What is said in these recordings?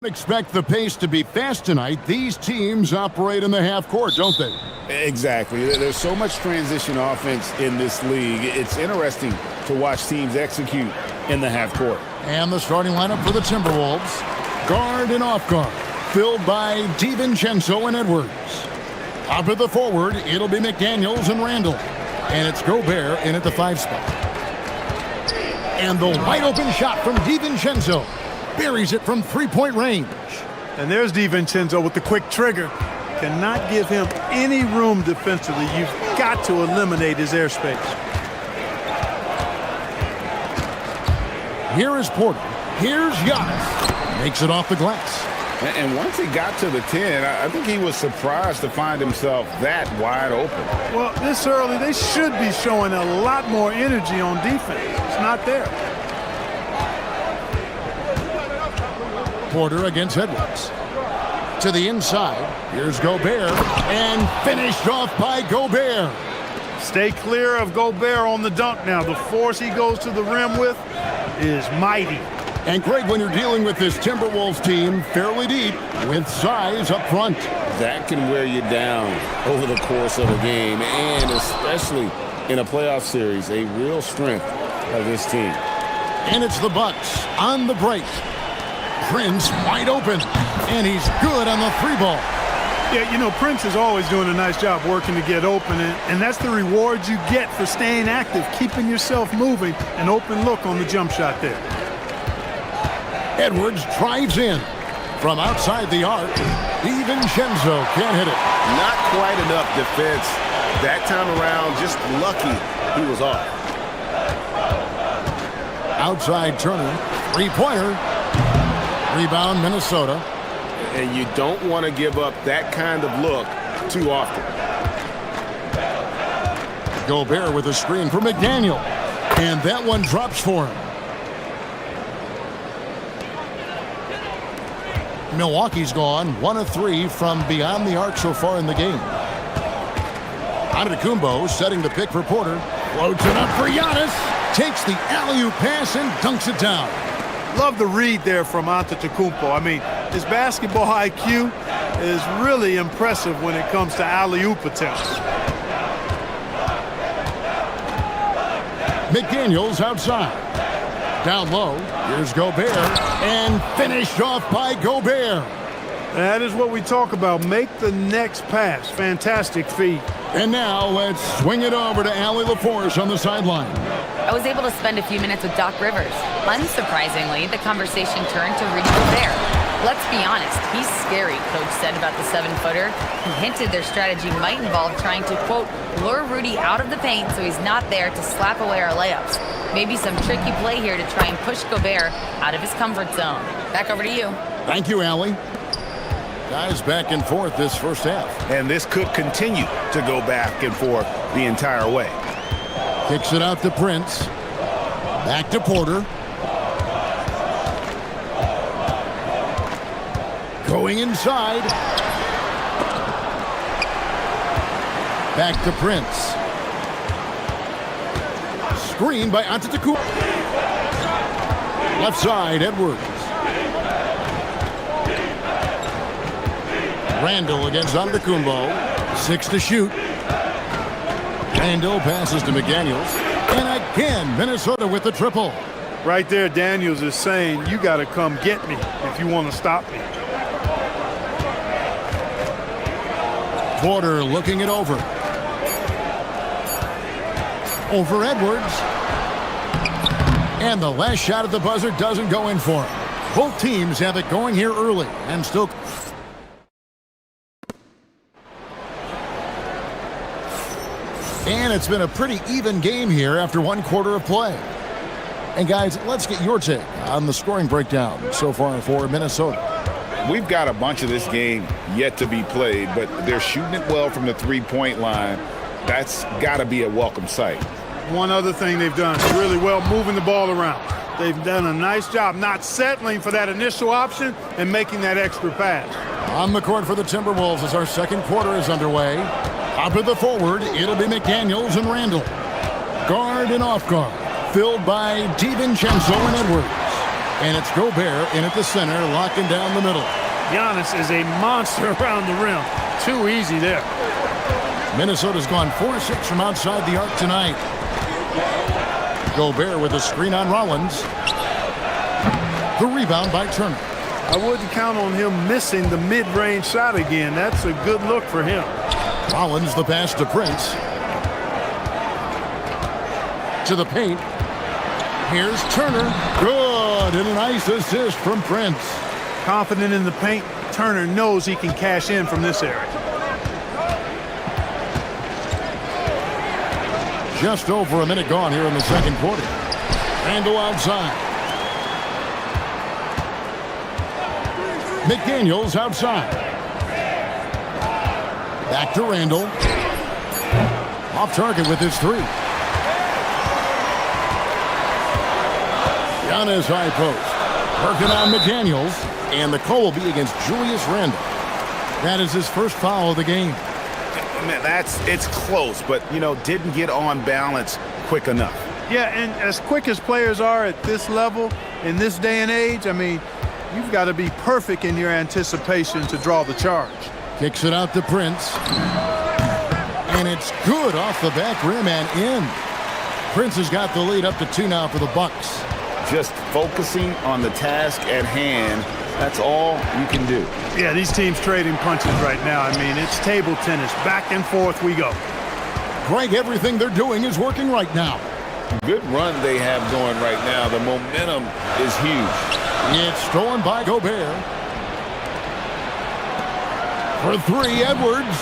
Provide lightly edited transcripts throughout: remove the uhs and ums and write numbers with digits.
Expect the pace to be fast tonight. These teams operate in the half court, don't they? Exactly. There's so much transition offense in this league. It's interesting to watch teams execute in the half court. And the starting lineup for the Timberwolves. Guard and off guard, filled by DiVincenzo and Edwards. Up at the forward, it'll be McDaniels and Randall. And it's Gobert in at the 5 spot. And the wide open shot from DiVincenzo. Buries it from three-point range. And there's DiVincenzo with the quick trigger. Cannot give him any room defensively. You've got to eliminate his airspace. Here is Porter. Here's Giannis. Makes it off the glass. And once he got to the 10, I think he was surprised to find himself that wide open. Well, this early, they should be showing a lot more energy on defense. It's not there. Porter against Edwards. To the inside. Here's Gobert. And finished off by Gobert. Stay clear of Gobert on the dunk now. The force he goes to the rim with is mighty. And Greg, when you're dealing with this Timberwolves team fairly deep with size up front, that can wear you down over the course of a game, and especially in a playoff series, a real strength of this team. And it's the Bucks on the break. Prince wide open, and he's good on the 3-ball. Yeah, you know, Prince is always doing a nice job working to get open, and that's the reward you get for staying active, keeping yourself moving, an open look on the jump shot there. Edwards drives in from outside the arc. DiVincenzo can't hit it. Not quite enough defense that time around. Just lucky he was off. Outside Turner, three-pointer. Rebound, Minnesota. And you don't want to give up that kind of look too often. Gobert with a screen for McDaniel. And that one drops for him. Milwaukee's gone 1 of 3 from beyond the arc so far in the game. Antetokounmpo setting the pick for Porter. Floats it up for Giannis. Takes the alley-oop pass and dunks it down. Love the read there from Antetokounmpo. I mean, his basketball IQ is really impressive when it comes to alley-oop attempts. McDaniels outside. Down low, here's Gobert, and finished off by Gobert. That is what we talk about. Make the next pass. Fantastic feed. And now let's swing it over to Allie LaForce on the sideline. I was able to spend a few minutes with Doc Rivers. Unsurprisingly, the conversation turned to Rudy Gobert. Let's be honest, he's scary, Coach said about the 7-footer. He hinted their strategy might involve trying to, quote, lure Rudy out of the paint so he's not there to slap away our layups. Maybe some tricky play here to try and push Gobert out of his comfort zone. Back over to you. Thank you, Allie. Guys back and forth this first half. And this could continue to go back and forth the entire way. Kicks it out to Prince. Back to Porter. Going inside. Back to Prince. Screen by Antetokounmpo. Left side, Edwards. Randall against Antetokounmpo. 6 to shoot. Randall passes to McDaniels. And again, Minnesota with the triple. Right there, Daniels is saying, you got to come get me if you want to stop me. Porter looking it over. Over Edwards. And the last shot at the buzzer doesn't go in for him. Both teams have it going here early and still... And it's been a pretty even game here after 1 quarter of play. And guys, let's get your take on the scoring breakdown so far for Minnesota. We've got a bunch of this game yet to be played, but they're shooting it well from the 3-point line. That's got to be a welcome sight. One other thing they've done really well, moving the ball around. They've done a nice job not settling for that initial option and making that extra pass. On the court for the Timberwolves as our second quarter is underway. Up at the forward, it'll be McDaniels and Randall. Guard and off guard, filled by DiVincenzo and Edwards. And it's Gobert in at the center, locking down the middle. Giannis is a monster around the rim. Too easy there. Minnesota's gone 4-6 from outside the arc tonight. Gobert with a screen on Rollins. The rebound by Turner. I wouldn't count on him missing the mid-range shot again. That's a good look for him. Rollins the pass to Prince. To the paint. Here's Turner. Good, and a nice assist from Prince. Confident in the paint, Turner knows he can cash in from this area. Just over a minute gone here in the second quarter. Randall outside. McDaniels outside. Back to Randall. Off target with his three. Giannis high post. Working on McDaniels. And the call will be against Julius Randle. That is his first foul of the game. Man, it's close, but, didn't get on balance quick enough. Yeah, and as quick as players are at this level, in this day and age, I mean, you've got to be perfect in your anticipation to draw the charge. Kicks it out to Prince. And it's good off the back rim and in. Prince has got the lead up to 2 now for the Bucks. Just focusing on the task at hand, that's all you can do. Yeah, these teams trading punches right now. I mean, it's table tennis. Back and forth we go. Greg, everything they're doing is working right now. Good run they have going right now. The momentum is huge. It's stolen by Gobert. For three, Edwards.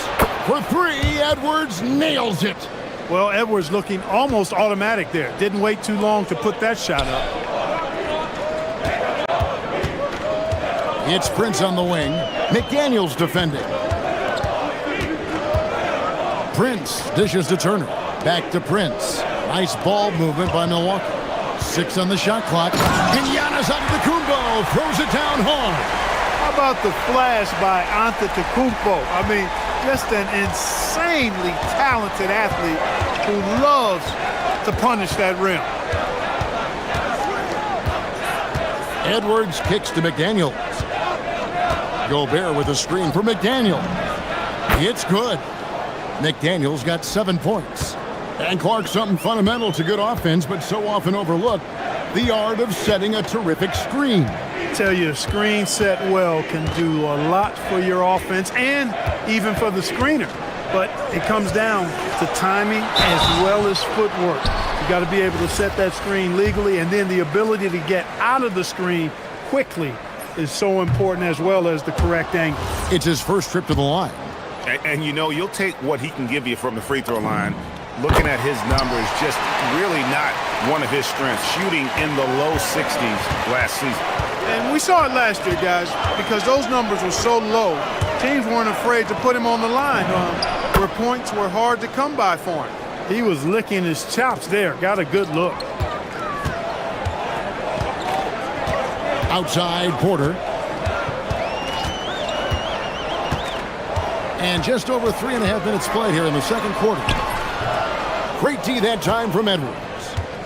For three, Edwards nails it. Well, Edwards looking almost automatic there. Didn't wait too long to put that shot up. It's Prince on the wing. McDaniels defending. Prince dishes to Turner. Back to Prince. Nice ball movement by Milwaukee. 6 on the shot clock. And Giannis Antetokounmpo throws it down hard. How about the flash by Antetokounmpo? I mean, just an insanely talented athlete who loves to punish that rim. Edwards kicks to McDaniels. Gobert with a screen for McDaniel. It's good. McDaniel's got 7 points. And Clark, something fundamental to good offense, but so often overlooked, the art of setting a terrific screen. I tell you, a screen set well can do a lot for your offense and even for the screener. But it comes down to timing as well as footwork. You got to be able to set that screen legally, and then the ability to get out of the screen quickly is so important, as well as the correct angle. It's his first trip to the line. And you'll take what he can give you from the free throw line. Looking at his numbers, just really not one of his strengths. Shooting in the low 60s last season. And we saw it last year, guys, because those numbers were so low. Teams weren't afraid to put him on the line where points were hard to come by for him. He was licking his chops there. Got a good look. Outside Porter. And just over 3.5 minutes played here in the second quarter. Great D that time from Edwards.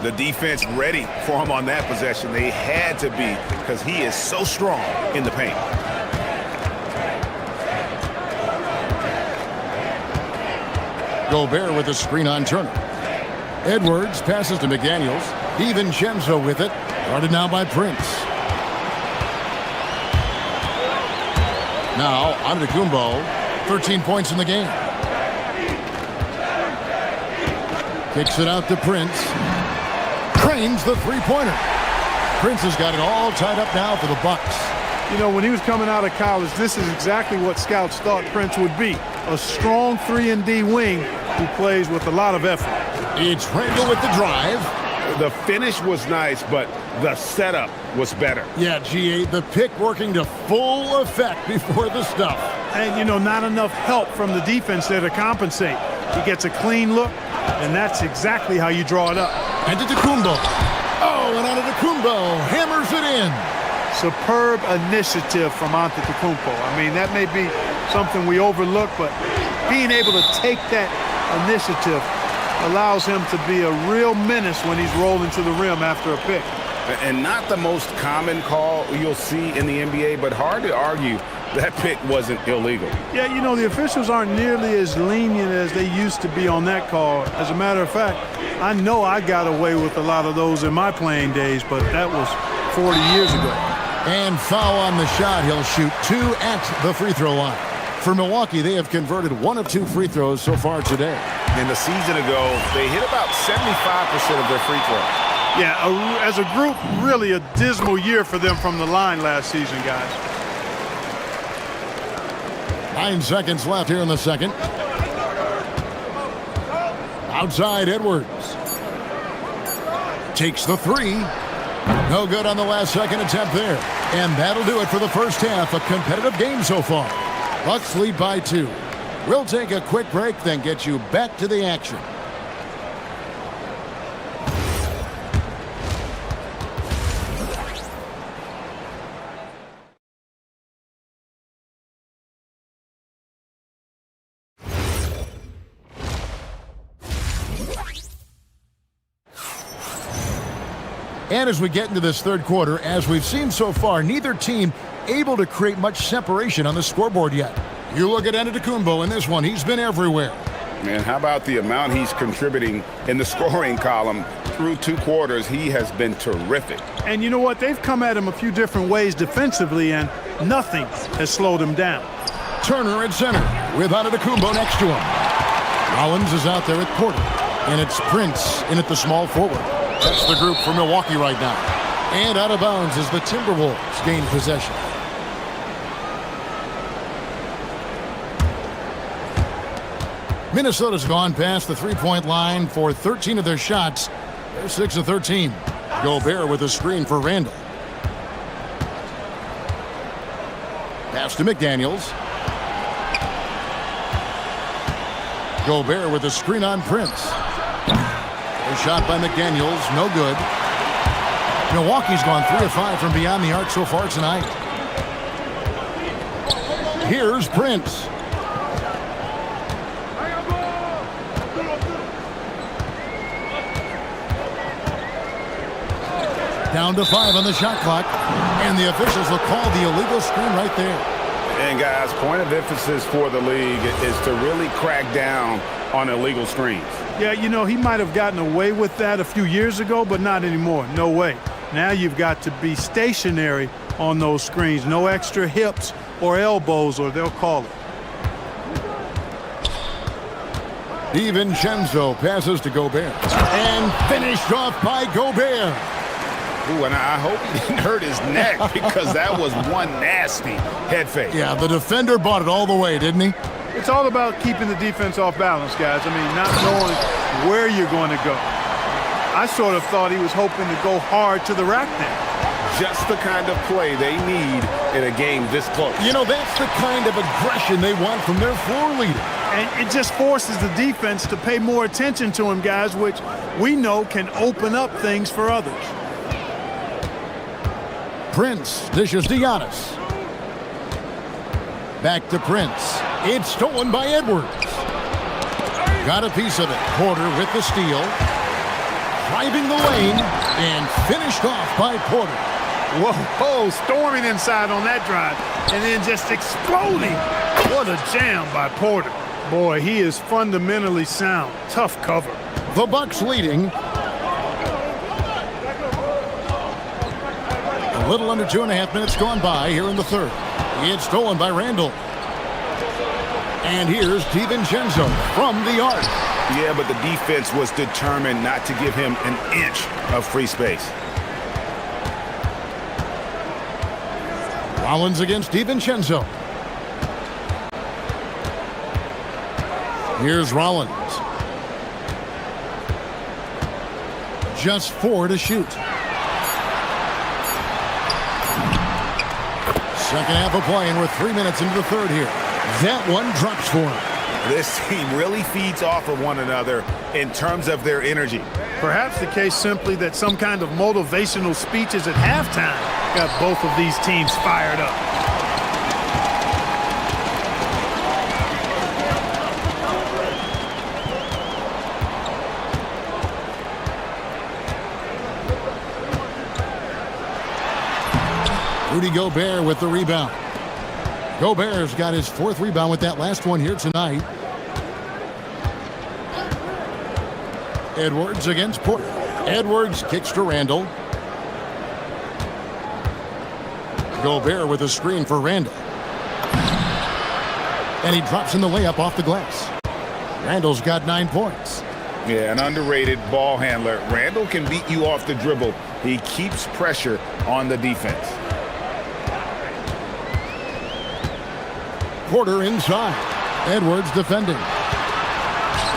The defense ready for him on that possession. They had to be, because he is so strong in the paint. Gobert with a screen on Turner. Edwards passes to McDaniels. DiVincenzo with it. Guarded now by Prince. Now, Antetokounmpo, 13 points in the game. Kicks it out to Prince. Trains the three-pointer. Prince has got it all tied up now for the Bucks. You know, when he was coming out of college, this is exactly what scouts thought Prince would be. A strong 3-and-D wing who plays with a lot of effort. It's Randall with the drive. The finish was nice, but the setup was better. Yeah, G8, the pick working to full effect before the stuff. And, you know, not enough help from the defense there to compensate. He gets a clean look, and that's exactly how you draw it up. Antetokounmpo. Oh, and Antetokounmpo hammers it in. Superb initiative from Antetokounmpo. I mean, that may be something we overlook, but being able to take that initiative allows him to be a real menace when he's rolling to the rim after a pick. And not the most common call you'll see in the NBA, but hard to argue that pick wasn't illegal. Yeah, you know, the officials aren't nearly as lenient as they used to be on that call. As a matter of fact, I know I got away with a lot of those in my playing days, but that was 40 years ago. And foul on the shot. He'll shoot 2 at the free throw line. For Milwaukee, they have converted 1 of 2 free throws so far today. And the season ago, they hit about 75% of their free throws. Yeah, as a group, really a dismal year for them from the line last season, guys. 9 seconds left here in the second. Outside Edwards. Takes the 3. No good on the last second attempt there. And that'll do it for the first half. A competitive game so far. Bucks lead by 2. We'll take a quick break, then get you back to the action. And as we get into this third quarter, as we've seen so far, neither team able to create much separation on the scoreboard yet. You look at Antetokounmpo in this one. He's been everywhere. Man, how about the amount he's contributing in the scoring column through 2 quarters? He has been terrific. And you know what? They've come at him a few different ways defensively, and nothing has slowed him down. Turner at center with Antetokounmpo next to him. Rollins is out there at Porter. And it's Prince in at the small forward. That's the group for Milwaukee right now. And out of bounds as the Timberwolves gain possession. Minnesota's gone past the three-point line for 13 of their shots. They're 6 of 13. Gobert with a screen for Randall. Pass to McDaniels. Gobert with a screen on Prince. A shot by McDaniels, no good. Milwaukee's gone 3 of 5 from beyond the arc so far tonight. Here's Prince. Down to 5 on the shot clock, and the officials will call the illegal screen right there. And guys, point of emphasis for the league is to really crack down on illegal screens. Yeah, you know, he might have gotten away with that a few years ago, but not anymore. No way. Now you've got to be stationary on those screens. No extra hips or elbows, or they'll call it. DiVincenzo passes to Gobert. And finished off by Gobert. Ooh, and I hope he didn't hurt his neck because that was one nasty head fake. Yeah, the defender bought it all the way, didn't he? It's all about keeping the defense off balance, guys. I mean, not knowing where you're going to go. I sort of thought he was hoping to go hard to the rack there. Just the kind of play they need in a game this close. You know, that's the kind of aggression they want from their floor leader. And it just forces the defense to pay more attention to him, guys, which we know can open up things for others. Prince dishes to Giannis. Back to Prince. It's stolen by Edwards. Got a piece of it. Porter with the steal. Driving the lane and finished off by Porter. Whoa, storming inside on that drive and then just exploding. What a jam by Porter. Boy, he is fundamentally sound. Tough cover. The Bucks leading. A little under 2.5 minutes gone by here in the third. It's stolen by Randall. And here's DiVincenzo from the arc. Yeah, but the defense was determined not to give him an inch of free space. Rollins against DiVincenzo. Here's Rollins. Just 4 to shoot. Second half of play, and we're 3 minutes into the third here. That one drops for him. This team really feeds off of one another in terms of their energy. Perhaps the case simply that some kind of motivational speeches at halftime got both of these teams fired up. Rudy Gobert with the rebound. Gobert's got his 4th rebound with that last one here tonight. Edwards against Porter. Edwards kicks to Randall. Gobert with a screen for Randall. And he drops in the layup off the glass. Randall's got 9 points. Yeah, an underrated ball handler. Randall can beat you off the dribble. He keeps pressure on the defense. Porter inside. Edwards defending.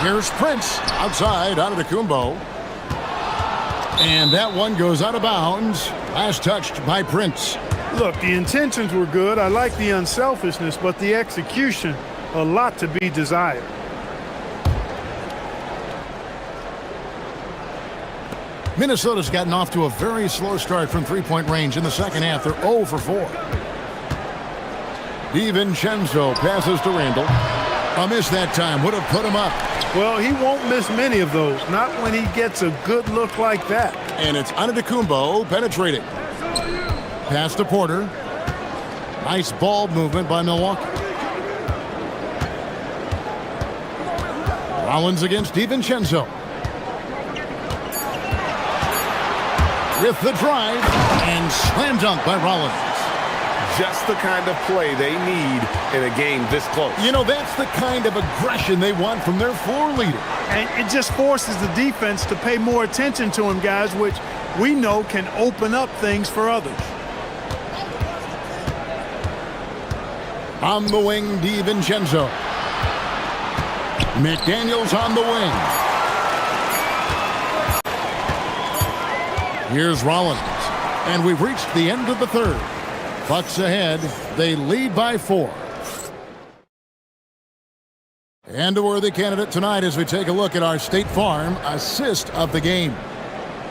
Here's Prince outside Antetokounmpo. And that one goes out of bounds. Last touched by Prince. Look, the intentions were good. I like the unselfishness, but the execution, a lot to be desired. Minnesota's gotten off to a very slow start from three-point range in the second half. They're 0 for 4. DiVincenzo passes to Randall. A miss that time. Would have put him up. Well, he won't miss many of those. Not when he gets a good look like that. And it's Antetokounmpo penetrating. Pass to Porter. Nice ball movement by Milwaukee. Rollins against DiVincenzo. With the drive, and slam dunk by Rollins. Just the kind of play they need in a game this close. You know, that's the kind of aggression they want from their floor leader. And it just forces the defense to pay more attention to him, guys, which we know can open up things for others. On the wing, DiVincenzo. McDaniels on the wing. Here's Rollins. And we've reached the end of the third. Bucks ahead. They lead by 4. And a worthy candidate tonight as we take a look at our State Farm assist of the game.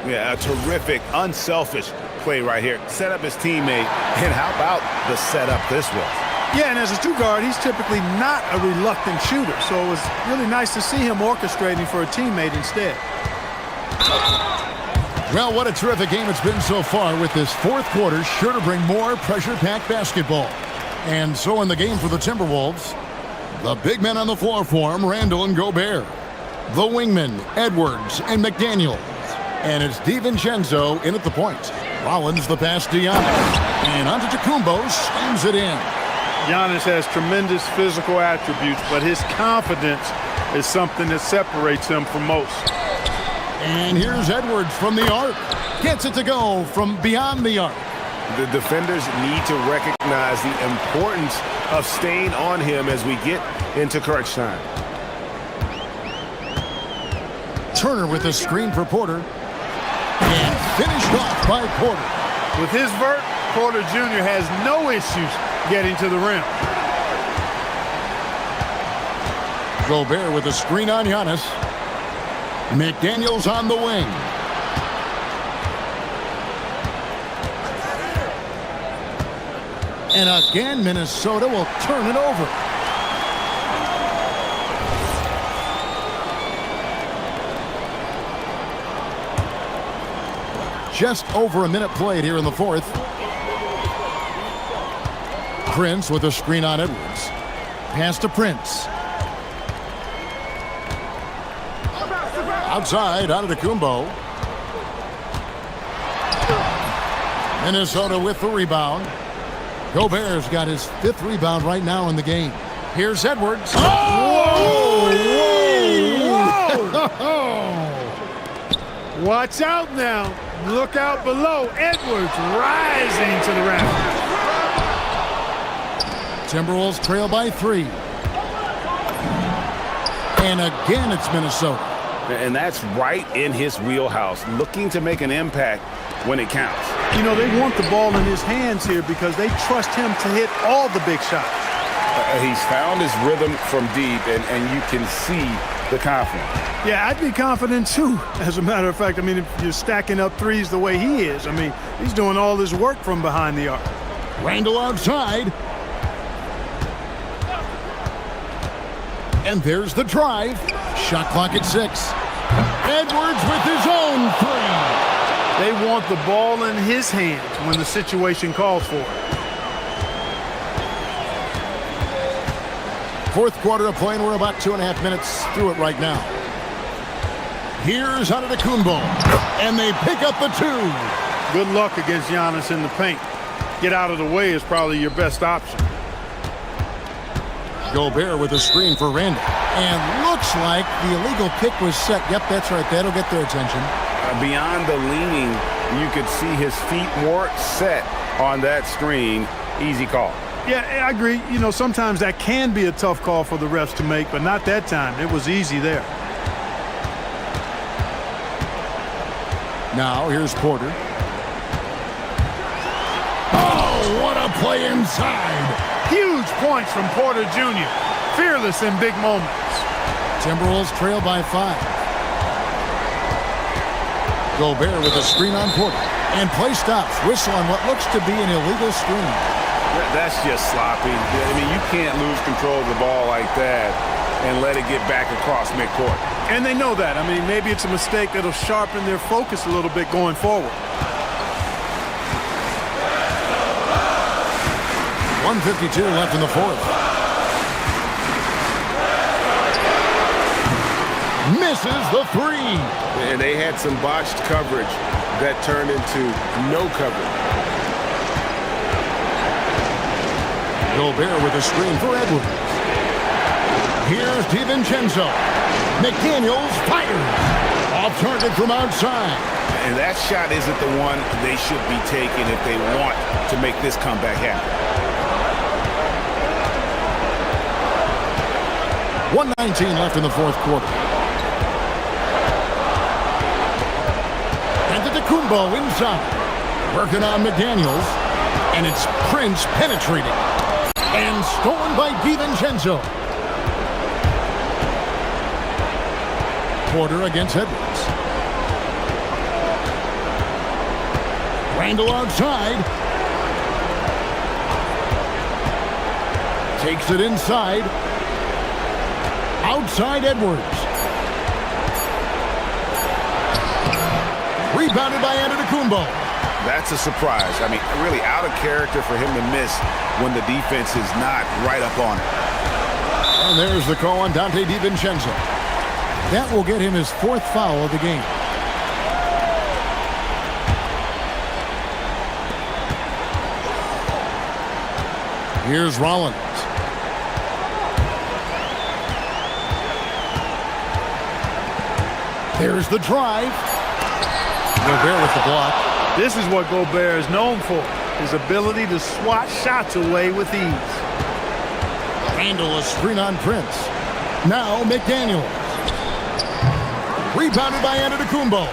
Yeah, a terrific, unselfish play right here. Set up his teammate. And how about the setup this was? Yeah, and as a 2 guard, he's typically not a reluctant shooter. So it was really nice to see him orchestrating for a teammate instead. Well, what a terrific game it's been so far, with this fourth quarter sure to bring more pressure-packed basketball. And so in the game for the Timberwolves, the big men on the floor for him, Randall and Gobert. The wingmen, Edwards and McDaniels. And it's DiVincenzo in at the point. Rollins the pass to Giannis. And Antetokounmpo slams it in. Giannis has tremendous physical attributes, but his confidence is something that separates him from most. And here's Edwards from the arc. Gets it to go from beyond the arc. The defenders need to recognize the importance of staying on him as we get into crunch time. Turner with a screen for Porter. And finished off by Porter. With his vert, Porter Jr. has no issues getting to the rim. Gobert with a screen on Giannis. McDaniels on the wing. And again, Minnesota will turn it over. Just over a minute played here in the fourth. Prince with a screen on Edwards. Pass to Prince. Outside, Antetokounmpo. Minnesota with the rebound. Gobert's got his 5th rebound right now in the game. Here's Edwards. Oh! Whoa! Whoa! Watch out now. Look out below. Edwards rising to the rafters. Timberwolves trail by 3. And again, it's Minnesota. And that's right in his wheelhouse, looking to make an impact when it counts. You know, they want the ball in his hands here because they trust him to hit all the big shots. He's found his rhythm from deep, and you can see the confidence. Yeah, I'd be confident too, as a matter of fact. I mean, if you're stacking up threes the way he is, I mean, he's doing all this work from behind the arc. Randall outside. And there's the drive. Shot clock at 6. Edwards with his own 3. They want the ball in his hands when the situation calls for it. Fourth quarter of play, and we're about 2.5 minutes through it right now. Here's Antetokounmpo, and they pick up the two. Good luck against Giannis in the paint. Get out of the way is probably your best option. Gobert with a screen for Randall. And looks like the illegal kick was set. Yep, that's right. That'll get their attention. Beyond the leaning, you could see his feet weren't set on that screen. Easy call. Yeah, I agree. You know, sometimes that can be a tough call for the refs to make, but not that time. It was easy there. Now, here's Porter. Oh, what a play inside. Huge points from Porter Jr. Fearless in big moments. Timberwolves trail by 5. Gobert with a screen on Porter. And play stops. Whistle on what looks to be an illegal screen. That's just sloppy. I mean, you can't lose control of the ball like that and let it get back across midcourt. And they know that. I mean, maybe it's a mistake that'll sharpen their focus a little bit going forward. 1:52 left in the fourth. Misses the three. And they had some botched coverage that turned into no coverage. Gobert with a screen for Edwards. Here's DiVincenzo. McDaniels fires. Off target from outside. And that shot isn't the one they should be taking if they want to make this comeback happen. 1:19 left in the fourth quarter. Antetokounmpo inside. Working on McDaniels. And it's Prince penetrating. And stolen by DiVincenzo. Porter against Edwards. Randall outside. Takes it inside. Outside Edwards. Rebounded by Antetokounmpo. That's a surprise. I mean, really out of character for him to miss when the defense is not right up on it. And there's the call on Dante DiVincenzo. That will get him his fourth foul of the game. Here's Rollins. There's the drive. Gobert with the block. This is what Gobert is known for, his ability to swat shots away with ease. Randall a screen on Prince. Now McDaniels. Rebounded by Antetokounmpo.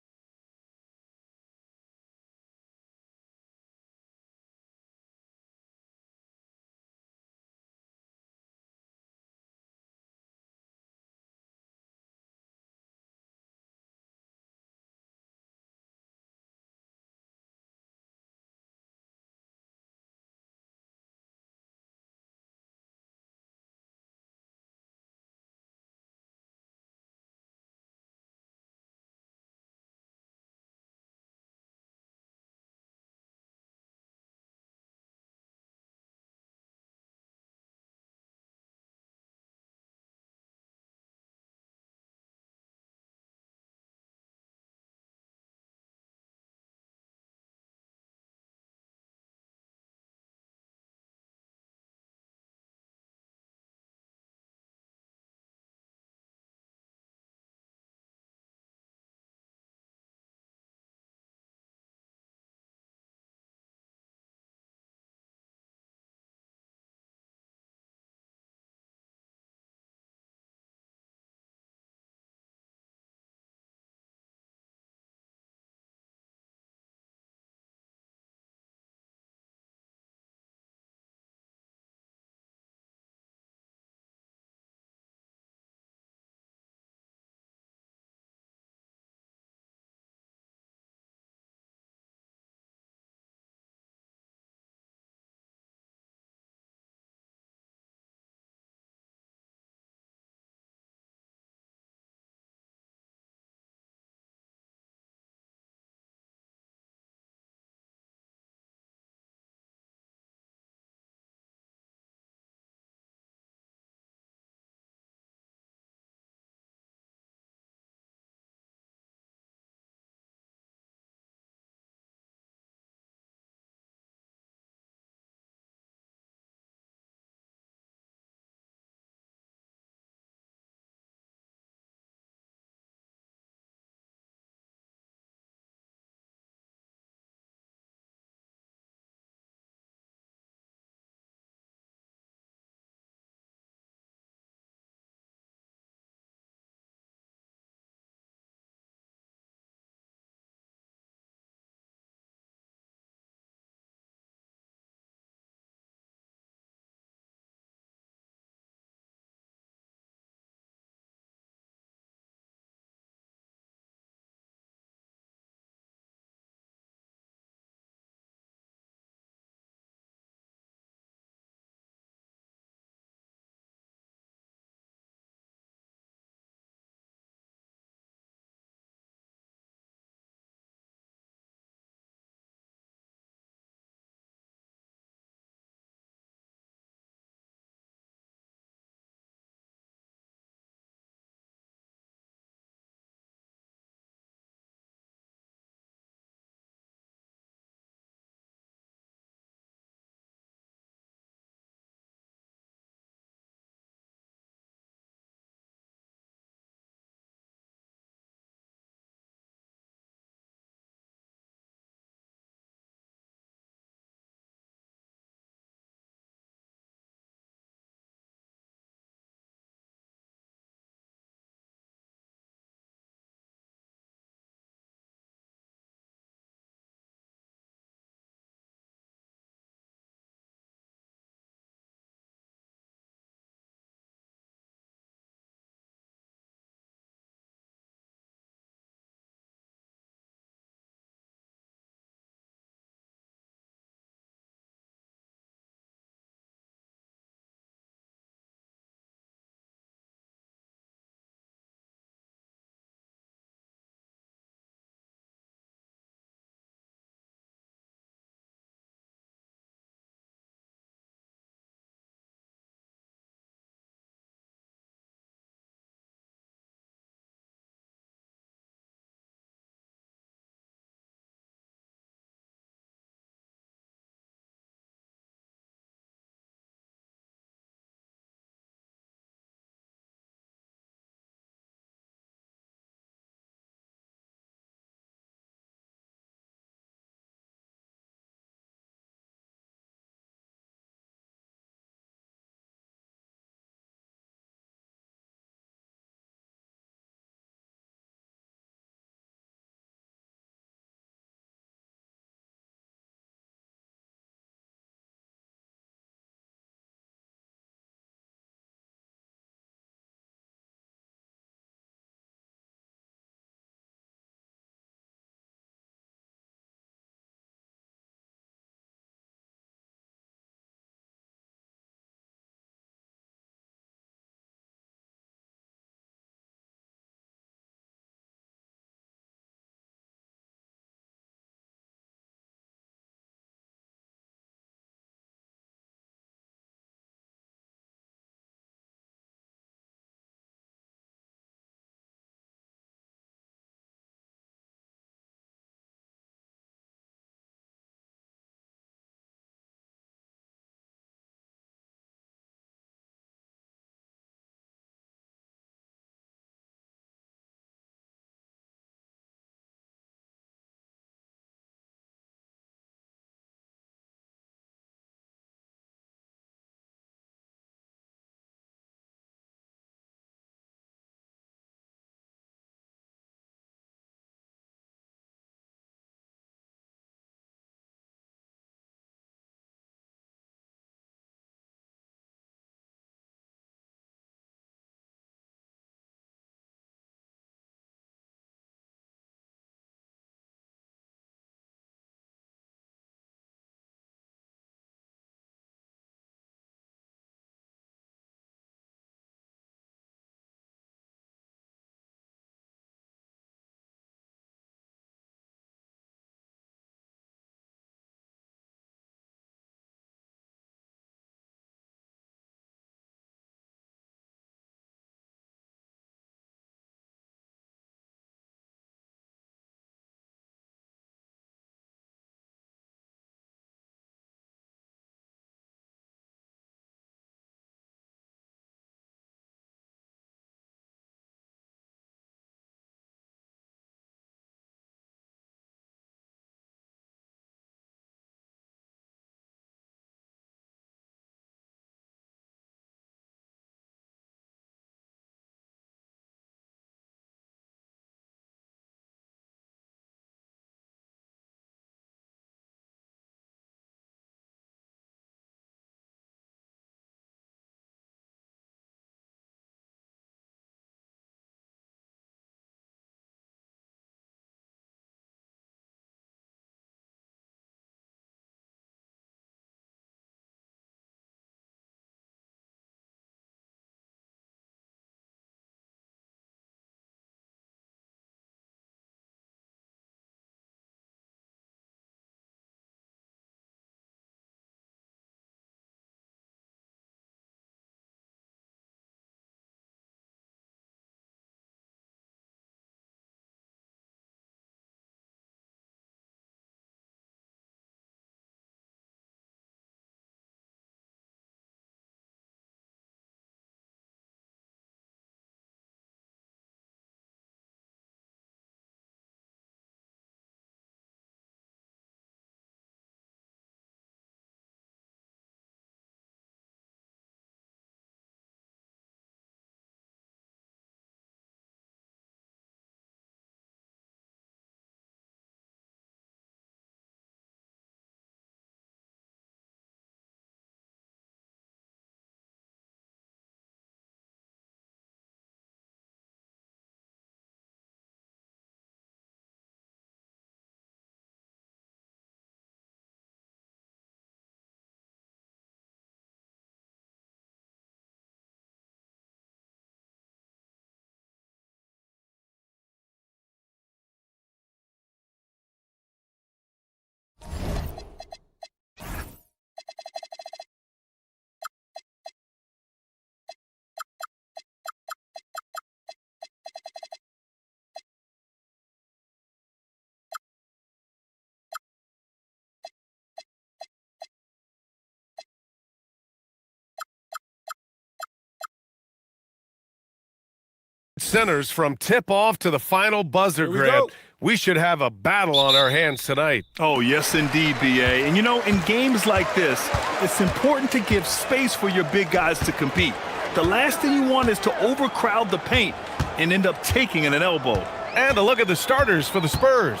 Centers from tip-off to the final buzzer grab. We should have a battle on our hands tonight. Oh, yes, indeed, B.A. And, you know, in games like this, it's important to give space for your big guys to compete. The last thing you want is to overcrowd the paint and end up taking an elbow. And a look at the starters for the Spurs.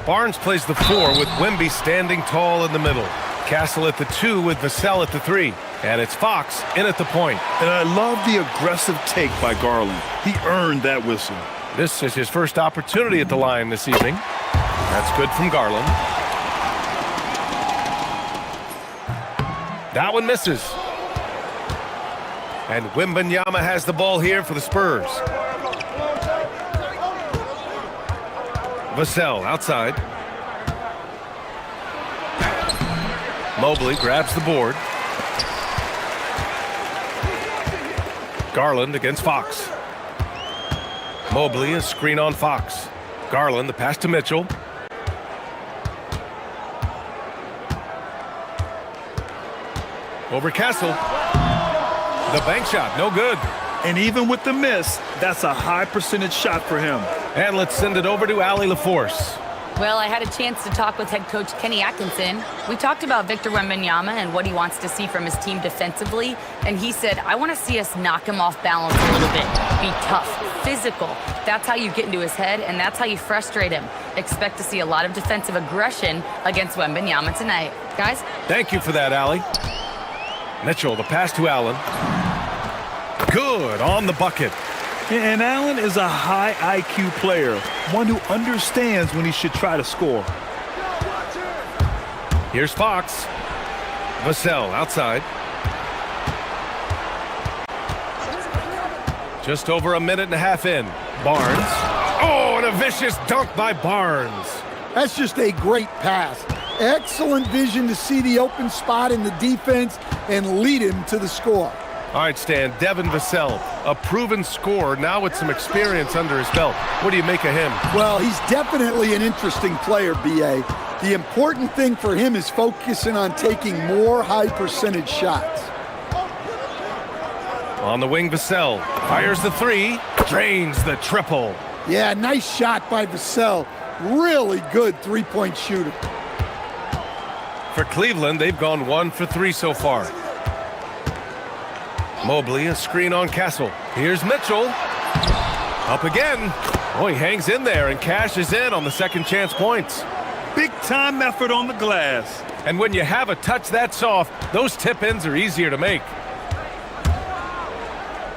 Barnes plays the 4 with Wemby standing tall in the middle. Castle at the 2 with Vassell at the 3. And it's Fox in at the point. And I love the aggressive take by Garland. He earned that whistle. This is his first opportunity at the line this evening. That's good from Garland. That one misses. And Wembanyama has the ball here for the Spurs. Vassell outside. Mobley grabs the board. Garland against Fox. Mobley, a screen on Fox. Garland, the pass to Mitchell. Over Castle. The bank shot, no good. And even with the miss, that's a high percentage shot for him. And let's send it over to Allie LaForce. Well, I had a chance to talk with head coach Kenny Atkinson. We talked about Victor Wembanyama and what he wants to see from his team defensively. And he said, I want to see us knock him off balance a little bit. Be tough, physical. That's how you get into his head, and that's how you frustrate him. Expect to see a lot of defensive aggression against Wembanyama tonight. Guys? Thank you for that, Allie. Mitchell, the pass to Allen. Good on the bucket. And Allen is a high IQ player, one who understands when he should try to score. Here's Fox. Vassell outside. Just over a minute and a half in. Barnes. Oh, and a vicious dunk by Barnes. That's just a great pass. Excellent vision to see the open spot in the defense and lead him to the score. All right, Stan, Devin Vassell, a proven scorer, now with some experience under his belt. What do you make of him? Well, he's definitely an interesting player, B.A. The important thing for him is focusing on taking more high percentage shots. On the wing, Vassell fires the 3, drains the triple. Yeah, nice shot by Vassell. Really good three-point shooter. For Cleveland, they've gone 1 for 3 so far. Mobley, a screen on Castle. Here's Mitchell. Up again. Oh, he hangs in there and cashes in on the second chance points. Big time effort on the glass. And when you have a touch that soft, those tip-ins are easier to make.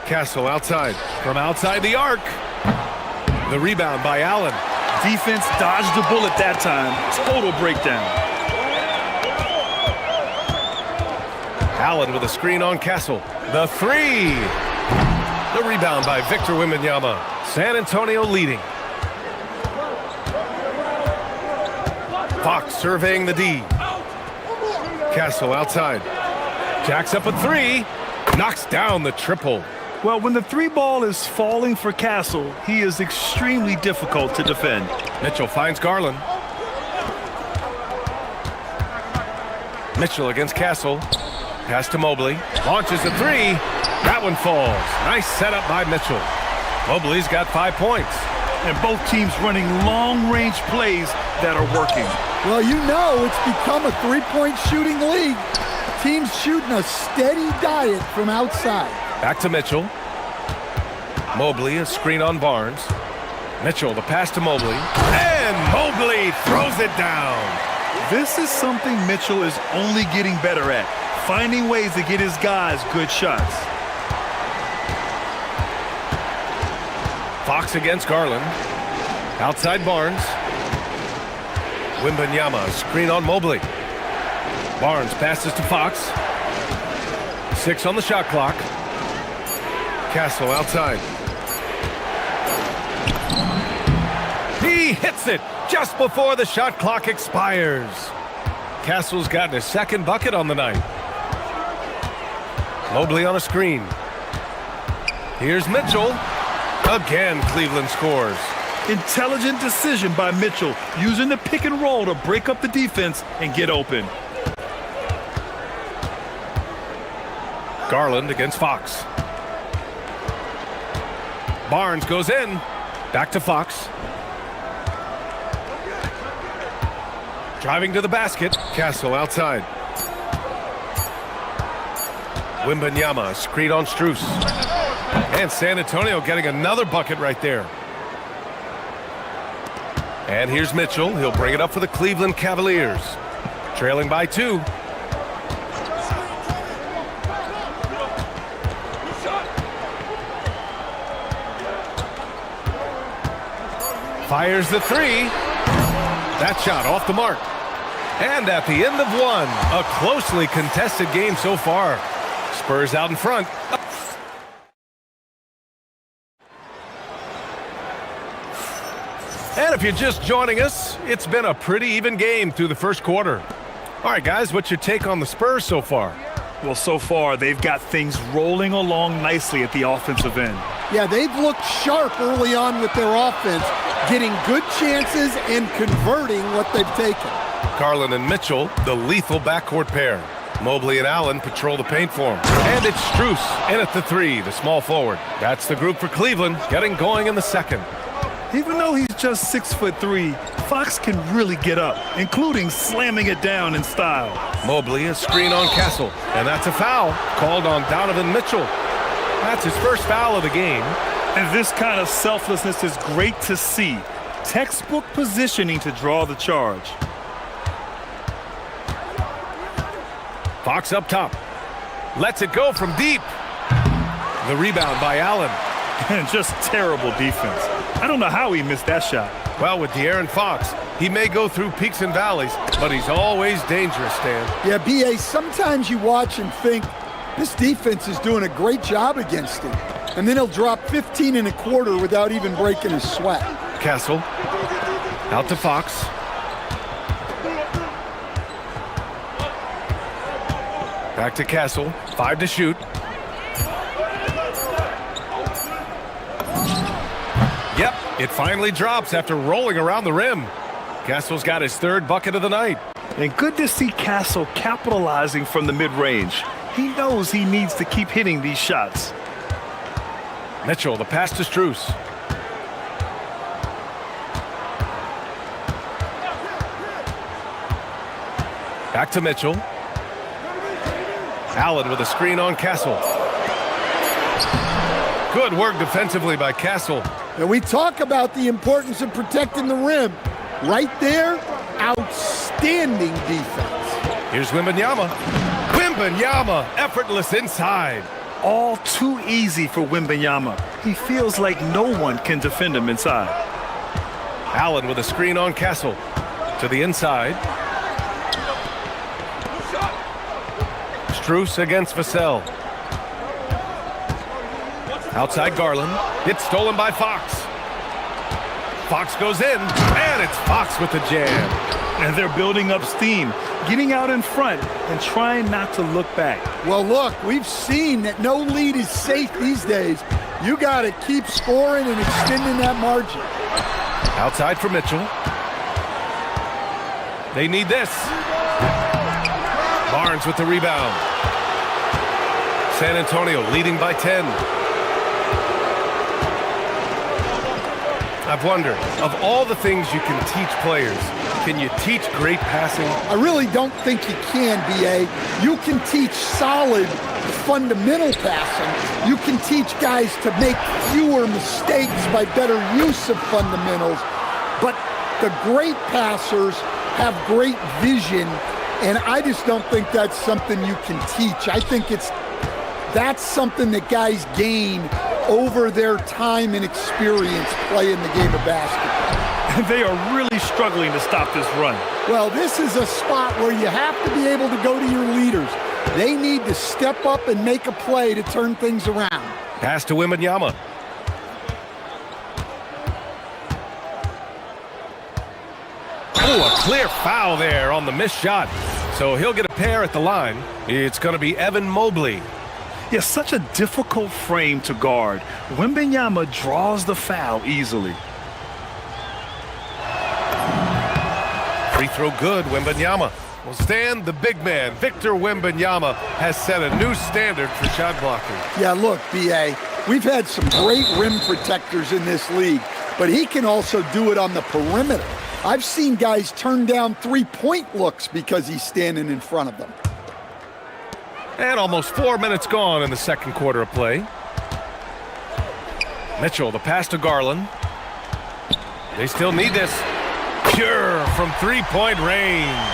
Castle outside. From outside the arc. The rebound by Allen. Defense dodged the bullet that time. Total breakdown. Allen with a screen on Castle. The 3. The rebound by Victor Wembanyama. San Antonio leading. Fox surveying the D. Castle outside. Jacks up a 3. Knocks down the triple. Well, when the 3 ball is falling for Castle, he is extremely difficult to defend. Mitchell finds Garland. Mitchell against Castle. Pass to Mobley. Launches a 3. That one falls. Nice setup by Mitchell. Mobley's got 5 points. And both teams running long-range plays that are working. Well, you know it's become a three-point shooting league. Teams shooting a steady diet from outside. Back to Mitchell. Mobley, a screen on Barnes. Mitchell, the pass to Mobley. And Mobley throws it down. This is something Mitchell is only getting better at. Finding ways to get his guys good shots. Fox against Garland. Outside Barnes. Wembanyama, screen on Mobley. Barnes passes to Fox. 6 on the shot clock. Castle outside. He hits it just before the shot clock expires. Castle's gotten his second bucket on the night. Mobley on a screen. Here's Mitchell. Again, Cleveland scores. Intelligent decision by Mitchell, using the pick and roll to break up the defense and get open. Garland against Fox. Barnes goes in. Back to Fox. Driving to the basket. Castle outside. Wembanyama, screen on Strus. And San Antonio getting another bucket right there. And here's Mitchell. He'll bring it up for the Cleveland Cavaliers. Trailing by 2. Fires the 3. That shot off the mark. And at the end of 1, a closely contested game so far. Spurs out in front. And if you're just joining us, it's been a pretty even game through the first quarter. All right, guys, what's your take on the Spurs so far? Well, so far, they've got things rolling along nicely at the offensive end. Yeah, they've looked sharp early on with their offense, getting good chances and converting what they've taken. Garland and Mitchell, the lethal backcourt pair. Mobley and Allen patrol the paint for him. And it's Strus in at the 3, the small forward. That's the group for Cleveland, getting going in the second. Even though he's just 6'3", Fox can really get up, including slamming it down in style. Mobley, a screen on Castle, and that's a foul called on Donovan Mitchell. That's his first foul of the game. And this kind of selflessness is great to see. Textbook positioning to draw the charge. Fox up top. Lets it go from deep. The rebound by Allen. And just terrible defense. I don't know how he missed that shot. Well, with De'Aaron Fox, he may go through peaks and valleys, but he's always dangerous, Stan. Yeah, B.A., sometimes you watch and think, this defense is doing a great job against him. And then he'll drop 15 and a quarter without even breaking a sweat. Castle. Out to Fox. Back to Castle. 5 to shoot. Yep, it finally drops after rolling around the rim. Castle's got his 3rd bucket of the night. And good to see Castle capitalizing from the mid-range. He knows he needs to keep hitting these shots. Mitchell, the pass to Strus. Back to Mitchell. Allen with a screen on Castle. Good work defensively by Castle. And we talk about the importance of protecting the rim. Right there, outstanding defense. Here's Wembanyama. Wembanyama, effortless inside. All too easy for Wembanyama. He feels like no one can defend him inside. Allen with a screen on Castle. To the inside. Strus against Vassell. Outside Garland. It's stolen by Fox. Fox goes in, and it's Fox with the jam. And they're building up steam, getting out in front and trying not to look back. Well, look, we've seen that no lead is safe these days. You got to keep scoring and extending that margin. Outside for Mitchell. They need this. Barnes with the rebound. San Antonio leading by 10. I've wondered, of all the things you can teach players, can you teach great passing? I really don't think you can, B.A. You can teach solid, fundamental passing. You can teach guys to make fewer mistakes by better use of fundamentals. But the great passers have great vision, and I just don't think that's something you can teach. I think that's something that guys gain over their time and experience playing the game of basketball. They are really struggling to stop this run. Well, this is a spot where you have to be able to go to your leaders. They need to step up and make a play to turn things around. Pass to Wembanyama. Oh, a clear foul there on the missed shot. So he'll get a pair at the line. It's going to be Evan Mobley. Yeah, such a difficult frame to guard. Wembanyama draws the foul easily. Free throw good, Wembanyama. Well, Stan, the big man, Victor Wembanyama, has set a new standard for shot blocking. Yeah, look, B.A., We've had some great rim protectors in this league, but he can also do it on the perimeter. I've seen guys turn down three-point looks because he's standing in front of them. And almost 4 minutes gone in the second quarter of play. Mitchell, the pass to Garland. They still need this. Pure from three-point range.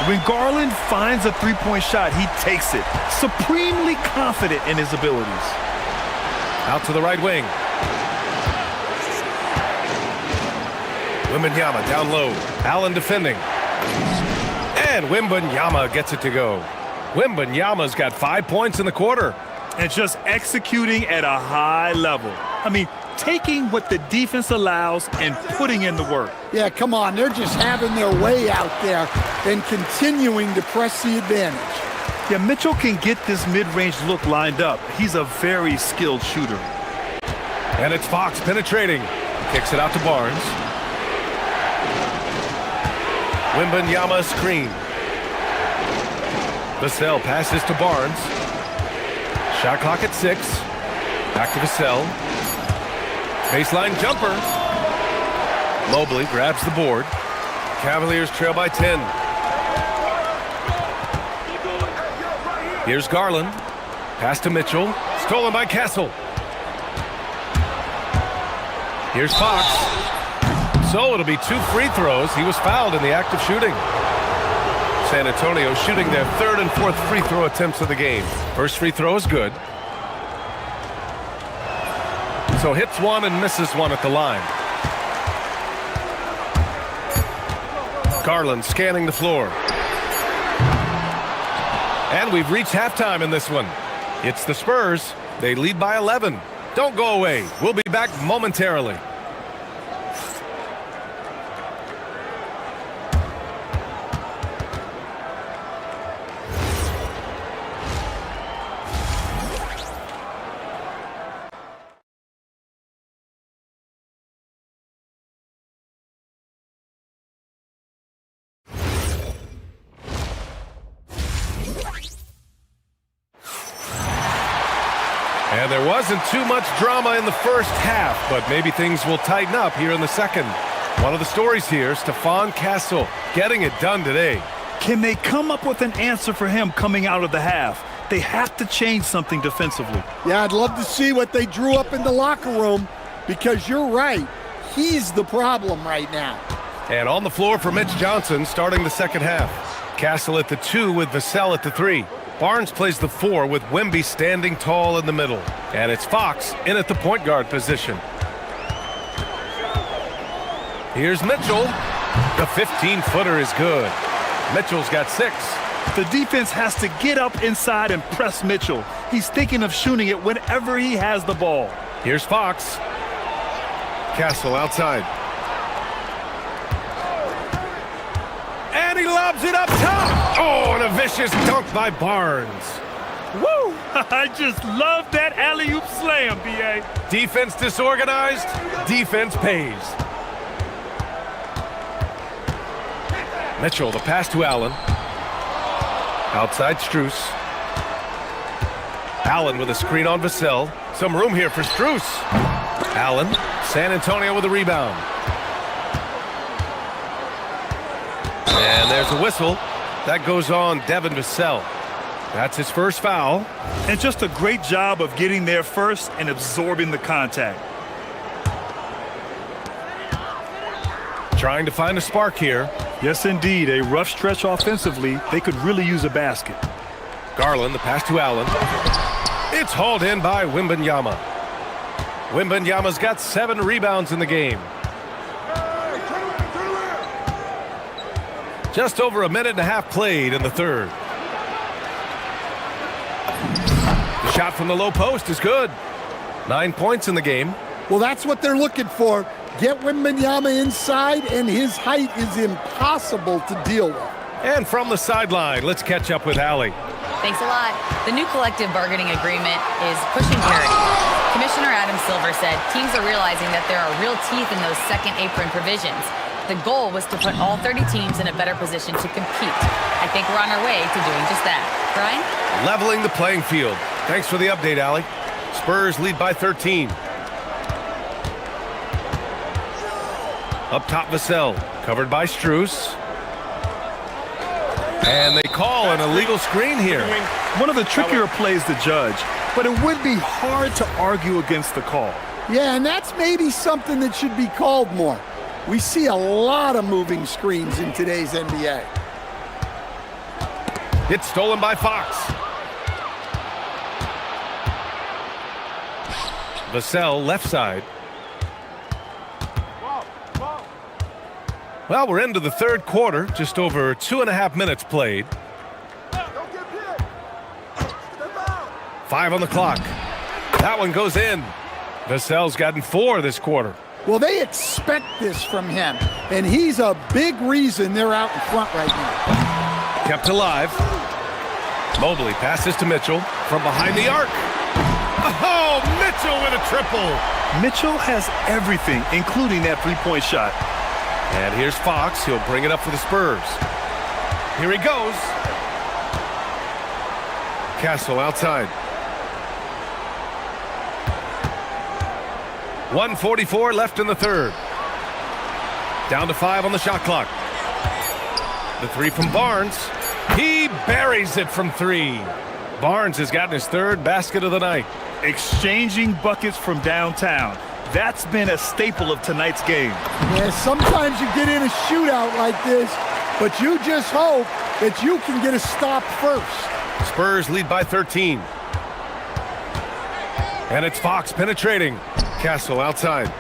When Garland finds a three-point shot, he takes it. Supremely confident in his abilities. Out to the right wing. Wembanyama down low. Allen defending. And Wembanyama gets it to go. Wembanyama's got 5 points in the quarter. And just executing at a high level. I mean, taking what the defense allows and putting in the work. Yeah, come on. They're just having their way out there and continuing to press the advantage. Yeah, Mitchell can get this mid-range look lined up. He's a very skilled shooter. And it's Fox penetrating. Kicks it out to Barnes. Wembanyama screen. Vassell passes to Barnes. Shot clock at 6. Back to Vassell. Baseline jumper. Mobley grabs the board. Cavaliers trail by 10. Here's Garland. Pass to Mitchell. Stolen by Castle. Here's Fox. So it'll be 2 free throws. He was fouled in the act of shooting. San Antonio shooting their 3rd and 4th free throw attempts of the game. First free throw is good. So hits 1 and misses 1 at the line. Garland scanning the floor. And we've reached halftime in this one. It's the Spurs. They lead by 11. Don't go away. We'll be back momentarily. And there wasn't too much drama in the first half, but maybe things will tighten up here in the second. One of the stories here, Stephon Castle getting it done today. Can they come up with an answer for him coming out of the half? They have to change something defensively. Yeah, I'd love to see what they drew up in the locker room, because you're right. He's the problem right now. And on the floor for Mitch Johnson starting the second half. Castle at the 2 with Vassell at the 3. Barnes plays the 4 with Wemby standing tall in the middle. And it's Fox in at the point guard position. Here's Mitchell. The 15-footer is good. Mitchell's got 6. The defense has to get up inside and press Mitchell. He's thinking of shooting it whenever he has the ball. Here's Fox. Castle outside. And he lobs it up top. Oh, and a vicious dunk by Barnes. Woo! I just love that alley-oop slam, B.A. Defense disorganized. Defense pays. Mitchell, the pass to Allen. Outside Strus. Allen with a screen on Vassell. Some room here for Strus. Allen, San Antonio with a rebound. And there's a whistle. That goes on Devin Vassell. That's his first foul. And just a great job of getting there first and absorbing the contact. Trying to find a spark here. Yes, indeed. A rough stretch offensively. They could really use a basket. Garland, the pass to Allen. It's hauled in by Wembanyama. Wembanyama's got 7 rebounds in the game. Just over a minute and a half played in the third. The shot from the low post is good. 9 points in the game. Well, that's what they're looking for. Get Wembanyama inside, and his height is impossible to deal with. And from the sideline, let's catch up with Allie. Thanks a lot. The new collective bargaining agreement is pushing parity. Commissioner Adam Silver said teams are realizing that there are real teeth in those second apron provisions. The goal was to put all 30 teams in a better position to compete. I think we're on our way to doing just that. Brian? Leveling the playing field. Thanks for the update, Allie. Spurs lead by 13. Up top, Vassell, covered by Strus. And they call an illegal screen here. One of the trickier plays to judge, but it would be hard to argue against the call. Yeah, and that's maybe something that should be called more. We see a lot of moving screens in today's NBA. It's stolen by Fox. Vassell, left side. Well, we're into the third quarter, just over 2.5 minutes played. 5 on the clock. That one goes in. Vassell's gotten 4 this quarter. Well, they expect this from him, and he's a big reason they're out in front right now. Kept alive. Mobley passes to Mitchell from behind the arc. Oh, Mitchell with a triple. Mitchell has everything, including that three-point shot. And here's Fox. He'll bring it up for the Spurs. Here he goes. Castle outside. 1:44 left in the third. Down to 5 on the shot clock. The three from Barnes. He buries it from 3. Barnes has gotten his 3rd basket of the night. Exchanging buckets from downtown. That's been a staple of tonight's game. Yeah, sometimes you get in a shootout like this, but you just hope that you can get a stop first. Spurs lead by 13. And it's Fox penetrating. Castle outside.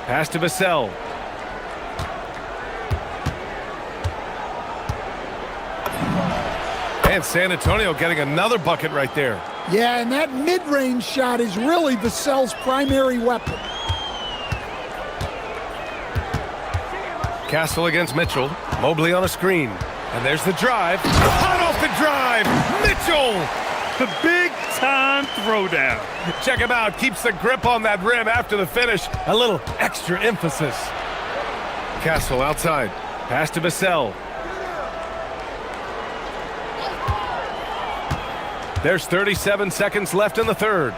Pass to Vassell. And San Antonio getting another bucket right there. Yeah, and that mid-range shot is really Vassell's primary weapon. Castle against Mitchell. Mobley on a screen. And there's the drive. Hot off the drive. Mitchell. The big-time throwdown. Check him out. Keeps the grip on that rim after the finish. A little extra emphasis. Castle outside. Pass to Vassell. There's 37 seconds left in the third.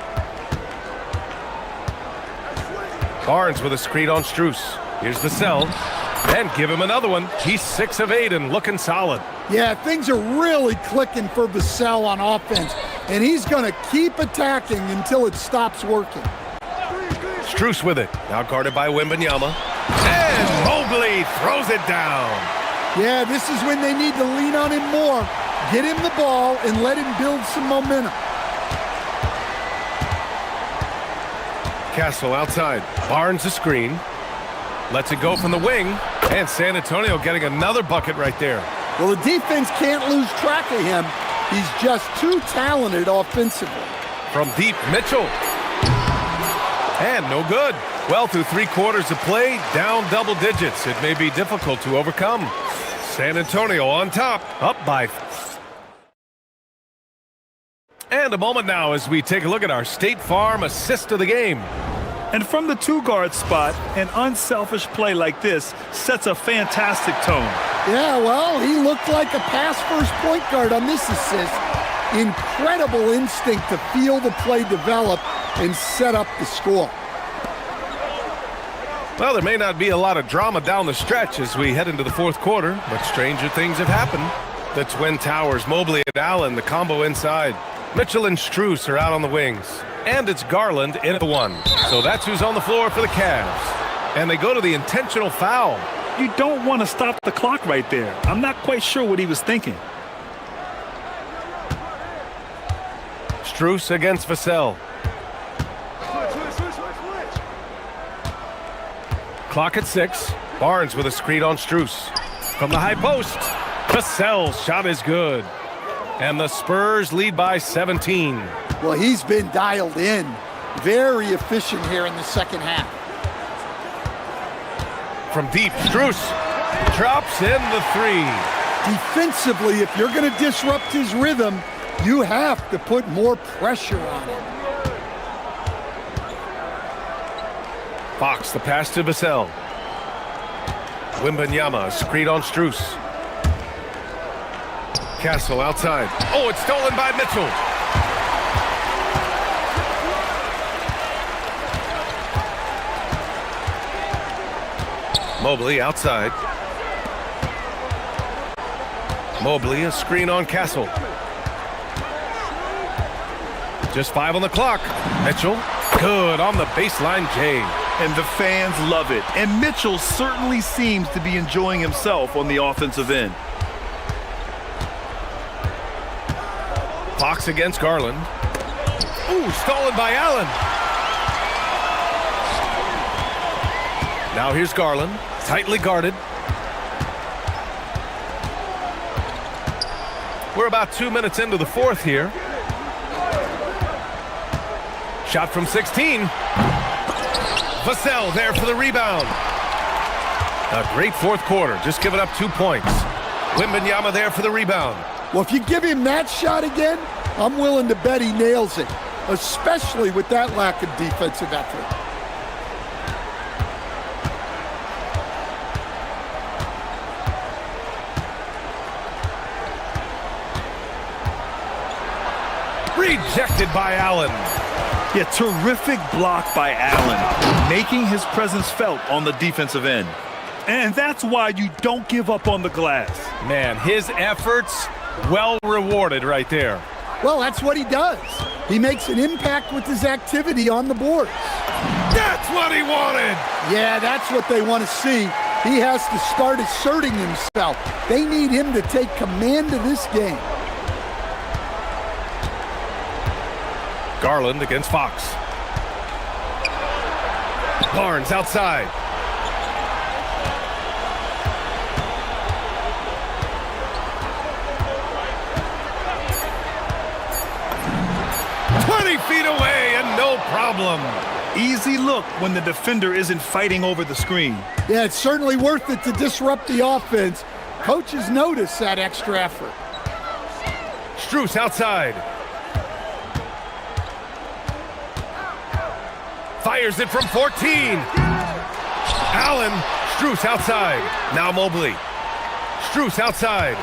Barnes with a screen on Strus. Here's Vassell. And give him another one. He's 6 of 8 and looking solid. Yeah, things are really clicking for Vassell on offense, and he's going to keep attacking until it stops working. Strus with it. Now guarded by Wembanyama. And Mobley throws it down. Yeah, this is when they need to lean on him more. Get him the ball and let him build some momentum. Castle outside. Barnes a screen. Lets it go from the wing. And San Antonio getting another bucket right there. Well, the defense can't lose track of him. He's just too talented offensively. From deep, Mitchell. And no good. Well, through 3 quarters of play, down double digits. It may be difficult to overcome. San Antonio on top, up by. And a moment now as we take a look at our State Farm assist of the game. And from the 2-guard spot, an unselfish play like this sets a fantastic tone. Yeah, well, he looked like a pass-first point guard on this assist. Incredible instinct to feel the play develop and set up the score. Well, there may not be a lot of drama down the stretch as we head into the fourth quarter, but stranger things have happened. The Twin Towers, Mobley and Allen, the combo inside. Mitchell and Strus are out on the wings. And it's Garland in at the 1. So that's who's on the floor for the Cavs. And they go to the intentional foul. You don't want to stop the clock right there. I'm not quite sure what he was thinking. Strus against Vassell. Clock at 6. Barnes with a screen on Strus. From the high post, Vassell's shot is good. And the Spurs lead by 17. Well, he's been dialed in. Very efficient here in the second half. From deep, Strus drops in the 3. Defensively, if you're going to disrupt his rhythm, you have to put more pressure on him. Fox, the pass to Vassell. Wembanyama, screen on Strus. Castle outside. Oh, it's stolen by Mitchell. Mobley outside. Mobley, a screen on Castle. Just 5 on the clock. Mitchell, good on the baseline J. And the fans love it. And Mitchell certainly seems to be enjoying himself on the offensive end. Fox against Garland. Ooh, stolen by Allen. Now here's Garland, tightly guarded. We're about 2 minutes into the fourth here. Shot from 16. Vassell there for the rebound. A great fourth quarter, just giving up 2 points. Wembanyama there for the rebound. Well, if you give him that shot again, I'm willing to bet he nails it, especially with that lack of defensive effort. Rejected by Allen. Yeah, terrific block by Allen, making his presence felt on the defensive end. And that's why you don't give up on the glass. Man, his efforts well rewarded right there. Well, that's what he does. He makes an impact with his activity on the board. That's what he wanted. Yeah, that's what they want to see. He has to start asserting himself. They need him to take command of this game. Garland against Fox. Barnes outside. Feet away and no problem. Easy look when the defender isn't fighting over the screen. Yeah, it's certainly worth it to disrupt the offense. Coaches notice that extra effort. Strus outside. Fires it from 14. Allen, Strus outside. Now Mobley. Strus outside.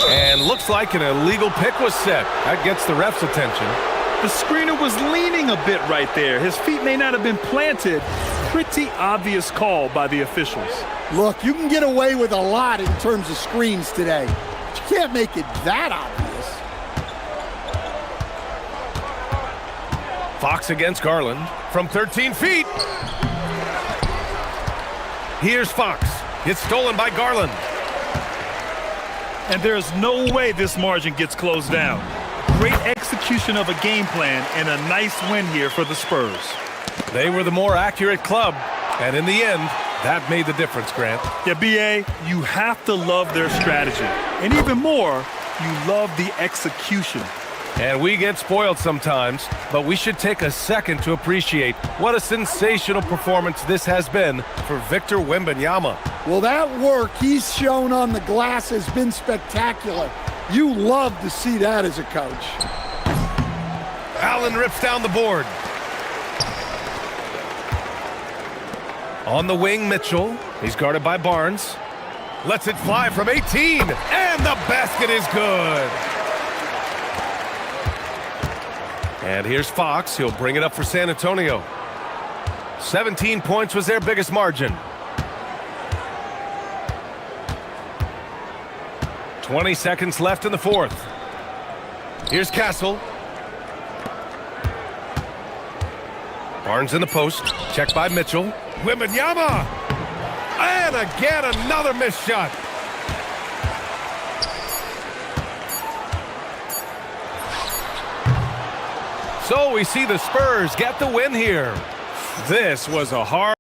And looks like an illegal pick was set. That gets the ref's attention. The screener was leaning a bit right there. His feet may not have been planted. Pretty obvious call by the officials. Look, you can get away with a lot in terms of screens today. But you can't make it that obvious. Fox against Garland from 13 feet. Here's Fox. It's stolen by Garland. And there's no way this margin gets closed down. Great execution of a game plan and a nice win here for the Spurs. They were the more accurate club, and in the end, that made the difference, Grant. Yeah, B.A., you have to love their strategy. And even more, you love the execution. And we get spoiled sometimes, but we should take a second to appreciate what a sensational performance this has been for Victor Wembanyama. Well, that work he's shown on the glass has been spectacular. You love to see that as a coach. Allen rips down the board. On the wing, Mitchell. He's guarded by Barnes. Lets it fly from 18, and the basket is good. And here's Fox. He'll bring it up for San Antonio. 17 points was their biggest margin. 20 seconds left in the fourth. Here's Castle. Barnes in the post. Checked by Mitchell. Wembanyama! And again, another missed shot. So we see the Spurs get the win here. This was a hard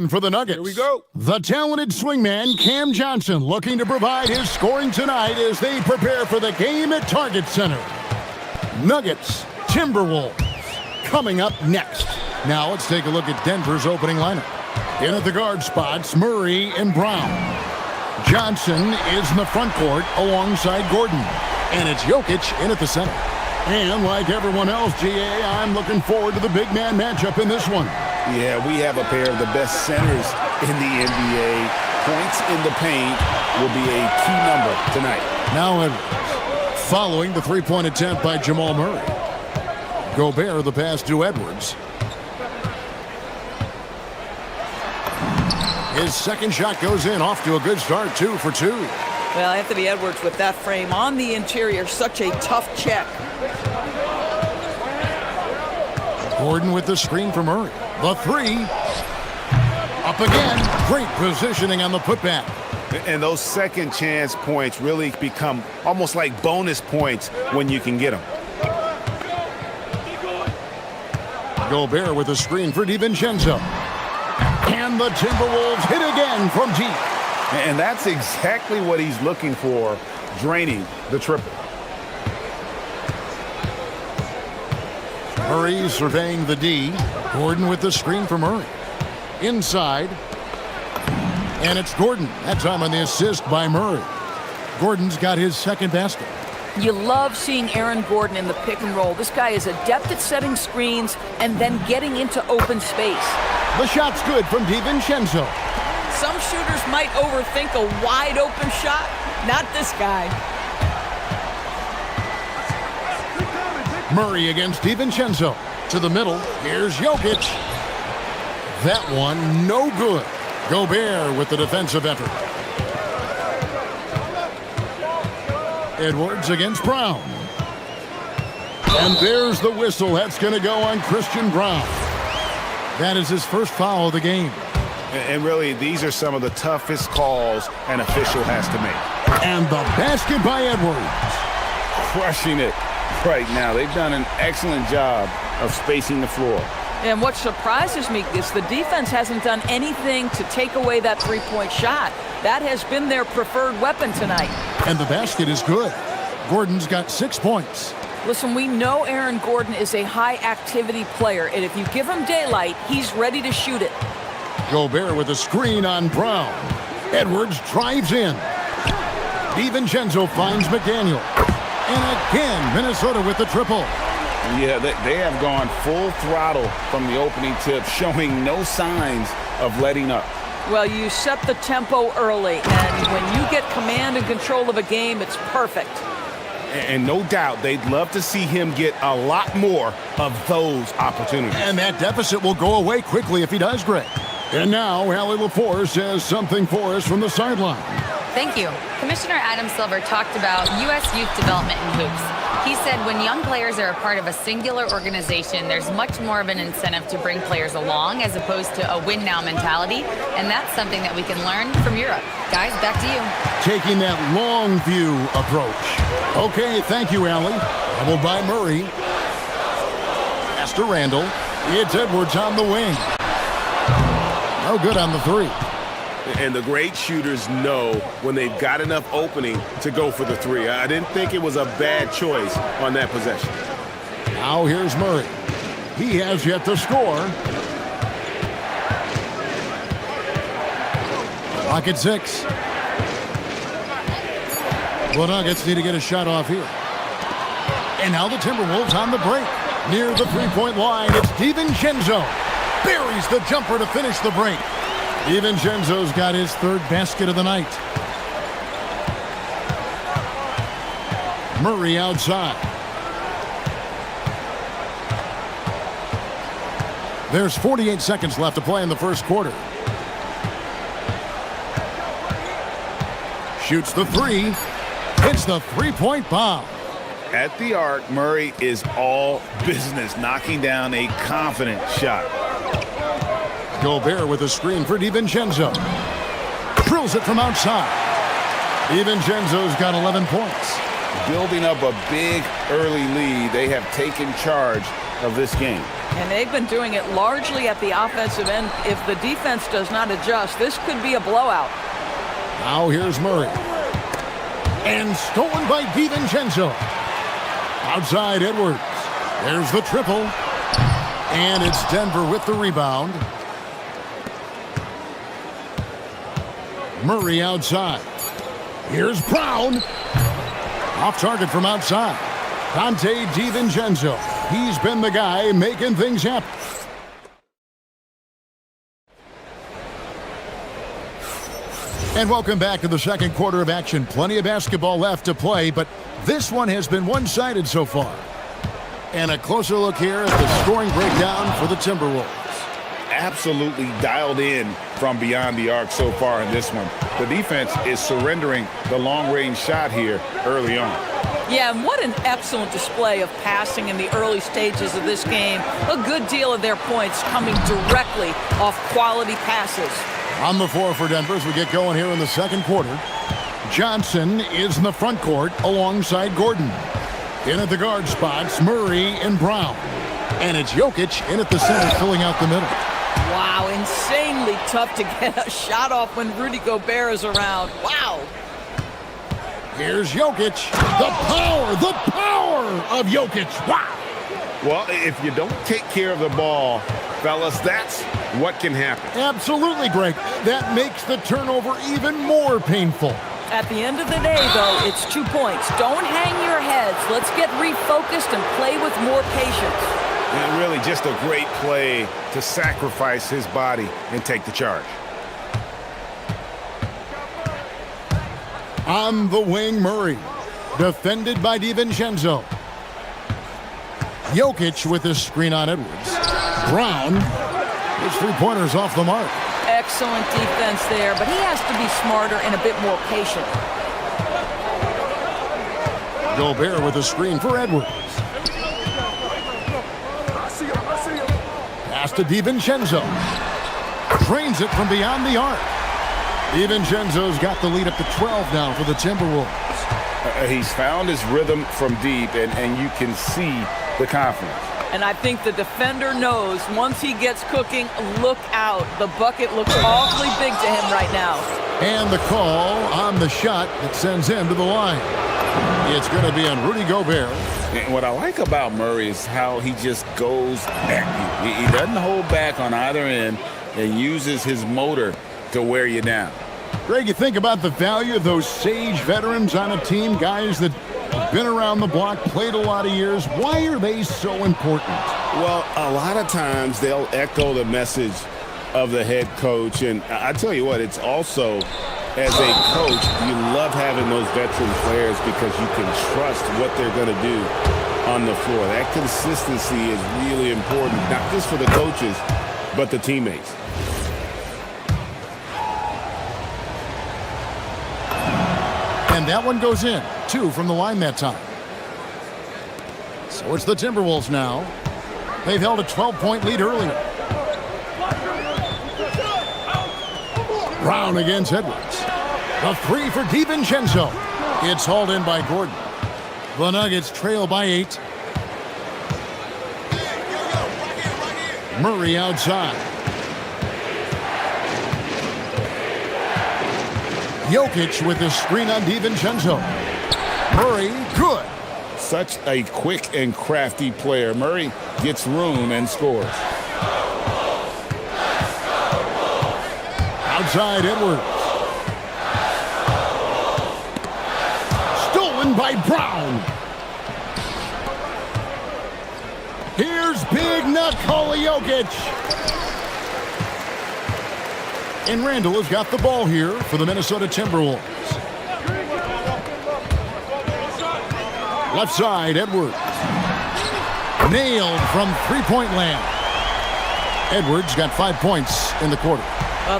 For the Nuggets. Here we go. The talented swingman Cam Johnson looking to provide his scoring tonight as they prepare for the game at Target Center. Nuggets, Timberwolves coming up next. Now let's take a look at Denver's opening lineup. In at the guard spots, Murray and Brown. Johnson is in the front court alongside Gordon. And it's Jokic in at the center. And like everyone else, GA, I'm looking forward to the big man matchup in this one. Yeah, we have a pair of the best centers in the NBA. Points in the paint will be a key number tonight. Now Edwards, following the three-point attempt by Jamal Murray. Gobert the pass to Edwards. His second shot goes in, off to a good start, 2 for 2. Well, Anthony Edwards with that frame on the interior, such a tough check. Gordon with the screen for Murray. The three. Up again. Great positioning on the putback. And those second chance points really become almost like bonus points when you can get them. Gobert with a screen for DiVincenzo. And the Timberwolves hit again from deep. And that's exactly what he's looking for, draining the triple. Murray surveying the D. Gordon with the screen for Murray. Inside. And it's Gordon. That time on the assist by Murray. Gordon's got his second basket. You love seeing Aaron Gordon in the pick and roll. This guy is adept at setting screens and then getting into open space. The shot's good from DiVincenzo. Some shooters might overthink a wide open shot. Not this guy. Murray against DiVincenzo. To the middle. Here's Jokic. That one no good. Gobert with the defensive effort. Edwards against Brown. And there's the whistle. That's going to go on Christian Brown. That is his first foul of the game. And really, these are some of the toughest calls an official has to make. And the basket by Edwards. Crushing it right now. They've done an excellent job of spacing the floor. And what surprises me is the defense hasn't done anything to take away that three-point shot. That has been their preferred weapon tonight. And the basket is good. Gordon's got 6 points. Listen, we know Aaron Gordon is a high-activity player, and if you give him daylight, he's ready to shoot it. Gobert with a screen on Brown. Edwards drives in. DiVincenzo finds McDaniel. And again, Minnesota with the triple. Yeah, they have gone full throttle from the opening tip, showing no signs of letting up. Well, you set the tempo early, and when you get command and control of a game, it's perfect. And no doubt they'd love to see him get a lot more of those opportunities. And that deficit will go away quickly if he does, Greg. And now, Allie LaForce has something for us from the sideline. Thank you. Commissioner Adam Silver talked about U.S. youth development in hoops. He said when young players are a part of a singular organization, there's much more of an incentive to bring players along as opposed to a win-now mentality, and that's something that we can learn from Europe. Guys, back to you. Taking that long view approach. Okay, thank you, Allie. Doubled by Murray. Pass to Randall. It's Edwards on the wing. No good on the three. And the great shooters know when they've got enough opening to go for the three. I didn't think it was a bad choice on that possession. Now here's Murray. He has yet to score. Clock at 6. The Nuggets need to get a shot off here. And now the Timberwolves on the break. Near the three-point line, it's DiVincenzo. Buries the jumper to finish the break. DiVincenzo's got his third basket of the night. Murray outside. There's 48 seconds left to play in the first quarter. Shoots the three. Hits the three-point bomb. At the arc, Murray is all business, knocking down a confident shot. Gobert with a screen for DiVincenzo. Drills it from outside. DiVincenzo's got 11 points. building up a big early lead. They have taken charge of this game. And they've been doing it largely at the offensive end. If the defense does not adjust, this could be a blowout. Now here's Murray. And stolen by DiVincenzo. Outside Edwards. There's the triple. And it's Denver with the rebound. Murray outside. Here's Brown. Off target from outside. Dante DiVincenzo. He's been the guy making things happen. And welcome back to the second quarter of action. Plenty of basketball left to play, but this one has been one-sided so far. And a closer look here at the scoring breakdown for the Timberwolves. Absolutely dialed in from beyond the arc so far in this one. The defense is surrendering the long-range shot here early on. Yeah, and what an excellent display of passing in the early stages of this game. A good deal of their points coming directly off quality passes. On the floor for Denver as we get going here in the second quarter. Johnson is in the front court alongside Gordon. In at the guard spots, Murray and Brown. And it's Jokic in at the center filling out the middle. Wow, insanely tough to get a shot off when Rudy Gobert is around. Wow. Here's Jokic. The power of Jokic. Wow. Well, if you don't take care of the ball, fellas, that's what can happen. Absolutely, Greg. That makes the turnover even more painful. At the end of the day, though, it's 2 points. Don't hang your heads. Let's get refocused and play with more patience. And really just a great play to sacrifice his body and take the charge. On the wing, Murray. Defended by DiVincenzo. Jokic with his screen on Edwards. Brown. His three-pointers off the mark. Excellent defense there, but he has to be smarter and a bit more patient. Gobert with a screen for Edwards. Pass to DiVincenzo. Drains it from beyond the arc. DiVincenzo's got the lead up to 12 now for the Timberwolves. He's found his rhythm from deep, and you can see the confidence. And I think the defender knows once he gets cooking, look out. The bucket looks awfully big to him right now. And the call on the shot that sends him to the line. It's going to be on Rudy Gobert. And what I like about Murray is how he just goes at you. He doesn't hold back on either end and uses his motor to wear you down. Greg, you think about the value of those sage veterans on a team, guys that have been around the block, played a lot of years. Why are they so important? Well, a lot of times they'll echo the message of the head coach. And I tell you what, it's also, as a coach, you love having those veteran players because you can trust what they're going to do on the floor. That consistency is really important, not just for the coaches, but the teammates. And that one goes in. 2 from the line that time. So it's the Timberwolves now. They've held a 12-point lead earlier. Brown against Edwards. A 3 for DiVincenzo. It's hauled in by Gordon. The Nuggets trail by 8. Murray outside. Jokic with his screen on DiVincenzo. Murray, good. Such a quick and crafty player. Murray gets room and scores. Outside Edwards. Stolen by Brown. Here's Big Nutcall Jokic. And Randall has got the ball here for the Minnesota Timberwolves. Left side, Edwards. Nailed from three-point land. Edwards got 5 points in the quarter.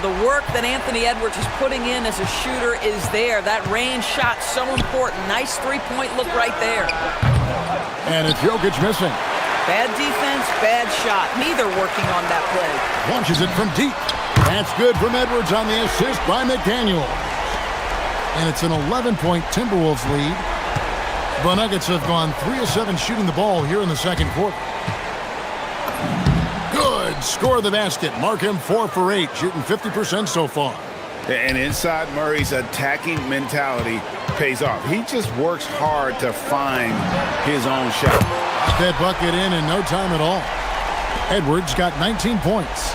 The work that Anthony Edwards is putting in as a shooter is there. That range shot so important. Nice three-point look right there. And it's Jokic missing. Bad defense, bad shot. Neither working on that play. Launches it from deep. That's good from Edwards on the assist by McDaniel. And it's an 11-point Timberwolves lead. The Nuggets have gone 3 of 7 shooting the ball here in the second quarter. Good. Score the basket. Mark him 4 for 8, shooting 50% so far. And inside Murray's attacking mentality pays off. He just works hard to find his own shot. Got that bucket in no time at all. Edwards got 19 points.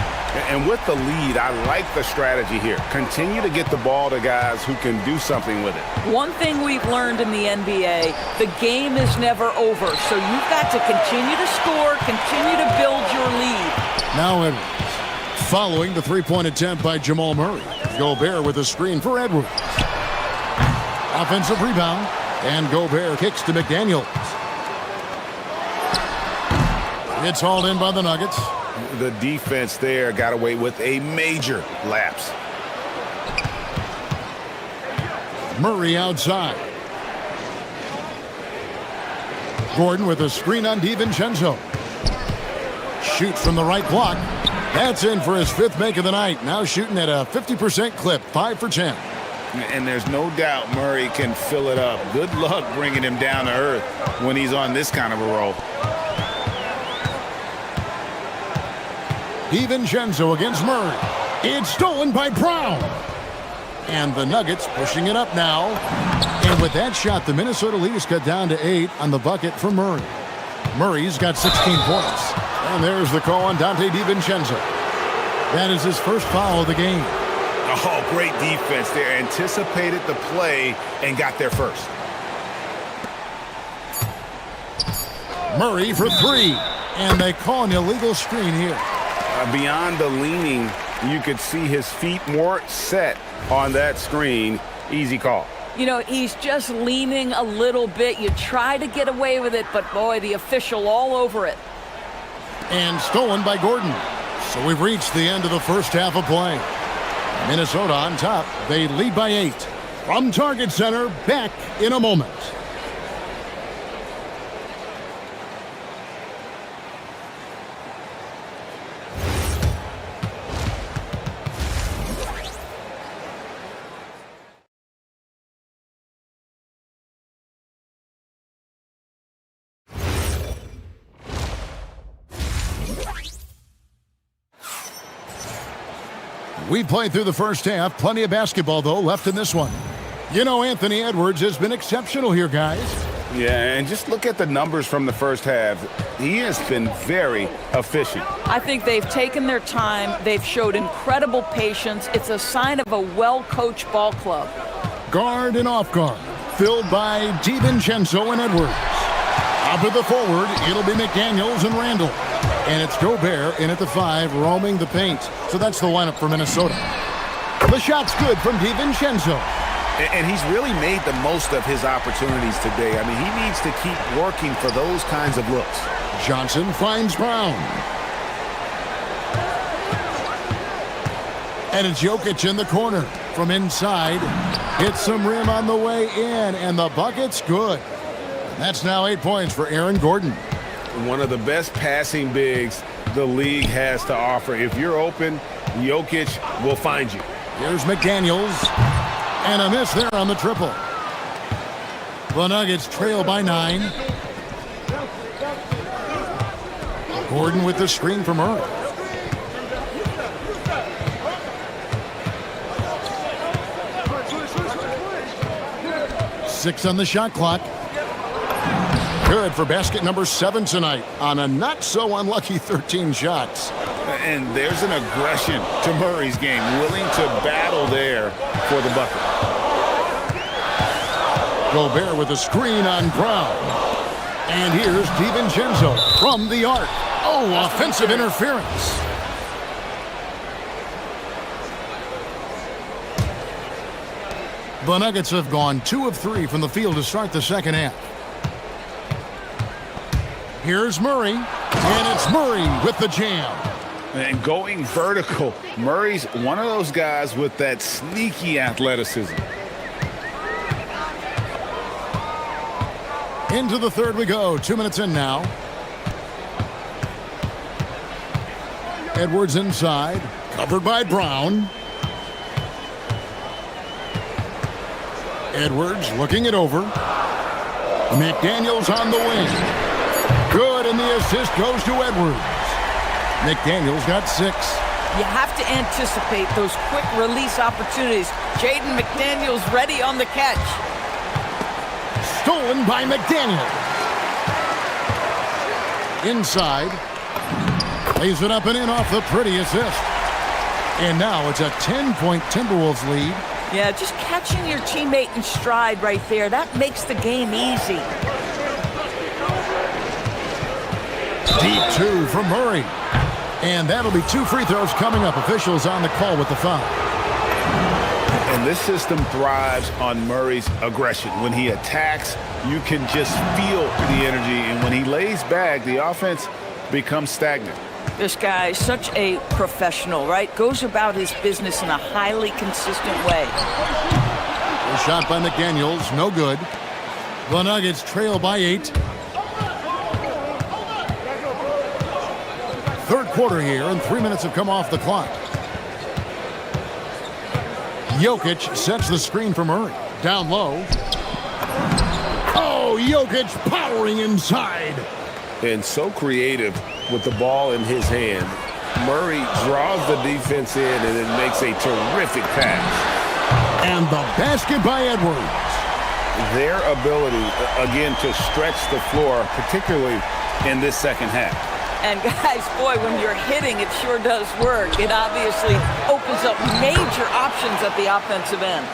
And with the lead, I like the strategy here. Continue to get the ball to guys who can do something with it. One thing we've learned in the NBA, the game is never over. So you've got to continue to score, continue to build your lead. Now Edwards, following the three-point attempt by Jamal Murray. Gobert with a screen for Edwards. Offensive rebound, and Gobert kicks to McDaniels. It's hauled in by the Nuggets. The defense there got away with a major lapse. Murray outside. Gordon with a screen on DiVincenzo. Shoots from the right block. That's in for his 5th make of the night. Now shooting at a 50% clip, 5 for 10. And there's no doubt Murray can fill it up. Good luck bringing him down to earth when he's on this kind of a roll. DiVincenzo against Murray. It's stolen by Brown. And the Nuggets pushing it up now. And with that shot, the Minnesota lead is cut down to 8 on the bucket for Murray. Murray's got 16 points. And there's the call on Dante DiVincenzo. That is his first foul of the game. Oh, great defense there. Anticipated the play and got there first. Murray for 3. And they call an illegal screen here. Beyond the leaning, you could see his feet more set on that screen. Easy call. You know, he's just leaning a little bit. You try to get away with it, but boy, the official all over it. And stolen by Gordon. So we've reached the end of the first half of play. Minnesota on top. They lead by 8. From Target Center, back in a moment. We played through the first half. Plenty of basketball, though, left in this one. You know, Anthony Edwards has been exceptional here, guys. Yeah, and just look at the numbers from the first half. He has been very efficient. I think they've taken their time. They've showed incredible patience. It's a sign of a well-coached ball club. Guard and off guard, filled by DiVincenzo and Edwards. Up at the forward, it'll be McDaniels and Randall. And it's Gobert in at the 5, roaming the paint. So that's the lineup for Minnesota. The shot's good from DiVincenzo. And he's really made the most of his opportunities today. I mean, he needs to keep working for those kinds of looks. Johnson finds Brown. And it's Jokic in the corner from inside. Hits some rim on the way in, and the bucket's good. That's now 8 points for Aaron Gordon. One of the best passing bigs the league has to offer. If you're open, Jokic will find you. Here's McDaniels. And a miss there on the triple. The Nuggets trail by 9. Gordon with the screen from Murray. Six on the shot clock. Good for basket number 7 tonight on a not-so-unlucky 13 shots. And there's an aggression to Murray's game, willing to battle there for the bucket. Gobert with a screen on Brown. And here's DiVincenzo from the arc. Oh, offensive interference. The Nuggets have gone 2 of 3 from the field to start the second half. Here's Murray, and it's Murray with the jam. And going vertical, Murray's one of those guys with that sneaky athleticism. Into the third we go. 2 minutes in now. Edwards inside, covered by Brown. Edwards looking it over. McDaniels on the wing. Good, and the assist goes to Edwards. McDaniels got 6. You have to anticipate those quick release opportunities. Jaden McDaniels ready on the catch. Stolen by McDaniels. Inside. Lays it up and in off the pretty assist. And now it's a 10-point Timberwolves lead. Yeah, just catching your teammate in stride right there. That makes the game easy. Deep 2 from Murray. And that'll be 2 free throws coming up. Officials on the call with the foul. And this system thrives on Murray's aggression. When he attacks, you can just feel the energy. And when he lays back, the offense becomes stagnant. This guy is such a professional, right? Goes about his business in a highly consistent way. A shot by McDaniels, no good. The Nuggets trail by 8. Third quarter here, and 3 minutes have come off the clock. Jokic sets the screen for Murray. Down low. Oh, Jokic powering inside. And so creative with the ball in his hand. Murray draws the defense in and then makes a terrific pass. And the basket by Edwards. Their ability, again, to stretch the floor, particularly in this second half. And guys, boy, when you're hitting, it sure does work. It obviously opens up major options at the offensive end.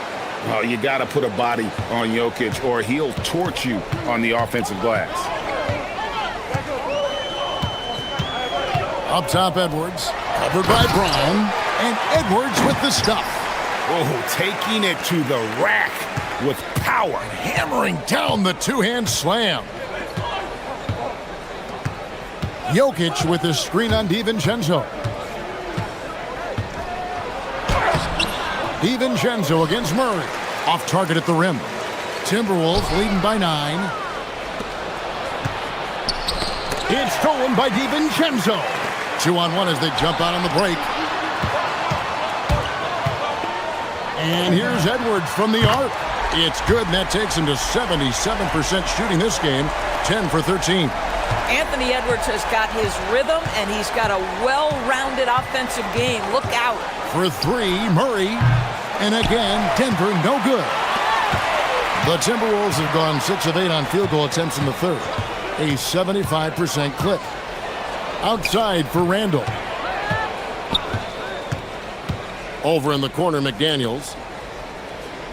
Oh, you got to put a body on Jokic or he'll torch you on the offensive glass. Up top, Edwards. Covered by Brown. And Edwards with the stuff. Oh, taking it to the rack with power. Hammering down the two-hand slam. Jokic with the screen on DiVincenzo. DiVincenzo against Murray. Off target at the rim. Timberwolves leading by 9. It's stolen by DiVincenzo. 2-on-1 as they jump out on the break. And here's Edwards from the arc. It's good, and that takes him to 77% shooting this game. 10 for 13. Anthony Edwards has got his rhythm, and he's got a well-rounded offensive game. Look out. For 3, Murray. And again, Denver, no good. The Timberwolves have gone 6 of 8 on field goal attempts in the third. A 75% clip. Outside for Randall. Over in the corner, McDaniels.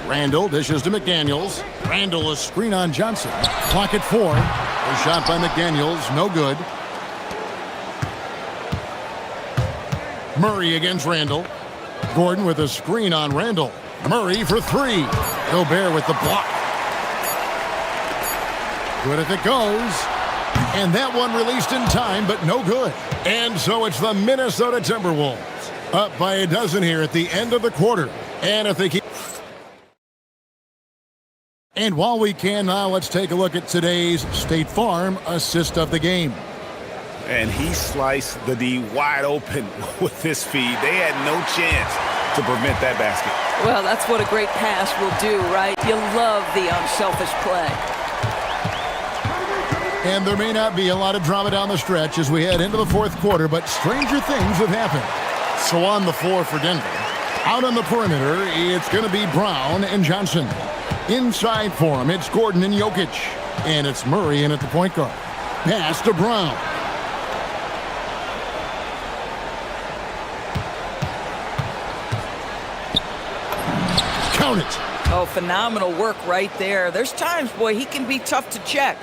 Randall dishes to McDaniels. Randall a screen on Johnson. Clock at 4. A shot by McDaniels, no good. Murray against Randall. Gordon with a screen on Randall. Murray for 3. Gobert with the block. Good if it goes. And that one released in time, but no good. And so it's the Minnesota Timberwolves. Up by a dozen here at the end of the quarter. And if they keep... And while we can now, let's take a look at today's State Farm assist of the game. And he sliced the D wide open with his feed. They had no chance to prevent that basket. Well, that's what a great pass will do, right? You love the unselfish play. And there may not be a lot of drama down the stretch as we head into the fourth quarter, but stranger things have happened. So on the floor for Denver. Out on the perimeter, it's going to be Brown and Johnson. Inside for him, it's Gordon and Jokic. And it's Murray in at the point guard. Pass to Brown. Count it. Oh, phenomenal work right there. There's times, boy, he can be tough to check.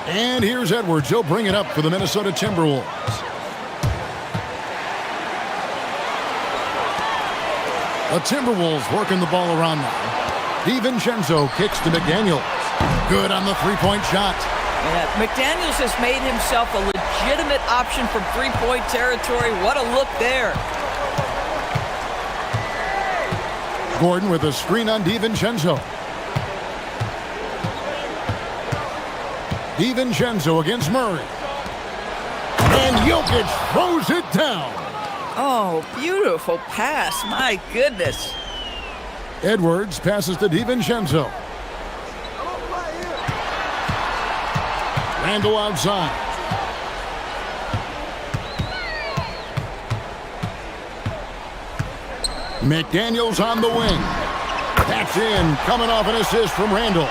And here's Edwards. He'll bring it up for the Minnesota Timberwolves. The Timberwolves working the ball around now. DiVincenzo kicks to McDaniels. Good on the three-point shot. Yeah, McDaniels has made himself a legitimate option from three-point territory. What a look there. Gordon with a screen on DiVincenzo. DiVincenzo against Murray. And Jokic throws it down. Oh, beautiful pass. My goodness. Edwards passes to DiVincenzo. Randall outside. McDaniels on the wing. That's in, coming off an assist from Randall.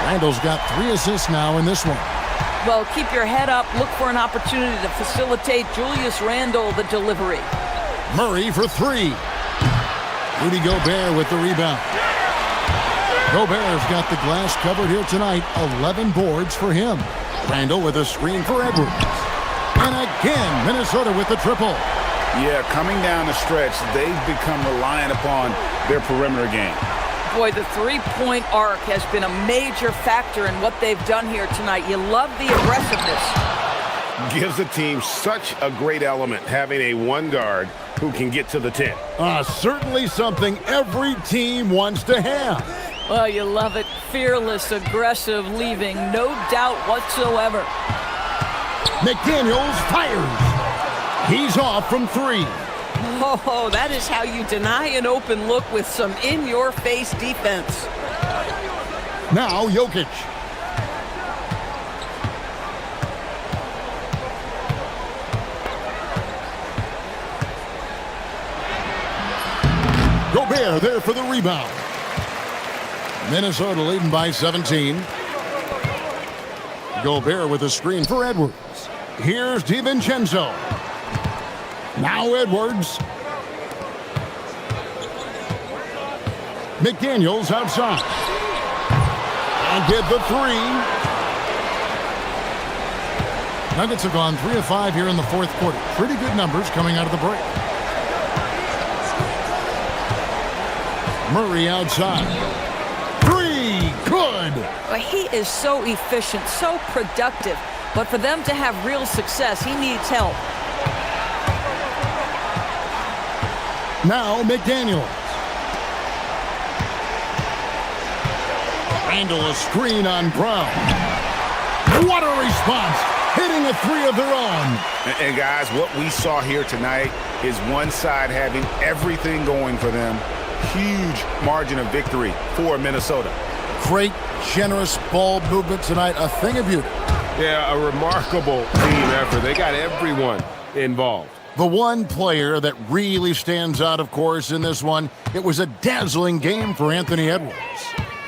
Randall's got 3 assists now in this one. Well, keep your head up. Look for an opportunity to facilitate Julius Randle the delivery. Murray for 3. Rudy Gobert with the rebound. Gobert's got the glass covered here tonight. 11 boards for him. Randall with a screen for Edwards. And again, Minnesota with the triple. Yeah, coming down the stretch, they've become reliant upon their perimeter game. Boy, the three-point arc has been a major factor in what they've done here tonight. You love the aggressiveness. Gives the team such a great element, having a one guard who can get to the 10. Certainly something every team wants to have. Well, you love it. Fearless, aggressive, leaving no doubt whatsoever. McDaniels fires. He's off from 3. Oh, that is how you deny an open look with some in-your-face defense. Now Jokic. Gobert there for the rebound. Minnesota leading by 17. Gobert with a screen for Edwards. Here's DiVincenzo. Now Edwards. McDaniels outside. And get the 3. Nuggets have gone 3 of 5 here in the fourth quarter. Pretty good numbers coming out of the break. Murray outside. 3, good. Well, he is so efficient, so productive. But for them to have real success, he needs help. Now McDaniels. Randall a screen on Brown. What a response. Hitting a 3 of their own. And guys, what we saw here tonight is one side having everything going for them. Huge margin of victory for Minnesota. Great, generous ball movement tonight. A thing of beauty. Yeah, a remarkable team effort. They got everyone involved. The one player that really stands out, of course, in this one, it was a dazzling game for Anthony Edwards.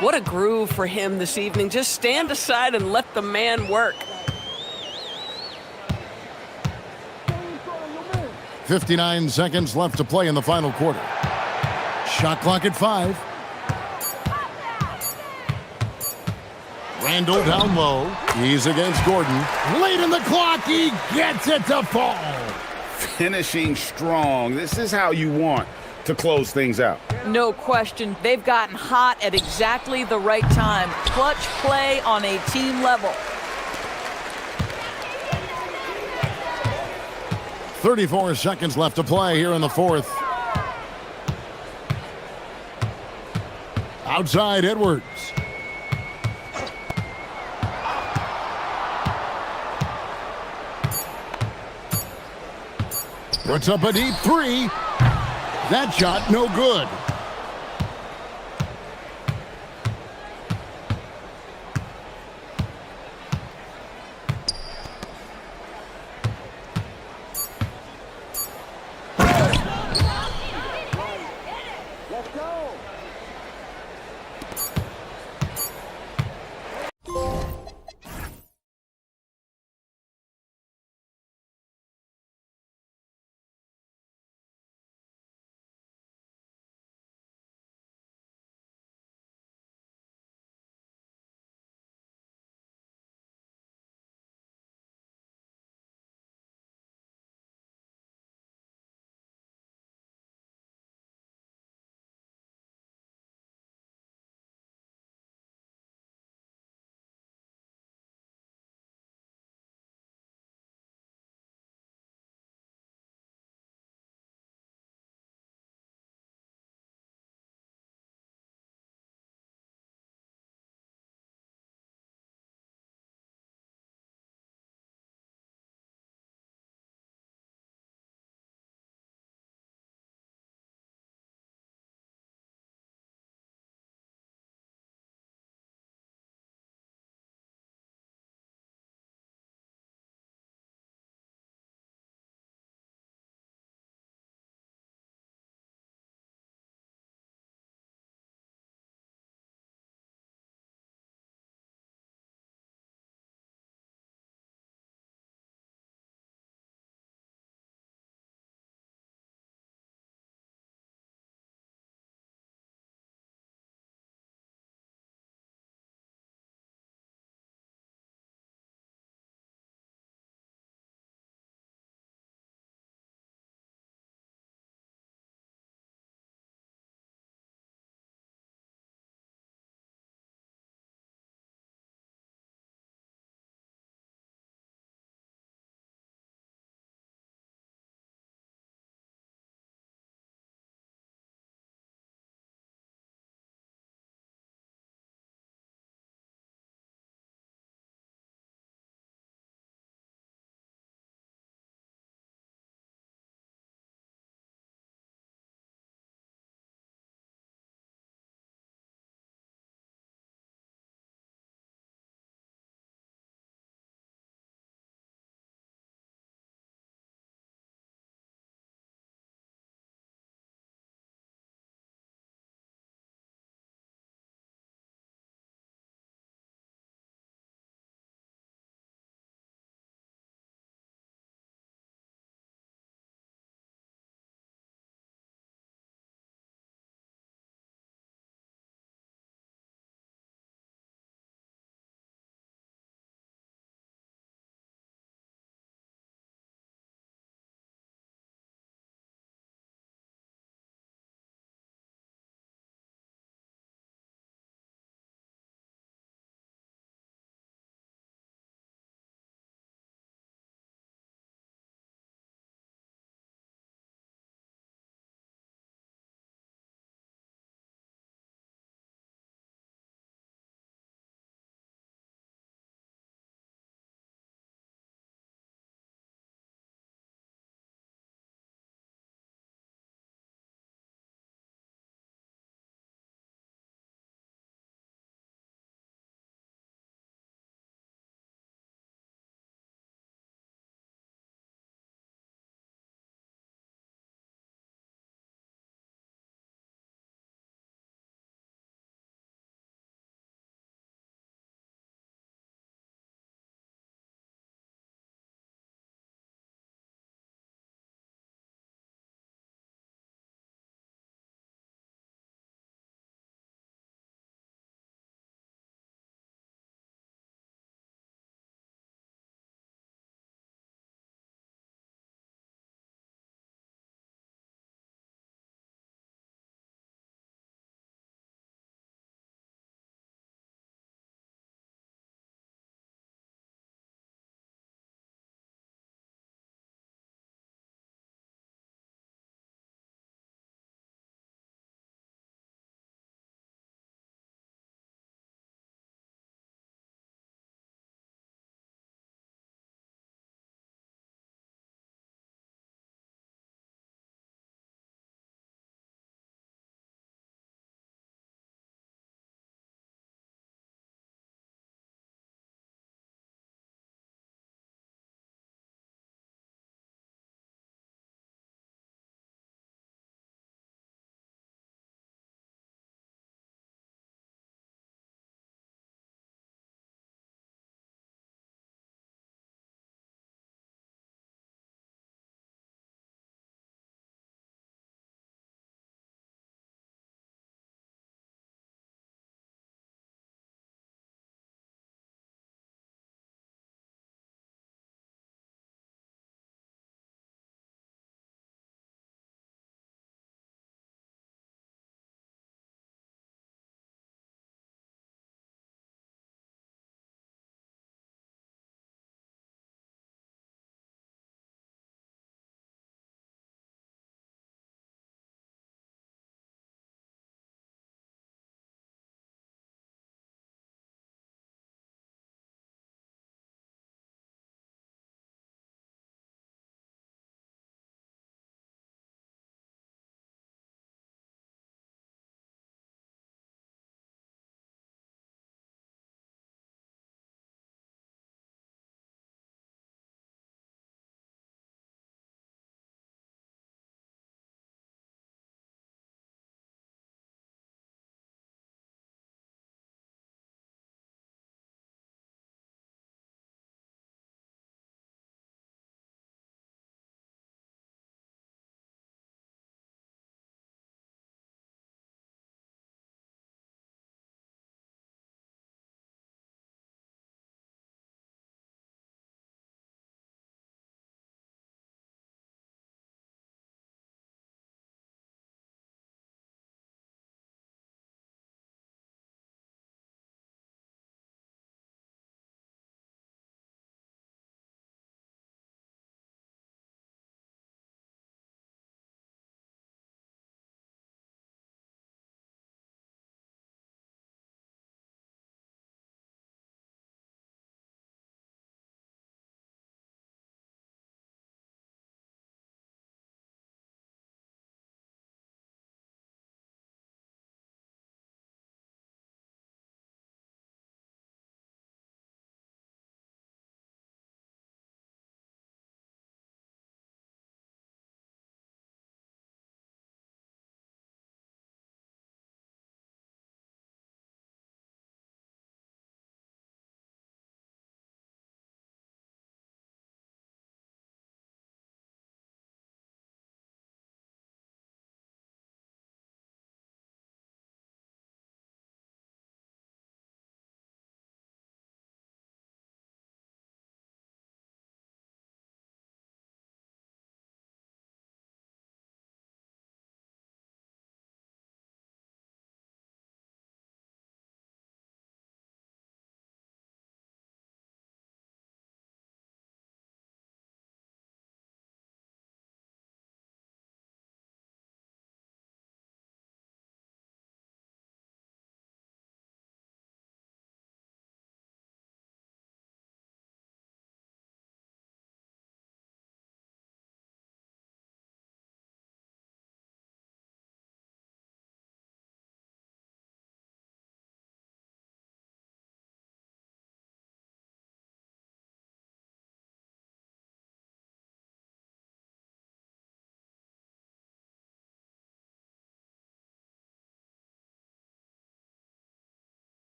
What a groove for him this evening. Just stand aside and let the man work. 59 seconds left to play in the final quarter. Shot clock at 5. Randall down low. He's against Gordon. Late in the clock, he gets it to fall. Finishing strong. This is how you want to close things out. No question. They've gotten hot at exactly the right time. Clutch play on a team level. 34 seconds left to play here in the fourth. Outside Edwards. Puts up a deep 3. That shot no good.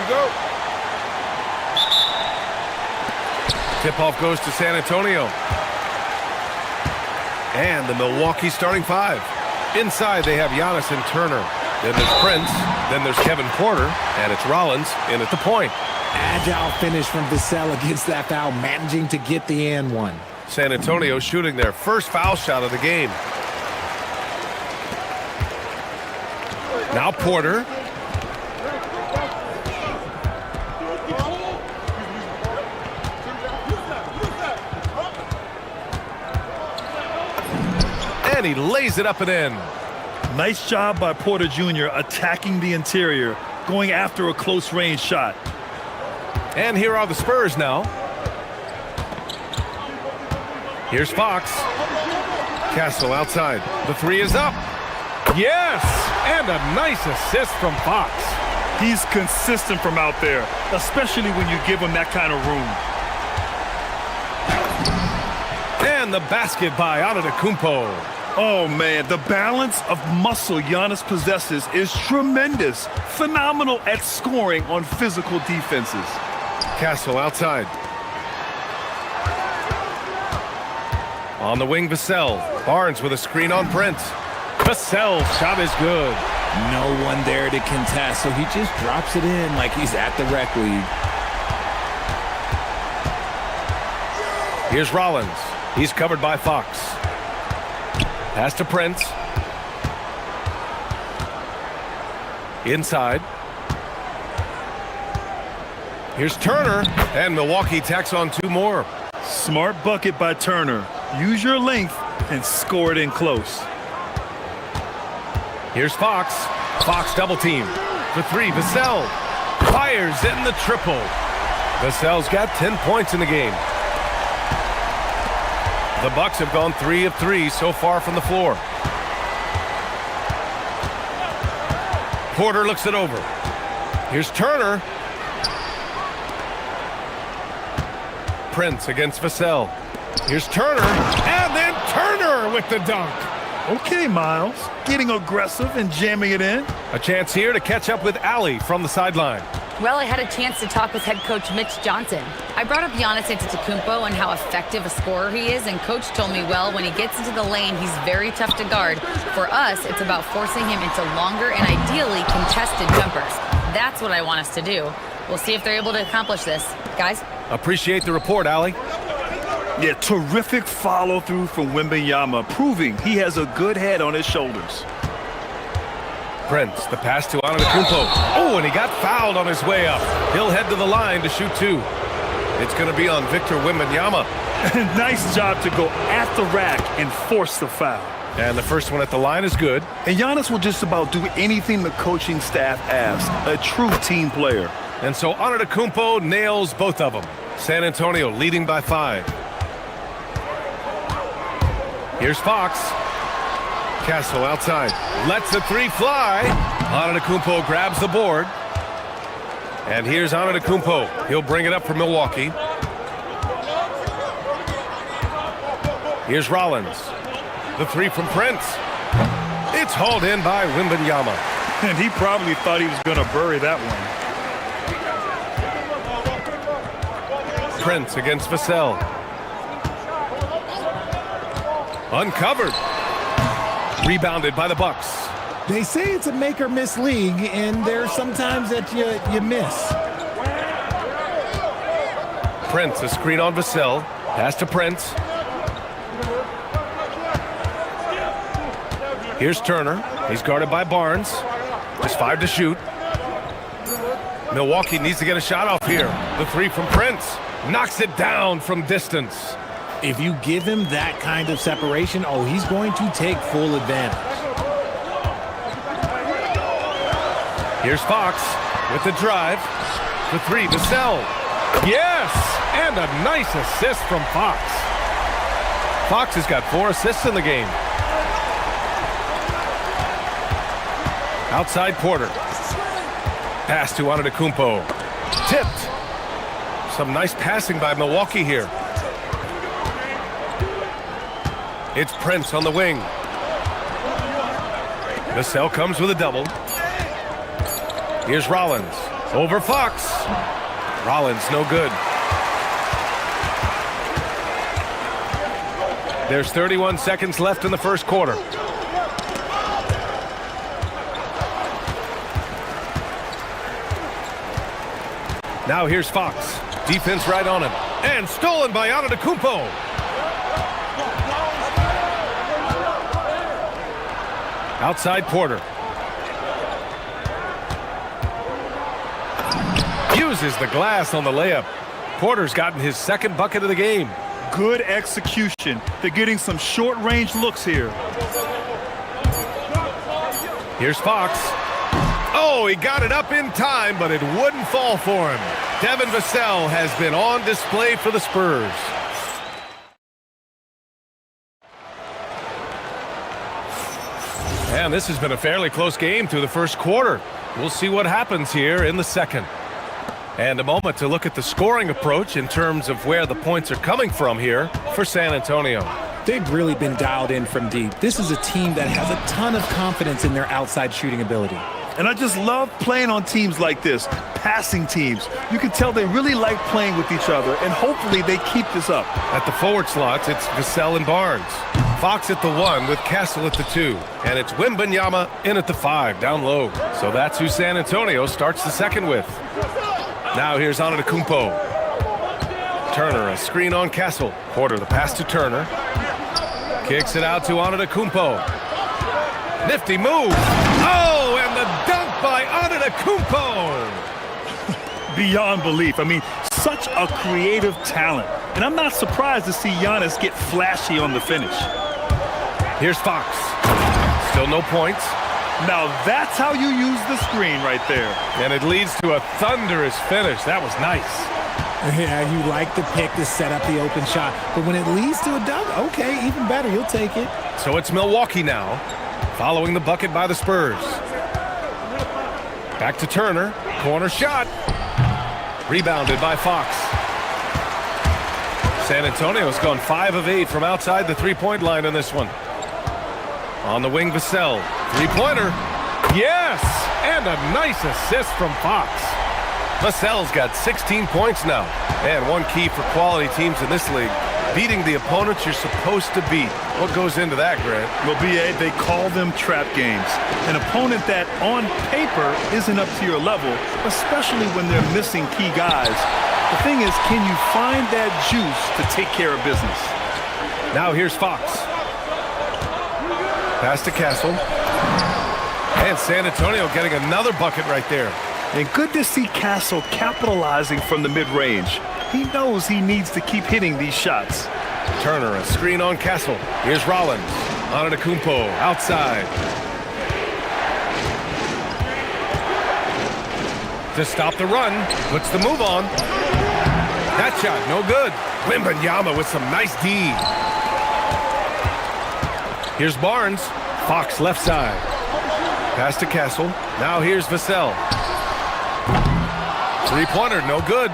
go. Tip-off goes to San Antonio. And the Milwaukee starting five. Inside, they have Giannis and Turner. Then there's Prince. Then there's Kevin Porter. And it's Rollins in at the point. Agile finish from Vassell against that foul, managing to get the and one. San Antonio shooting their first foul shot of the game. Now Porter. And he lays it up and in. Nice job by Porter Jr. attacking the interior, going after a close-range shot. And here are the Spurs now. Here's Fox. Castle outside. The three is up. Yes! And a nice assist from Fox. He's consistent from out there, especially when you give him that kind of room. And the basket by Antetokounmpo. Oh, man, the balance of muscle Giannis possesses is tremendous. Phenomenal at scoring on physical defenses. Castle outside. On the wing, Vassell. Barnes with a screen on Prince. Vassell's shot is good. No one there to contest, so he just drops it in like he's at the rec league. Here's Rollins. He's covered by Fox. Pass to Prince. Inside. Here's Turner, and Milwaukee tacks on two more. Smart bucket by Turner. Use your length and score it in close. Here's Fox. Fox double team. For three, Vassell. Fires in the triple. Vassell's got 10 points in the game. The Bucks have gone 3 of 3 so far from the floor. Porter looks it over. Here's Turner. Prince against Vassell. Here's Turner. And then Turner with the dunk. Okay, Miles. Getting aggressive and jamming it in. A chance here to catch up with Allie from the sideline. Well, I had a chance to talk with head coach Mitch Johnson. I brought up Giannis Antetokounmpo and how effective a scorer he is, and coach told me, well, when he gets into the lane, he's very tough to guard. For us, it's about forcing him into longer and ideally contested jumpers. That's what I want us to do. We'll see if they're able to accomplish this. Guys? Appreciate the report, Allie. Yeah, terrific follow-through from Wembanyama, proving he has a good head on his shoulders. Prince, the pass to Antetokounmpo. Oh, and he got fouled on his way up. He'll head to the line to shoot two. It's going to be on Victor Wembanyama. Nice job to go at the rack and force the foul. And the first one at the line is good. And Giannis will just about do anything the coaching staff asks. A true team player. And so Antetokounmpo nails both of them. San Antonio leading by 5. Here's Fox. Castle outside. Lets the three fly. Antetokounmpo grabs the board. And here's Antetokounmpo. He'll bring it up for Milwaukee. Here's Rollins. The three from Prince. It's hauled in by Wembanyama. And he probably thought he was going to bury that one. Prince against Vassell. Uncovered. Rebounded by the Bucks. They say it's a make-or-miss league, and there's sometimes that you miss. Prince, a screen on Vassell. Pass to Prince. Here's Turner. He's guarded by Barnes. Just 5 to shoot. Milwaukee needs to get a shot off here. The three from Prince. Knocks it down from distance. If you give him that kind of separation, oh, he's going to take full advantage. Here's Fox with the drive. The three, Vassell. Yes! And a nice assist from Fox. Fox has got 4 assists in the game. Outside Porter. Pass to Antetokounmpo. Tipped. Some nice passing by Milwaukee here. It's Prince on the wing. Vassell comes with a double. Here's Rollins. Over Fox. Rollins, no good. There's 31 seconds left in the first quarter. Now here's Fox. Defense right on him. And stolen by Antetokounmpo. Outside Porter. Uses the glass on the layup. Porter's gotten his second bucket of the game. Good execution. They're getting some short-range looks here. Here's Fox. Oh, he got it up in time, but it wouldn't fall for him. Devin Vassell has been on display for the Spurs. And this has been a fairly close game through the first quarter. We'll see what happens here in the second. And a moment to look at the scoring approach in terms of where the points are coming from here for San Antonio. They've really been dialed in from deep. This is a team that has a ton of confidence in their outside shooting ability. And I just love playing on teams like this, passing teams. You can tell they really like playing with each other, and hopefully they keep this up. At the forward slots, it's Vassell and Barnes. Fox at the 1 with Castle at the 2. And it's Wembanyama in at the 5, down low. So that's who San Antonio starts the second with. Now here's Antetokounmpo. Turner, a screen on Castle. Porter, the pass to Turner. Kicks it out to Antetokounmpo. Nifty move. Oh, and the dunk by Antetokounmpo. Beyond belief. I mean, such a creative talent. And I'm not surprised to see Giannis get flashy on the finish. Here's Fox. Still no points. Now that's how you use the screen right there. And it leads to a thunderous finish. That was nice. Yeah, you like the pick to set up the open shot. But when it leads to a dunk, okay, even better. You'll take it. So it's Milwaukee now, following the bucket by the Spurs. Back to Turner. Corner shot. Rebounded by Fox. San Antonio's gone 5 of 8 from outside the three-point line on this one. On the wing, Vassell. Three-pointer. Yes! And a nice assist from Fox. Vassell's got 16 points now. And one key for quality teams in this league, beating the opponents you're supposed to beat. What goes into that, Grant? Well, B.A., they call them trap games. An opponent that, on paper, isn't up to your level, especially when they're missing key guys. The thing is, can you find that juice to take care of business? Now here's Fox. Pass to Castle. And San Antonio getting another bucket right there. And good to see Castle capitalizing from the mid-range. He knows he needs to keep hitting these shots. Turner, a screen on Castle. Here's Rollins. Antetokounmpo outside. To stop the run. Puts the move on. That shot, no good. Wembanyama with some nice D. Here's Barnes. Fox left side. Pass to Castle. Now here's Vassell. Three-pointer, no good.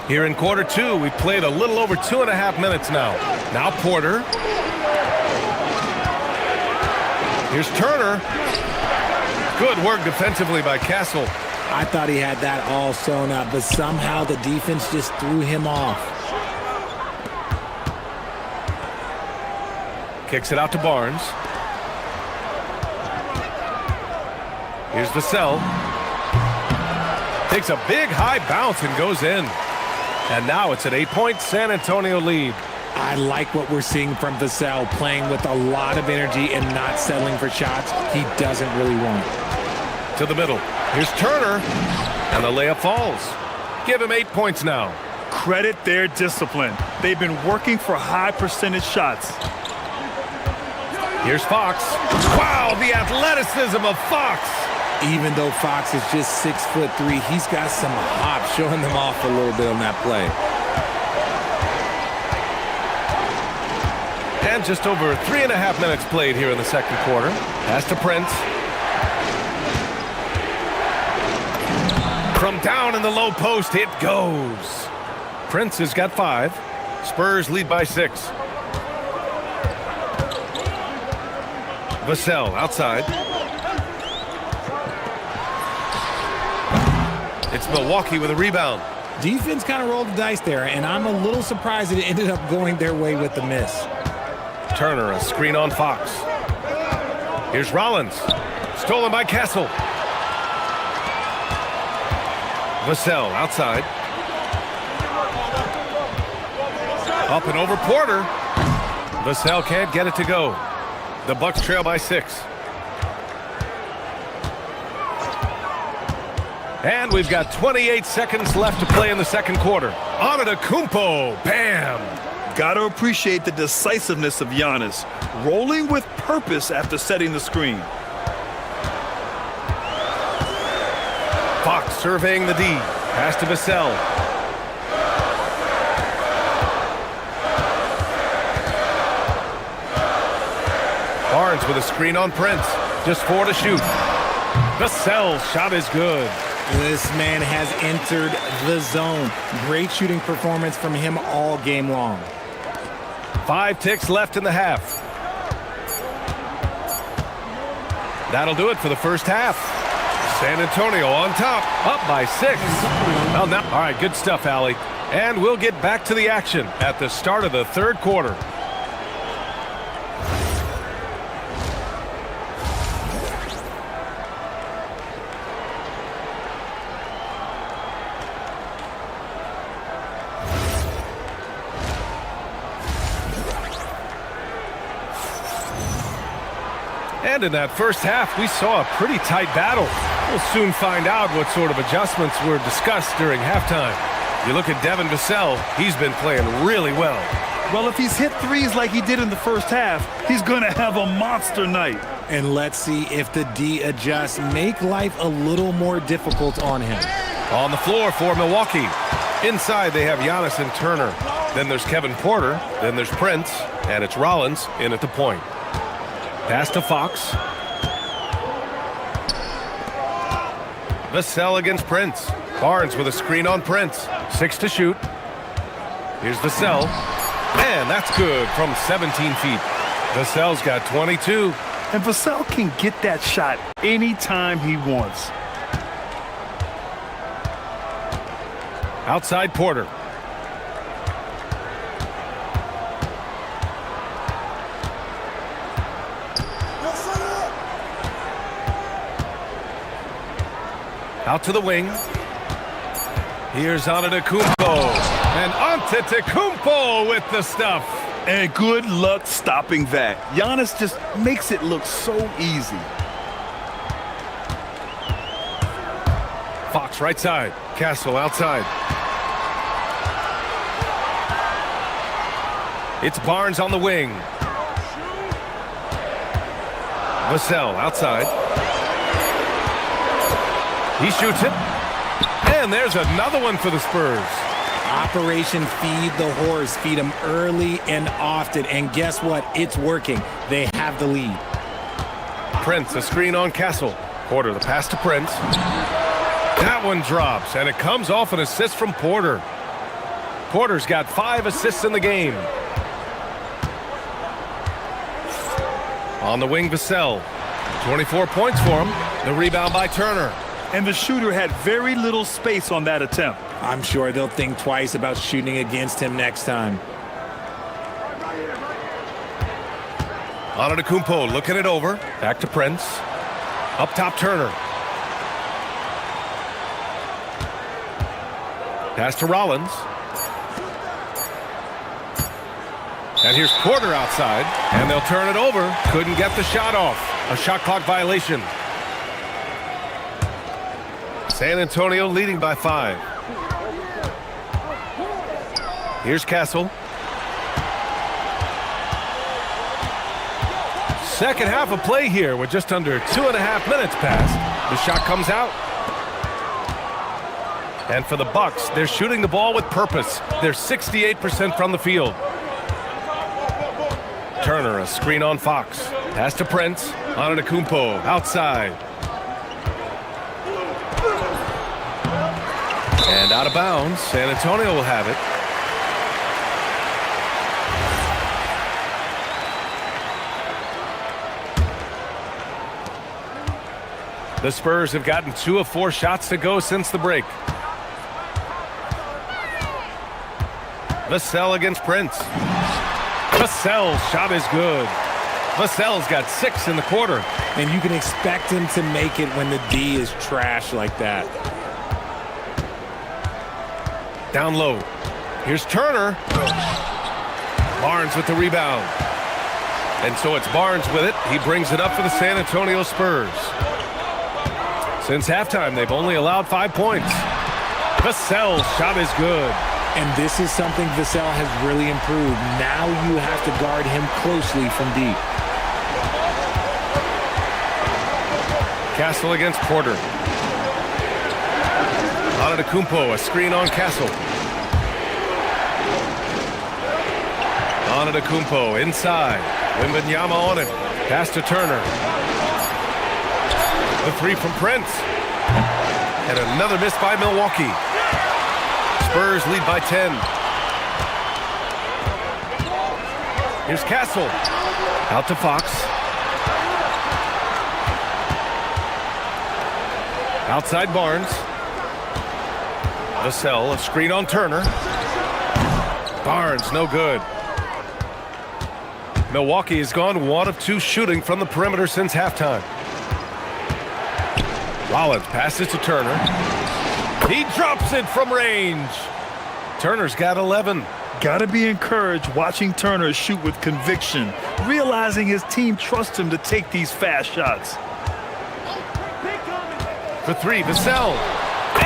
Here in quarter 2, we've played a little over 2.5 minutes now. Now Porter. Here's Turner. Good work defensively by Castle. I thought he had that all sewn up, but somehow the defense just threw him off. Kicks it out to Barnes. Here's Vassell. Takes a big high bounce and goes in. And now it's an 8-point San Antonio lead. I like what we're seeing from Vassell, playing with a lot of energy and not settling for shots he doesn't really want. To the middle. Here's Turner. And the layup falls. Give him 8 points now. Credit their discipline. They've been working for high percentage shots. Here's Fox. Wow, the athleticism of Fox. Even though Fox is just 6'3", he's got some hop, showing them off a little bit on that play. And just over 3.5 minutes played here in the second quarter. Pass to Prince. From down in the low post, it goes. Prince has got 5. Spurs lead by 6. Vassell outside. It's Milwaukee with a rebound. Defense kind of rolled the dice there, and I'm a little surprised that it ended up going their way with the miss. Turner, a screen on Fox. Here's Rollins. Stolen by Castle. Vassell outside. Up and over Porter. Vassell can't get it to go. The Bucks trail by 6. And we've got 28 seconds left to play in the second quarter. Antetokounmpo, bam! Got to appreciate the decisiveness of Giannis, rolling with purpose after setting the screen. Fox surveying the D. Pass to Vassell. Barnes with a screen on Prince. Just 4 to shoot. Vassell's shot is good. This man has entered the zone. Great shooting performance from him all game long. 5 ticks left in the half. That'll do it for the first half. San Antonio on top, up by 6. Well, now, all right, good stuff, Allie. And we'll get back to the action at the start of the third quarter. And in that first half, we saw a pretty tight battle. We'll soon find out what sort of adjustments were discussed during halftime. You look at Devin Vassell, he's been playing really well. Well, if he's hit threes like he did in the first half, he's going to have a monster night. And let's see if the D adjusts, make life a little more difficult on him. On the floor for Milwaukee. Inside, they have Giannis and Turner. Then there's Kevin Porter. Then there's Prince. And it's Rollins in at the point. Pass to Fox. Vassell against Prince. Barnes with a screen on Prince. 6 to shoot. Here's Vassell. And that's good from 17 feet. Vassell's got 22. And Vassell can get that shot anytime he wants. Outside Porter. Out to the wing. Here's Antetokounmpo. And Antetokounmpo with the stuff. And good luck stopping that. Giannis just makes it look so easy. Fox right side. Castle outside. It's Barnes on the wing. Vassell outside. He shoots it. And there's another one for the Spurs. Operation Feed the Horse. Feed them early and often. And guess what? It's working. They have the lead. Prince, a screen on Castle. Porter, the pass to Prince. That one drops, and it comes off an assist from Porter. Porter's got 5 assists in the game. On the wing, Vassell. 24 points for him. The rebound by Turner. And the shooter had very little space on that attempt. I'm sure they'll think twice about shooting against him next time. Antetokounmpo looking it over. Back to Prince. Up top, Turner. Pass to Rollins. And here's Porter outside. And they'll turn it over. Couldn't get the shot off. A shot clock violation. San Antonio leading by 5. Here's Castle. Second half of play here with just under 2.5 minutes passed. The shot comes out. And for the Bucks, they're shooting the ball with purpose. They're 68% from the field. Turner, a screen on Fox. Pass to Prince. Antetokounmpo outside. And out of bounds. San Antonio will have it. The Spurs have gotten 2 of 4 shots to go since the break. Vassell against Prince. Vassell's shot is good. Vassell's got 6 in the quarter. And you can expect him to make it when the D is trash like that. Down low. Here's Turner. Barnes with the rebound. And so it's Barnes with it. He brings it up for the San Antonio Spurs. Since halftime, they've only allowed 5 points. Vassell's shot is good. And this is something Vassell has really improved. Now you have to guard him closely from deep. Castle against Porter. Antetokounmpo, a screen on Castle. Antetokounmpo inside. Wembanyama on him. Pass to Turner. The 3 from Prince. And another miss by Milwaukee. Spurs lead by 10. Here's Castle. Out to Fox. Outside Barnes. Vassell, a screen on Turner. Barnes, no good. Milwaukee has gone 1 of 2 shooting from the perimeter since halftime. Rollins passes to Turner. He drops it from range. Turner's got 11. Gotta be encouraged watching Turner shoot with conviction, realizing his team trusts him to take these fast shots. For 3, Vassell.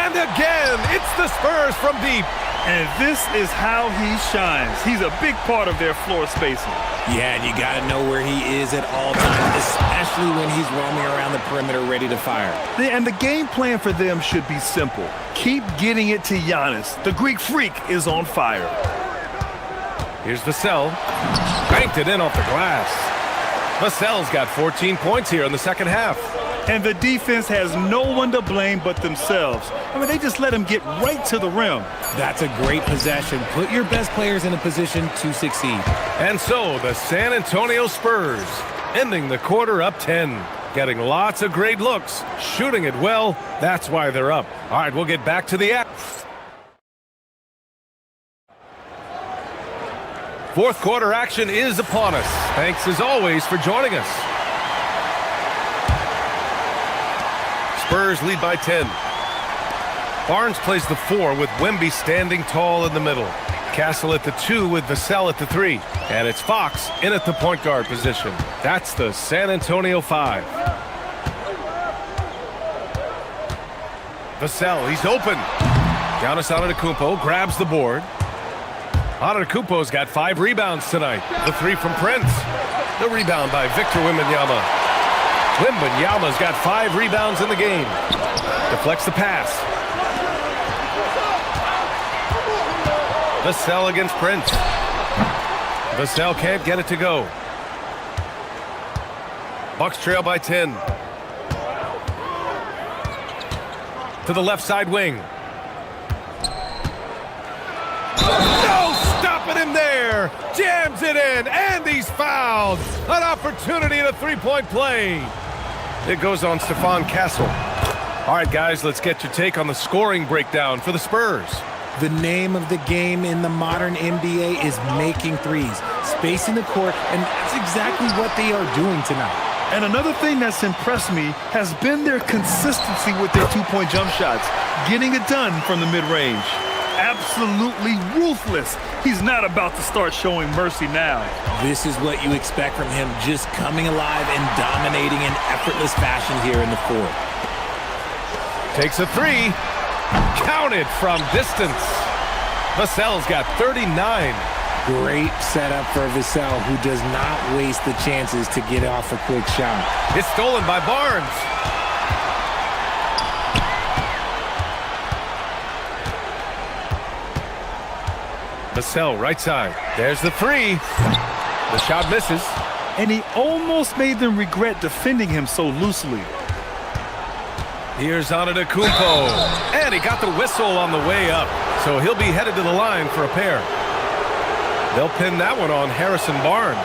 And again, it's the Spurs from deep. And this is how he shines. He's a big part of their floor spacing. Yeah, and you got to know where he is at all times, especially when he's roaming around the perimeter ready to fire. And the game plan for them should be simple. Keep getting it to Giannis. The Greek freak is on fire. Here's Vassell. Banked it in off the glass. Vassell's got 14 points here in the second half. And the defense has no one to blame but themselves. I mean, they just let him get right to the rim. That's a great possession. Put your best players in a position to succeed. And so the San Antonio Spurs ending the quarter up 10. Getting lots of great looks. Shooting it well. That's why they're up. All right, we'll get back to the act. Fourth quarter action is upon us. Thanks as always for joining us. Spurs lead by 10. Barnes plays the 4 with Wemby standing tall in the middle. Castle at the 2 with Vassell at the 3. And it's Fox in at the point guard position. That's the San Antonio 5. Vassell, he's open. Giannis Antetokounmpo grabs the board. Antetokounmpo's got 5 rebounds tonight. The 3 from Prince. The rebound by Victor Wembanyama. Wembanyama's got 5 rebounds in the game. Deflects the pass. Vassell against Prince. Vassell can't get it to go. Bucks trail by 10. To the left side wing. No stopping him there. Jams it in, and he's fouled. An opportunity in a three-point play. It goes on Stephon Castle. All right, guys, let's get your take on the scoring breakdown for the Spurs. The name of the game in the modern NBA is making threes, spacing the court, and that's exactly what they are doing tonight. And another thing that's impressed me has been their consistency with their two-point jump shots, getting it done from the mid-range. Absolutely ruthless. He's not about to start showing mercy now. This is what you expect from him, just coming alive and dominating in effortless fashion here in the fourth. Takes a 3. Counted from distance. Vassell's got 39. Great setup for Vassell, who does not waste the chances to get off a quick shot. It's stolen by Barnes. Vassell, right side. There's the 3. The shot misses. And he almost made them regret defending him so loosely. Here's Antetokounmpo. And he got the whistle on the way up. So he'll be headed to the line for a pair. They'll pin that one on Harrison Barnes.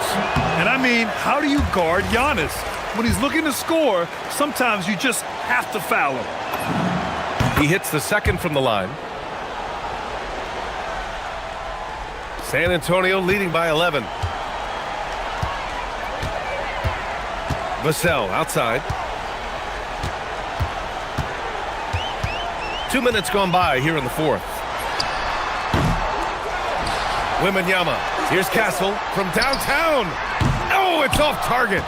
And I mean, how do you guard Giannis? When he's looking to score, sometimes you just have to foul him. He hits the second from the line. San Antonio leading by 11. Vassell outside. 2 minutes gone by here in the fourth. Wembanyama. Here's Castle from downtown. Oh, it's off target.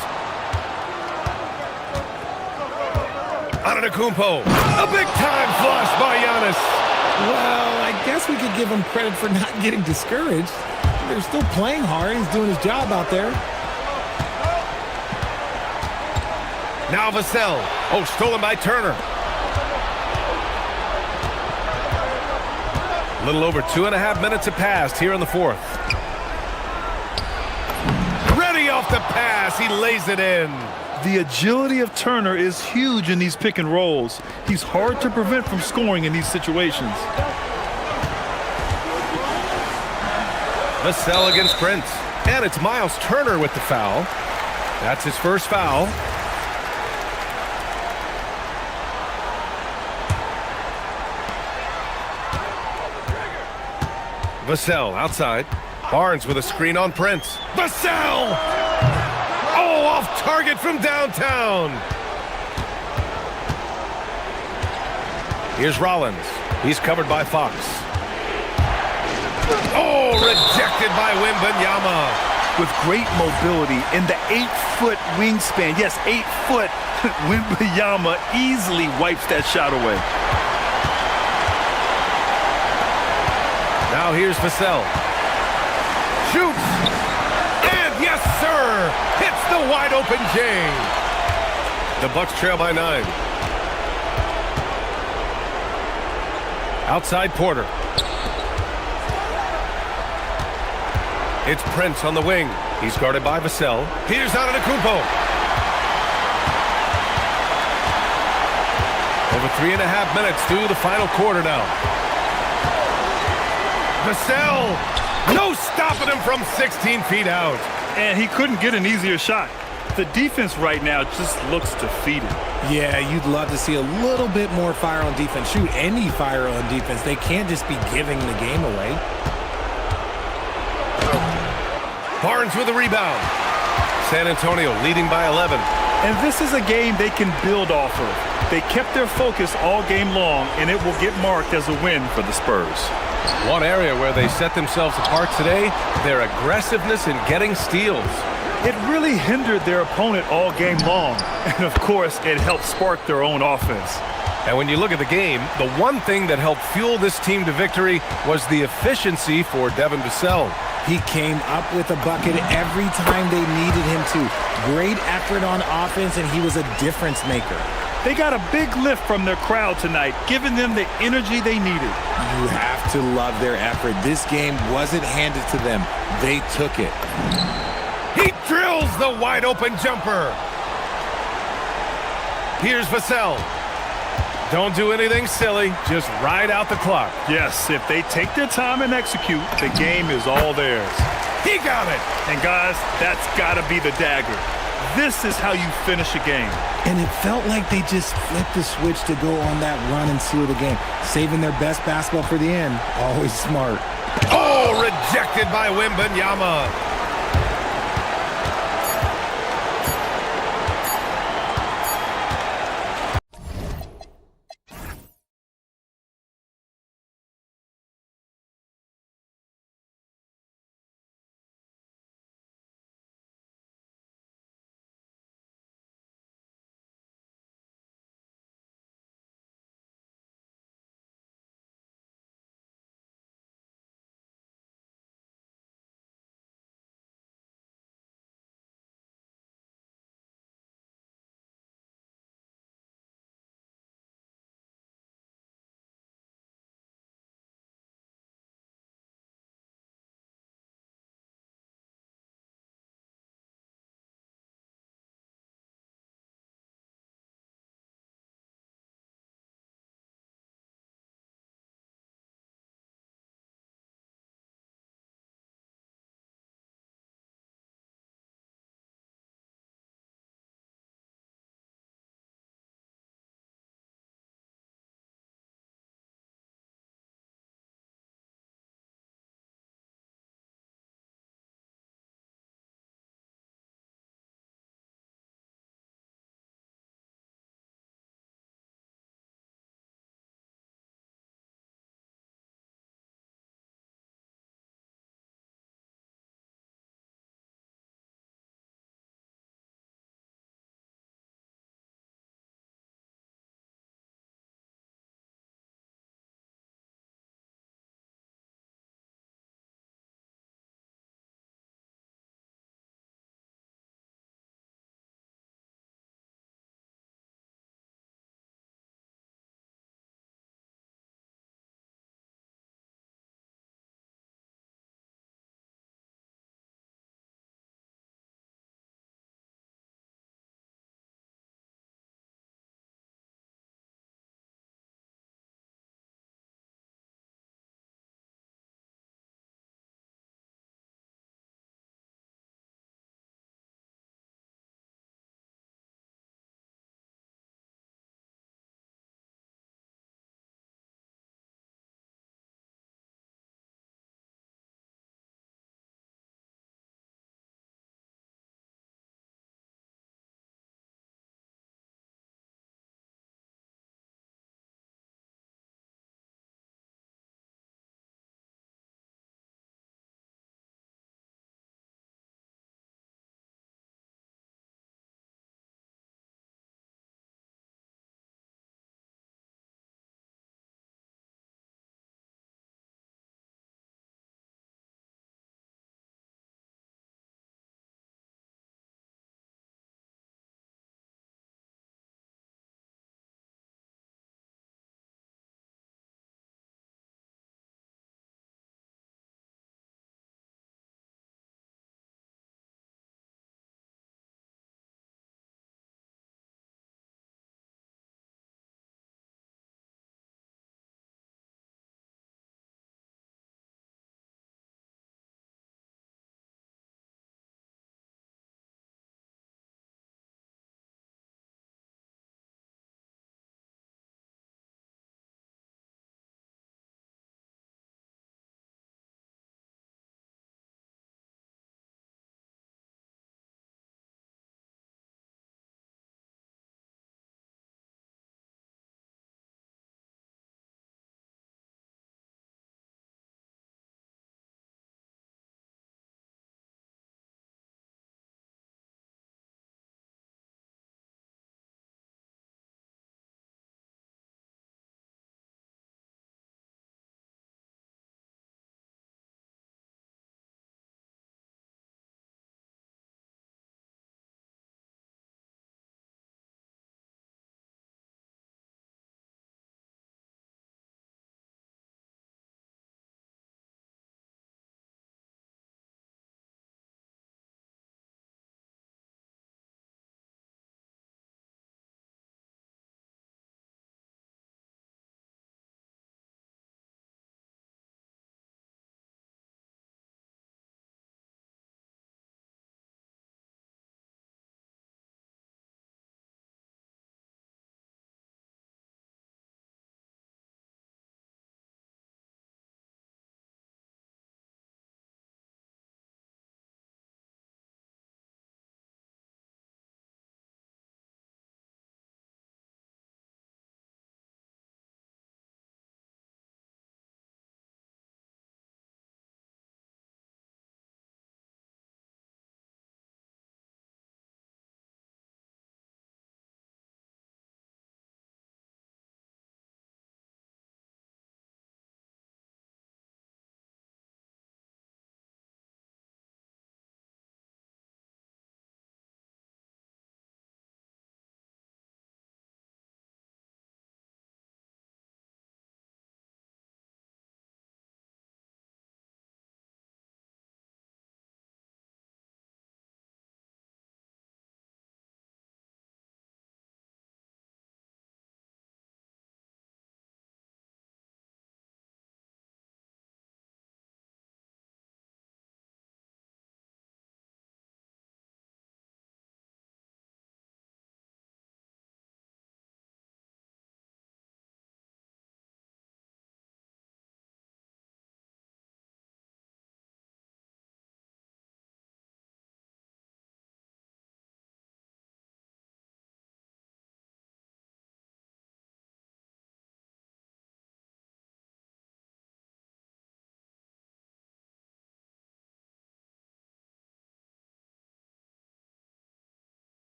Antetokounmpo. A big-time flush by Giannis. Well, I guess we could give him credit for not getting discouraged. They're still playing hard. He's doing his job out there. Now Vassell. Oh, stolen by Turner. A little over 2.5 minutes have passed here in the fourth. Ready off the pass. He lays it in. The agility of Turner is huge in these pick and rolls. He's hard to prevent from scoring in these situations. Vassell against Prince. And it's Miles Turner with the foul. That's his first foul. Vassell outside. Barnes with a screen on Prince. Vassell! Oh, off target from downtown. Here's Rollins. He's covered by Fox. Oh, rejected by Wembanyama. With great mobility in the 8-foot wingspan. Yes, 8 foot. Wembanyama easily wipes that shot away. Now here's Vassell. Shoots. And yes, sir. Hits the wide open J. The Bucks trail by 9. Outside Porter. It's Prince on the wing. He's guarded by Vassell. Here's Antetokounmpo. Over 3.5 minutes through the final quarter now. Vassell, no stopping him from 16 feet out. And he couldn't get an easier shot. The defense right now just looks defeated. Yeah, you'd love to see a little bit more fire on defense. Shoot, any fire on defense. They can't just be giving the game away. Barnes with a rebound. San Antonio leading by 11. And this is a game they can build off of. They kept their focus all game long, and it will get marked as a win for the Spurs. One area where they set themselves apart today, their aggressiveness in getting steals. It really hindered their opponent all game long. And, of course, it helped spark their own offense. And when you look at the game, the one thing that helped fuel this team to victory was the efficiency for Devin Vassell. He came up with a bucket every time they needed him to. Great effort on offense, and he was a difference maker. They got a big lift from their crowd tonight, giving them the energy they needed. You have to love their effort. This game wasn't handed to them. They took it. He drills the wide-open jumper. Here's Vassell. Don't do anything silly. Just ride out the clock. Yes, if they take their time and execute, the game is all theirs. He got it. And, guys, that's got to be the dagger. This is how you finish a game. And it felt like they just flipped the switch to go on that run and seal the game. Saving their best basketball for the end. Always smart. Oh, rejected by Wembanyama.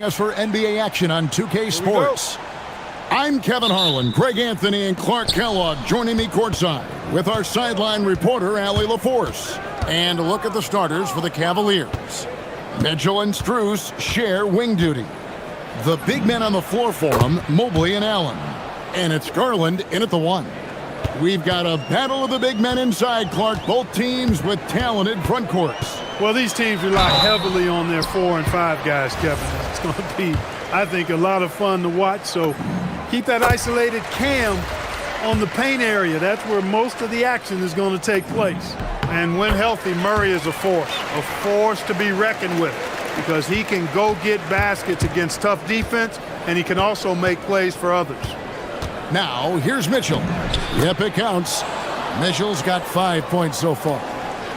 As for NBA action on 2K Sports, I'm Kevin Harlan, Greg Anthony, and Clark Kellogg joining me courtside with our sideline reporter, Allie LaForce. And a look at the starters for the Cavaliers. Mitchell and Strus share wing duty. The big men on the floor for them, Mobley and Allen. And it's Garland in at the 1. We've got a battle of the big men inside, Clark. Both teams with talented front courts. Well, these teams rely heavily on their 4 and 5 guys, Kevin. It's going to be, I think, a lot of fun to watch. So keep that isolated cam on the paint area. That's where most of the action is going to take place. And when healthy, Murray is a force to be reckoned with, because he can go get baskets against tough defense, and he can also make plays for others. Now, here's Mitchell. Yep, it counts. Mitchell's got 5 points so far.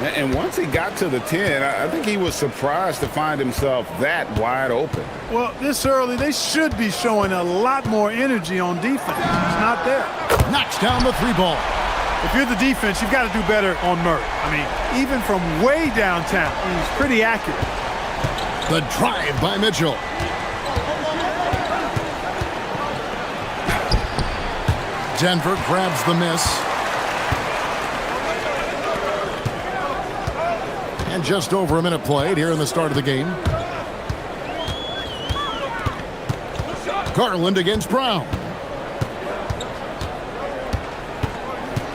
And once he got to the 10, I think he was surprised to find himself that wide open. Well, this early, they should be showing a lot more energy on defense. It's not there. Knocks down the 3 ball. If you're the defense, you've got to do better on Murray. I mean, even from way downtown, he's pretty accurate. The drive by Mitchell. Denver grabs the miss. And just over a minute played here in the start of the game. Garland against Brown.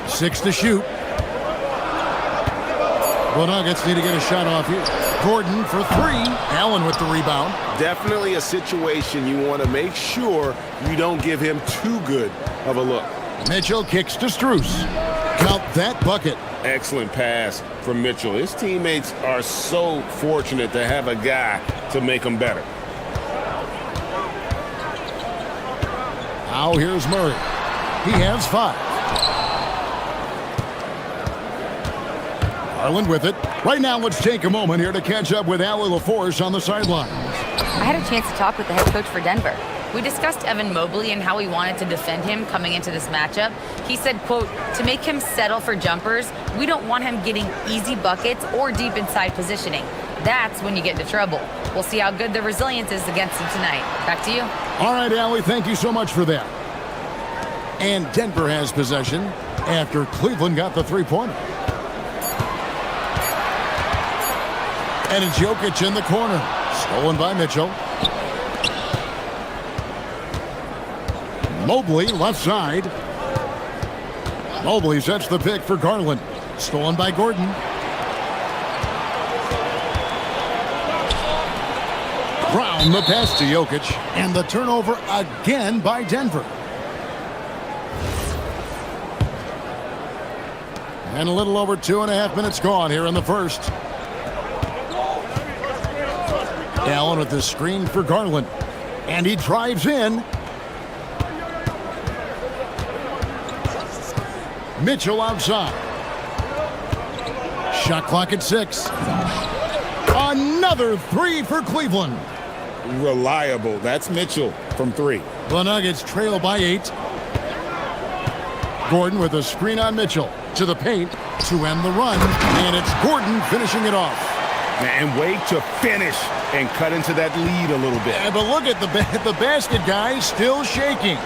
6 to shoot. The Nuggets need to get a shot off here. Gordon for 3. Allen with the rebound. Definitely a situation you want to make sure you don't give him too good of a look. Mitchell kicks to Strus. Count that bucket. Excellent pass from Mitchell. His teammates are so fortunate to have a guy to make them better. Now here's Murray. He has 5. Garland with it. Right now, let's take a moment here to catch up with Allie LaForce on the sidelines. I had a chance to talk with the head coach for Denver. We discussed Evan Mobley and how he wanted to defend him coming into this matchup. He said, quote, to make him settle for jumpers, we don't want him getting easy buckets or deep inside positioning. That's when you get into trouble. We'll see how good the resilience is against him tonight. Back to you. All right, Allie, thank you so much for that. And Denver has possession after Cleveland got the 3-pointer. And it's Jokic in the corner. Stolen by Mitchell. Mobley, left side. Mobley sets the pick for Garland. Stolen by Gordon. Brown, the pass to Jokic. And the turnover again by Denver. And a little over 2.5 minutes gone here in the first. Allen with the screen for Garland. And he drives in. Mitchell outside. Shot clock at 6. Another 3 for Cleveland. Reliable. That's Mitchell from 3. The Nuggets trail by 8. Gordon with a screen on Mitchell. To the paint to end the run. And it's Gordon finishing it off. And wait to finish and cut into that lead a little bit. Yeah, but look at the basket guy still shaking.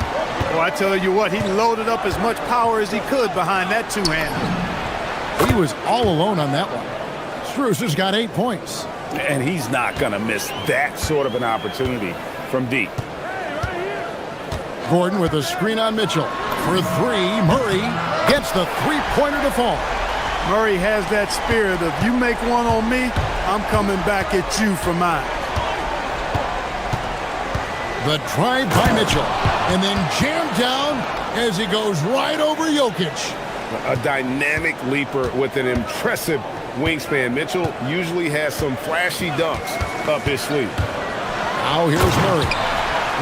Well, I tell you what, he loaded up as much power as he could behind that 2-hander. He was all alone on that one. Strus has got 8 points. And he's not going to miss that sort of an opportunity from deep. Gordon with a screen on Mitchell. For 3, Murray gets the 3-pointer to fall. Murray has that spirit of, you make one on me, I'm coming back at you for mine. The drive by Mitchell. And then jammed down as he goes right over Jokic. A dynamic leaper with an impressive wingspan. Mitchell usually has some flashy dunks up his sleeve. Now here's Murray.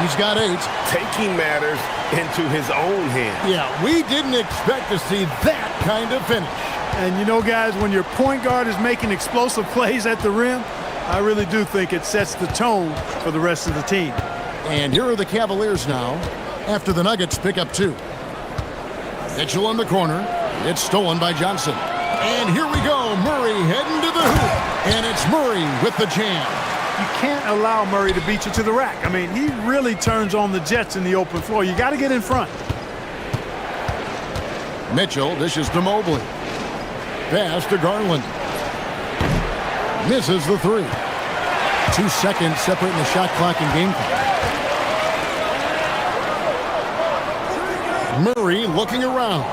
He's got 8. Taking matters into his own hands. Yeah, we didn't expect to see that kind of finish. And you know, guys, when your point guard is making explosive plays at the rim, I really do think it sets the tone for the rest of the team. And here are the Cavaliers now after the Nuggets pick up 2. Mitchell in the corner. It's stolen by Johnson. And here we go. Murray heading to the hoop. And it's Murray with the jam. You can't allow Murray to beat you to the rack. I mean, he really turns on the jets in the open floor. You got to get in front. Mitchell dishes to Mobley. Pass to Garland. Misses the three. 2 seconds separating the shot clock and game clock. Murray looking around.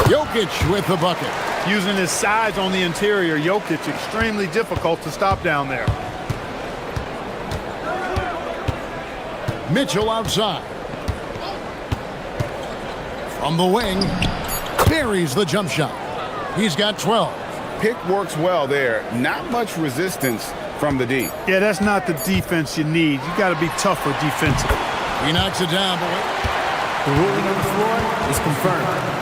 Jokic with the bucket. Using his size on the interior, Jokic extremely difficult to stop down there. Mitchell outside. From the wing, buries the jump shot. He's got 12. Pick works well there. Not much resistance from the D. Yeah, that's not the defense you need. You got to be tougher defensively. He knocks it down, boy. The ruling on the floor is confirmed.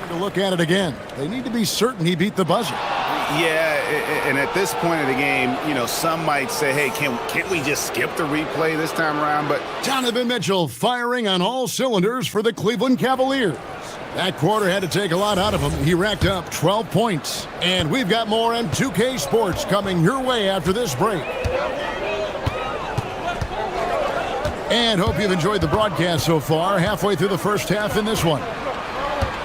To look at it again. They need to be certain he beat the buzzer. Yeah, and at this point of the game, you know, some might say, hey, can't we just skip the replay this time around? But Donovan Mitchell firing on all cylinders for the Cleveland Cavaliers. That quarter had to take a lot out of him. He racked up 12 points. And we've got more on 2K Sports coming your way after this break. And hope you've enjoyed the broadcast so far. Halfway through the first half in this one.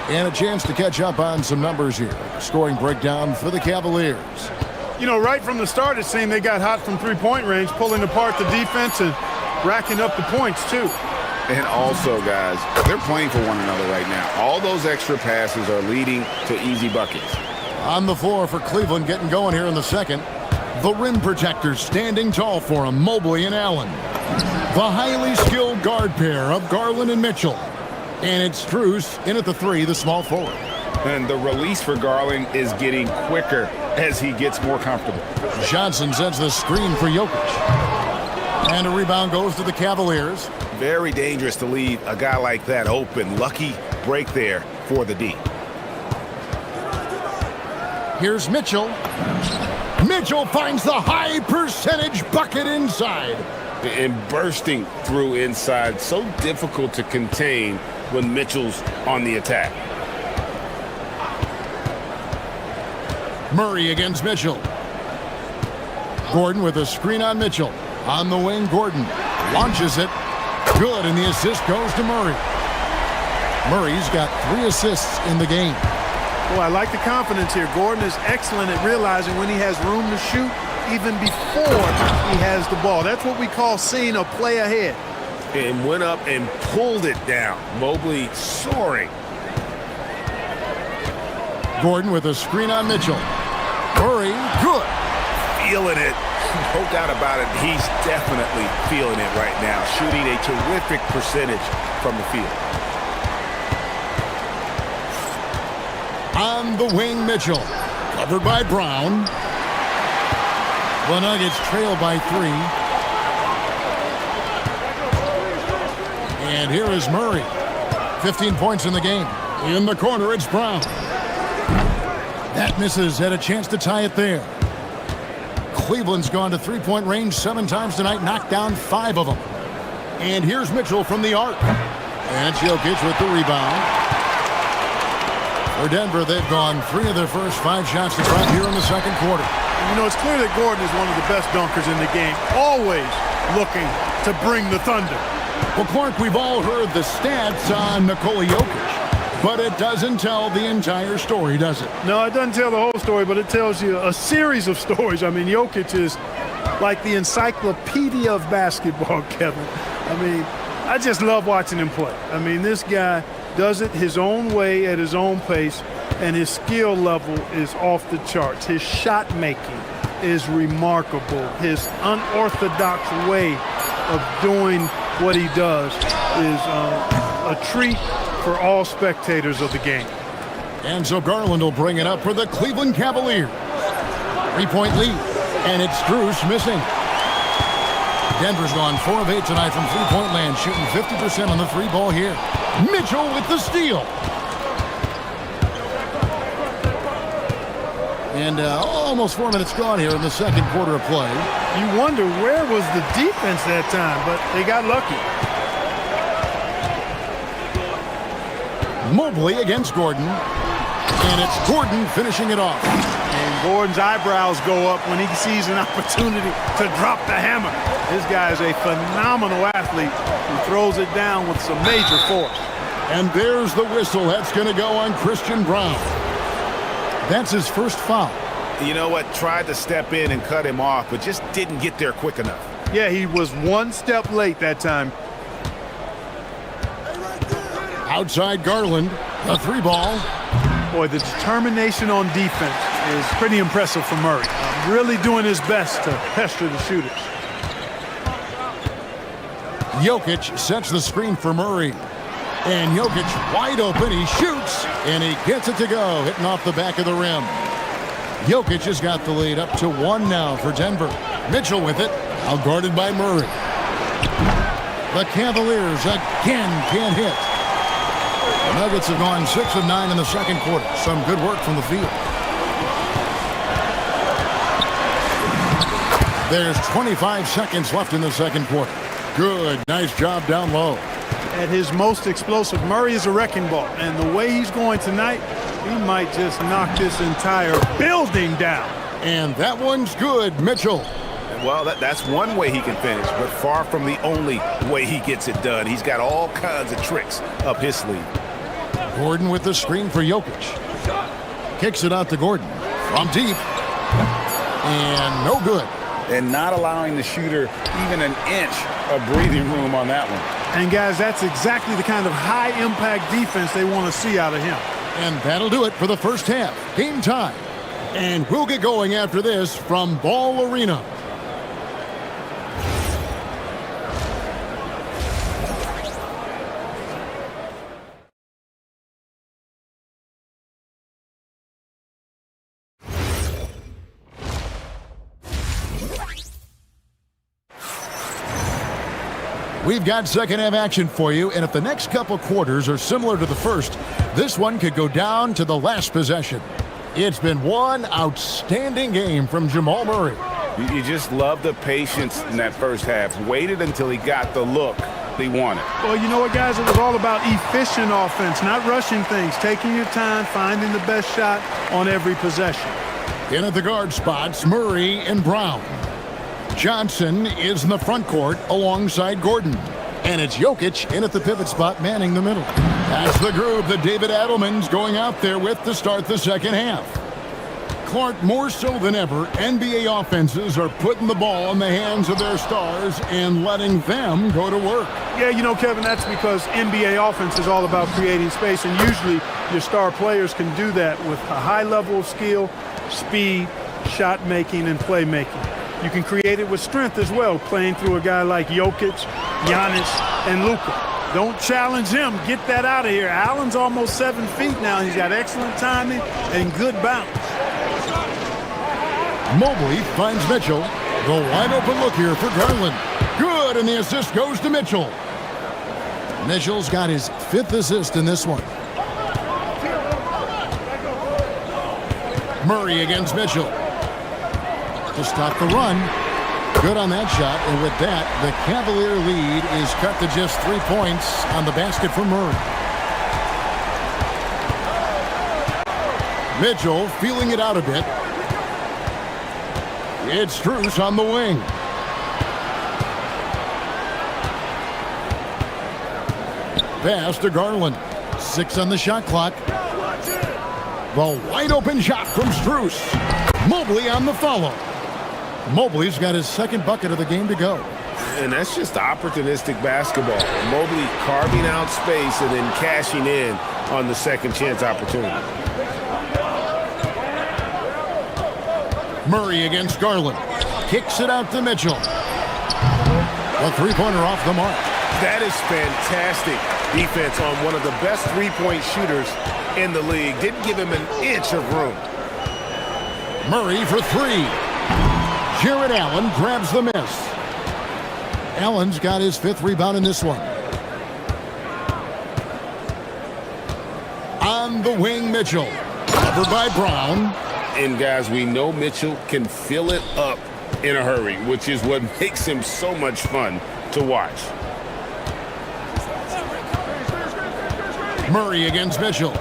And a chance to catch up on some numbers here. Scoring breakdown for the Cavaliers. You know, right from the start, it seemed they got hot from three-point range, pulling apart the defense and racking up the points, too. And also, guys, they're playing for one another right now. All those extra passes are leading to easy buckets. On the floor for Cleveland getting going here in the second. The rim protectors standing tall for him, Mobley and Allen. The highly skilled guard pair of Garland and Mitchell. And it's Strus in at the three, the small forward. And the release for Garland is getting quicker as he gets more comfortable. Johnson sends the screen for Jokic. And a rebound goes to the Cavaliers. Very dangerous to leave a guy like that open. Lucky break there for the D. Here's Mitchell. Mitchell finds the high percentage bucket inside. And bursting through inside. So difficult to contain when Mitchell's on the attack. Murray against Mitchell. Gordon with a screen on Mitchell. On the wing, Gordon launches it. Good, and the assist goes to Murray. Murray's got 3 assists in the game. Well, I like the confidence here. Gordon is excellent at realizing when he has room to shoot even before he has the ball. That's what we call seeing a play ahead. And went up and pulled it down. Mobley soaring. Gordon with a screen on Mitchell. Murray, good. Feeling it. No doubt about it. He's definitely feeling it right now. Shooting a terrific percentage from the field. On the wing, Mitchell. Covered by Brown. The Nuggets trail by 3. And here is Murray. 15 points in the game. In the corner, it's Brown. That misses. Had a chance to tie it there. Cleveland's gone to three-point range 7 times tonight, knocked down 5 of them. And here's Mitchell from the arc. And Jokic with the rebound. For Denver, they've gone 3 of their first 5 shots to drop here in the second quarter. You know, it's clear that Gordon is one of the best dunkers in the game, always looking to bring the thunder. Well, Clark, we've all heard the stats on Nikola Jokic, but it doesn't tell the entire story, does it? No, it doesn't tell the whole story, but it tells you a series of stories. I mean, Jokic is like the encyclopedia of basketball, Kevin. I mean, I just love watching him play. I mean, this guy does it his own way at his own pace, and his skill level is off the charts. His shot making is remarkable. His unorthodox way of doing what he does is a treat for all spectators of the game. And so Garland will bring it up for the Cleveland Cavaliers. 3-point lead, and it's Strus missing. Denver's gone 4 of 8 tonight from three-point land, shooting 50% on the 3-ball here. Mitchell with the steal. And almost 4 minutes gone here in the second quarter of play. You wonder where was the defense that time, but they got lucky. Mobley against Gordon. And it's Gordon finishing it off. And Gordon's eyebrows go up when he sees an opportunity to drop the hammer. This guy is a phenomenal athlete who throws it down with some major force. And there's the whistle. That's going to go on Christian Brown. That's his first foul. You know what? Tried to step in and cut him off, but just didn't get there quick enough. Yeah, he was one step late that time. Outside Garland, the three ball. Boy, the determination on defense is pretty impressive for Murray. Really doing his best to pester the shooters. Jokic sets the screen for Murray. And Jokic wide open. He shoots, and he gets it to go, hitting off the back of the rim. Jokic has got the lead up to 1 now for Denver. Mitchell with it, outguarded by Murray. The Cavaliers again can't hit. The Nuggets have gone 6 of 9 in the second quarter. Some good work from the field. There's 25 seconds left in the second quarter. Good, nice job down low. At his most explosive, Murray is a wrecking ball. And the way he's going tonight, he might just knock this entire building down. And that one's good, Mitchell. Well, that's one way he can finish, but far from the only way he gets it done. He's got all kinds of tricks up his sleeve. Gordon with the screen for Jokic. Kicks it out to Gordon from deep. And no good. And not allowing the shooter even an inch of breathing room on that one. And guys, that's exactly the kind of high-impact defense they want to see out of him. And that'll do it for the first half. Game time. And we'll get going after this from Ball Arena. We've got second half action for you, and if the next couple quarters are similar to the first, this one could go down to the last possession. It's been one outstanding game from Jamal Murray. You just love the patience in that first half. Waited until he got the look he wanted. Well, you know what, guys? It was all about efficient offense, not rushing things, taking your time, finding the best shot on every possession. In at the guard spots, Murray and Brown. Johnson is in the front court alongside Gordon. And it's Jokic in at the pivot spot, manning the middle. That's the group that David Adelman's going out there with to start the second half. Clark, more so than ever, NBA offenses are putting the ball in the hands of their stars and letting them go to work. Yeah, you know, Kevin, that's because NBA offense is all about creating space, and usually your star players can do that with a high level of skill, speed, shot making, and playmaking. You can create it with strength as well, playing through a guy like Jokic, Giannis, and Luka. Don't challenge him. Get that out of here. Allen's almost 7 feet now. He's got excellent timing and good bounce. Mobley finds Mitchell. The wide open look here for Garland. Good, and the assist goes to Mitchell. Mitchell's got his 5th assist in this one. Murray against Mitchell. To stop the run. Good on that shot, and with that, the Cavalier lead is cut to just 3 points on the basket for Murray. Mitchell feeling it out a bit. It's Strus on the wing. Pass to Garland. 6 on the shot clock. The wide open shot from Strus. Mobley on the follow. Mobley's got his 2nd bucket of the game to go. And that's just opportunistic basketball. Mobley carving out space and then cashing in on the second chance opportunity. Murray against Garland. Kicks it out to Mitchell. A three-pointer off the mark. That is fantastic defense on one of the best three-point shooters in the league. Didn't give him an inch of room. Murray for 3. Jared Allen grabs the miss. Allen's got his 5th rebound in this one. On the wing, Mitchell. Covered by Brown. And guys, we know Mitchell can fill it up in a hurry, which is what makes him so much fun to watch. Murray against Mitchell.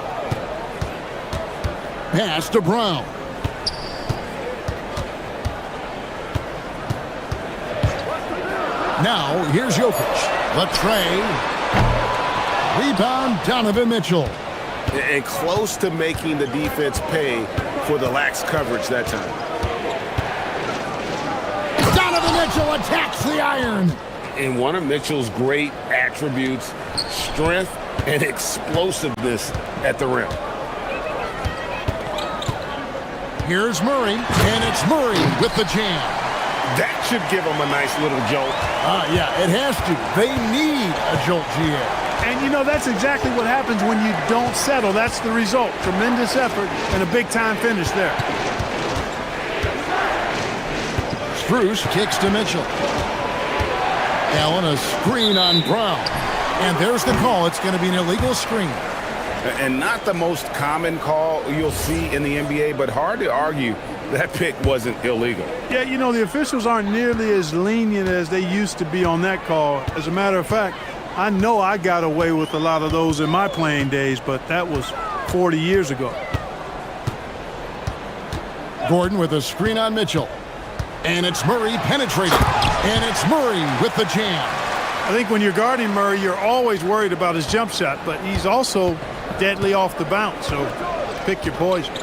Pass to Brown. Now, here's Jokic. The tray. Rebound, Donovan Mitchell. And close to making the defense pay for the lax coverage that time. Donovan Mitchell attacks the iron. And one of Mitchell's great attributes, strength and explosiveness at the rim. Here's Murray, and it's Murray with the jam. That should give him a nice little jolt. Yeah, it has to. They need a jolt, GA. And, you know, that's exactly what happens when you don't settle. That's the result. Tremendous effort and a big-time finish there. Strus kicks to Mitchell. Allen, a screen on Brown. And there's the call. It's going to be an illegal screen. And not the most common call you'll see in the NBA, but hard to argue that pick wasn't illegal. Yeah, you know, the officials aren't nearly as lenient as they used to be on that call. As a matter of fact, I know I got away with a lot of those in my playing days, but that was 40 years ago. Gordon with a screen on Mitchell. And it's Murray penetrating. And it's Murray with the jam. I think when you're guarding Murray, you're always worried about his jump shot, but he's also deadly off the bounce, so pick your poison.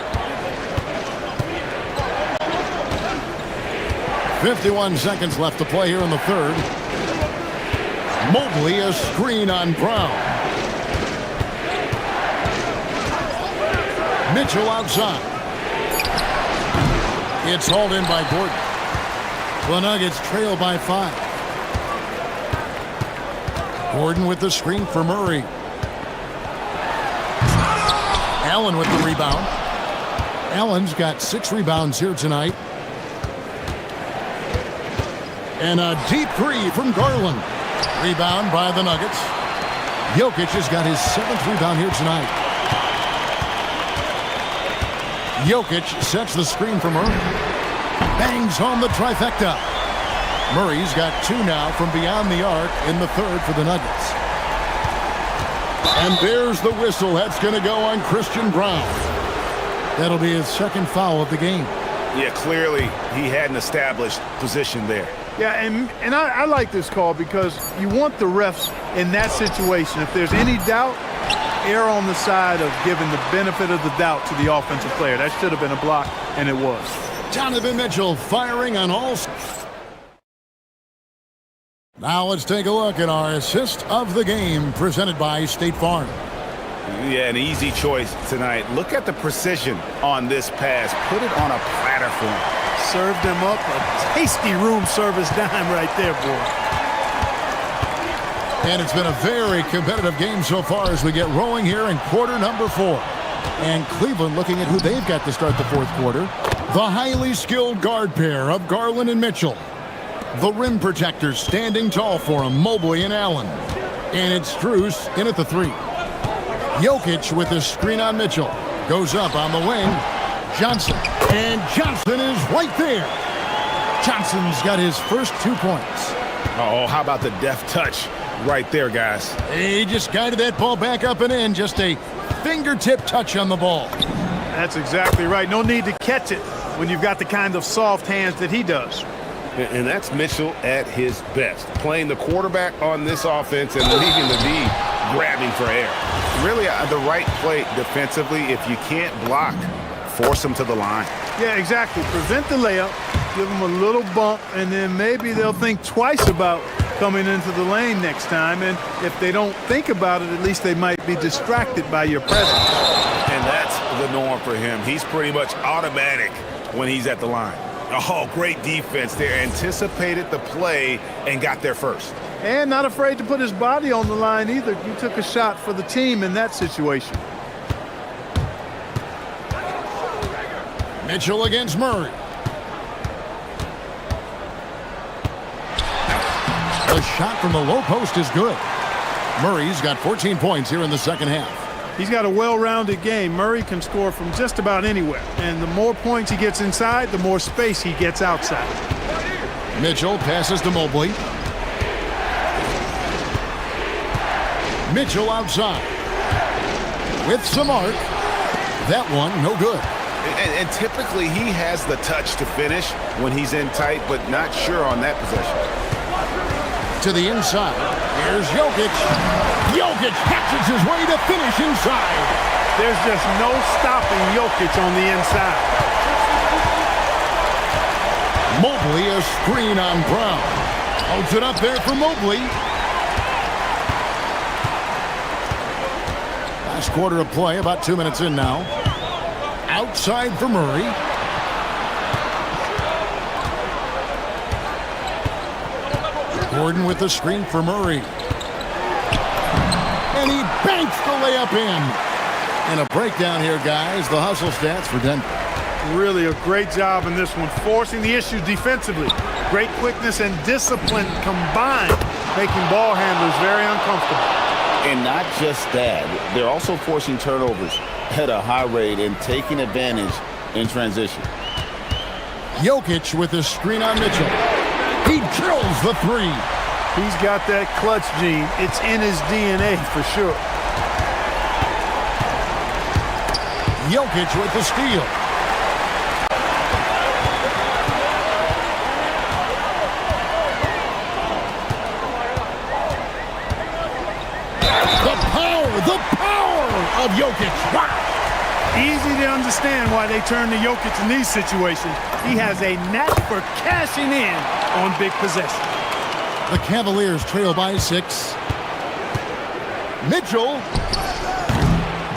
51 seconds left to play here in the third. Mobley, a screen on Brown. Mitchell outside. It's hauled in by Gordon. The Nuggets trail by 5. Gordon with the screen for Murray. Allen with the rebound. Allen's got 6 rebounds here tonight. And a deep three from Garland. Rebound by the Nuggets. Jokic has got his 7th rebound here tonight. Jokic sets the screen for Murray. Bangs home the trifecta. Murray's got 2 now from beyond the arc in the third for the Nuggets. And there's the whistle. That's going to go on Christian Brown. That'll be his 2nd foul of the game. Yeah, clearly he had an established position there. Yeah, and I like this call because you want the refs in that situation. If there's any doubt, err on the side of giving the benefit of the doubt to the offensive player. That should have been a block, and it was. Donovan Mitchell firing on all. Now let's take a look at our assist of the game presented by State Farm. Yeah, an easy choice tonight. Look at the precision on this pass. Put it on a platter for him. Served him up a tasty room service dime right there, boy. And it's been a very competitive game so far as we get rolling here in quarter number 4. And Cleveland looking at who they've got to start the 4th quarter. The highly skilled guard pair of Garland and Mitchell. The rim protectors standing tall for him, Mobley and Allen. And it's Strus in at the 3. Jokic with a screen on Mitchell. Goes up on the wing. Johnson. And Johnson is right there. Johnson's got his first 2 points. Oh, how about the deft touch right there, guys? He just guided that ball back up and in. Just a fingertip touch on the ball. That's exactly right. No need to catch it when you've got the kind of soft hands that he does. And that's Mitchell at his best. Playing the quarterback on this offense and leaving the D grabbing for air. Really, the right play defensively. If you can't block, force him to the line. Yeah, exactly. Prevent the layup, give them a little bump, and then maybe they'll think twice about coming into the lane next time. And if they don't think about it, at least they might be distracted by your presence. And that's the norm for him. He's pretty much automatic when he's at the line. Oh, great defense there. Anticipated the play and got there first. And not afraid to put his body on the line either. He took a shot for the team in that situation. Mitchell against Murray. The shot from the low post is good. Murray's got 14 points here in the second half. He's got a well-rounded game. Murray can score from just about anywhere. And the more points he gets inside, the more space he gets outside. Mitchell passes to Mobley. Mitchell outside. With some arc. That one, no good. And typically he has the touch to finish when he's in tight, but not sure on that possession. To the inside. Here's Jokic. Jokic hatches his way to finish inside. There's just no stopping Jokic on the inside. Mobley, a screen on Brown. Holds it up there for Mobley. Last quarter of play, about 2 minutes in now. Outside for Murray. Gordon with the screen for Murray. And he banks the layup in. And a breakdown here, guys. The hustle stats for Denver. Really a great job in this one, forcing the issues defensively. Great quickness and discipline combined, making ball handlers very uncomfortable. And not just that, they're also forcing turnovers at a high rate and taking advantage in transition. Jokic with the screen on Mitchell. He drills the three. He's got that clutch gene. It's in his DNA for sure. Jokic with the steal. The power of Jokic. Wow. Easy to understand why they turn to Jokic in these situations. He has a knack for cashing in on big possessions. The Cavaliers trail by 6. Mitchell.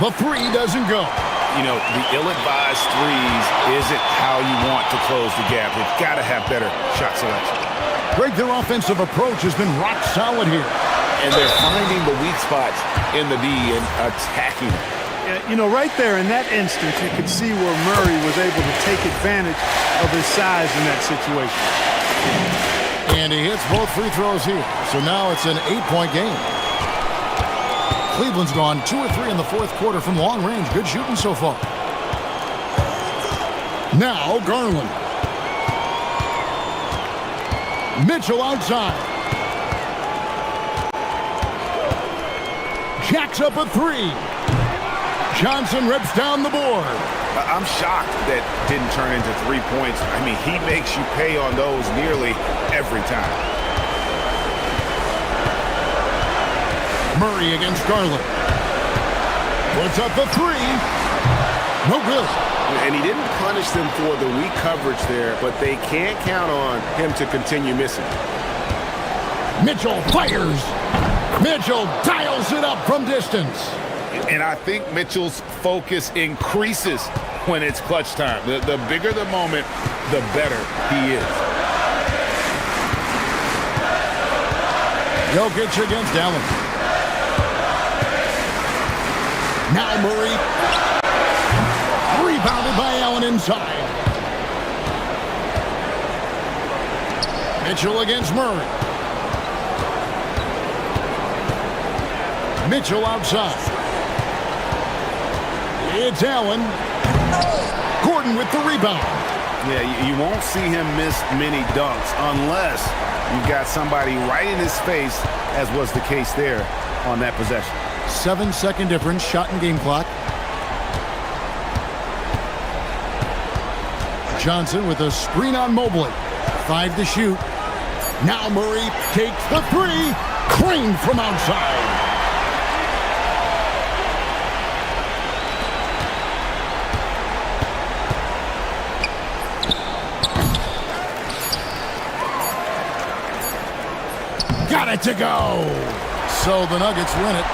The three doesn't go. You know, the ill-advised threes isn't how you want to close the gap. They've got to have better shot selection. Greg, their offensive approach has been rock solid here. And they're finding the weak spots in the D and attacking it. You know, right there in that instance, you could see where Murray was able to take advantage of his size in that situation. And he hits both free throws here. So now it's an 8-point game. Cleveland's gone 2 or 3 in the fourth quarter from long range. Good shooting so far. Now Garland. Mitchell outside. Jacks up a three. Johnson rips down the board. I'm shocked that didn't turn into 3 points. I mean, he makes you pay on those nearly every time. Murray against Garland. Puts up the three. No good. And he didn't punish them for the weak coverage there, but they can't count on him to continue missing. Mitchell fires. Mitchell dials it up from distance. And I think Mitchell's focus increases when it's clutch time. The bigger the moment, the better he is. Jokic against Allen. Now Murray. Rebounded by Allen inside. Mitchell against Murray. Mitchell outside. It's Allen. Gordon with the rebound. Yeah, you won't see him miss many dunks unless you've got somebody right in his face, as was the case there on that possession. 7-second difference, shot and game clock. Johnson with a screen on Mobley. 5 to shoot. Now Murray takes the three. Clean from outside. Got it to go. So the Nuggets win it.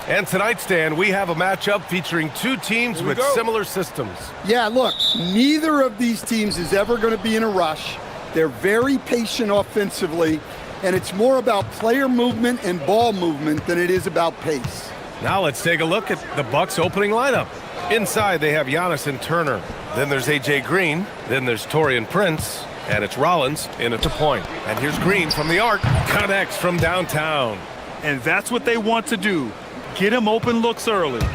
And tonight, Stan, we have a matchup featuring two teams with similar systems. Yeah, look, neither of these teams is ever going to be in a rush. They're very patient offensively, and it's more about player movement and ball movement than it is about pace. Now let's take a look at the Bucks' opening lineup. Inside, they have Giannis and Turner. Then there's A.J. Green. Then there's Taurean Prince. And it's Rollins in at the point. And here's Green from the arc. Connects from downtown. And that's what they want to do. Get him open looks early.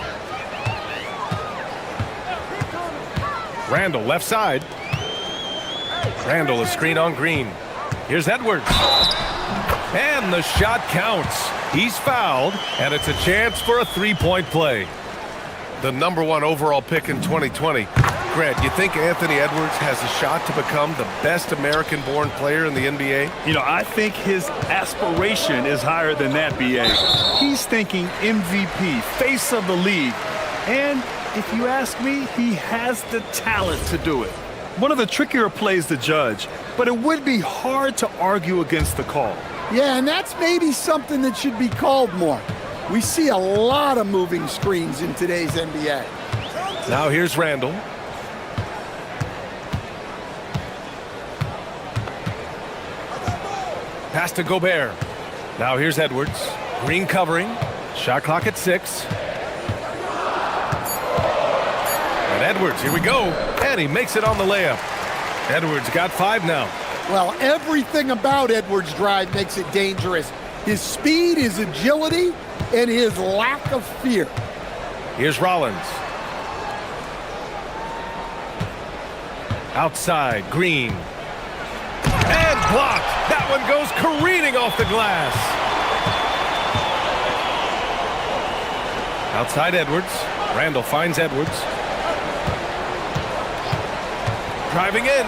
Randall left side. Randall is screen on Green. Here's Edwards. And the shot counts. He's fouled, and it's a chance for a three-point play. The #1 overall pick in 2020. Grant, you think Anthony Edwards has a shot to become the best American-born player in the NBA? You know, I think his aspiration is higher than that, B.A. He's thinking MVP, face of the league. And if you ask me, he has the talent to do it. One of the trickier plays to judge, but it would be hard to argue against the call. Yeah, and that's maybe something that should be called more. We see a lot of moving screens in today's NBA. Now here's Randall. Pass to Gobert. Now here's Edwards. Green covering. Shot clock at 6. And Edwards, here we go. And he makes it on the layup. Edwards got 5 now. Well, everything about Edwards' drive makes it dangerous. His speed, his agility, and his lack of fear. Here's Rollins. Outside, Green. And blocked. That one goes careening off the glass. Outside Edwards. Randall finds Edwards. Driving in.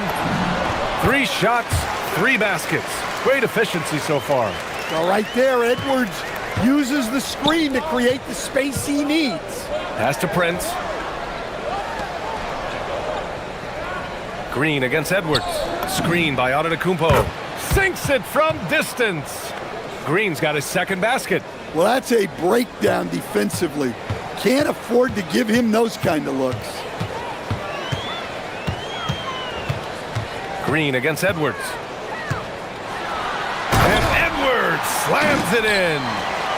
3 shots, 3 baskets. Great efficiency so far. Well, right there, Edwards uses the screen to create the space he needs. Pass to Prince. Green against Edwards. Screen by Antetokounmpo. Sinks it from distance. Green's got his second basket. Well, that's a breakdown defensively. Can't afford to give him those kind of looks. Green against Edwards. And Edwards slams it in.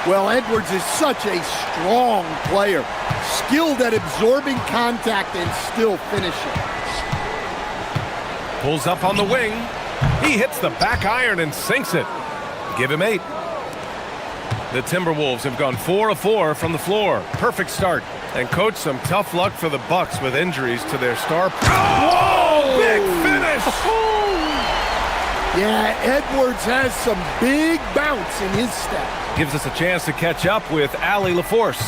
Well, Edwards is such a strong player. Skilled at absorbing contact and still finishing. Pulls up on the wing. He hits the back iron and sinks it. Give him 8. The Timberwolves have gone 4 of 4 from the floor. Perfect start. And coach, some tough luck for the Bucks with injuries to their star. Whoa! Big finish! Yeah, Edwards has some big bounce in his step. Gives us a chance to catch up with Allie LaForce.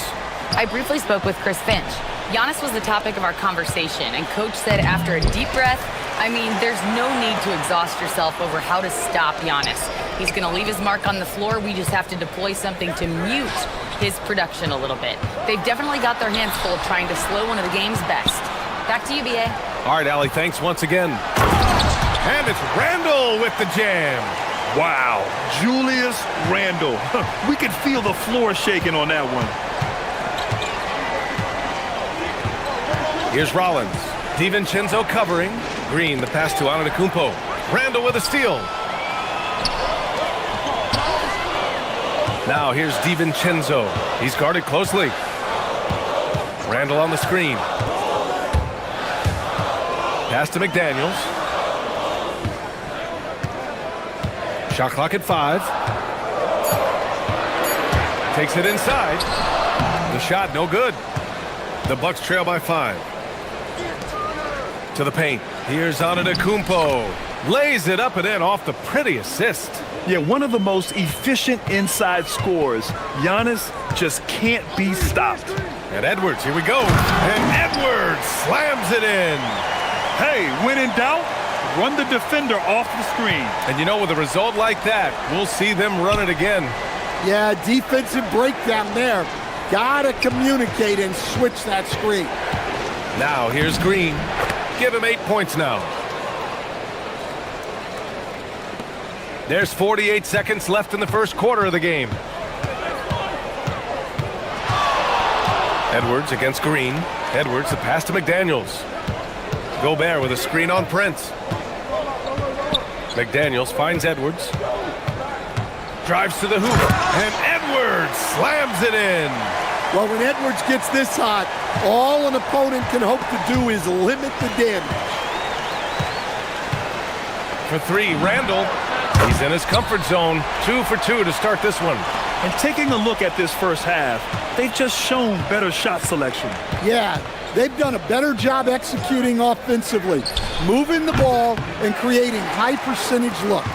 I briefly spoke with Chris Finch. Giannis was the topic of our conversation, and Coach said after a deep breath, I mean, there's no need to exhaust yourself over how to stop Giannis. He's going to leave his mark on the floor. We just have to deploy something to mute his production a little bit. They've definitely got their hands full trying to slow one of the game's best. Back to you, B.A. All right, Allie, thanks once again. And it's Randall with the jam. Wow, Julius Randall. We could feel the floor shaking on that one. Here's Rollins. DiVincenzo covering. Green, the pass to Antetokounmpo. Randall with a steal. Now here's DiVincenzo. He's guarded closely. Randall on the screen. Pass to McDaniels. Shot clock at 5. Takes it inside. The shot no good. The Bucks trail by 5. To the paint. Here's Antetokounmpo. Lays it up and in off the pretty assist. Yeah, one of the most efficient inside scorers. Giannis just can't be stopped. And Edwards, here we go. And Edwards slams it in. Hey, when in doubt, run the defender off the screen. And you know, with a result like that, we'll see them run it again. Yeah, defensive breakdown there. Gotta communicate and switch that screen. Now here's Green. Give him 8 points now. There's 48 seconds left in the first quarter of the game. Edwards against Green. Edwards, the pass to McDaniels. Gobert with a screen on Prince. McDaniels finds Edwards. Drives to the hoop. And Edwards slams it in. Well, when Edwards gets this hot, all an opponent can hope to do is limit the damage. For three, Randall. He's in his comfort zone. 2 for 2 to start this one. And taking a look at this first half, they've just shown better shot selection. Yeah, they've done a better job executing offensively, moving the ball and creating high percentage looks.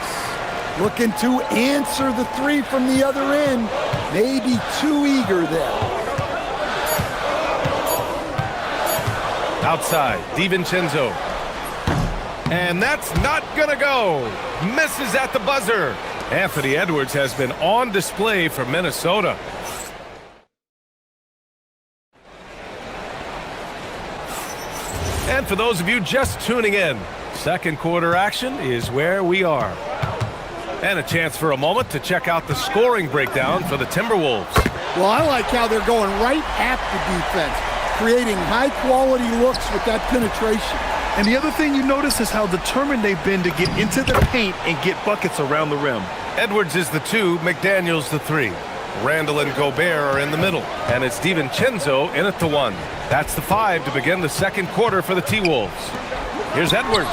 Looking to answer the three from the other end. Maybe too eager there. Outside, DiVincenzo. And that's not gonna go. Misses at the buzzer. Anthony Edwards has been on display for Minnesota. And for those of you just tuning in, second quarter action is where we are. And a chance for a moment to check out the scoring breakdown for the Timberwolves. Well, I like how they're going right at the defense, creating high-quality looks with that penetration. And the other thing you notice is how determined they've been to get into the paint and get buckets around the rim. Edwards is the 2, McDaniels the 3. Randall and Gobert are in the middle, and it's DiVincenzo in at the 1. That's the 5 to begin the second quarter for the T-Wolves. Here's Edwards.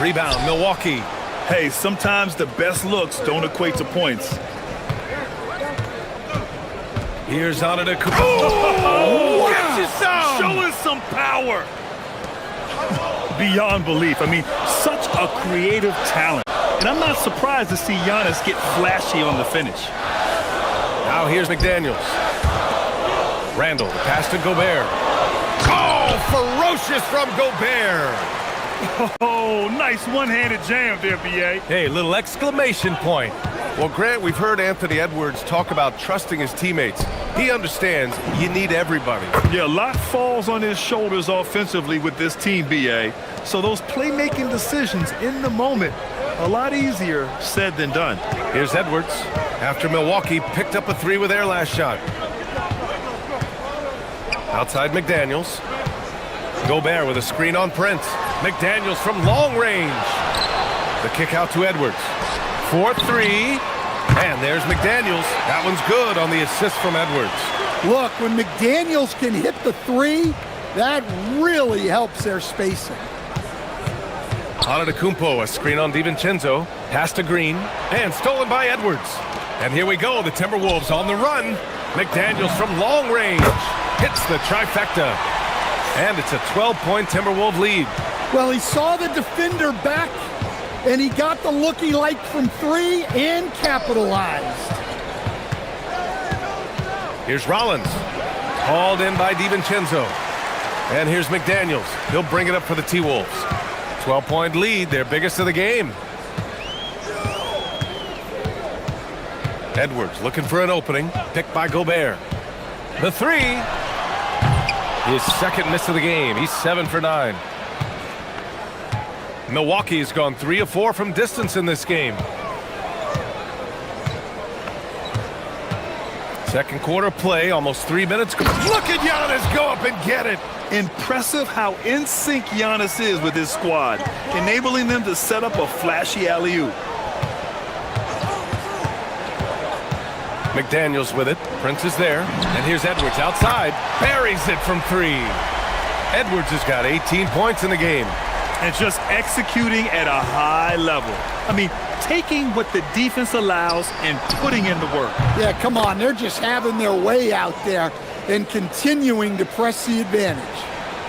Rebound, Milwaukee. Hey, sometimes the best looks don't equate to points. Here's Antetokounmpo. Oh, get you some! Showing some power. Beyond belief. I mean, such a creative talent. And I'm not surprised to see Giannis get flashy on the finish. Now here's McDaniels. Randall, the pass to Gobert. Oh, ferocious from Gobert. Oh, nice one-handed jam there, B.A. Hey, little exclamation point. Well, Grant, we've heard Anthony Edwards talk about trusting his teammates. He understands you need everybody. Yeah, a lot falls on his shoulders offensively with this team, B.A. So those playmaking decisions in the moment, a lot easier said than done. Here's Edwards after Milwaukee picked up a 3 with their last shot. Outside McDaniels. Gobert with a screen on Prince. McDaniels from long range. The kick out to Edwards. 4-3. And there's McDaniels. That one's good on the assist from Edwards. Look, when McDaniels can hit the 3, that really helps their spacing. Antetokounmpo, a screen on DiVincenzo. Pass to Green. And stolen by Edwards. And here we go. The Timberwolves on the run. McDaniels from long range. Hits the trifecta. And it's a 12-point Timberwolves lead. Well, he saw the defender back, and he got the look he liked from 3 and capitalized. Here's Rollins. Hauled in by DiVincenzo. And here's McDaniels. He'll bring it up for the T-Wolves. 12-point lead, their biggest of the game. Edwards looking for an opening. Picked by Gobert. The 3. His second miss of the game. He's 7 for 9. Milwaukee's gone 3 of 4 from distance in this game. Second quarter play, almost 3 minutes. Look at Giannis go up and get it. Impressive how in sync Giannis is with his squad, enabling them to set up a flashy alley-oop. McDaniels with it. Prince is there. And here's Edwards outside. Buries it from 3. Edwards has got 18 points in the game. And just executing at a high level. I mean, taking what the defense allows and putting in the work. Yeah, come on. They're just having their way out there and continuing to press the advantage.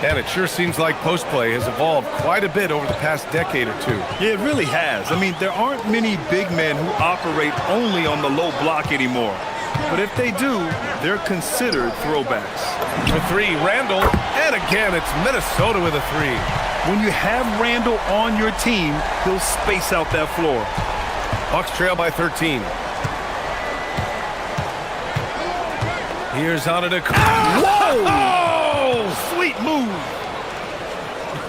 And it sure seems like post-play has evolved quite a bit over the past decade or 2. Yeah, it really has. I mean, there aren't many big men who operate only on the low block anymore. But if they do, they're considered throwbacks. For 3, Randall. And again, it's Minnesota with a 3. When you have Randall on your team, he'll space out that floor. Bucks trail by 13. Here's Antetokounmpo. Whoa! Oh, sweet move.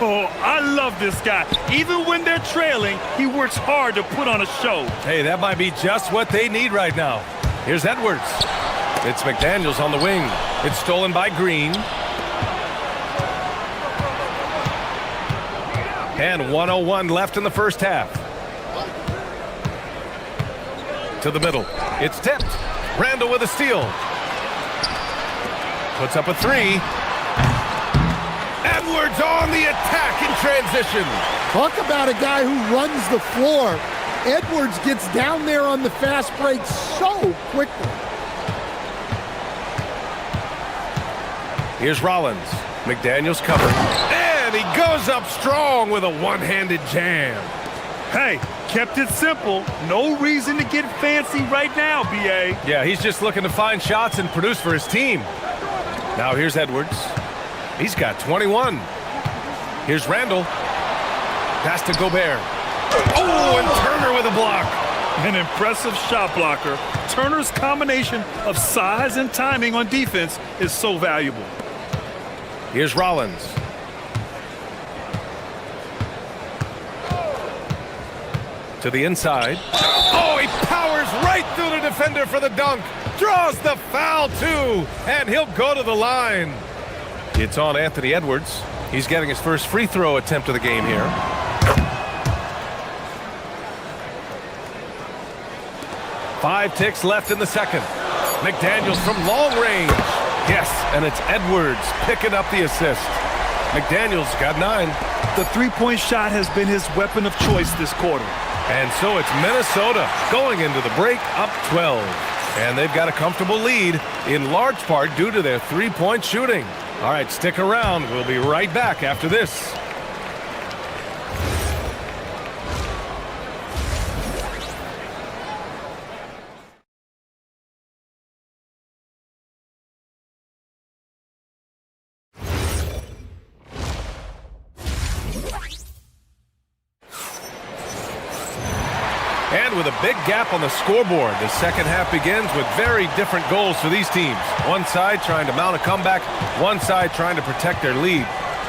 Oh, I love this guy. Even when they're trailing, he works hard to put on a show. Hey, that might be just what they need right now. Here's Edwards. It's McDaniels on the wing. It's stolen by Green. And 1:01 left in the first half. To the middle. It's tipped. Randall with a steal. Puts up a three. Edwards on the attack in transition. Talk about a guy who runs the floor. Edwards gets down there on the fast break so quickly. Here's Rollins. McDaniels covered. And he goes up strong with a one-handed jam. Hey, kept it simple. No reason to get fancy right now, B.A. Yeah, he's just looking to find shots and produce for his team. Now here's Edwards. He's got 21. Here's Randall. Pass to Gobert. Oh, and Turner with a block. An impressive shot blocker. Turner's combination of size and timing on defense is so valuable. Here's Rollins. To the inside. Oh, he powers right through the defender for the dunk. Draws the foul, too. And he'll go to the line. It's on Anthony Edwards. He's getting his first free throw attempt of the game here. Five ticks left in the second. McDaniels from long range. Yes, and it's Edwards picking up the assist. McDaniels got 9. The three-point shot has been his weapon of choice this quarter. And so it's Minnesota going into the break up 12. And they've got a comfortable lead, in large part due to their three-point shooting. All right, stick around. We'll be right back after this. And with a big gap on the scoreboard, the second half begins with very different goals for these teams. One side trying to mount a comeback, one side trying to protect their lead.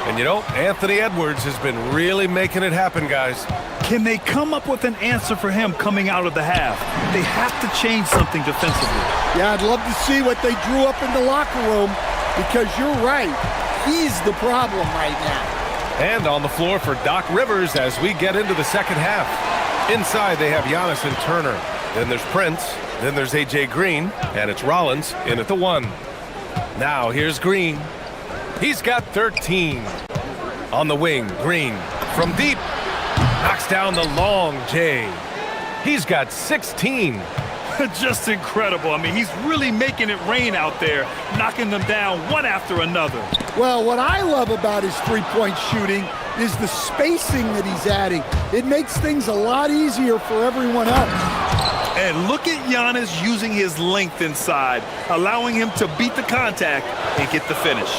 And you know, Anthony Edwards has been really making it happen, guys. Can they come up with an answer for him coming out of the half? They have to change something defensively. Yeah, I'd love to see what they drew up in the locker room, because you're right. He's the problem right now. And on the floor for Doc Rivers as we get into the second half. Inside, they have Giannis and Turner. Then there's Prince. Then there's A.J. Green. And it's Rollins in at the 1. Now here's Green. He's got 13. On the wing, Green. From deep. Knocks down the long J. He's got 16. Just incredible. I mean, he's really making it rain out there, knocking them down one after another. Well, what I love about his three-point shooting is the spacing that he's adding. It makes things a lot easier for everyone else. And look at Giannis using his length inside, allowing him to beat the contact and get the finish.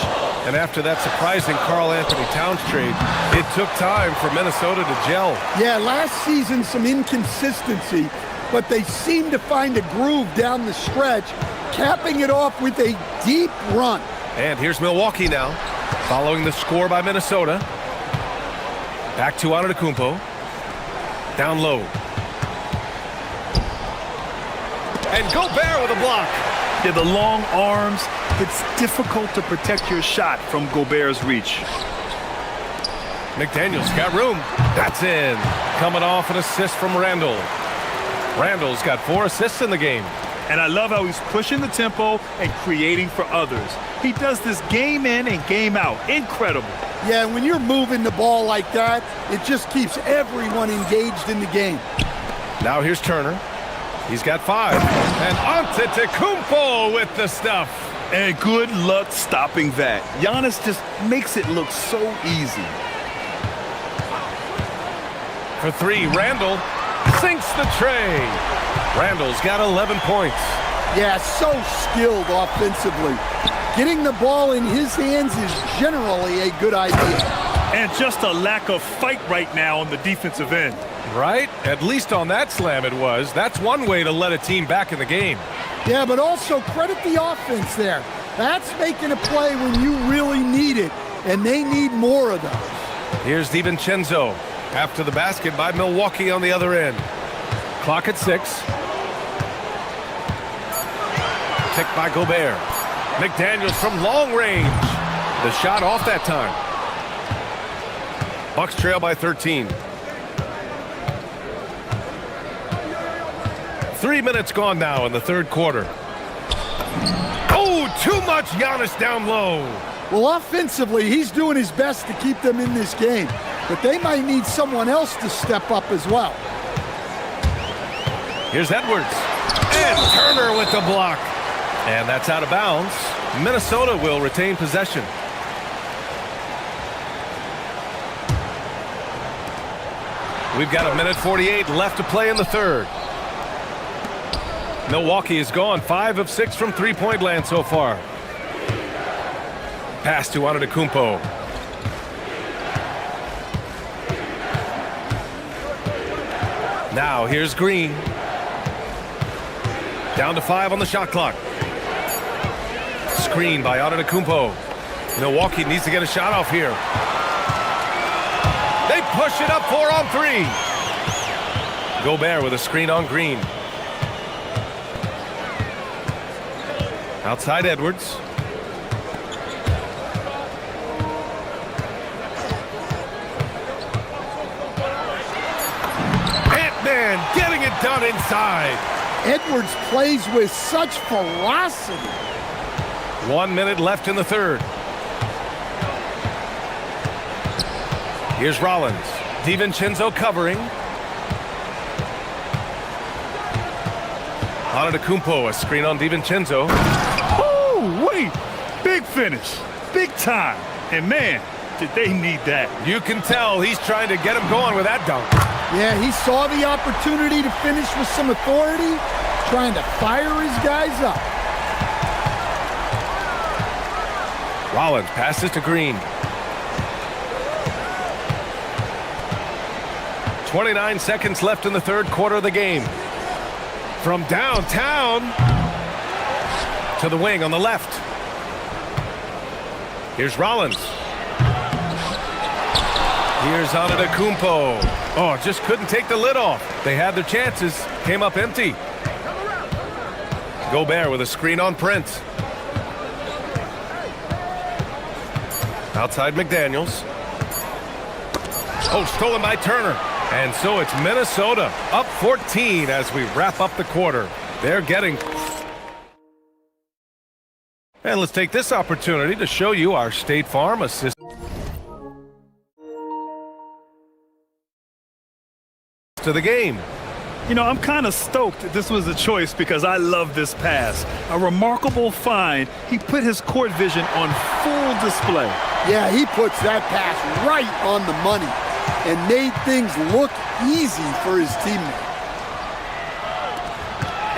And after that surprising Karl-Anthony Towns trade, it took time for Minnesota to gel. Yeah, last season some inconsistency, but they seem to find a groove down the stretch, capping it off with a deep run. And here's Milwaukee now, following the score by Minnesota. Back to Antetokounmpo. Down low. And Gobert with a block. Yeah, the long arms, it's difficult to protect your shot from Gobert's reach. McDaniels got room. That's in. Coming off an assist from Randall. Randall's got 4 assists in the game. And I love how he's pushing the tempo and creating for others. He does this game in and game out. Incredible. Yeah, when you're moving the ball like that, it just keeps everyone engaged in the game. Now here's Turner. He's got 5. And Antetokounmpo with the stuff. And good luck stopping that. Giannis just makes it look so easy. For 3, Randall sinks the tray. Randall's got 11 points. Yeah, so skilled offensively. Getting the ball in his hands is generally a good idea. And just a lack of fight right now on the defensive end. Right? At least on that slam it was. That's one way to let a team back in the game. Yeah, but also credit the offense there. That's making a play when you really need it, and they need more of those. Here's DiVincenzo after the basket by Milwaukee on the other end. Clock at 6. Picked by Gobert. McDaniels from long range. The shot off that time. Bucks trail by 13. 3 minutes gone now in the third quarter. Oh, too much Giannis down low. Well, offensively, he's doing his best to keep them in this game, but they might need someone else to step up as well. Here's Edwards. And Turner with the block. And that's out of bounds. Minnesota will retain possession. We've got 1:48 left to play in the third. Milwaukee is gone 5 of 6 from three-point land so far. Pass to Antetokounmpo. Now here's Green. Down to 5 on the shot clock. Screen by Antetokounmpo. Milwaukee needs to get a shot off here. They push it up 4 on 3. Gobert with a screen on Green. Outside Edwards. Ant-Man getting it done inside. Edwards plays with such ferocity. 1 minute left in the third. Here's Rollins. DiVincenzo covering. Antetokounmpo, a screen on DiVincenzo. Oh, wait. Big finish. Big time. And man, did they need that. You can tell he's trying to get him going with that dunk. Yeah, he saw the opportunity to finish with some authority, trying to fire his guys up. Rollins passes to Green. 29 seconds left in the third quarter of the game. From downtown to the wing on the left. Here's Rollins. Here's Antetokounmpo. Oh, just couldn't take the lid off. They had their chances. Came up empty. Gobert with a screen on Prince. Outside McDaniels. Oh, stolen by Turner. And so it's Minnesota up 14 as we wrap up the quarter. They're getting... And let's take this opportunity to show you our State Farm assist to the game. You know, I'm kind of stoked that this was a choice because I love this pass. A remarkable find. He put his court vision on full display. Yeah, he puts that pass right on the money and made things look easy for his teammate.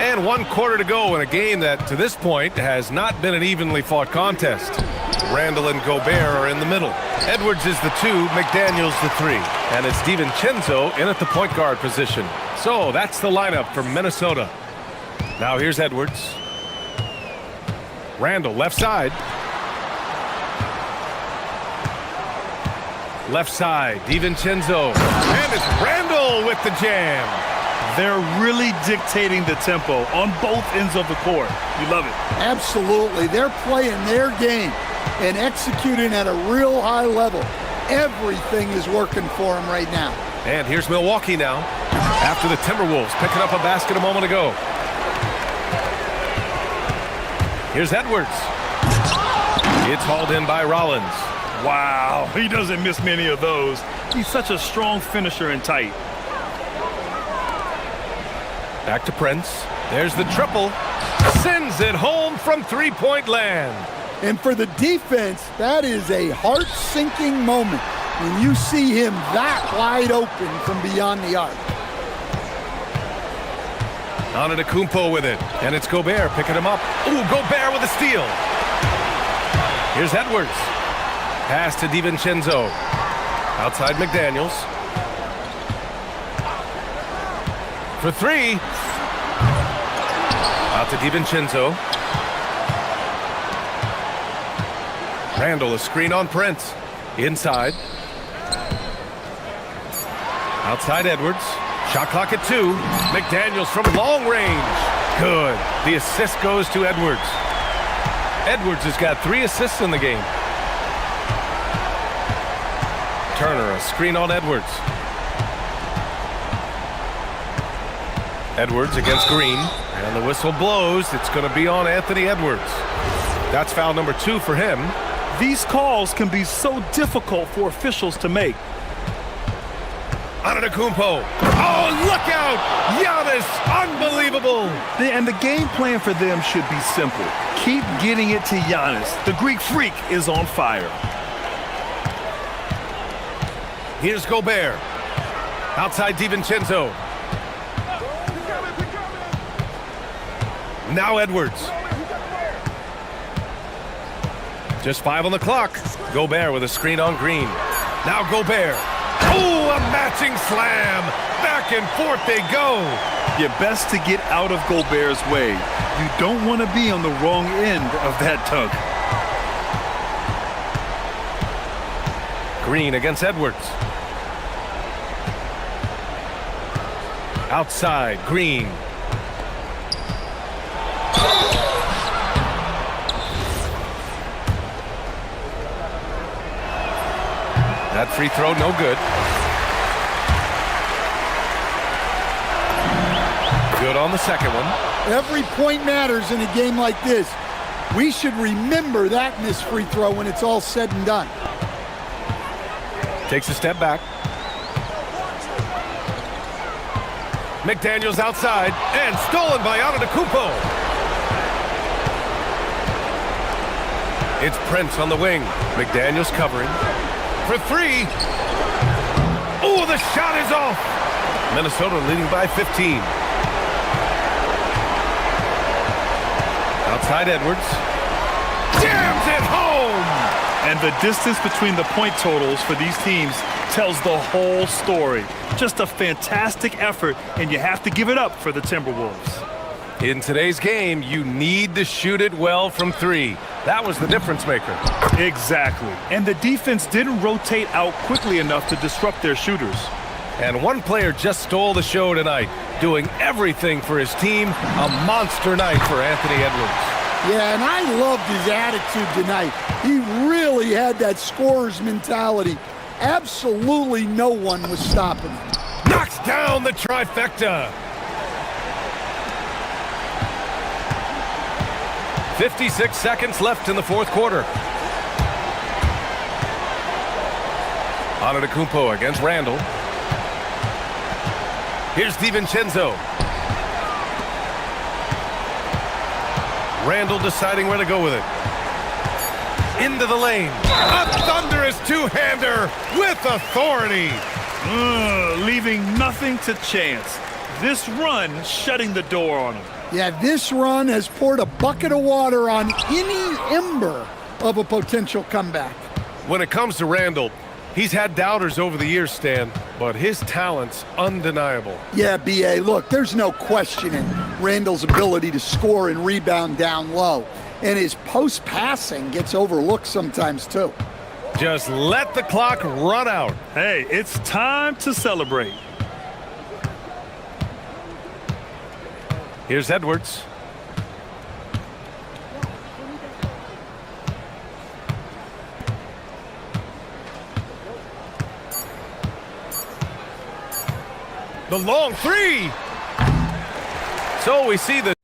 And 1 quarter to go in a game that, to this point, has not been an evenly fought contest. Randall and Gobert are in the middle. Edwards is the 2, McDaniels the 3. And it's DiVincenzo in at the point guard position. So that's the lineup for Minnesota. Now here's Edwards. Randall, left side. Left side, DiVincenzo. And it's Randall with the jam. They're really dictating the tempo on both ends of the court. You love it. Absolutely. They're playing their game and executing at a real high level. Everything is working for them right now. And here's Milwaukee now. After the Timberwolves picking up a basket a moment ago. Here's Edwards. It's hauled in by Rollins. Wow, he doesn't miss many of those. He's such a strong finisher and tight. Back to Prince. There's the triple. Sends it home from three-point land. And for the defense, that is a heart-sinking moment when you see him that wide open from beyond the arc. Antetokounmpo with it. And it's Gobert picking him up. Ooh, Gobert with a steal. Here's Edwards. Pass to DiVincenzo. Outside McDaniels. For 3. Out to DiVincenzo. Randall, a screen on Prince. Inside. Outside Edwards. Shot clock at 2. McDaniels from long range. Good. The assist goes to Edwards. Edwards has got 3 assists in the game. Turner, a screen on Edwards. Edwards against Green. And the whistle blows. It's going to be on Anthony Edwards. That's foul number 2 for him. These calls can be so difficult for officials to make. Antetokounmpo. Oh, look out! Giannis, unbelievable! And the game plan for them should be simple. Keep getting it to Giannis. The Greek freak is on fire. Here's Gobert. Outside DiVincenzo. Now Edwards. Just 5 on the clock. Gobert with a screen on Green. Now Gobert. Oh, a matching slam. Back and forth they go. You're best to get out of Gobert's way. You don't want to be on the wrong end of that tug. Green against Edwards. Outside, Green. That free throw, no good. Good on the second one. Every point matters in a game like this. We should remember that missed free throw when it's all said and done. Takes a step back. McDaniels outside and stolen by Antetokounmpo. It's Prince on the wing. McDaniels covering. For 3. Oh, the shot is off. Minnesota leading by 15. Outside Edwards. Jams it home. And the distance between the point totals for these teams tells the whole story. Just a fantastic effort, and you have to give it up for the Timberwolves. In today's game, you need to shoot it well from 3. That was the difference maker. Exactly. And the defense didn't rotate out quickly enough to disrupt their shooters. And one player just stole the show tonight, doing everything for his team. A monster night for Anthony Edwards. Yeah, and I loved his attitude tonight. He really had that scorer's mentality. Absolutely no one was stopping him. Knocks down the trifecta. 56 seconds left in the fourth quarter. Antetokounmpo against Randall. Here's DiVincenzo. Randall deciding where to go with it. Into the lane. A thunderous two-hander with authority. Leaving nothing to chance. This run shutting the door on him. Yeah, this run has poured a bucket of water on any ember of a potential comeback. When it comes to Randall, he's had doubters over the years, Stan, but his talent's undeniable. Yeah, B.A., look, there's no questioning Randall's ability to score and rebound down low. And his post-passing gets overlooked sometimes, too. Just let the clock run out. Hey, it's time to celebrate. Here's Edwards. The long 3. So we see the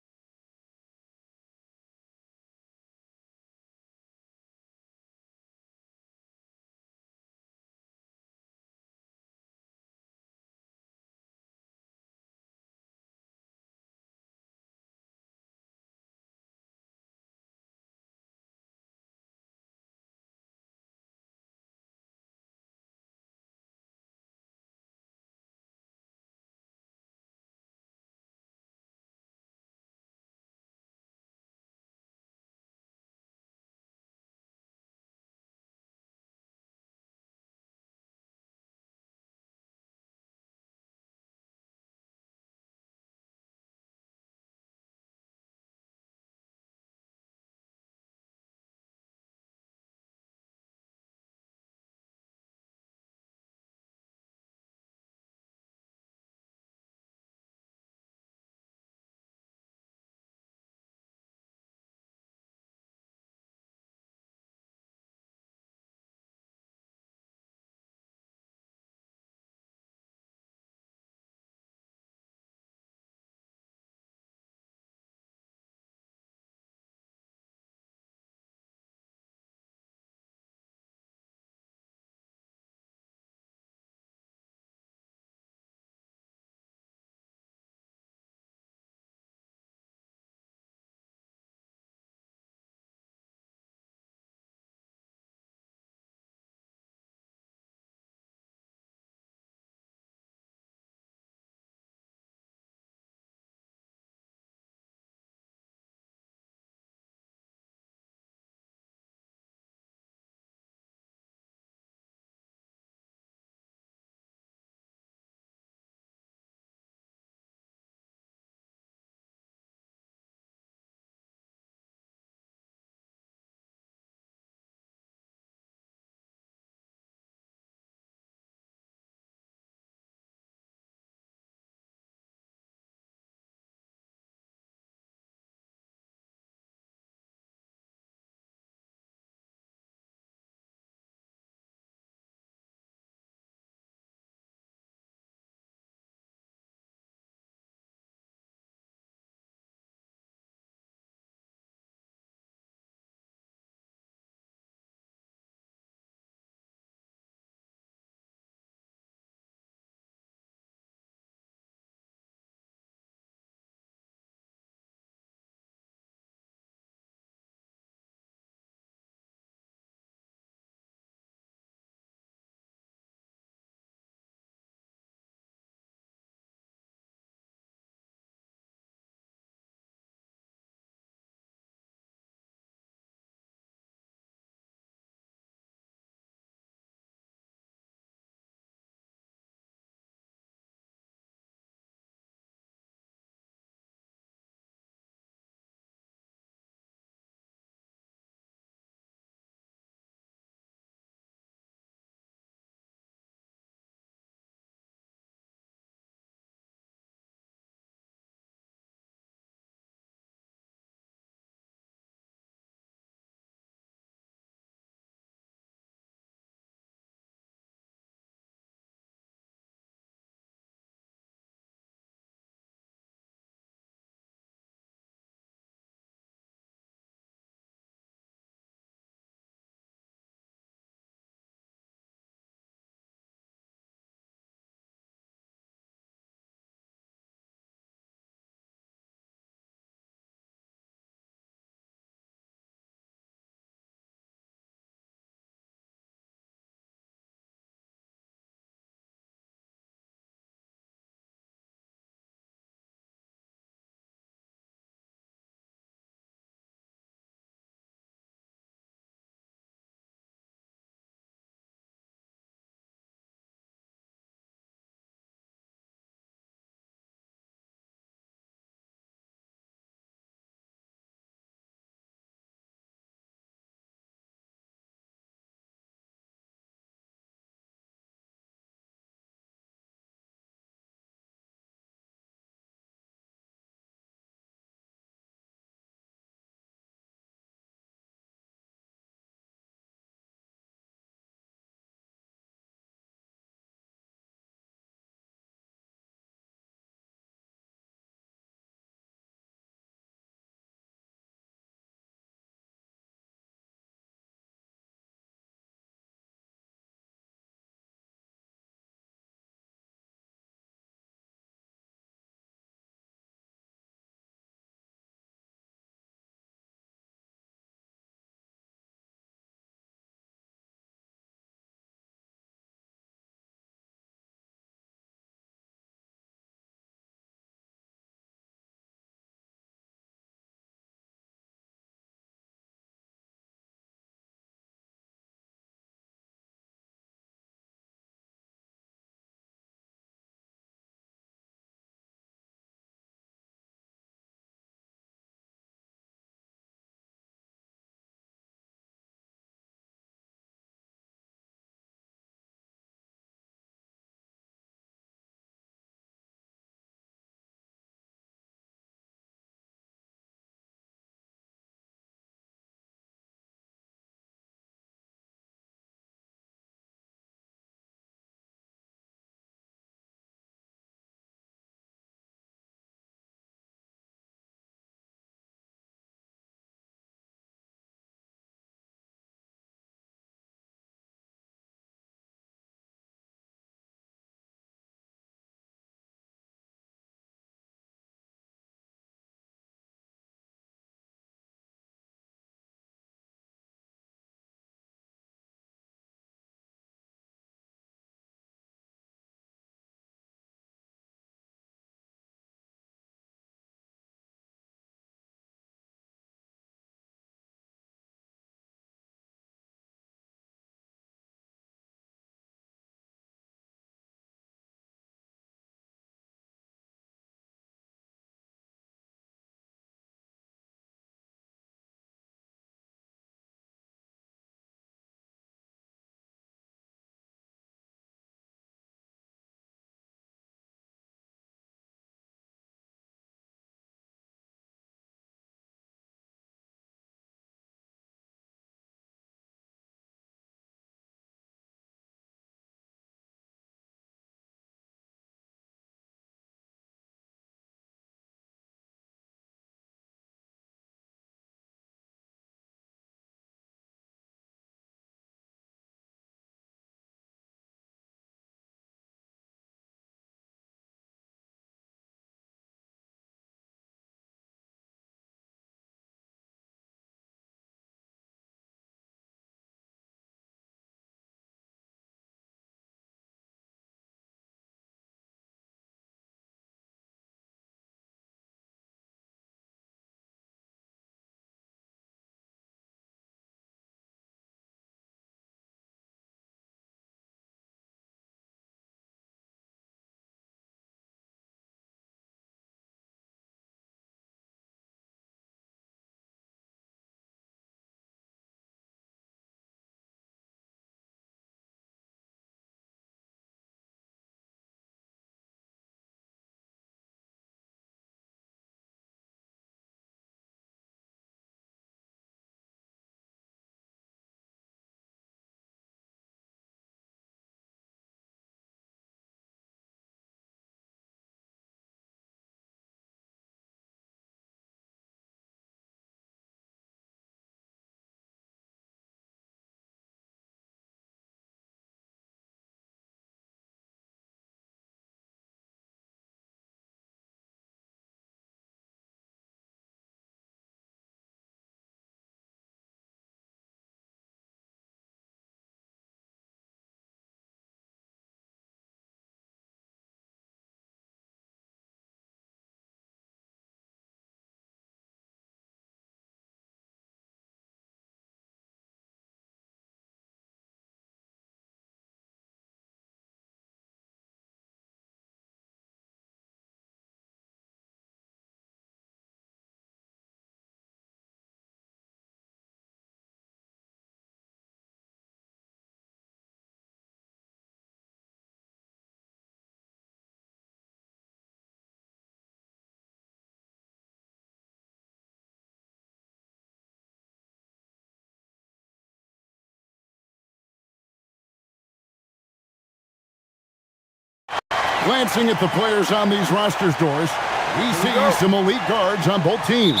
Glancing at the players on these rosters, Doris, we see some elite guards on both teams.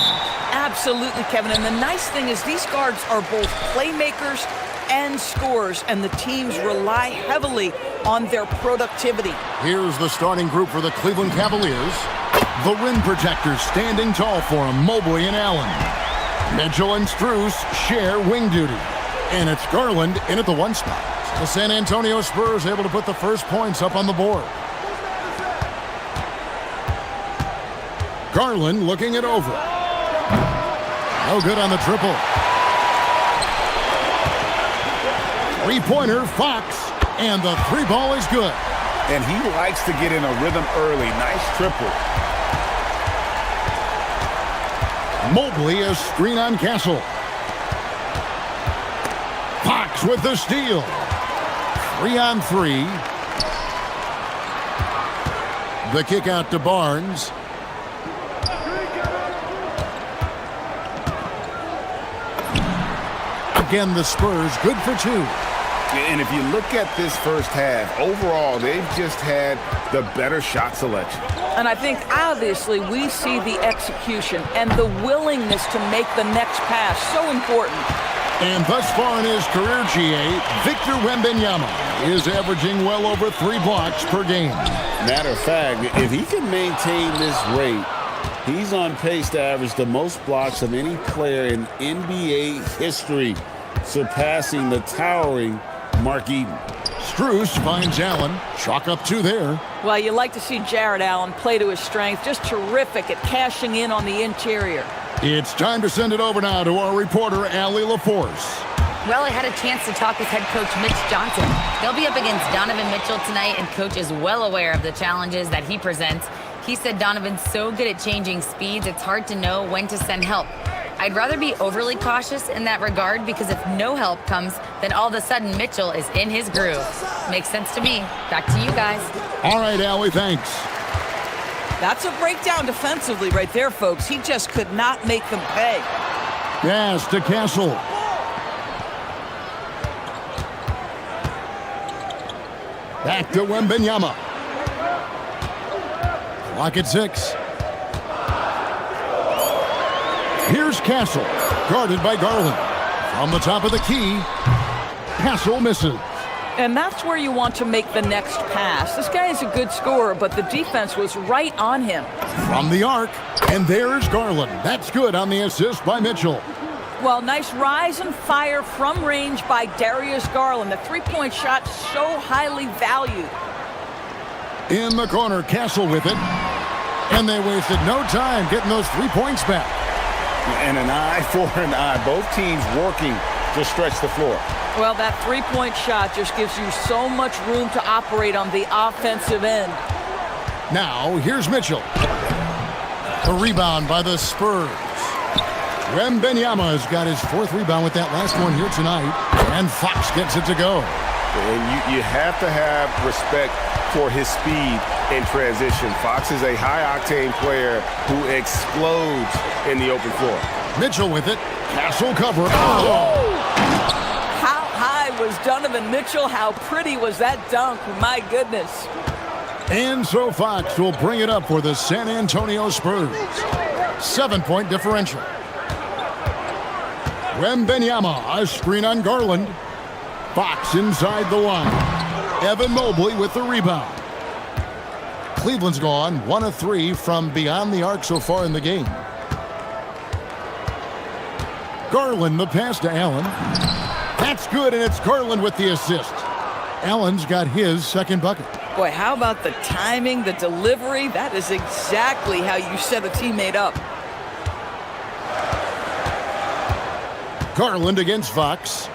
Absolutely, Kevin. And the nice thing is these guards are both playmakers and scorers, and the teams rely heavily on their productivity. Here's the starting group for the Cleveland Cavaliers. The rim protectors standing tall for them, Mobley and Allen. Mitchell and Strus share wing duty. And it's Garland in at the 1 spot. The San Antonio Spurs able to put the first points up on the board. Garland looking it over. No good on the triple. Three-pointer, Fox, and the 3-ball is good. And he likes to get in a rhythm early. Nice triple. Mobley, a screen on Castle. Fox with the steal. 3-on-3. The kick out to Barnes. Again, the Spurs good for 2. And if you look at this first half, overall, they've just had the better shot selection. And I think, obviously, we see the execution and the willingness to make the next pass so important. And thus far in his career, GA, Victor Wembanyama is averaging well over 3 blocks per game. Matter of fact, if he can maintain this rate, he's on pace to average the most blocks of any player in NBA history, surpassing the towering Mark Eaton. Strus finds Allen. Chalk up 2 there. Well, you like to see Jared Allen play to his strength. Just terrific at cashing in on the interior. It's time to send it over now to our reporter, Allie LaForce. Well, I had a chance to talk with head coach Mitch Johnson. They'll be up against Donovan Mitchell tonight, and coach is well aware of the challenges that he presents. He said Donovan's so good at changing speeds, it's hard to know when to send help. I'd rather be overly cautious in that regard because if no help comes, then all of a sudden Mitchell is in his groove. Makes sense to me. Back to you guys. All right, Allie, thanks. That's a breakdown defensively right there, folks. He just could not make them pay. Yes, to Castle. Back to Wembanyama. Clock at 6. Here's Castle, guarded by Garland. From the top of the key, Castle misses. And that's where you want to make the next pass. This guy is a good scorer, but the defense was right on him. From the arc, and there's Garland. That's good on the assist by Mitchell. Well, nice rise and fire from range by Darius Garland. The three-point shot so highly valued. In the corner, Castle with it. And they wasted no time getting those 3 points back. And an eye for an eye. Both teams working to stretch the floor. Well, that three-point shot just gives you so much room to operate on the offensive end. Now, here's Mitchell. The rebound by the Spurs. Wembanyama has got his 4th rebound with that last one here tonight. And Fox gets it to go. And you have to have respect for his speed in transition. Fox is a high-octane player who explodes in the open floor. Mitchell with it. Castle cover. Oh! How high was Donovan Mitchell? How pretty was that dunk? My goodness. And so Fox will bring it up for the San Antonio Spurs. 7-point differential. Wembanyama, a screen on Garland. Fox inside the line. Evan Mobley with the rebound. Cleveland's gone 1 of 3 from beyond the arc so far in the game. Garland the pass to Allen. That's good, and it's Garland with the assist. Allen's got his 2nd bucket. Boy, how about the timing, the delivery? That is exactly how you set a teammate up. Garland against Fox.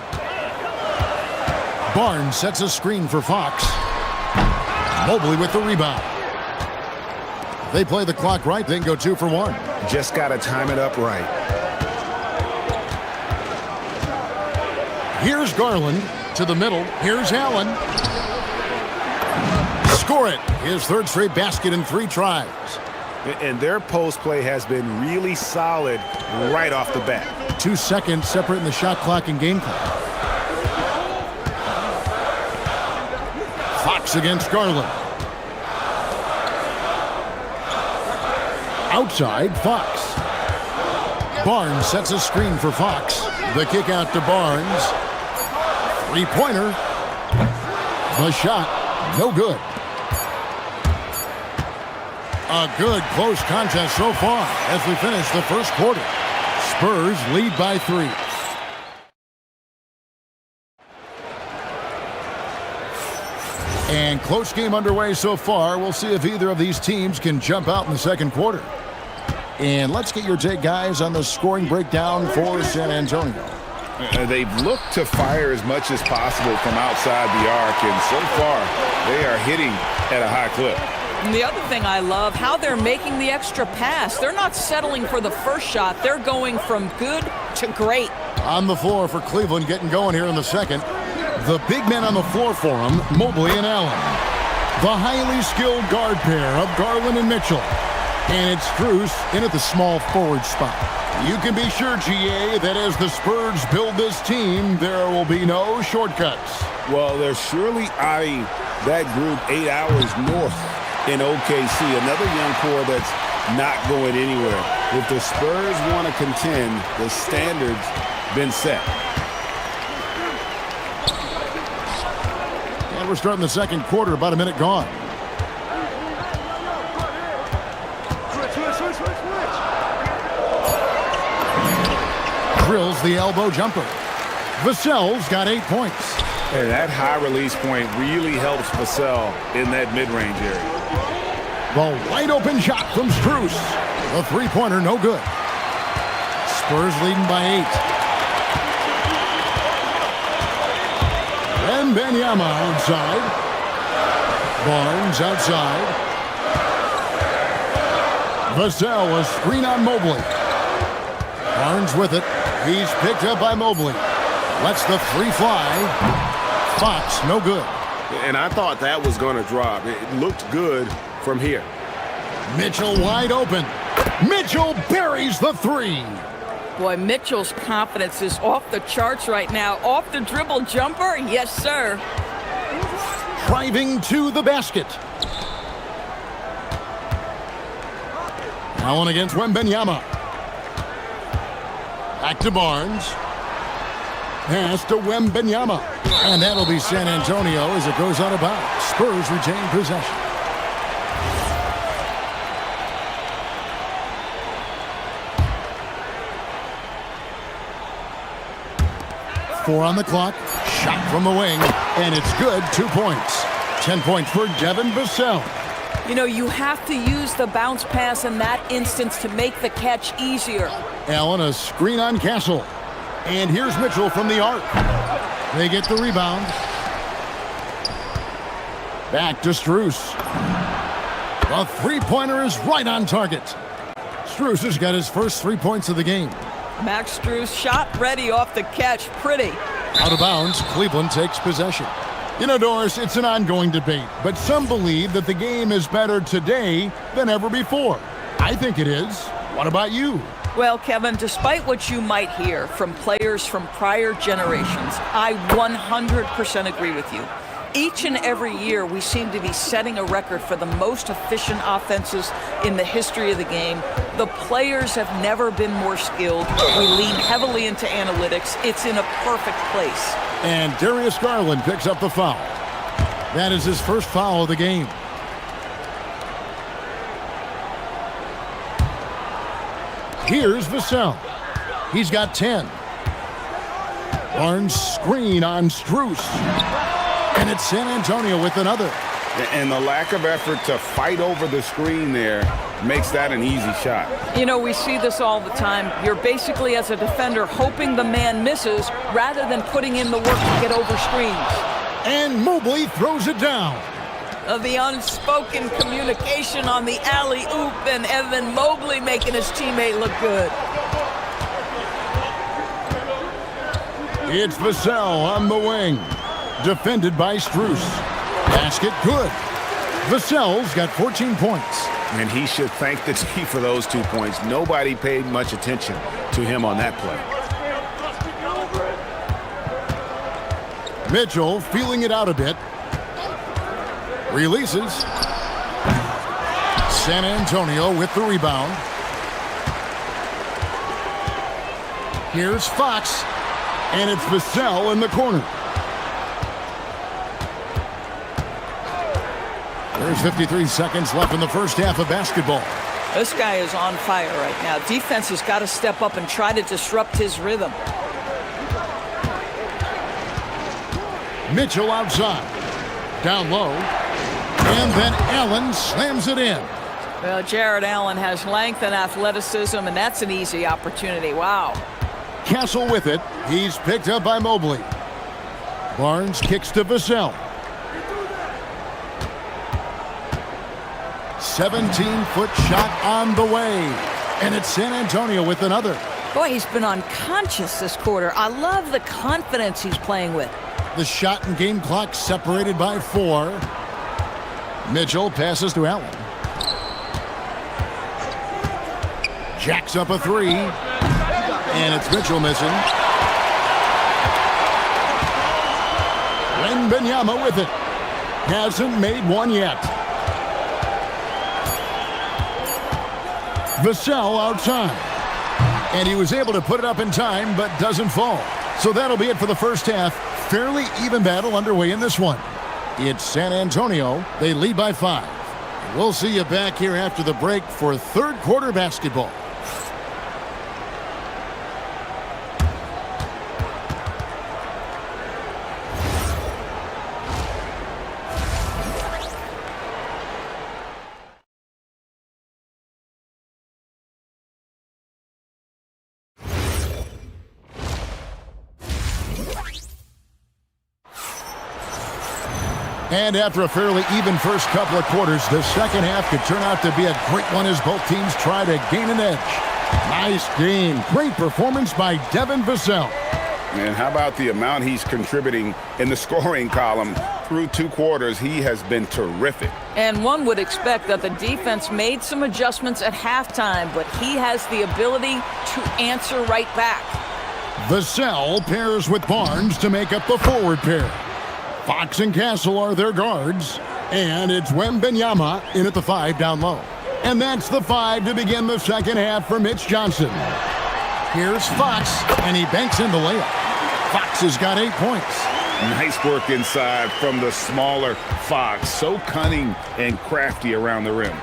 Barnes sets a screen for Fox. Mobley with the rebound. If they play the clock right, they can go 2 for 1. Just got to time it up right. Here's Garland to the middle. Here's Allen. Score it. His 3rd straight basket in 3 tries. And their post play has been really solid right off the bat. 2 seconds separating the shot clock and game clock. Fox against Garland. Outside, Fox. Barnes sets a screen for Fox. The kick out to Barnes. Three-pointer. The shot, no good. A good close contest so far as we finish the first quarter. Spurs lead by 3. And close game underway so far. We'll see if either of these teams can jump out in the second quarter. And let's get your take, guys, on the scoring breakdown for San Antonio. They've looked to fire as much as possible from outside the arc, and so far they are hitting at a high clip. And the other thing I love, how they're making the extra pass. They're not settling for the first shot. They're going from good to great. On the floor for Cleveland, getting going here in the second. The big men on the floor for them, Mobley and Allen. The highly skilled guard pair of Garland and Mitchell. And it's Strus in at the small forward spot. You can be sure, GA, that as the Spurs build this team, there will be no shortcuts. Well, they're surely eyeing that group 8 hours north in OKC. Another young core that's not going anywhere. If the Spurs want to contend, the standard's been set. And we're starting the second quarter, about a minute gone. Drills the elbow jumper. Vassell's got 8 points. Hey, that high release point really helps Vassell in that mid-range area. The wide open shot from Strus. The three-pointer, no good. Spurs leading by 8. And Wembanyama outside. Barnes outside. Vassell, a screen on Mobley. Barnes with it. He's picked up by Mobley. Lets the three fly. Fox, no good. And I thought that was going to drop. It looked good from here. Mitchell wide open. Mitchell buries the three. Boy, Mitchell's confidence is off the charts right now. Off the dribble jumper? Yes, sir. Driving to the basket. Allen against Wembanyama. Back to Barnes. Pass to Wembanyama. And that'll be San Antonio as it goes out of bounds. Spurs retain possession. Four on the clock. Shot from the wing. And it's good. 2 points. 10 points for Devin Vassell. You know, you have to use the bounce pass in that instance to make the catch easier. Allen, a screen on Castle. And here's Mitchell from the arc. They get the rebound. Back to Strus. The three-pointer is right on target. Strus has got his first 3 points of the game. Max Strus shot ready off the catch. Pretty. Out of bounds, Cleveland takes possession. You know, Doris, it's an ongoing debate, but some believe that the game is better today than ever before. I think it is. What about you? Well, Kevin, despite what you might hear from players from prior generations, I 100% agree with you. Each and every year, we seem to be setting a record for the most efficient offenses in the history of the game. The players have never been more skilled. We lean heavily into analytics. It's in a perfect place. And Darius Garland picks up the foul. That is his first foul of the game. Here's Vassell. He's got 10. Barnes screen on Strus. And it's San Antonio with another. And the lack of effort to fight over the screen there makes that an easy shot. You know, we see this all the time. You're basically, as a defender, hoping the man misses rather than putting in the work to get over screens. And Mobley throws it down. The unspoken communication on the alley-oop, and Evan Mobley making his teammate look good. It's Vassell on the wing. Defended by Strus. Basket good. Vassell's got 14 points. And he should thank the team for those 2 points. Nobody paid much attention to him on that play. Mitchell feeling it out a bit. Releases. San Antonio with the rebound. Here's Fox, and it's Vassell in the corner. There's 53 seconds left in the first half of basketball. This guy is on fire right now. Defense has got to step up and try to disrupt his rhythm. Mitchell outside. Down low. And then Allen slams it in. Well, Jared Allen has length and athleticism, and that's an easy opportunity. Wow. Castle with it. He's picked up by Mobley. Barnes kicks to Vassell. 17-foot shot on the way. And it's San Antonio with another. Boy, he's been unconscious this quarter. I love the confidence he's playing with. The shot and game clock separated by 4. Mitchell passes to Allen. Jacks up a 3. And it's Mitchell missing. Wembanyama with it. Hasn't made one yet. Vassell outside. And he was able to put it up in time, but doesn't fall. So that'll be it for the first half. Fairly even battle underway in this one. It's San Antonio. They lead by 5. We'll see you back here after the break for third quarter basketball. And after a fairly even first couple of quarters, the second half could turn out to be a great one as both teams try to gain an edge. Nice game. Great performance by Devin Vassell. And how about the amount he's contributing in the scoring column? Through 2 quarters, he has been terrific. And one would expect that the defense made some adjustments at halftime, but he has the ability to answer right back. Vassell pairs with Barnes to make up the forward pair. Fox and Castle are their guards. And it's Wembanyama in at the 5 down low. And that's the 5 to begin the second half for Mitch Johnson. Here's Fox, and he banks in the layup. Fox has got 8 points. Nice work inside from the smaller Fox. So cunning and crafty around the rim.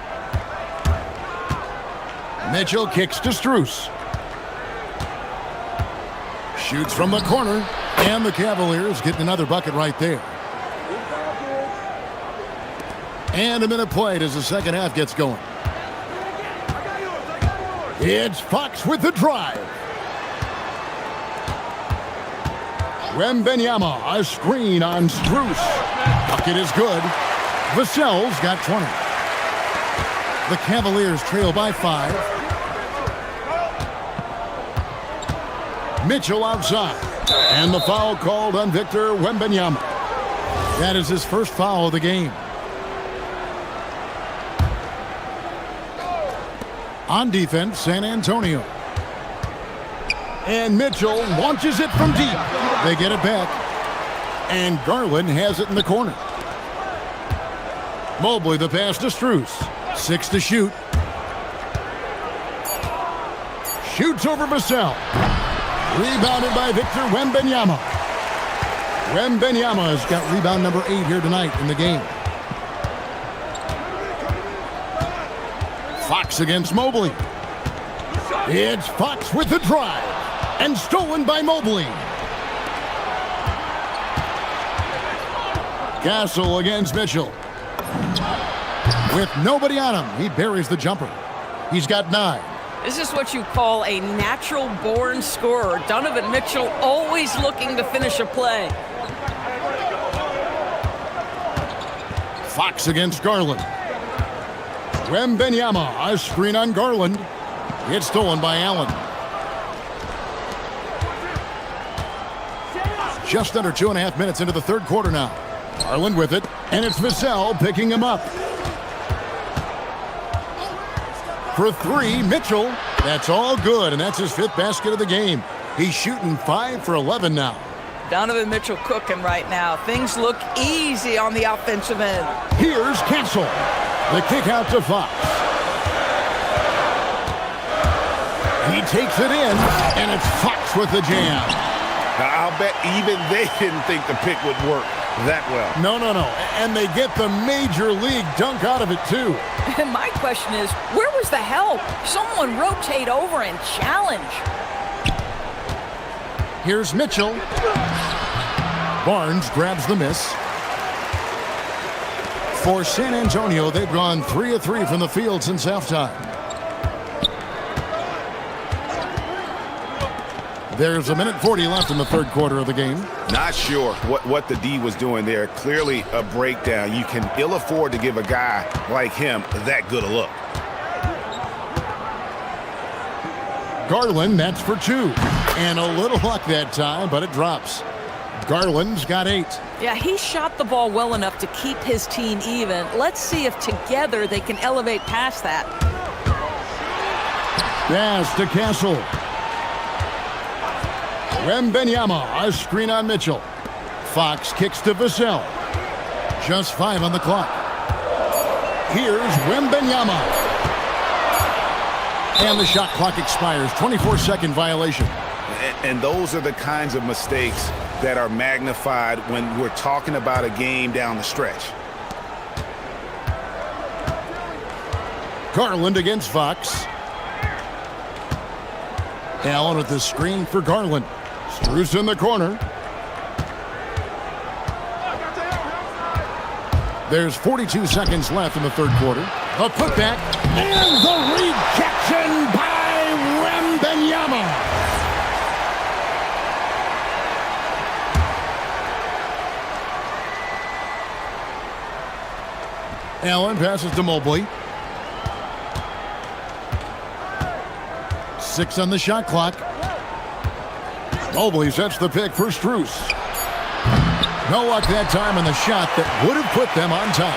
Mitchell kicks to Strus. Shoots from the corner, and the Cavaliers getting another bucket right there. And a minute played as the second half gets going. It's Fox with the drive. Wembanyama, a screen on Strus. Bucket is good. Vassell's got 20. The Cavaliers trail by 5. Mitchell outside. And the foul called on Victor Wembanyama. That is his first foul of the game. On defense, San Antonio. And Mitchell launches it from deep. They get it back. And Garland has it in the corner. Mobley the pass to Strus. 6 to shoot. Shoots over Vassell. Rebounded by Victor Wembanyama. Wembanyama has got rebound number 8 here tonight in the game. Fox against Mobley. It's Fox with the drive. And stolen by Mobley. Castle against Mitchell. With nobody on him, he buries the jumper. He's got 9. This is what you call a natural-born scorer. Donovan Mitchell always looking to finish a play. Fox against Garland. Wembanyama, a screen on Garland. It's stolen by Allen. Just under 2.5 minutes into the third quarter now. Garland with it, and it's Vassell picking him up. For 3, Mitchell. That's all good, and that's his 5th basket of the game. He's shooting 5 for 11 now. Donovan Mitchell cooking right now. Things look easy on the offensive end. Here's Castle. The kick out to Fox. He takes it in, and it's Fox with the jam. Now, I'll bet even they didn't think the pick would work that well. No. And they get the major league dunk out of it, too. And my question is, where was the help? Someone rotate over and challenge. Here's Mitchell. Barnes grabs the miss. For San Antonio, they've gone 3 of 3 from the field since halftime. There's 1:40 left in the third quarter of the game. Not sure what the D was doing there. Clearly a breakdown. You can ill afford to give a guy like him that good a look. Garland, that's for 2. And a little luck that time, but it drops. Garland's got 8. Yeah, he shot the ball well enough to keep his team even. Let's see if together they can elevate past that. Pass to Castle. Wembenyama, a screen on Mitchell. Fox kicks to Vassell. Just 5 on the clock. Here's Wembenyama. And the shot clock expires. 24-second violation. And those are the kinds of mistakes that are magnified when we're talking about a game down the stretch. Garland against Fox. Allen with the screen for Garland. Strus in the corner. There's 42 seconds left in the third quarter. A putback and the rejection by Wembenyama. Allen passes to Mobley. 6 on the shot clock. Mobley sets the pick for Strus. No luck that time on the shot that would have put them on top.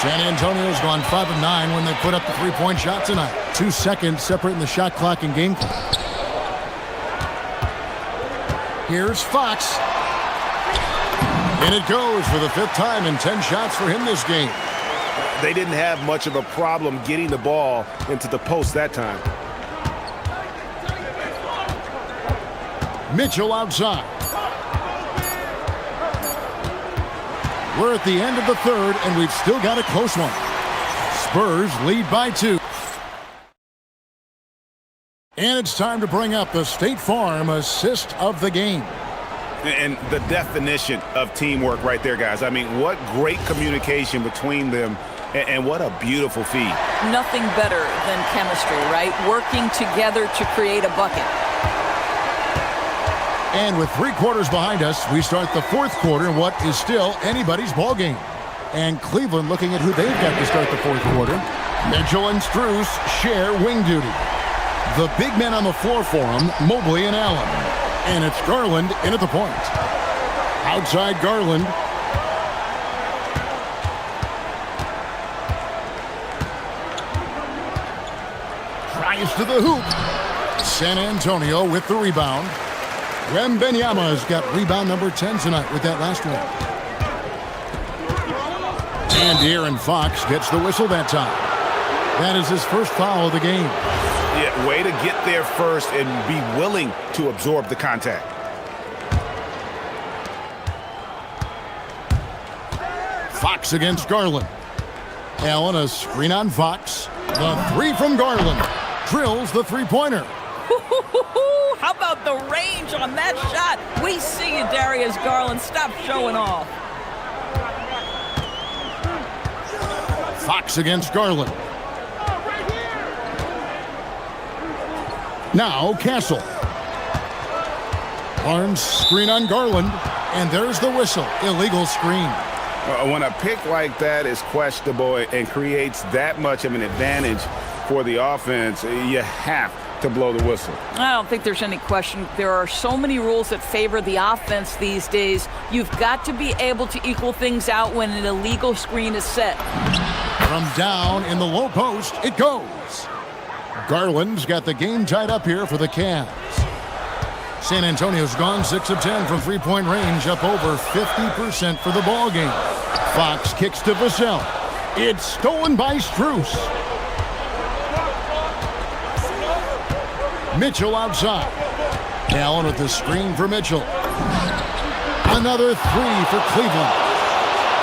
San Antonio's gone 5 of 9 when they put up the three-point shot tonight. 2 seconds separating the shot clock and game clock. Here's Fox. And it goes for the 5th time and 10 shots for him this game. They didn't have much of a problem getting the ball into the post that time. Mitchell outside. We're at the end of the third, and we've still got a close one. Spurs lead by 2. And it's time to bring up the State Farm assist of the game. And the definition of teamwork right there, guys. I mean, what great communication between them, and what a beautiful feed. Nothing better than chemistry, right? Working together to create a bucket. And with 3 quarters behind us, we start the fourth quarter in what is still anybody's ball game. And Cleveland looking at who they've got to start the fourth quarter. Mitchell and Strus share wing duty. The big men on the floor for them, Mobley and Allen. And it's Garland in at the point. Outside Garland. Tries to the hoop. San Antonio with the rebound. Wembenyama has got rebound number 10 tonight with that last one. And De'Aaron Fox gets the whistle that time. That is his first foul of the game. Yeah, way to get there first and be willing to absorb the contact. Fox against Garland. Allen a screen on Fox. The 3 from Garland. Drills the three-pointer. How about the range on that shot? We see you, Darius Garland. Stop showing off. Fox against Garland. Now Castle. Barnes screen on Garland. And there's the whistle. Illegal screen. When a pick like that is questionable and creates that much of an advantage for the offense, you have to blow the whistle. I don't think there's any question. There are so many rules that favor the offense these days. You've got to be able to equal things out when an illegal screen is set. From down in the low post, it goes. Garland's got the game tied up here for the Cavs. San Antonio's gone 6 of 10 from three-point range, up over 50% for the ball game. Fox kicks to Vassell. It's stolen by Strus. Mitchell outside. Allen with the screen for Mitchell. Another three for Cleveland.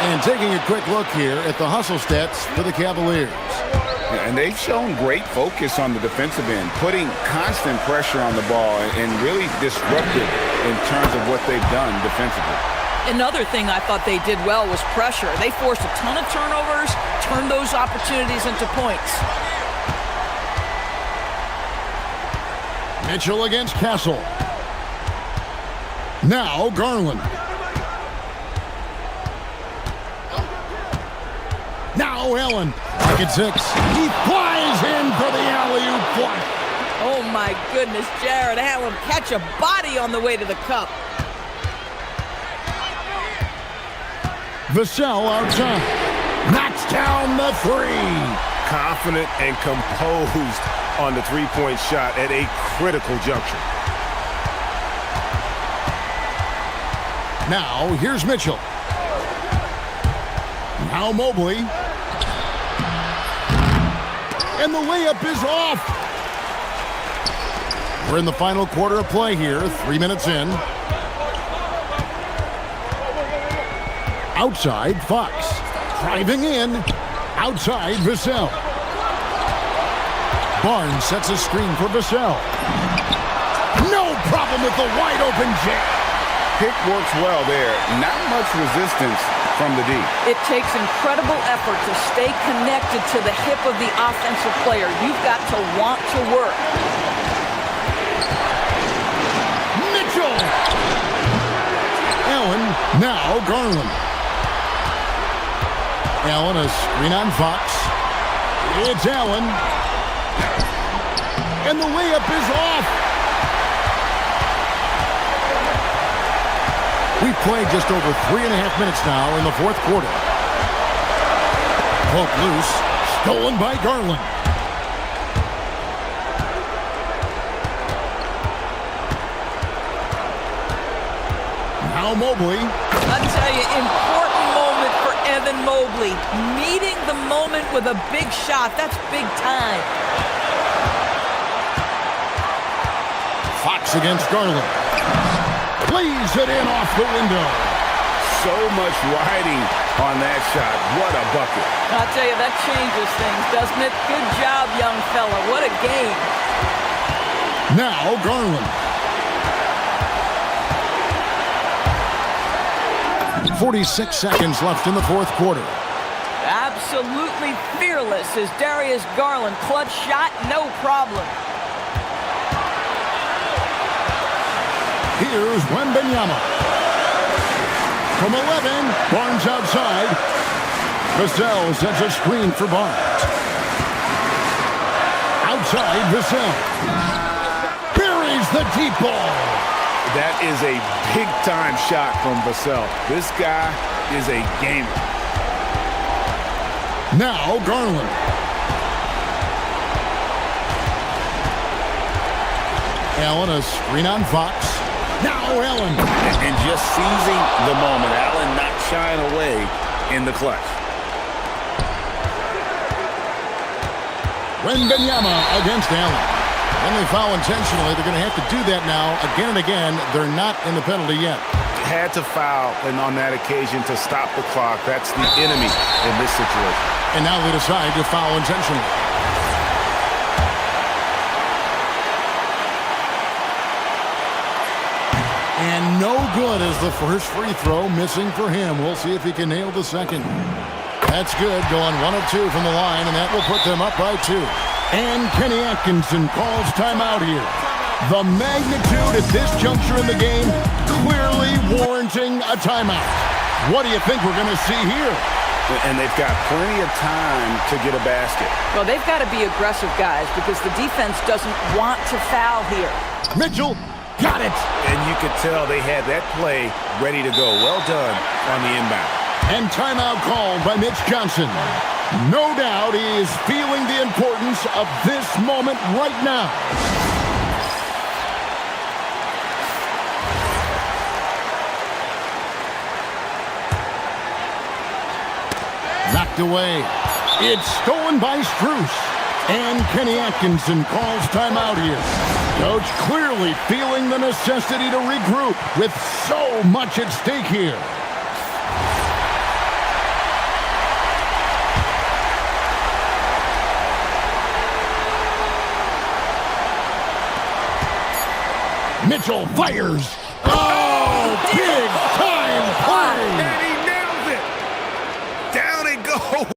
And taking a quick look here at the hustle stats for the Cavaliers. And they've shown great focus on the defensive end, putting constant pressure on the ball and really disruptive in terms of what they've done defensively. Another thing I thought they did well was pressure. They forced a ton of turnovers, turned those opportunities into points. Mitchell against Castle. Now Garland. Now Allen. Pocket six. He flies in for the alley-oop block. Oh my goodness, Jared Allen catch a body on the way to the cup. Vassell outside. Knocks down the three. Confident and composed on the three-point shot at a critical juncture. Now here's Mitchell. Now Mobley. And the layup is off. We're in the final quarter of play here, 3 minutes in. Outside, Fox. Driving in. Outside, Vassell. Barnes sets a screen for Vassell. No problem with the wide open jam. Pick works well there. Not much resistance from the D. It takes incredible effort to stay connected to the hip of the offensive player. You've got to want to work. Mitchell! Allen, now Garland. Allen, a screen on Fox. It's Allen. And the layup is off. We've played just over 3.5 minutes now in the fourth quarter. Pulled loose, stolen by Garland. Now Mobley. I tell you, important moment for Evan Mobley. Meeting the moment with a big shot. That's big time. Fox against Garland. Plays it in off the window. So much riding on that shot. What a bucket. I'll tell you, that changes things, doesn't it? Good job, young fella. What a game. Now Garland. 46 seconds left in the fourth quarter. Absolutely fearless is Darius Garland. Clutch shot, no problem. Here's Wembanyama. From 11, Barnes outside. Vassell sets a screen for Barnes. Outside, Vassell. Buries the deep ball. That is a big-time shot from Vassell. This guy is a gamer. Now Garland. Allen, a screen on Fox. Now Allen. And just seizing the moment. Allen not shying away in the clutch. Wembanyama against Allen. When they foul intentionally, they're going to have to do that now again and again. They're not in the penalty yet. Had to foul, and on that occasion to stop the clock. That's the enemy in this situation. And now they decide to foul intentionally. And no good as the first free throw missing for him. We'll see if he can nail the second. That's good, going 1 of 2 from the line, and that will put them up by 2. And Kenny Atkinson calls timeout here. The magnitude at this juncture in the game clearly warranting a timeout. What do you think we're going to see here? And they've got plenty of time to get a basket. Well, they've got to be aggressive, guys, because the defense doesn't want to foul here. Mitchell. Got it! And you could tell they had that play ready to go. Well done on the inbound. And timeout called by Mitch Johnson. No doubt he is feeling the importance of this moment right now. Knocked away. It's stolen by Strus. And Kenny Atkinson calls timeout here. Coach clearly feeling the necessity to regroup with so much at stake here. Mitchell fires. Oh, big time play! And he nails it. Down it goes.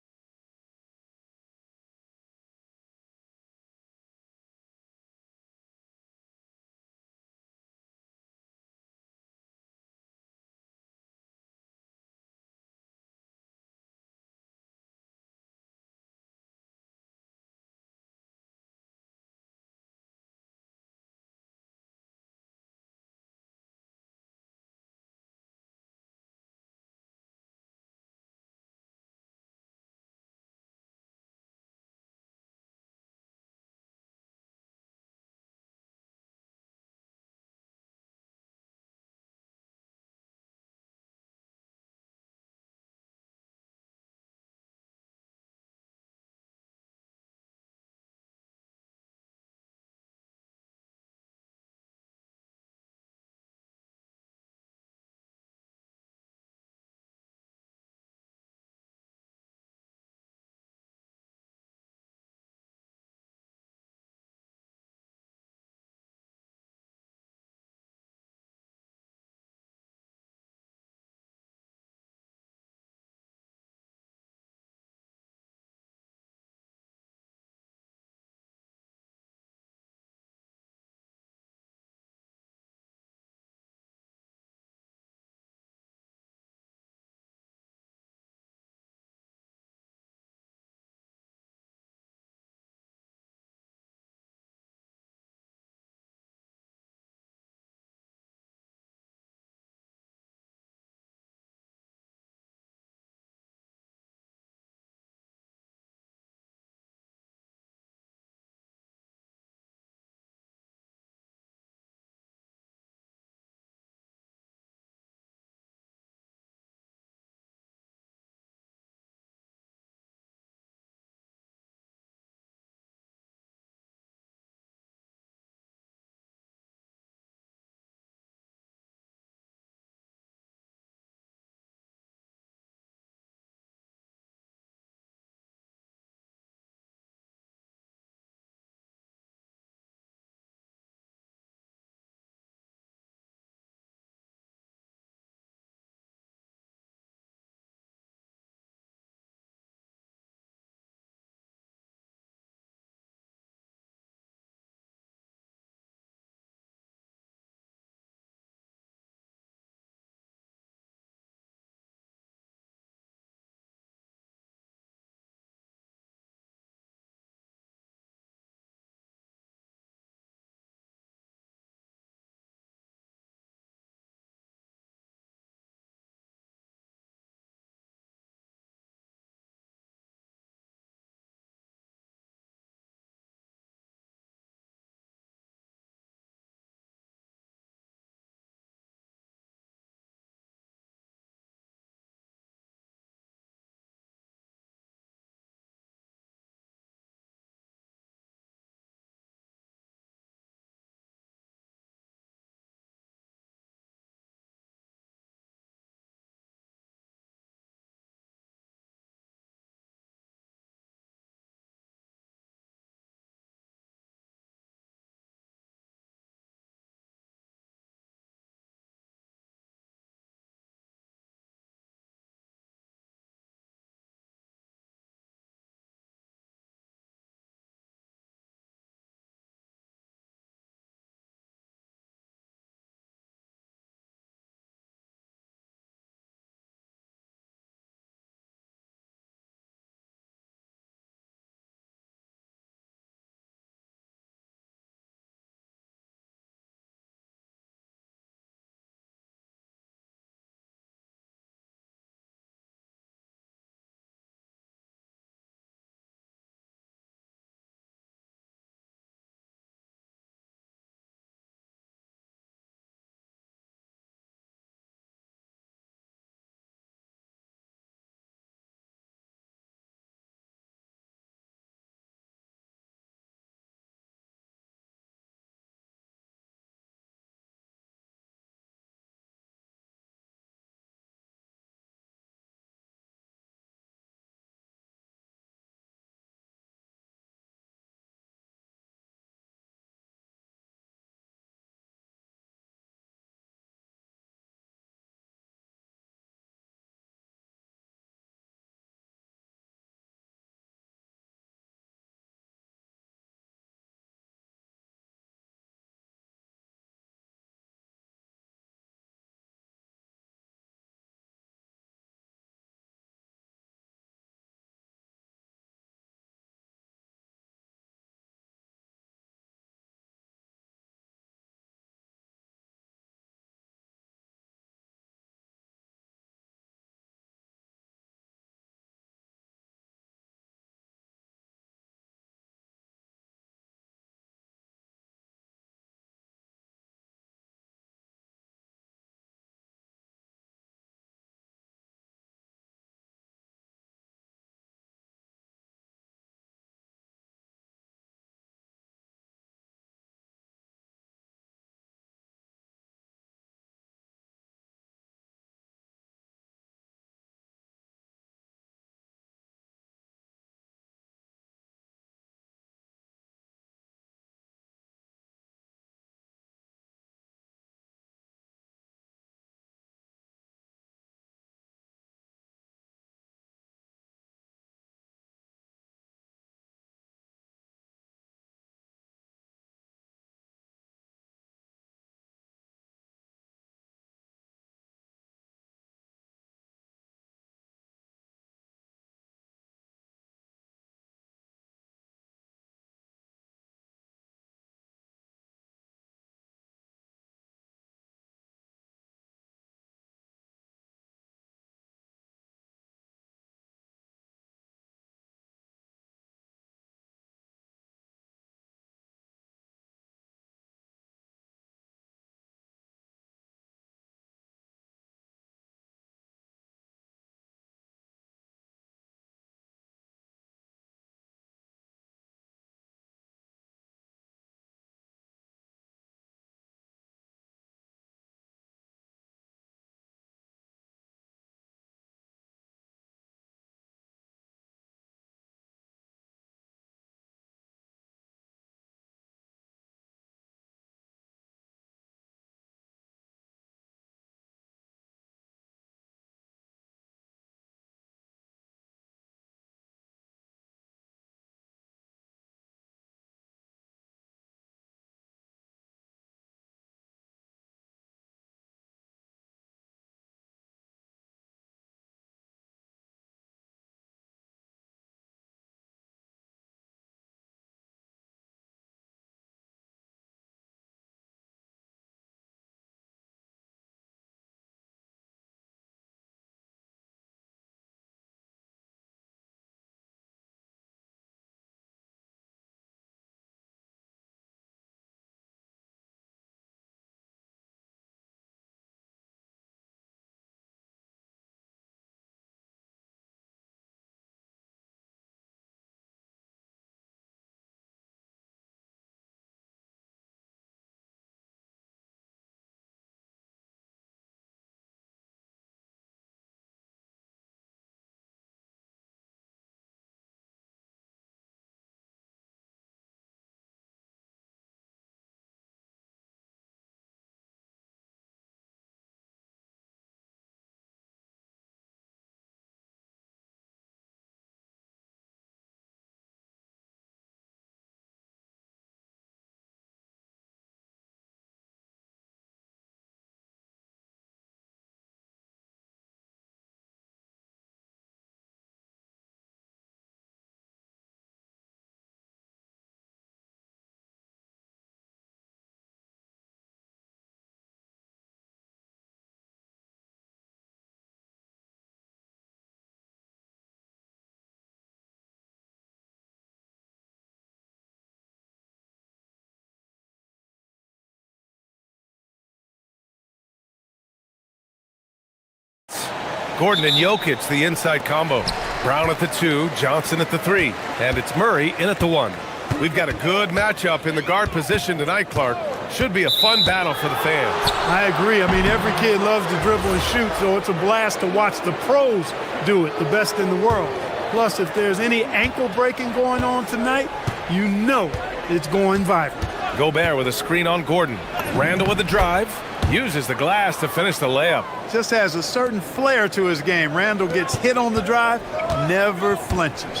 Gordon and Jokic, the inside combo. Brown at the 2, Johnson at the 3. And it's Murray in at the 1. We've got a good matchup in the guard position tonight, Clark. Should be a fun battle for the fans. I agree. I mean, every kid loves to dribble and shoot, so it's a blast to watch the pros do it, the best in the world. Plus, if there's any ankle breaking going on tonight, you know it's going viral. Gobert with a screen on Gordon. Randall with the drive. Uses the glass to finish the layup. Just has a certain flair to his game. Randall gets hit on the drive, never flinches.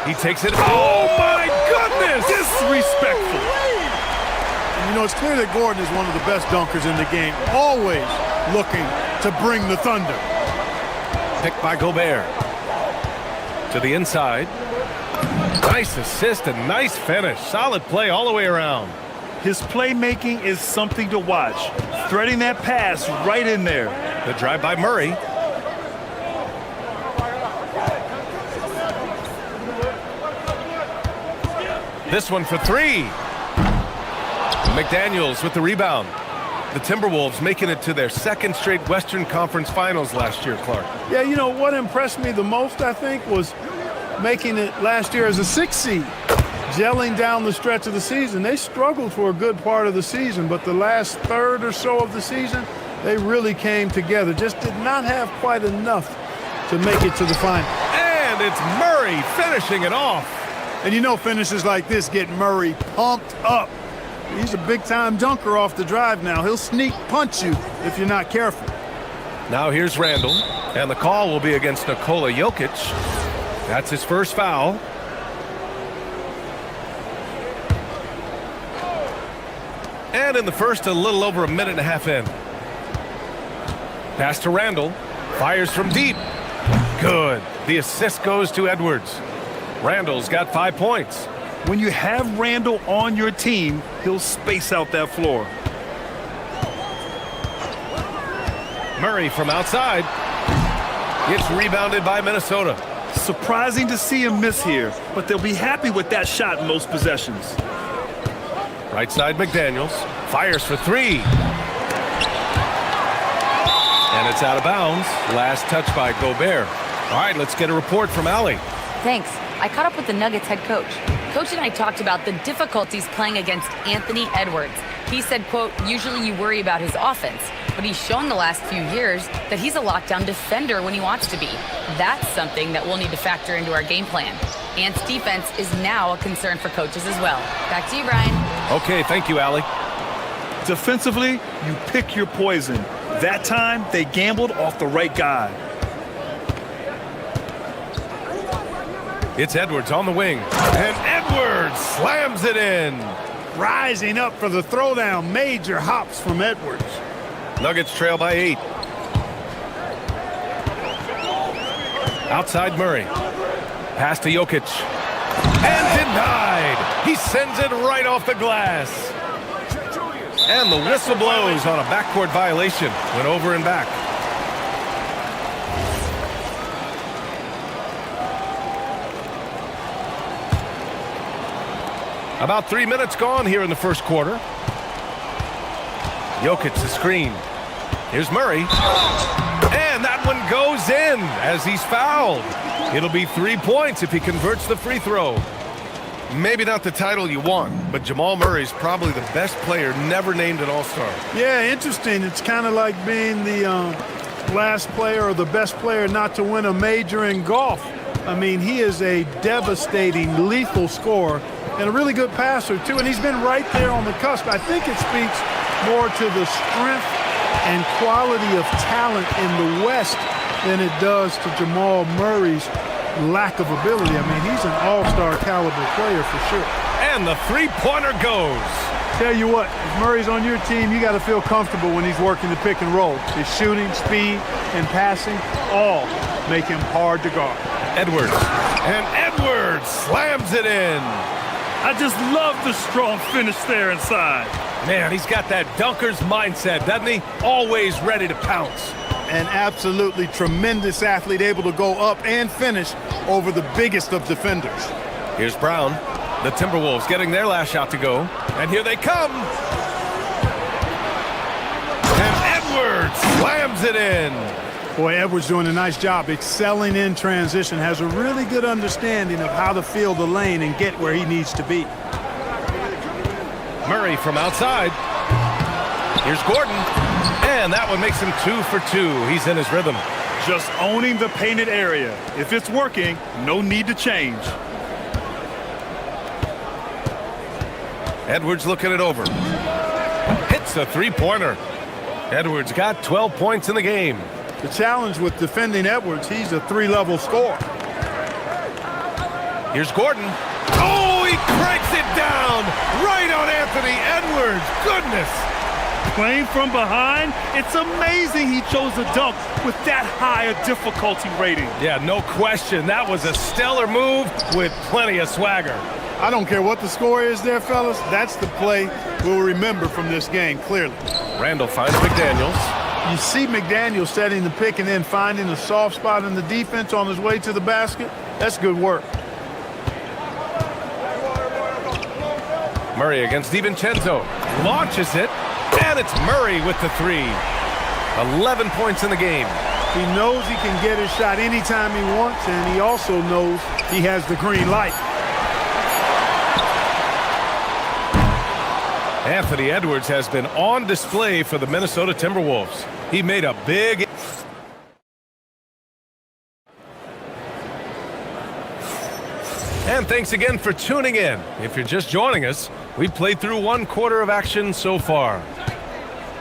He takes it. Oh, my goodness! Disrespectful. And you know, it's clear that Gordon is one of the best dunkers in the game, always looking to bring the thunder. Picked by Gobert. To the inside. Nice assist and nice finish. Solid play all the way around. His playmaking is something to watch. Threading that pass right in there. The drive by Murray. This one for 3. McDaniels with the rebound. The Timberwolves making it to their second straight Western Conference Finals last year, Clark. Yeah, you know, what impressed me the most, I think, was making it last year as a 6th seed. Gelling down the stretch of the season. They struggled for a good part of the season, but the last third or so of the season, they really came together. Just did not have quite enough to make it to the final. And it's Murray finishing it off. And you know, finishes like this get Murray pumped up. He's a big-time dunker off the drive now. He'll sneak punch you if you're not careful. Now here's Randall, and the call will be against Nikola Jokic. That's his first foul. And in the first, a little over a minute and a half in. Pass to Randall. Fires from deep. Good. The assist goes to Edwards. Randall's got 5 points. When you have Randall on your team, he'll space out that floor. Murray from outside. Gets rebounded by Minnesota. Surprising to see him miss here, but they'll be happy with that shot in most possessions. Right side McDaniels. Fires for 3. And it's out of bounds. Last touch by Gobert. All right, let's get a report from Allie. Thanks. I caught up with the Nuggets head coach. Coach and I talked about the difficulties playing against Anthony Edwards. He said, quote, usually you worry about his offense, but he's shown the last few years that he's a lockdown defender when he wants to be. That's something that we'll need to factor into our game plan. Ant's defense is now a concern for coaches as well. Back to you, Brian. Okay, thank you, Allie. Defensively, you pick your poison. That time, they gambled off the right guy. It's Edwards on the wing. And Edwards slams it in. Rising up for the throwdown. Major hops from Edwards. Nuggets trail by 8. Outside Murray. Pass to Jokic. And denied. He sends it right off the glass. And the whistle blows on a backcourt violation. Went over and back. About 3 minutes gone here in the first quarter. Jokic the screen. Here's Murray. And that one goes in as he's fouled. It'll be 3 points if he converts the free throw. Maybe not the title you want, but Jamal Murray's probably the best player never named an All-Star. Yeah, interesting. It's kind of like being the last player or the best player not to win a major in golf. I mean, he is a devastating, lethal scorer and a really good passer, too. And he's been right there on the cusp. I think it speaks more to the strength and quality of talent in the West than it does to Jamal Murray's lack of ability. I mean, he's an all-star caliber player for sure. And the three-pointer goes. Tell you what, if Murray's on your team, you got to feel comfortable when he's working the pick and roll. His shooting, speed, and passing all make him hard to guard. Edwards. And Edwards slams it in. I just love the strong finish there inside. Man, he's got that dunker's mindset, doesn't he? Always ready to pounce. An absolutely tremendous athlete, able to go up and finish over the biggest of defenders. Here's Brown. The Timberwolves getting their last shot to go. And here they come. And Edwards slams it in. Boy, Edwards doing a nice job excelling in transition, has a really good understanding of how to fill the lane and get where he needs to be. Murray from outside. Here's Gordon. And that one makes him 2 for 2. He's in his rhythm. Just owning the painted area. If it's working, no need to change. Edwards looking it over. Hits a three-pointer. Edwards got 12 points in the game. The challenge with defending Edwards, he's a 3-level scorer. Here's Gordon. Oh, he cranks it down right on Anthony Edwards. Goodness. Playing from behind, it's amazing he chose a dunk with that high a difficulty rating. Yeah, no question. That was a stellar move with plenty of swagger. I don't care what the score is there, fellas. That's the play we'll remember from this game, clearly. Randall finds McDaniels. You see McDaniels setting the pick and then finding a soft spot in the defense on his way to the basket. That's good work. Murray against DiVincenzo. Launches it, and it's Murray with the three. 11 points in the game. He knows he can get his shot anytime he wants, and he also knows he has the green light. Anthony Edwards has been on display for the Minnesota Timberwolves. He made a big... And thanks again for tuning in. If you're just joining us, we've played through 1 quarter of action so far.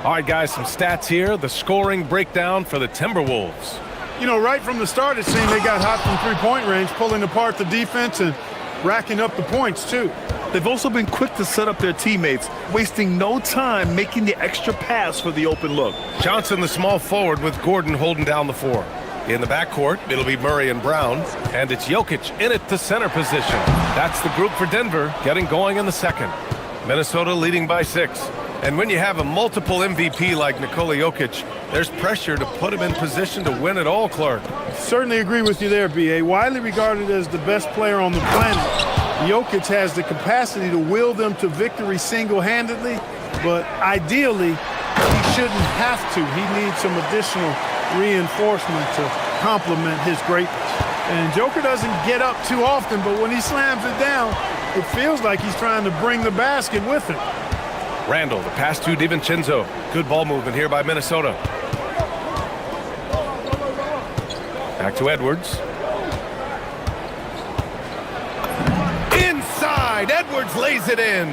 All right, guys, some stats here. The scoring breakdown for the Timberwolves. You know, right from the start, it seemed they got hot from three-point range, pulling apart the defense and racking up the points, too. They've also been quick to set up their teammates, wasting no time making the extra pass for the open look. Johnson, the small forward, with Gordon holding down the 4. In the backcourt, it'll be Murray and Brown, and it's Jokic in at the center position. That's the group for Denver, getting going in the second. Minnesota leading by 6. And when you have a multiple MVP like Nikola Jokic, there's pressure to put him in position to win it all, Clark. Certainly agree with you there, B.A. Widely regarded as the best player on the planet, Jokic has the capacity to will them to victory single-handedly, but ideally, he shouldn't have to. He needs some additional reinforcement to complement his greatness. And Joker doesn't get up too often, but when he slams it down, it feels like he's trying to bring the basket with him. Randall, the pass to DiVincenzo. Good ball movement here by Minnesota. Back to Edwards. Inside, Edwards lays it in.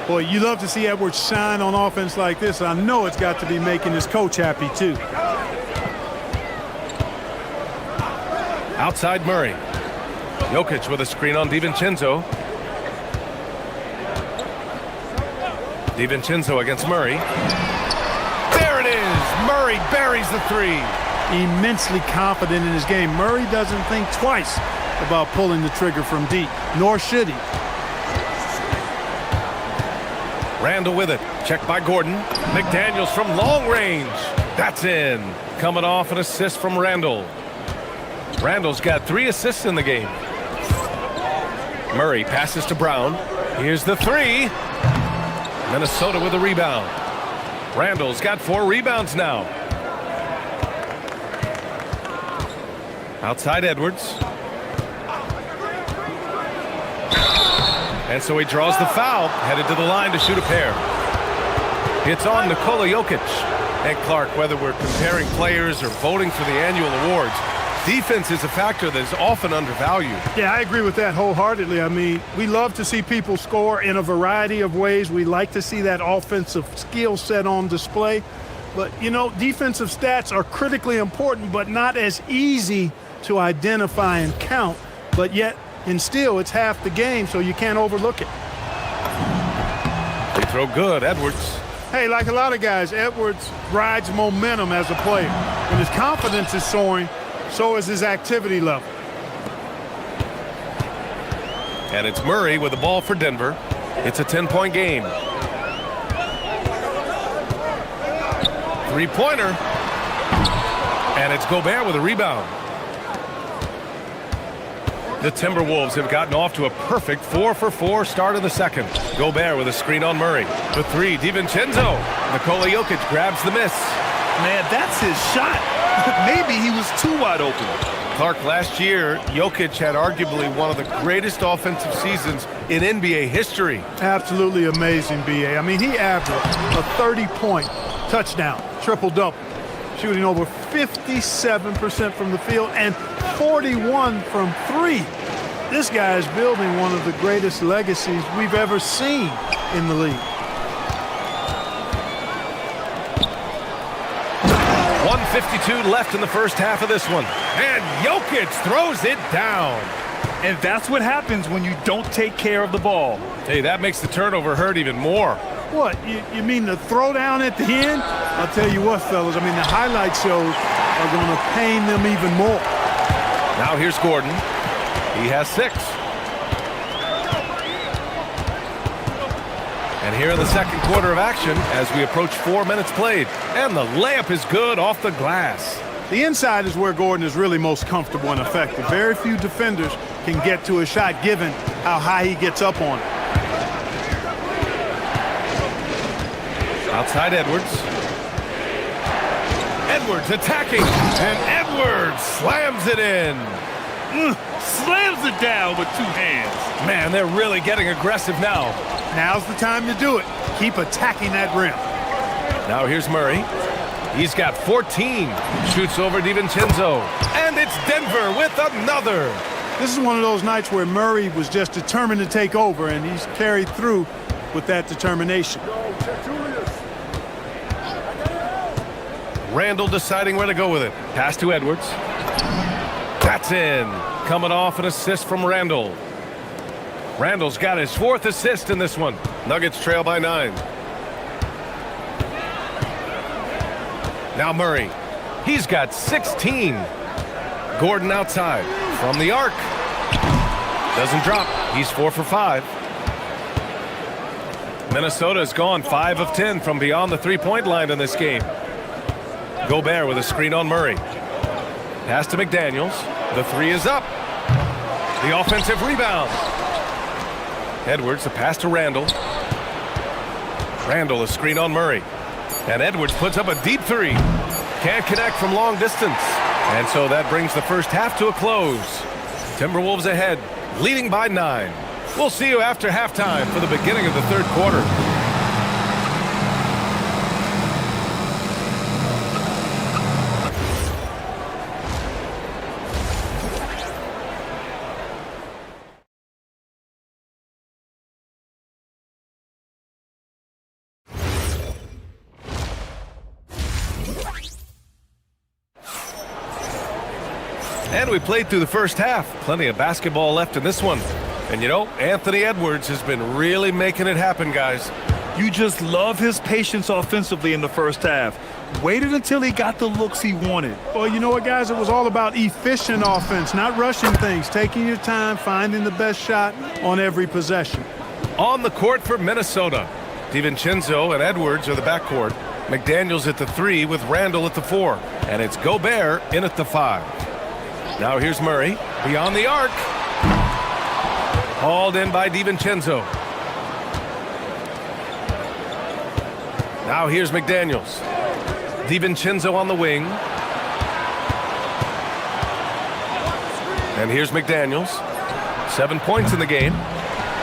Boy, you love to see Edwards shine on offense like this. I know it's got to be making his coach happy, too. Outside Murray. Jokic with a screen on DiVincenzo. DiVincenzo against Murray. There it is! Murray buries the 3. Immensely confident in his game. Murray doesn't think twice about pulling the trigger from deep, nor should he. Randall with it. Checked by Gordon. McDaniels from long range. That's in. Coming off an assist from Randall. Randall's got 3 assists in the game. Murray passes to Brown. Here's the 3. Minnesota with a rebound. Randall's got 4 rebounds now. Outside Edwards. And so he draws the foul, headed to the line to shoot a pair. It's on Nikola Jokic. And Clark, whether we're comparing players or voting for the annual awards, defense is a factor that is often undervalued. Yeah, I agree with that wholeheartedly. I mean, we love to see people score in a variety of ways. We like to see that offensive skill set on display. But, you know, defensive stats are critically important, but not as easy to identify and count. But yet, and still, it's half the game, so you can't overlook it. Free throw good, Edwards. Hey, like a lot of guys, Edwards rides momentum as a player. When his confidence is soaring, so is his activity level. And it's Murray with the ball for Denver. It's a 10-point game. 3-pointer. And it's Gobert with a rebound. The Timberwolves have gotten off to a perfect 4-for-4 start of the second. Gobert with a screen on Murray. The 3, DiVincenzo. Nikola Jokic grabs the miss. Man, that's his shot. Maybe he was too wide open. Clark, last year, Jokic had arguably one of the greatest offensive seasons in NBA history. Absolutely amazing, B.A. I mean, he averaged a 30-point touchdown, triple-double, shooting over 57% from the field and 41 from three. This guy is building one of the greatest legacies we've ever seen in the league. 1:52 left in the first half of this one. And Jokic throws it down. And that's what happens when you don't take care of the ball. Hey, that makes the turnover hurt even more. What, you mean the throwdown at the end? I'll tell you what, fellas, I mean, the highlight shows are going to pain them even more. Now here's Gordon. He has 6. And here in the second quarter of action as we approach 4 minutes played. And the layup is good off the glass. The inside is where Gordon is really most comfortable and effective. Very few defenders can get to a shot given how high he gets up on it. Outside Edwards. Edwards attacking. And Edwards slams it in. Slams it down with 2 hands. Man, they're really getting aggressive now. Now's the time to do it. Keep attacking that rim. Now here's Murray. He's got 14. Shoots over DiVincenzo. And it's Denver with another. This is one of those nights where Murray was just determined to take over, and he's carried through with that determination. Randall deciding where to go with it. Pass to Edwards. That's in. Coming off an assist from Randall. Randall's got his 4th assist in this one. Nuggets trail by 9. Now Murray. He's got 16. Gordon outside. From the arc. Doesn't drop. He's 4 for 5. Minnesota's gone 5 of 10 from beyond the three-point line in this game. Gobert with a screen on Murray. Pass to McDaniels. The 3 is up. The offensive rebound. Edwards, the pass to Randall. Randall, a screen on Murray. And Edwards puts up a deep 3. Can't connect from long distance. And so that brings the first half to a close. Timberwolves ahead, leading by 9. We'll see you after halftime for the beginning of the third quarter. And we played through the first half. Plenty of basketball left in this one. And you know, Anthony Edwards has been really making it happen, guys. You just love his patience offensively in the first half. Waited until he got the looks he wanted. Well, you know what, guys? It was all about efficient offense, not rushing things, taking your time, finding the best shot on every possession. On the court for Minnesota, DiVincenzo and Edwards are the backcourt. McDaniels at the 3 with Randall at the 4. And it's Gobert in at the 5. Now here's Murray, beyond the arc. Hauled in by DiVincenzo. Now here's McDaniels. DiVincenzo on the wing. And here's McDaniels. 7 points in the game.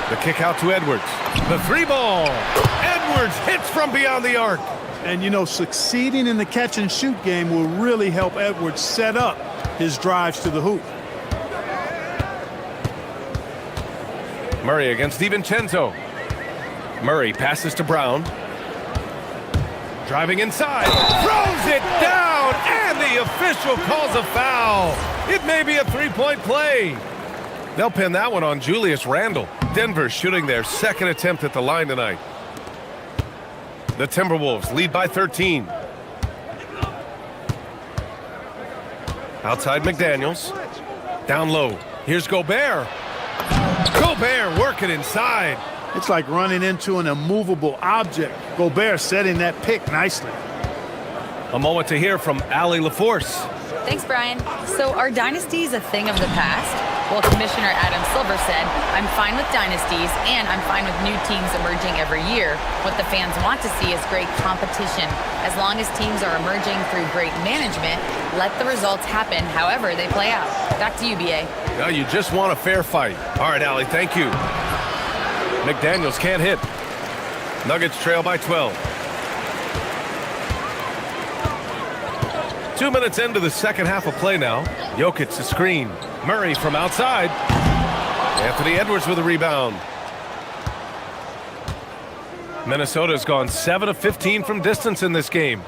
The kick out to Edwards. The 3 ball. Edwards hits from beyond the arc. And, you know, succeeding in the catch-and-shoot game will really help Edwards set up his drives to the hoop. Murray against DiVincenzo. Murray passes to Brown. Driving inside. Throws it down. And the official calls a foul. It may be a 3-point play. They'll pin that one on Julius Randle. Denver shooting their 2nd attempt at the line tonight. The Timberwolves lead by 13. Outside McDaniels. Down low. Here's Gobert. Gobert working inside. It's like running into an immovable object. Gobert setting that pick nicely. A moment to hear from Allie LaForce. Thanks, Brian. So are dynasties a thing of the past? Well, Commissioner Adam Silver said, "I'm fine with dynasties and I'm fine with new teams emerging every year. What the fans want to see is great competition. As long as teams are emerging through great management, let the results happen however they play out." Back to you, BA. Now you just want a fair fight. All right, Allie, thank you. McDaniels can't hit. Nuggets trail by 12. 2 minutes into the second half of play now. Jokic the screen. Murray from outside. Anthony Edwards with a rebound. Minnesota's gone 7 of 15 from distance in this game.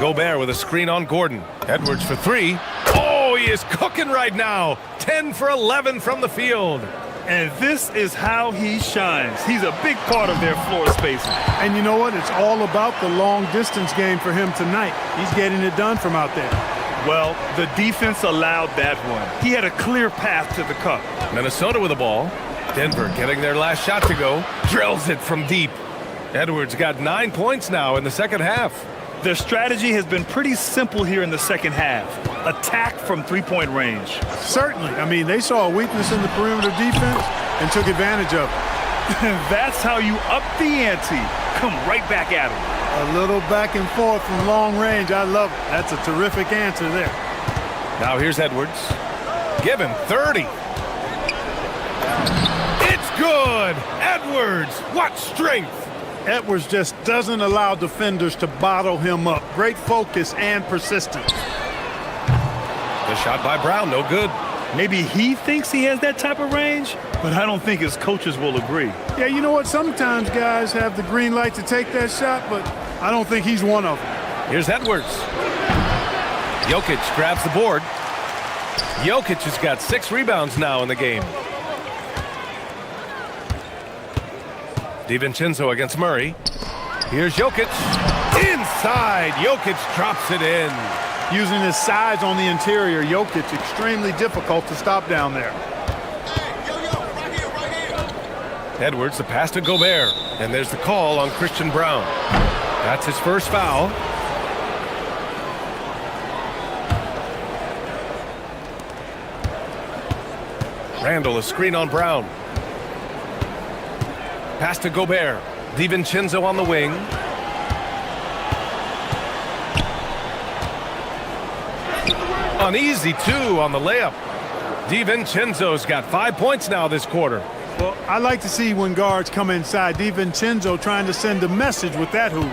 Gobert with a screen on Gordon. Edwards for three. Oh, he is cooking right now. 10 for 11 from the field. And this is how he shines. He's a big part of their floor spacing. And you know what? It's all about the long-distance game for him tonight. He's getting it done from out there. Well, the defense allowed that one. He had a clear path to the cup. Minnesota with the ball. Denver getting their last shot to go. Drills it from deep. Edwards got 9 points now in the second half. Their strategy has been pretty simple here in the second half. Attack from three-point range. Certainly. I mean, they saw a weakness in the perimeter defense and took advantage of it. That's how you up the ante. Come right back at him. A little back and forth from long range. I love it. That's a terrific answer there. Now here's Edwards. Give him 30. It's good. Edwards, what strength. Edwards just doesn't allow defenders to bottle him up. Great focus and persistence. The shot by Brown, no good. Maybe he thinks he has that type of range, but I don't think his coaches will agree. Yeah, you know what? Sometimes guys have the green light to take that shot, but I don't think he's one of them. Here's Edwards. Jokic grabs the board. Jokic has got 6 rebounds now in the game. DiVincenzo against Murray. Here's Jokic. Inside, Jokic drops it in. Using his size on the interior, Jokic extremely difficult to stop down there. Edwards, the pass to Gobert. And there's the call on Christian Brown. That's his first foul. Randall, a screen on Brown. Pass to Gobert. DiVincenzo on the wing. An easy 2 on the layup. DiVincenzo's got 5 points now this quarter. Well, I like to see when guards come inside. DiVincenzo trying to send a message with that hoop.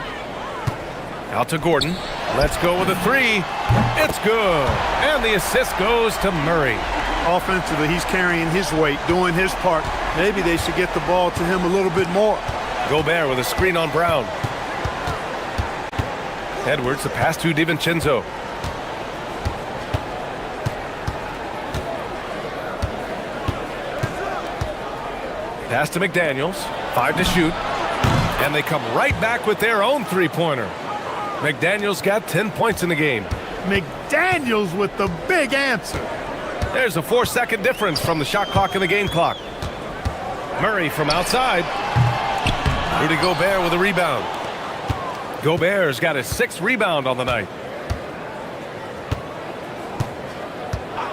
Out to Gordon. Let's go with a 3. It's good. And the assist goes to Murray. Offensively, he's carrying his weight, doing his part. Maybe they should get the ball to him a little bit more. Gobert with a screen on Brown. Edwards, the pass to DiVincenzo. Pass to McDaniels. 5 to shoot. And they come right back with their own three-pointer. McDaniels got 10 points in the game. McDaniels with the big answer. There's a 4-second difference from the shot clock and the game clock. Murray from outside. Rudy Gobert with a rebound. Gobert's got his 6th rebound on the night.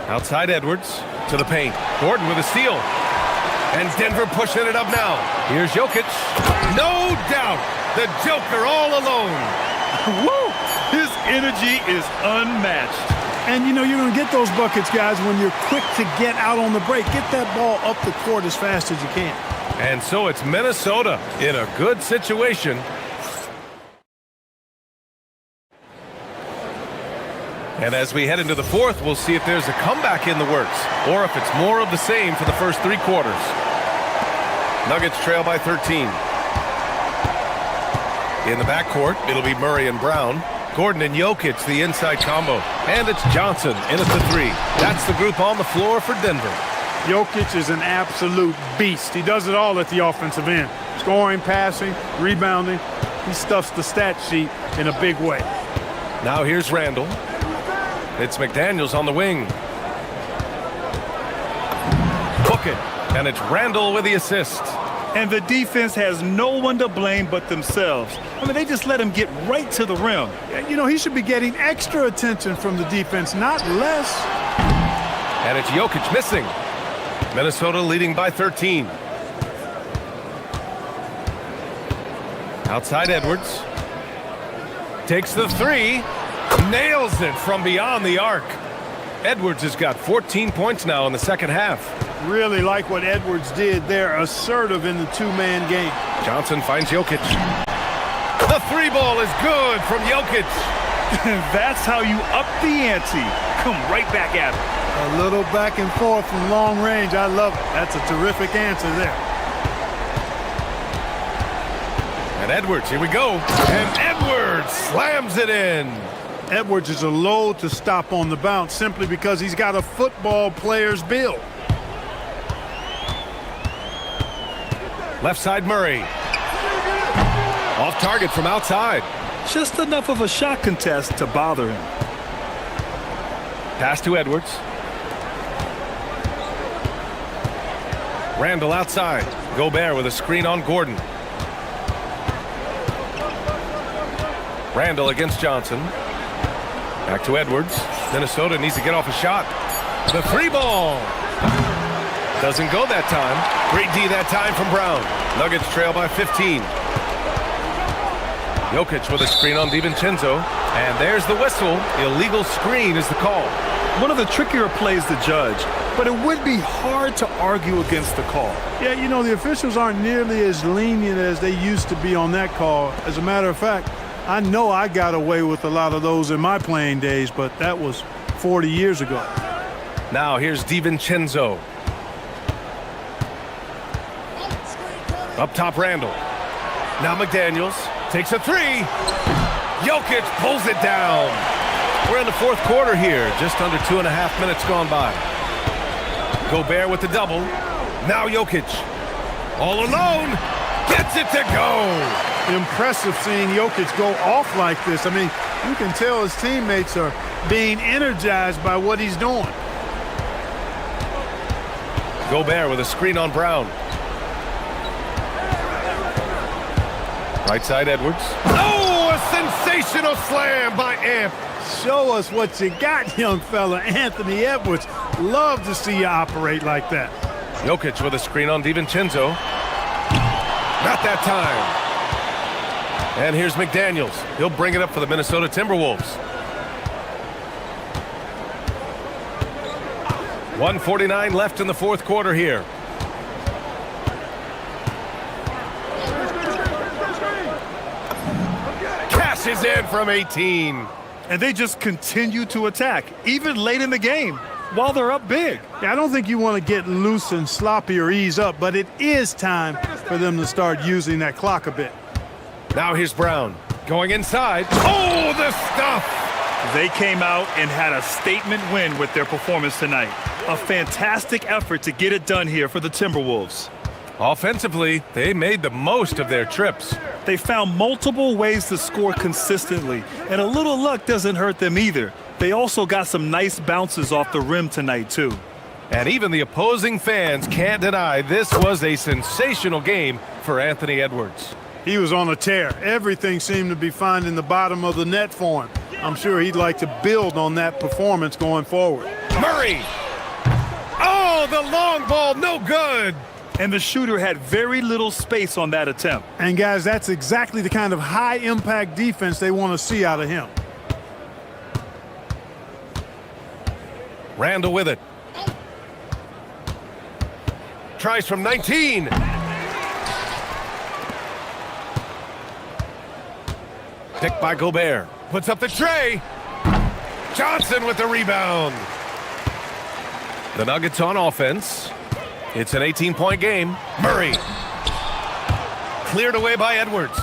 Outside Edwards to the paint. Gordon with a steal. And Denver pushing it up now. Here's Jokic. No doubt, the Joker all alone. Woo! His energy is unmatched. And, you know, you're going to get those buckets, guys, when you're quick to get out on the break. Get that ball up the court as fast as you can. And so it's Minnesota in a good situation. And as we head into the fourth, we'll see if there's a comeback in the works or if it's more of the same for the first 3 quarters. Nuggets trail by 13. In the backcourt, it'll be Murray and Brown. Gordon and Jokic, the inside combo. And it's Johnson in at the 3. That's the group on the floor for Denver. Jokic is an absolute beast. He does it all at the offensive end. Scoring, passing, rebounding. He stuffs the stat sheet in a big way. Now here's Randall. It's McDaniels on the wing. Book it. And it's Randall with the assist. And the defense has no one to blame but themselves. I mean, they just let him get right to the rim. You know, he should be getting extra attention from the defense, not less. And it's Jokic missing. Minnesota leading by 13. Outside Edwards. Takes the three. Nails it from beyond the arc. Edwards has got 14 points now in the second half. Really like what Edwards did there. Assertive in the two-man game. Johnson finds Jokic. The three ball is good from Jokic. That's how you up the ante. Come right back at it. A little back and forth from long range. I love it. That's a terrific answer there. And Edwards, here we go. And Edwards slams it in. Edwards is a load to stop on the bounce simply because he's got a football player's build. Left side Murray. Off target from outside. Just enough of a shot contest to bother him. Pass to Edwards. Randall outside. Gobert with a screen on Gordon. Randall against Johnson. Back to Edwards. Minnesota needs to get off a shot. The three ball. Doesn't go that time. Great D that time from Brown. Nuggets trail by 15. Jokic with a screen on DiVincenzo. And there's the whistle. Illegal screen is the call. One of the trickier plays to judge, but it would be hard to argue against the call. Yeah, you know, the officials aren't nearly as lenient as they used to be on that call. As a matter of fact, I know I got away with a lot of those in my playing days, but that was 40 years ago. Now here's DiVincenzo. Up top, Randall. Now McDaniels takes a three. Jokic pulls it down. We're in the fourth quarter here. Just under 2.5 minutes gone by. Gobert with the double. Now Jokic. All alone. Gets it to go. Impressive seeing Jokic go off like this. I mean, you can tell his teammates are being energized by what he's doing. Gobert with a screen on Brown. Right side Edwards. Oh, a sensational slam by Amp. Show us what you got, young fella. Anthony Edwards. Love to see you operate like that. Jokic with a screen on DiVincenzo. Not that time. And here's McDaniels. He'll bring it up for the Minnesota Timberwolves. 1:49 left in the fourth quarter here. Is in from 18. And they just continue to attack, even late in the game, while they're up big. Yeah, I don't think you want to get loose and sloppy or ease up, but it is time for them to start using that clock a bit. Now here's Brown going inside. Oh, the stuff! They came out and had a statement win with their performance tonight. A fantastic effort to get it done here for the Timberwolves. Offensively, they made the most of their trips. They found multiple ways to score consistently, and a little luck doesn't hurt them either. They also got some nice bounces off the rim tonight, too. And even the opposing fans can't deny this was a sensational game for Anthony Edwards. He was on a tear. Everything seemed to be finding the bottom of the net for him. I'm sure he'd like to build on that performance going forward. Murray! Oh, the long ball, no good! And the shooter had very little space on that attempt. And guys, that's exactly the kind of high-impact defense they want to see out of him. Randall with it. Tries from 19. Picked by Gobert. Puts up the tray. Johnson with the rebound. The Nuggets on offense. It's an 18-point game. Murray. Cleared away by Edwards.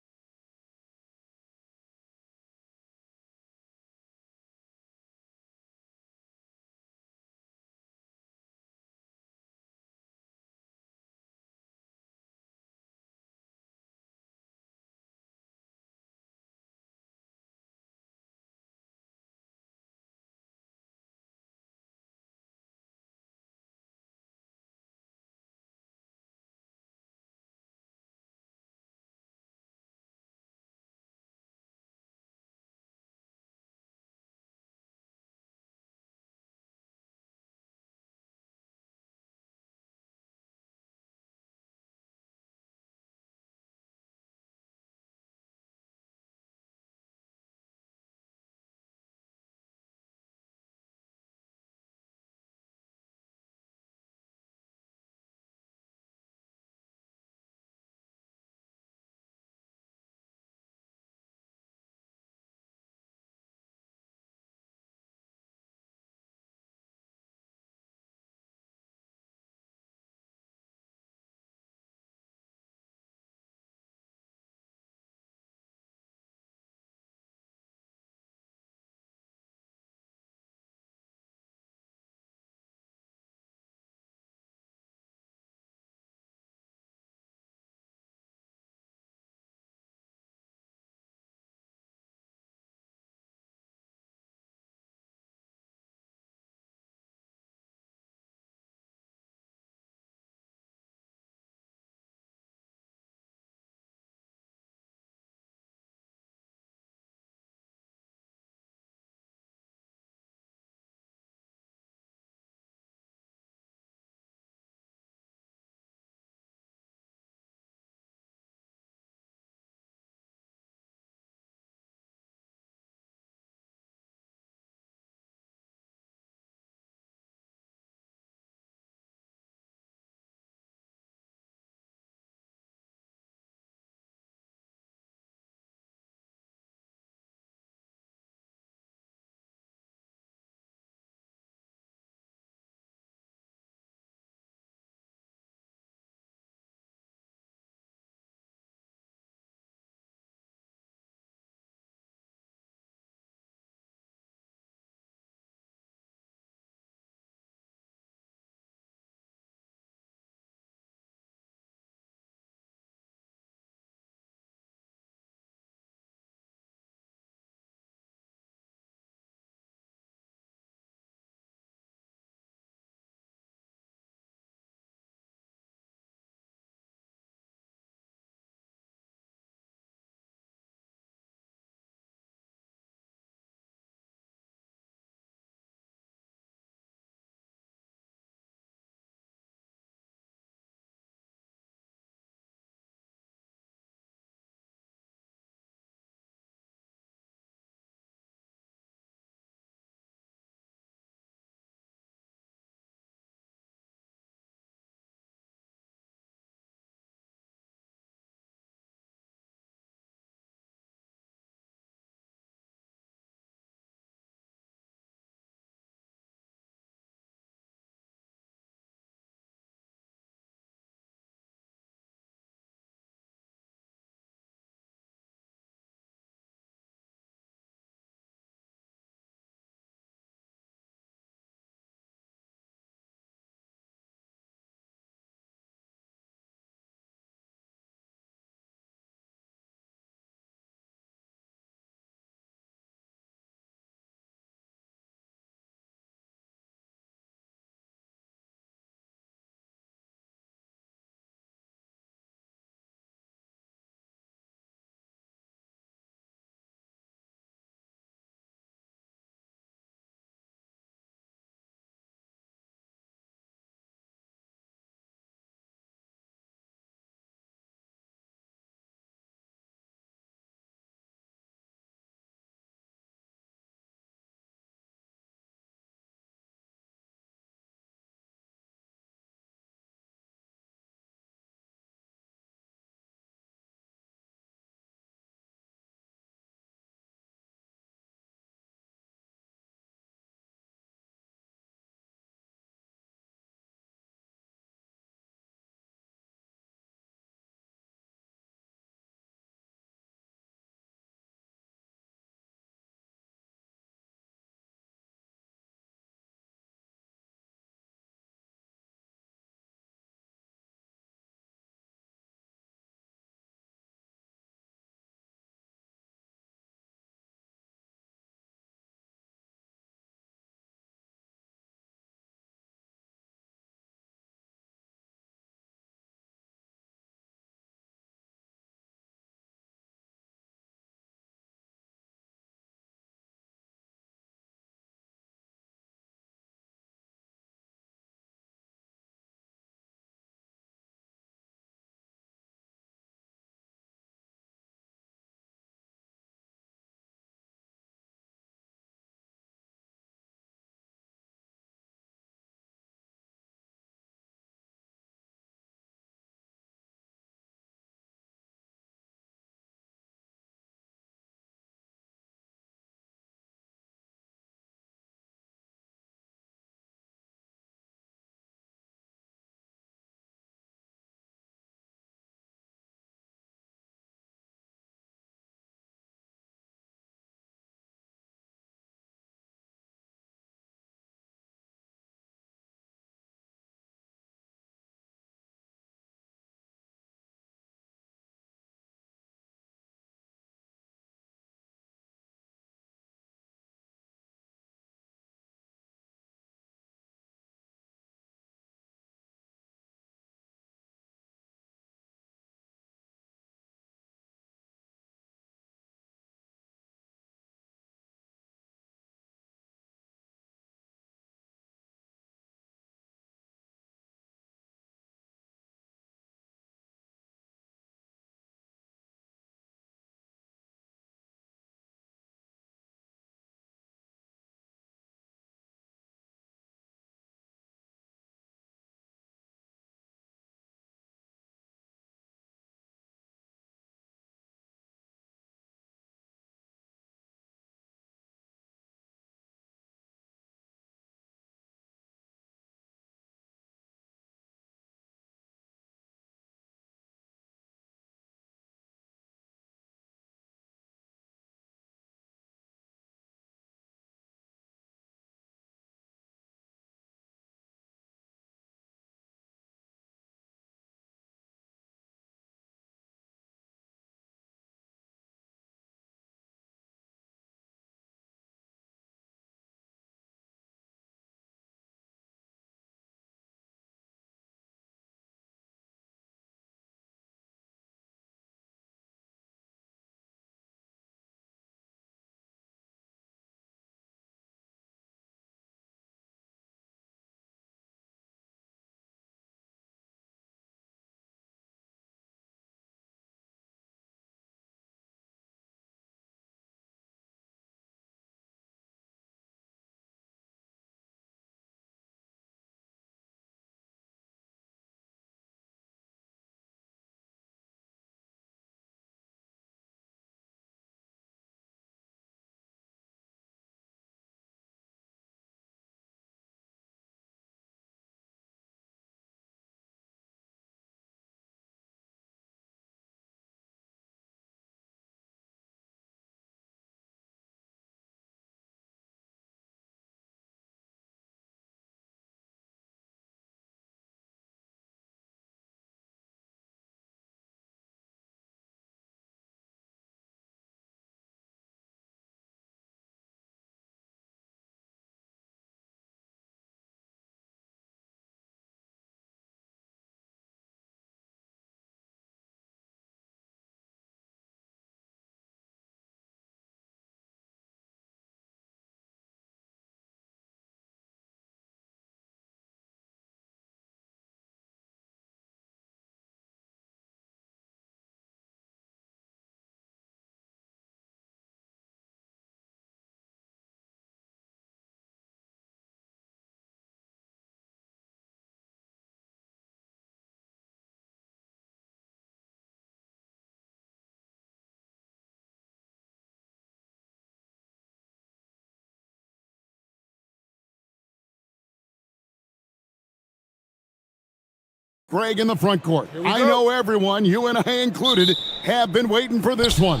Greg in the front court. I know everyone, you and I included, have been waiting for this one.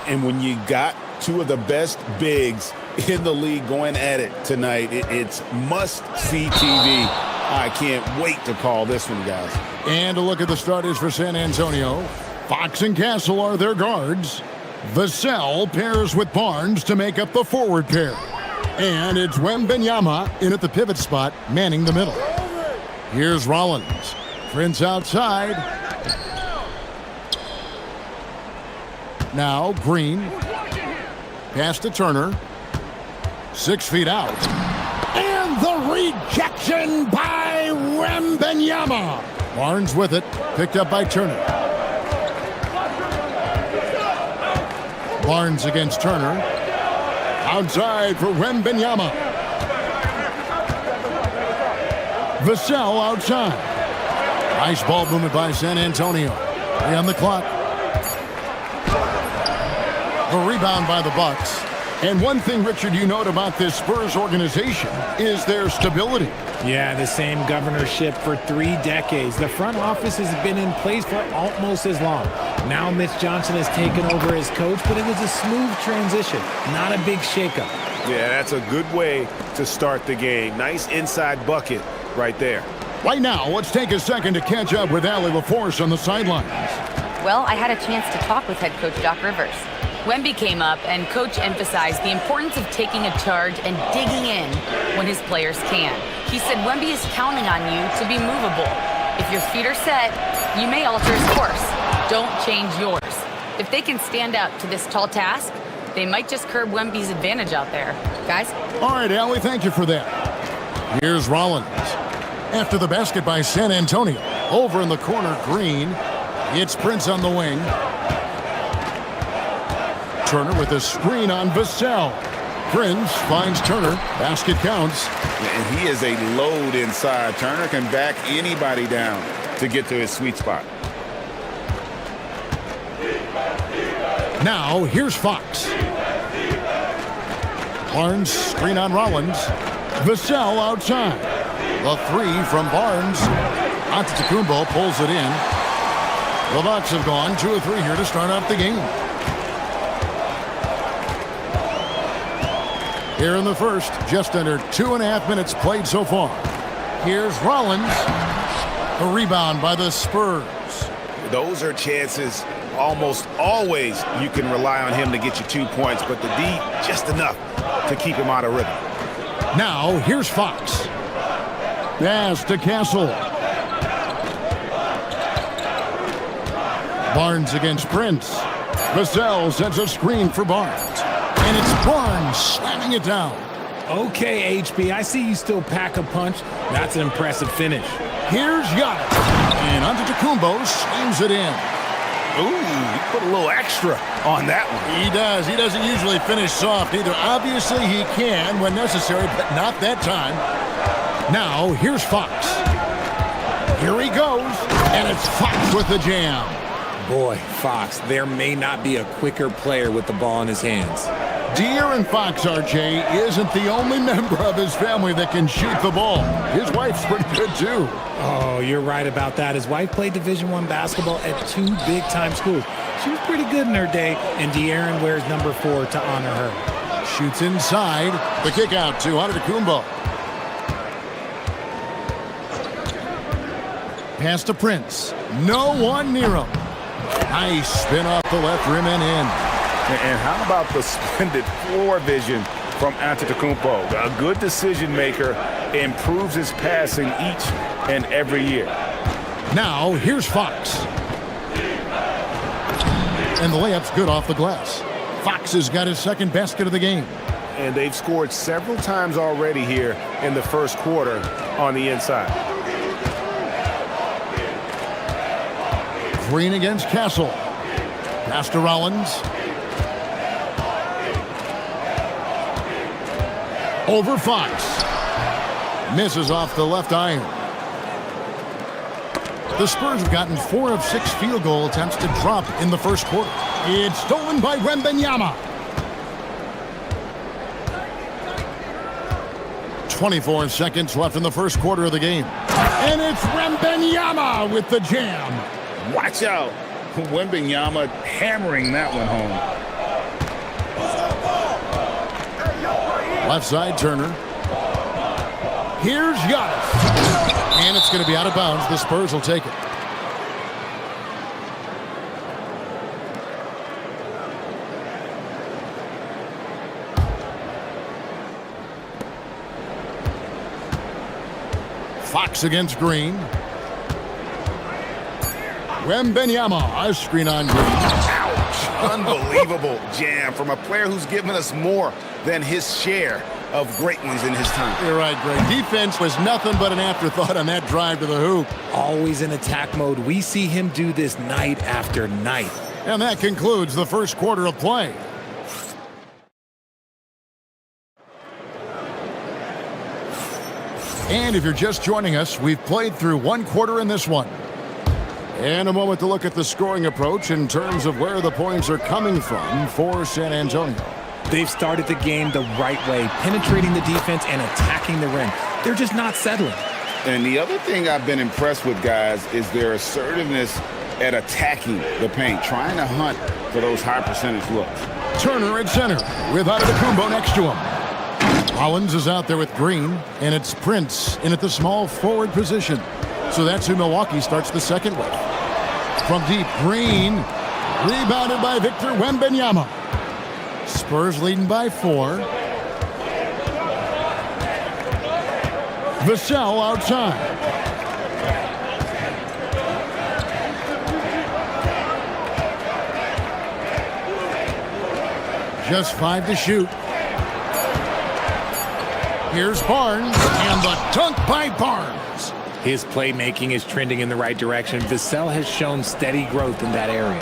And when you got two of the best bigs in the league going at it tonight, it's must-see TV. I can't wait to call this one, guys. And a look at the starters for San Antonio. Fox and Castle are their guards. Vassell pairs with Barnes to make up the forward pair. And it's Wembanyama in at the pivot spot, manning the middle. Here's Rollins. Prince outside. Now Green. Pass to Turner. 6 feet out. And the rejection by Wembanyama. Barnes with it. Picked up by Turner. Barnes against Turner. Outside for Wembanyama. Vassell outside. Nice ball movement by San Antonio. 3 on the clock. The rebound by the Bucks. And one thing, Richard, you note about this Spurs organization is their stability. Yeah, the same governorship for 3 decades. The front office has been in place for almost as long. Now Mitch Johnson has taken over as coach, but it was a smooth transition, not a big shakeup. Yeah, that's a good way to start the game. Nice inside bucket right there. Right now, let's take a second to catch up with Allie LaForce on the sidelines. Well, I had a chance to talk with head coach Doc Rivers. Wemby came up, and Coach emphasized the importance of taking a charge and digging in when his players can. He said Wemby is counting on you to be movable. If your feet are set, you may alter his course. Don't change yours. If they can stand up to this tall task, they might just curb Wemby's advantage out there. Guys? All right, Allie, thank you for that. Here's Rollins. After the basket by San Antonio. Over in the corner, Green. It's Prince on the wing. Turner with a screen on Vassell. Prince finds Turner. Basket counts. And he is a load inside. Turner can back anybody down to get to his sweet spot. Now, here's Fox. Barnes, screen on Rollins. Vassell outside. The 3 from Barnes. Antetokounmpo pulls it in. The Bucks have gone 2 of 3 here to start off the game. Here in the first, just under 2.5 minutes played so far. Here's Rollins. A rebound by the Spurs. Those are chances almost always you can rely on him to get you 2 points, but the D just enough to keep him out of rhythm. Now, here's Fox. Pass to Castle. Barnes against Prince. Vassell sends a screen for Barnes. And it's Barnes slamming it down. Okay, HB, I see you still pack a punch. That's an impressive finish. Here's Giannis. And Antetokounmpo slams it in. Ooh, he put a little extra on that one. He does. He doesn't usually finish soft either. Obviously, he can when necessary, but not that time. Now, here's Fox. Here he goes, and it's Fox with the jam. Boy, Fox, there may not be a quicker player with the ball in his hands. De'Aaron Fox, RJ, isn't the only member of his family that can shoot the ball. His wife's pretty good, too. Oh, you're right about that. His wife played Division I basketball at 2 big-time schools. She was pretty good in her day, and De'Aaron wears number 4 to honor her. Shoots inside. The kick out to Antetokounmpo. Pass to Prince. No one near him. Nice spin off the left rim and in. And how about the splendid floor vision from Antetokounmpo? A good decision maker, improves his passing each and every year. Now, here's Fox. And the layup's good off the glass. Fox has got his second basket of the game. And they've scored several times already here in the first quarter on the inside. Green against Castle. Pass to Rollins. Over Fox. Misses off the left iron. The Spurs have gotten 4 of 6 field goal attempts to drop in the first quarter. It's stolen by Wembanyama. 24 seconds left in the first quarter of the game. And it's Wembanyama with the jam. Watch out. Wembanyama hammering that one home. Left side, Turner. Here's Giannis. And it's going to be out of bounds. The Spurs will take it. Fox against Green. Wembanyama, a screen on Green. Ouch. Unbelievable jam from a player who's given us more than his share of great ones in his time. You're right, Greg. Defense was nothing but an afterthought on that drive to the hoop. Always in attack mode. We see him do this night after night. And that concludes the first quarter of play. And if you're just joining us, we've played through one quarter in this one. And a moment to look at the scoring approach in terms of where the points are coming from for San Antonio. They've started the game the right way, penetrating the defense and attacking the rim. They're just not settling. And the other thing I've been impressed with, guys, is their assertiveness at attacking the paint, trying to hunt for those high percentage looks. Turner at center with Antetokounmpo next to him. Hollins is out there with Green, and it's Prince in at the small forward position. So that's who Milwaukee starts the second with. From deep, Green, rebounded by Victor Wembanyama. Spurs leading by 4. Vassell outside. Just 5 to shoot. Here's Barnes, and the dunk by Barnes. His playmaking is trending in the right direction. Vassell has shown steady growth in that area.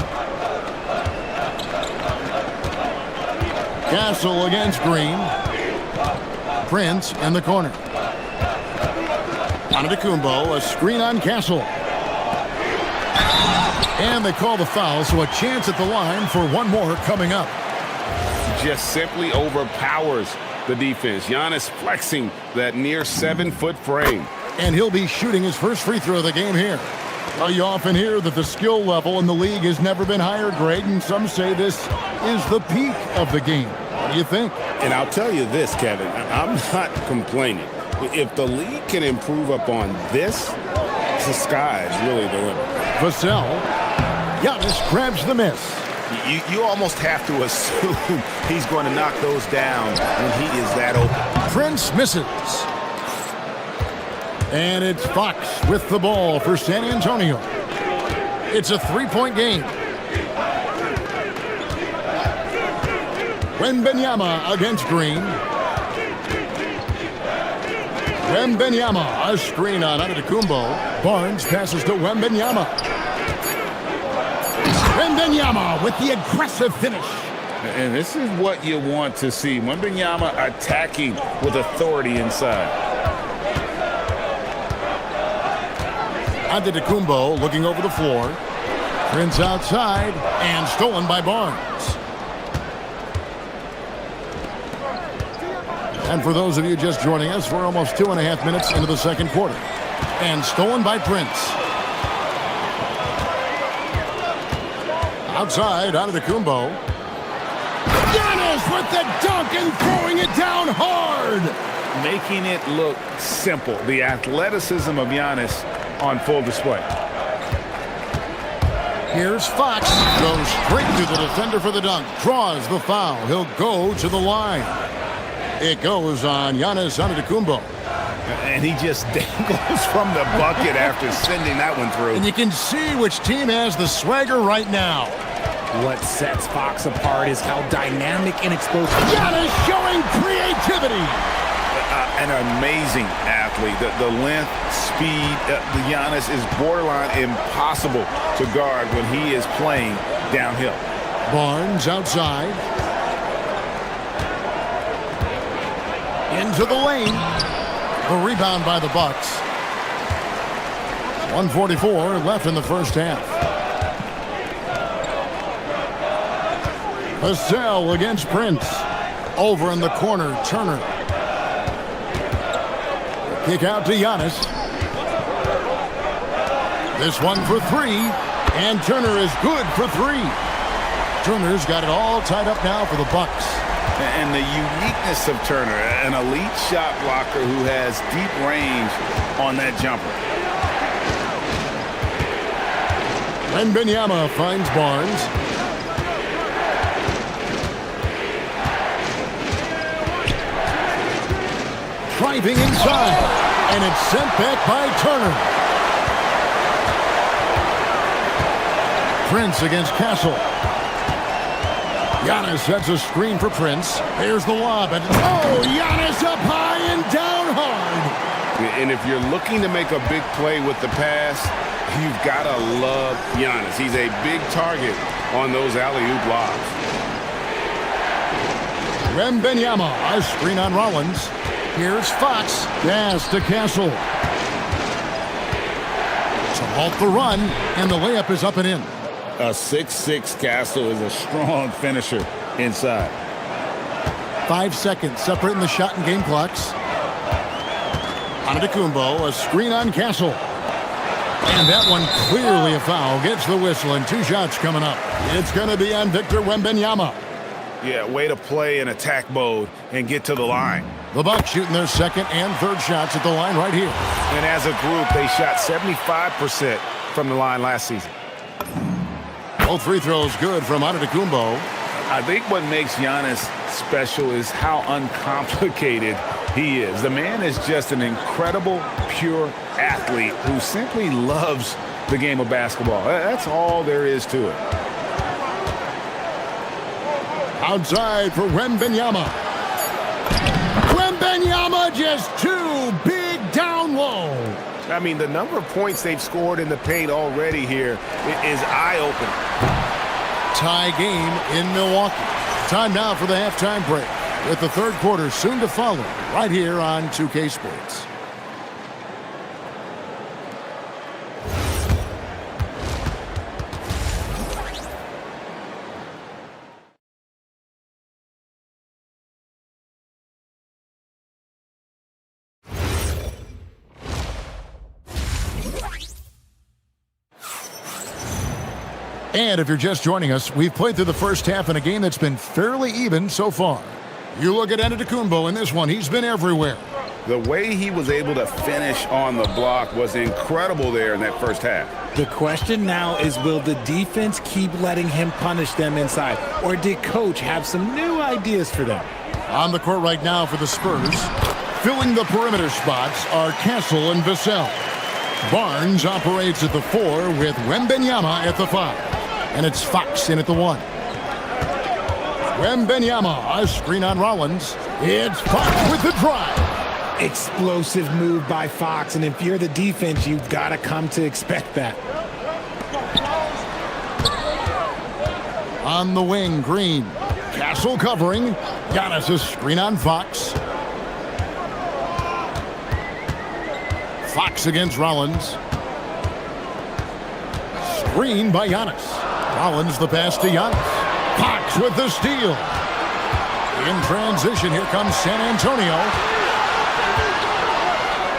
Castle against Green. Prince in the corner. Antetokounmpo, a screen on Castle. And they call the foul, so a chance at the line for one more coming up. Just simply overpowers the defense. Giannis flexing that near 7-foot frame. And he'll be shooting his first free throw of the game here. Well, you often hear that the skill level in the league has never been higher, Greg, and some say this is the peak of the game. What do you think? And I'll tell you this, Kevin, I'm not complaining. If the league can improve upon this, the sky is really the limit. Vassell, Giannis grabs the miss. You almost have to assume he's going to knock those down when he is that open. Prince misses. And it's Fox with the ball for San Antonio. It's a 3-point game. Wembanyama against Green. Wembanyama, a screen on Antetokounmpo. Barnes passes to Wembanyama. Wembanyama with the aggressive finish. And this is what you want to see. Wembanyama attacking with authority inside. Antetokounmpo looking over the floor. Prince outside and stolen by Barnes. And for those of you just joining us, we're almost 2.5 minutes into the second quarter. And stolen by Prince. Outside, Antetokounmpo. Giannis with the dunk and throwing it down hard. Making it look simple. The athleticism of Giannis on full display. Here's Fox. Goes straight to the defender for the dunk. Draws the foul. He'll go to the line. It goes on Giannis Antetokounmpo. And he just dangles from the bucket after sending that one through. And you can see which team has the swagger right now. What sets Fox apart is how dynamic and explosive. Giannis showing creativity. An amazing athlete. The length, speed, the Giannis is borderline impossible to guard when he is playing downhill. Barnes outside. Into the lane. A rebound by the Bucks. 1:44 left in the first half. Vassell against Prince. Over in the corner, Turner. Kick out to Giannis. This one for three, and Turner is good for three. Turner's got it all tied up now for the Bucks. And the uniqueness of Turner, an elite shot blocker who has deep range on that jumper. Wembanyama finds Barnes. Driving inside, and it's sent back by Turner. Prince against Castle. Giannis sets a screen for Prince. There's the lob, and oh, Giannis up high and down hard. And if you're looking to make a big play with the pass, you've got to love Giannis. He's a big target on those alley-oop lobs. Wembanyama, a screen on Rollins. Here's Fox. Pass to Castle. To halt the run, and the layup is up and in. A 6'6" Castle is a strong finisher inside. 5 seconds separating the shot and game clocks. Antetokounmpo, a screen on Castle. And that one clearly a foul. Gets the whistle, and 2 shots coming up. It's going to be on Victor Wembanyama. Yeah, way to play in attack mode and get to the line. The Bucks shooting their second and third shots at the line right here. And as a group, they shot 75% from the line last season. Both free throws good from Antetokounmpo. I think what makes Giannis special is how uncomplicated he is. The man is just an incredible, pure athlete who simply loves the game of basketball. That's all there is to it. Outside for Wembanyama. Wembanyama just too big down low. I mean, the number of points they've scored in the paint already here is eye-opening. Tie game in Milwaukee. Time now for the halftime break, with the third quarter soon to follow right here on 2K Sports. And if you're just joining us, we've played through the first half in a game that's been fairly even so far. You look at Antetokounmpo in this one, he's been everywhere. The way he was able to finish on the block was incredible there in that first half. The question now is, will the defense keep letting him punish them inside? Or did Coach have some new ideas for them? On the court right now for the Spurs, filling the perimeter spots are Castle and Vassell. Barnes operates at the 4 with Wembanyama at the 5. And it's Fox in at the 1. Wembanyama, a screen on Rollins. It's Fox with the drive. Explosive move by Fox, and if you're the defense, you've got to come to expect that. On the wing, Green. Castle covering. Giannis, a screen on Fox. Fox against Rollins. Screen by Giannis. Rollins the pass to Giannis. Fox with the steal. In transition, here comes San Antonio.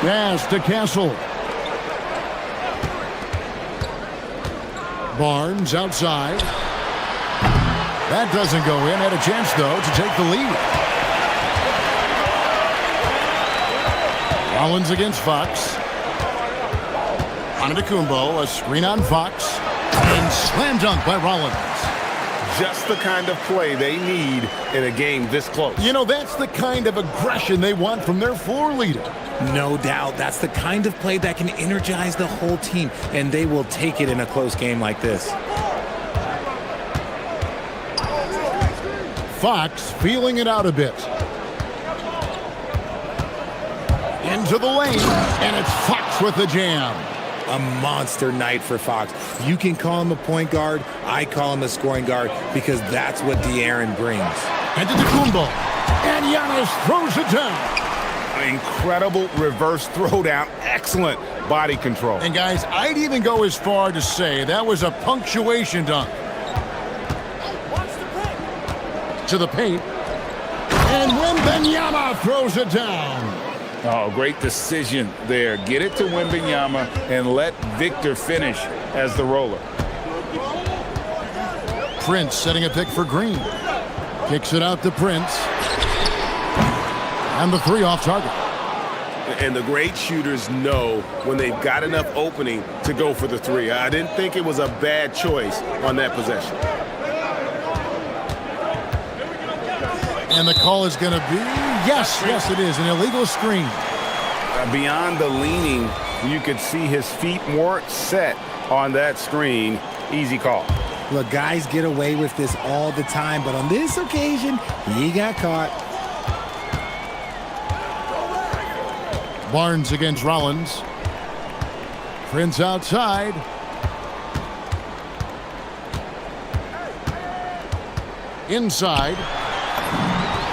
Pass to Castle. Barnes outside. That doesn't go in. Had a chance, though, to take the lead. Rollins against Fox. Antetokounmpo, a screen on Fox. And slam dunk by Rollins. Just the kind of play they need in a game this close. You know, that's the kind of aggression they want from their floor leader. No doubt. That's the kind of play that can energize the whole team, and they will take it in a close game like this. Fox feeling it out a bit. Into the lane, and it's Fox with the jam. A monster night for Fox. You can call him a point guard. I call him a scoring guard because that's what De'Aaron brings. Antetokounmpo, and Giannis throws it down. Incredible reverse throwdown. Excellent body control. And guys, I'd even go as far to say that was a punctuation dunk. To the paint. And Wembanyama throws it down. Oh, great decision there. Get it to Wembanyama and let Victor finish as the roller. Prince setting a pick for Green. Kicks it out to Prince. And the three off target. And the great shooters know when they've got enough opening to go for the three. I didn't think it was a bad choice on that possession. And the call is going to be, yes, it is, an illegal screen. Beyond the leaning, you could see his feet more set on that screen. Easy call. Look, guys get away with this all the time, but on this occasion, he got caught. Barnes against Rollins. Prince outside. Inside.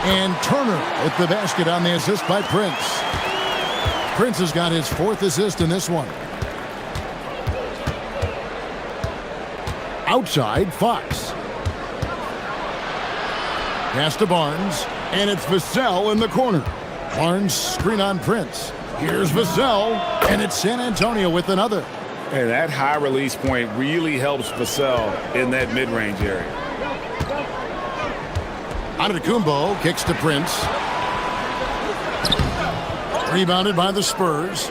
And Turner at the basket on the assist by Prince. Prince has got his fourth assist in this one. Outside, Fox. Pass to Barnes, and it's Vassell in the corner. Barnes screen on Prince. Here's Vassell, and it's San Antonio with another. And that high release point really helps Vassell in that mid-range area. Antetokounmpo kicks to Prince. Rebounded by the Spurs.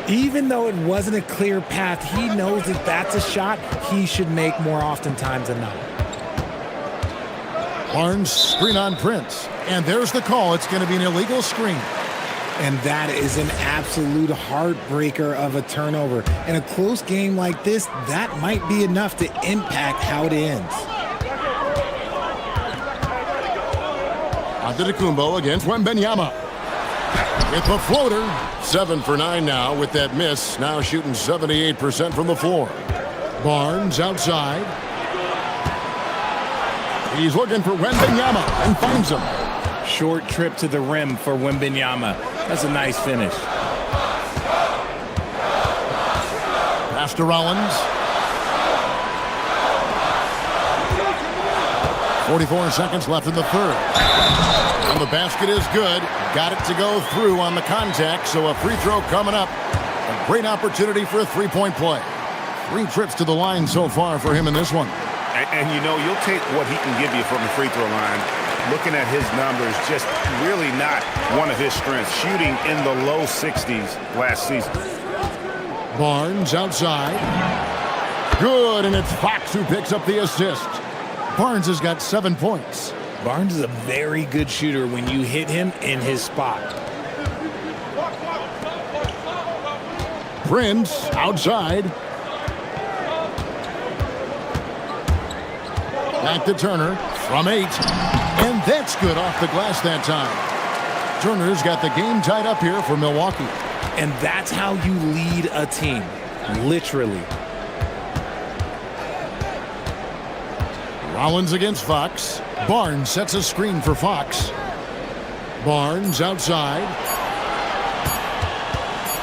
Even though it wasn't a clear path, he knows that that's a shot he should make more oftentimes than not. Barnes screen on Prince. And there's the call. It's going to be an illegal screen. And that is an absolute heartbreaker of a turnover. In a close game like this, that might be enough to impact how it ends. Antetokounmpo against Wembanyama. With the floater. 7 for 9 now with that miss. Now shooting 78% from the floor. Barnes outside. He's looking for Wembanyama and finds him. Short trip to the rim for Wembanyama. That's a nice finish. Pass to Rollins. 44 seconds left in the third. And the basket is good. Got it to go through on the contact, so a free throw coming up. A great opportunity for a three-point play. 3 trips to the line so far for him in this one. And you know, you'll take what he can give you from the free throw line. Looking at his numbers, just really not one of his strengths. Shooting in the low 60s last season. Barnes outside. Good, and it's Fox who picks up the assist. Barnes has got 7 points. Barnes is a very good shooter when you hit him in his spot. Prince outside. Back to Turner from 8. And that's good off the glass that time. Turner's got the game tied up here for Milwaukee. And that's how you lead a team. Literally. Rollins against Fox. Barnes sets a screen for Fox. Barnes outside.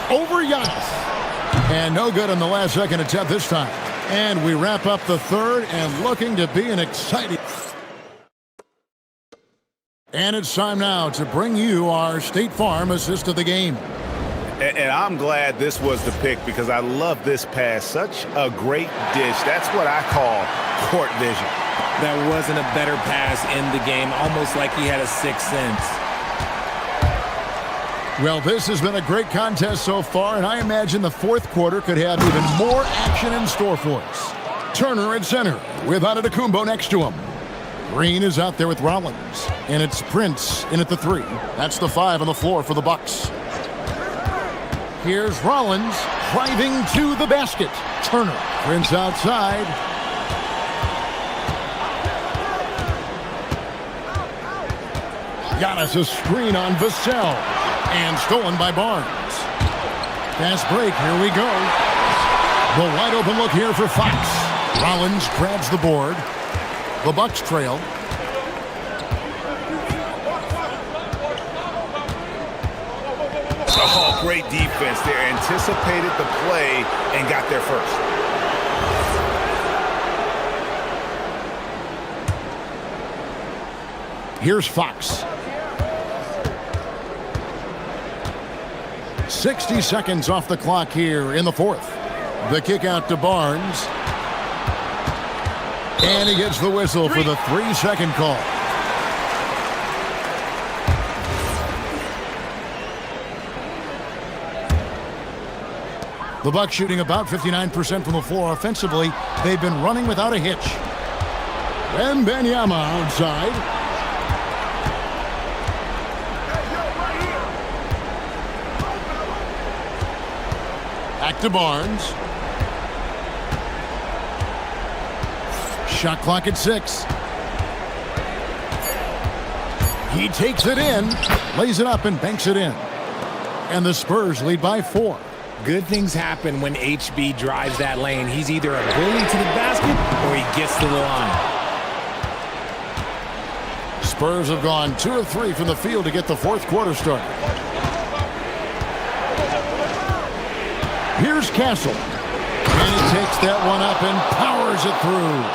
Over Giannis. And no good on the last second attempt this time. And we wrap up the third and looking to be an exciting. And it's time now to bring you our State Farm assist of the game. And I'm glad this was the pick because I love this pass. Such a great dish. That's what I call court vision. That wasn't a better pass in the game, almost like he had a sixth sense. Well, this has been a great contest so far, and I imagine the fourth quarter could have even more action in store for us. Turner at center with Antetokounmpo next to him. Green is out there with Rollins, and it's Prince in at the 3. That's the 5 on the floor for the Bucks. Here's Rollins driving to the basket. Turner, Prince outside. Giannis a screen on Vassell. And stolen by Barnes. Fast break, here we go. The wide open look here for Fox. Rollins grabs the board. The Bucks trail. Oh, great defense there. Anticipated the play and got there first. Here's Fox. 60 seconds off the clock here in the fourth. The kick out to Barnes. And he gets the whistle for the 3-second call. The Bucks shooting about 59% from the floor offensively. They've been running without a hitch. Wembanyama outside. Back to Barnes. Shot clock at 6. He takes it in, lays it up and banks it in. And the Spurs lead by 4. Good things happen when HB drives that lane. He's either a bully to the basket or he gets to the line. Spurs have gone 2 of 3 from the field to get the fourth quarter started. Here's Castle. And he takes that one up and powers it through.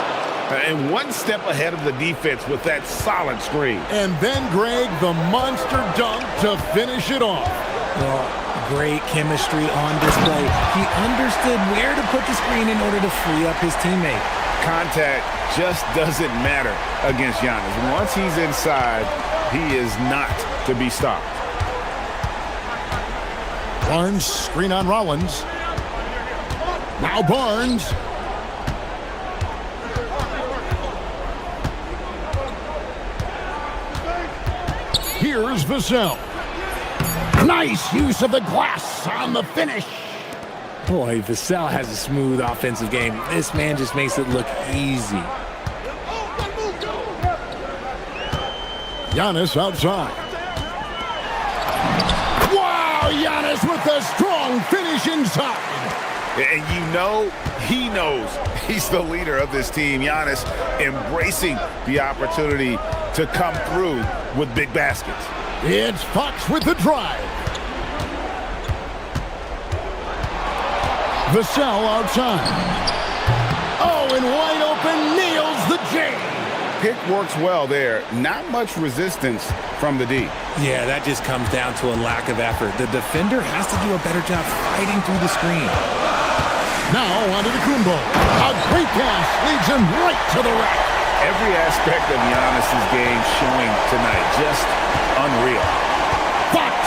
And one step ahead of the defense with that solid screen. And then, Greg, the monster dunk to finish it off. Well, great chemistry on display. He understood where to put the screen in order to free up his teammate. Contact just doesn't matter against Giannis. Once he's inside, he is not to be stopped. Barnes, screen on Rollins. Now Barnes. Here's Vassell. Nice use of the glass on the finish. Boy, Vassell has a smooth offensive game. This man just makes it look easy. Giannis outside. Wow, Giannis with the strong finish inside. And you know, he knows he's the leader of this team. Giannis embracing the opportunity to come through with big baskets. It's Fox with the drive. Vassell outside. Oh, and wide open, nails the J. Pick works well there. Not much resistance from the D. Yeah, that just comes down to a lack of effort. The defender has to do a better job fighting through the screen. Now onto the Kumbo. A great pass leads him right to the rack. Every aspect of Giannis's game showing tonight. Just unreal. Fox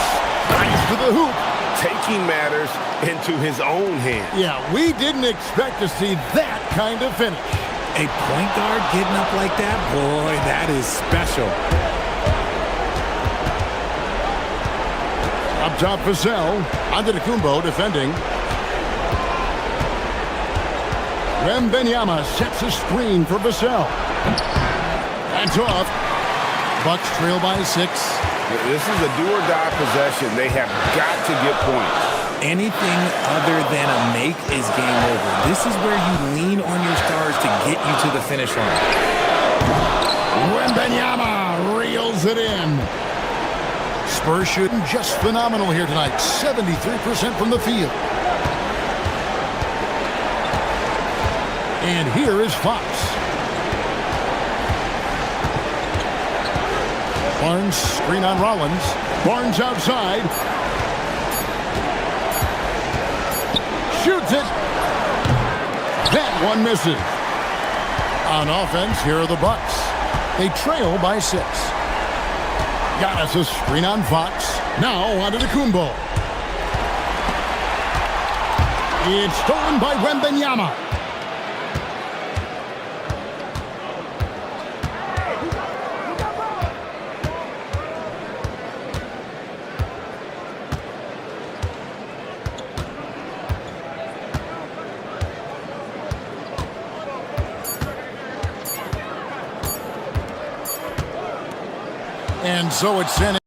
drives to the hoop. Taking matters into his own hands. Yeah, we didn't expect to see that kind of finish. A point guard getting up like that, boy, that is special. Up top, Vassell. Onto the Kumbo defending. Wembanyama sets a screen for Vassell. That's off. Bucks trail by 6. This is a do-or-die possession. They have got to get points. Anything other than a make is game over. This is where you lean on your stars to get you to the finish line. Wembanyama reels it in. Spurs shooting just phenomenal here tonight. 73% from the field. And here is Fox. Barnes, screen on Rollins. Barnes outside. Shoots it. That one misses. On offense, here are the Bucks. They trail by 6. Giannis a screen on Fox. Now onto the Kumbo. It's stolen by Wembanyama. And so it's sent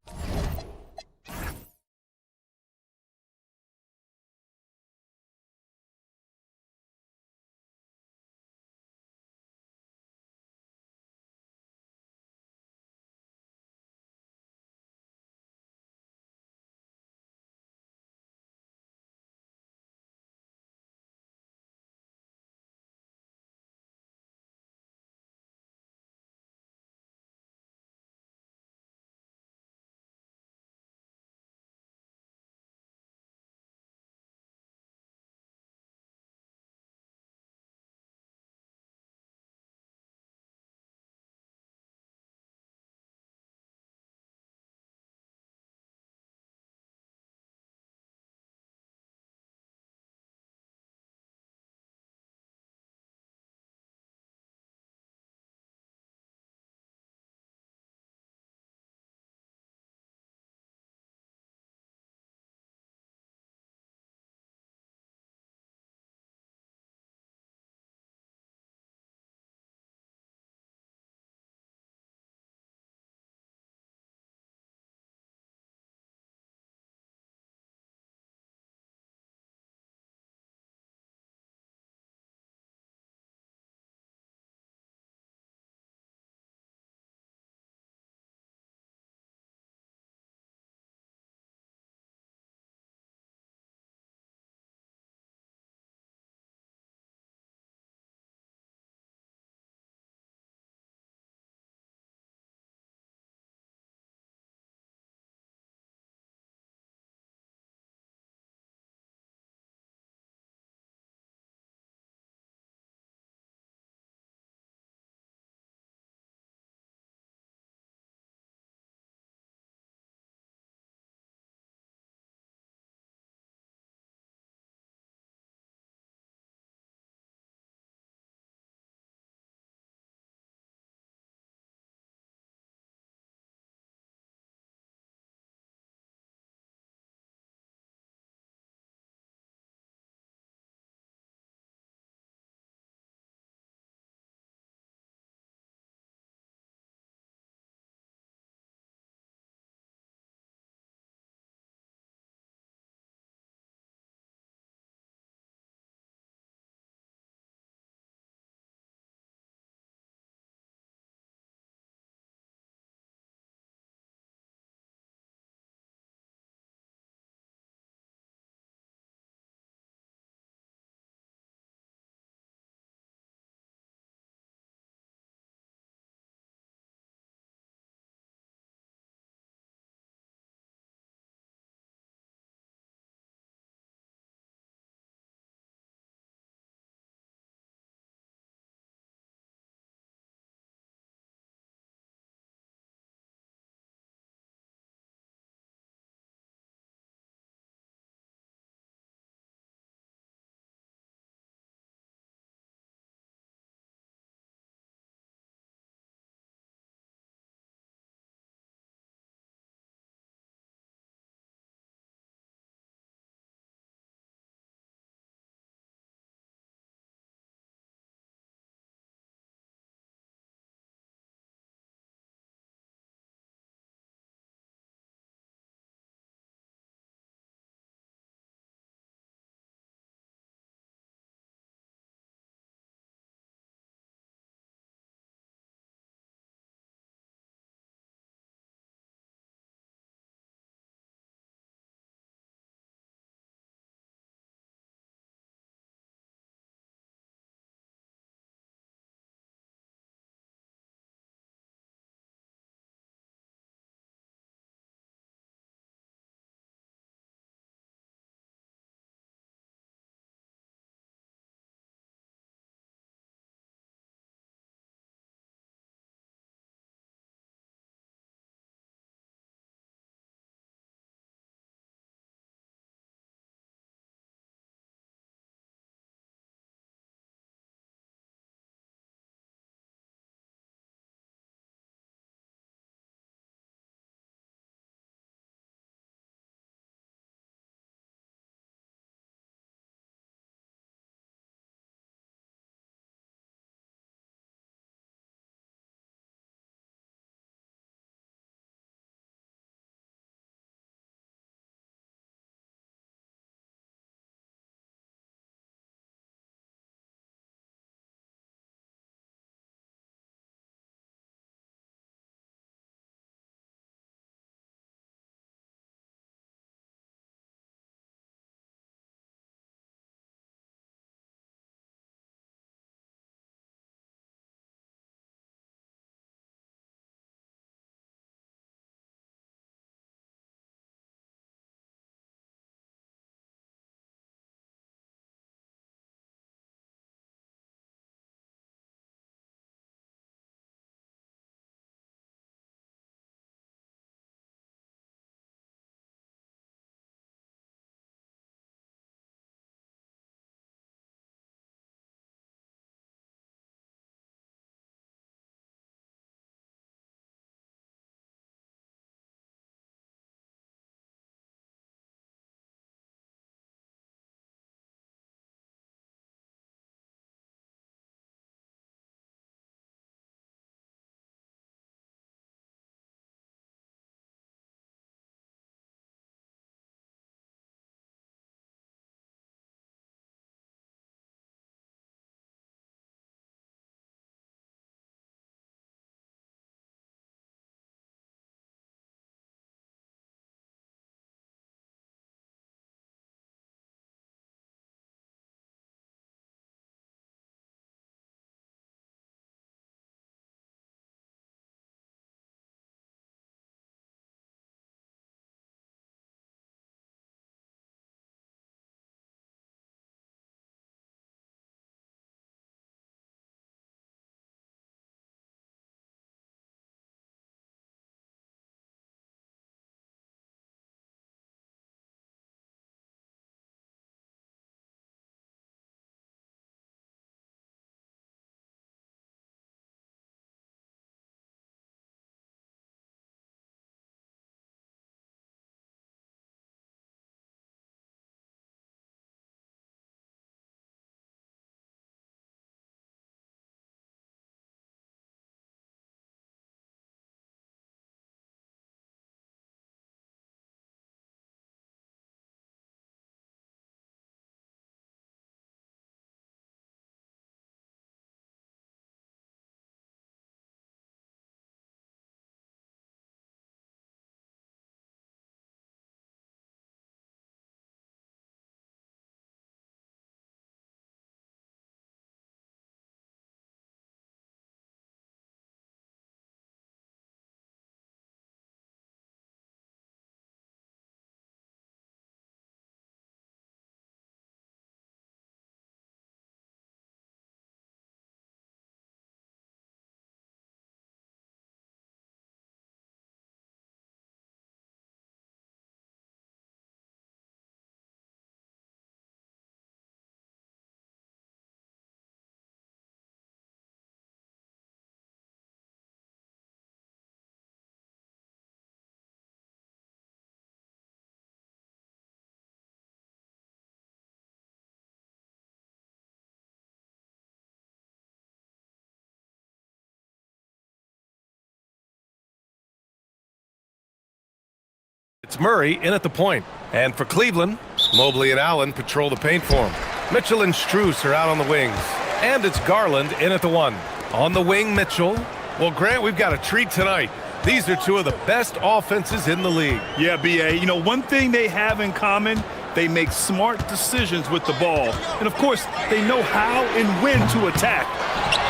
Murray in at the point. And for Cleveland, Mobley and Allen patrol the paint for him. Mitchell and Strus are out on the wings. And it's Garland in at the 1. On the wing, Mitchell. Well, Grant, we've got a treat tonight. These are two of the best offenses in the league. Yeah, B.A., you know, one thing they have in common, they make smart decisions with the ball. And, of course, they know how and when to attack.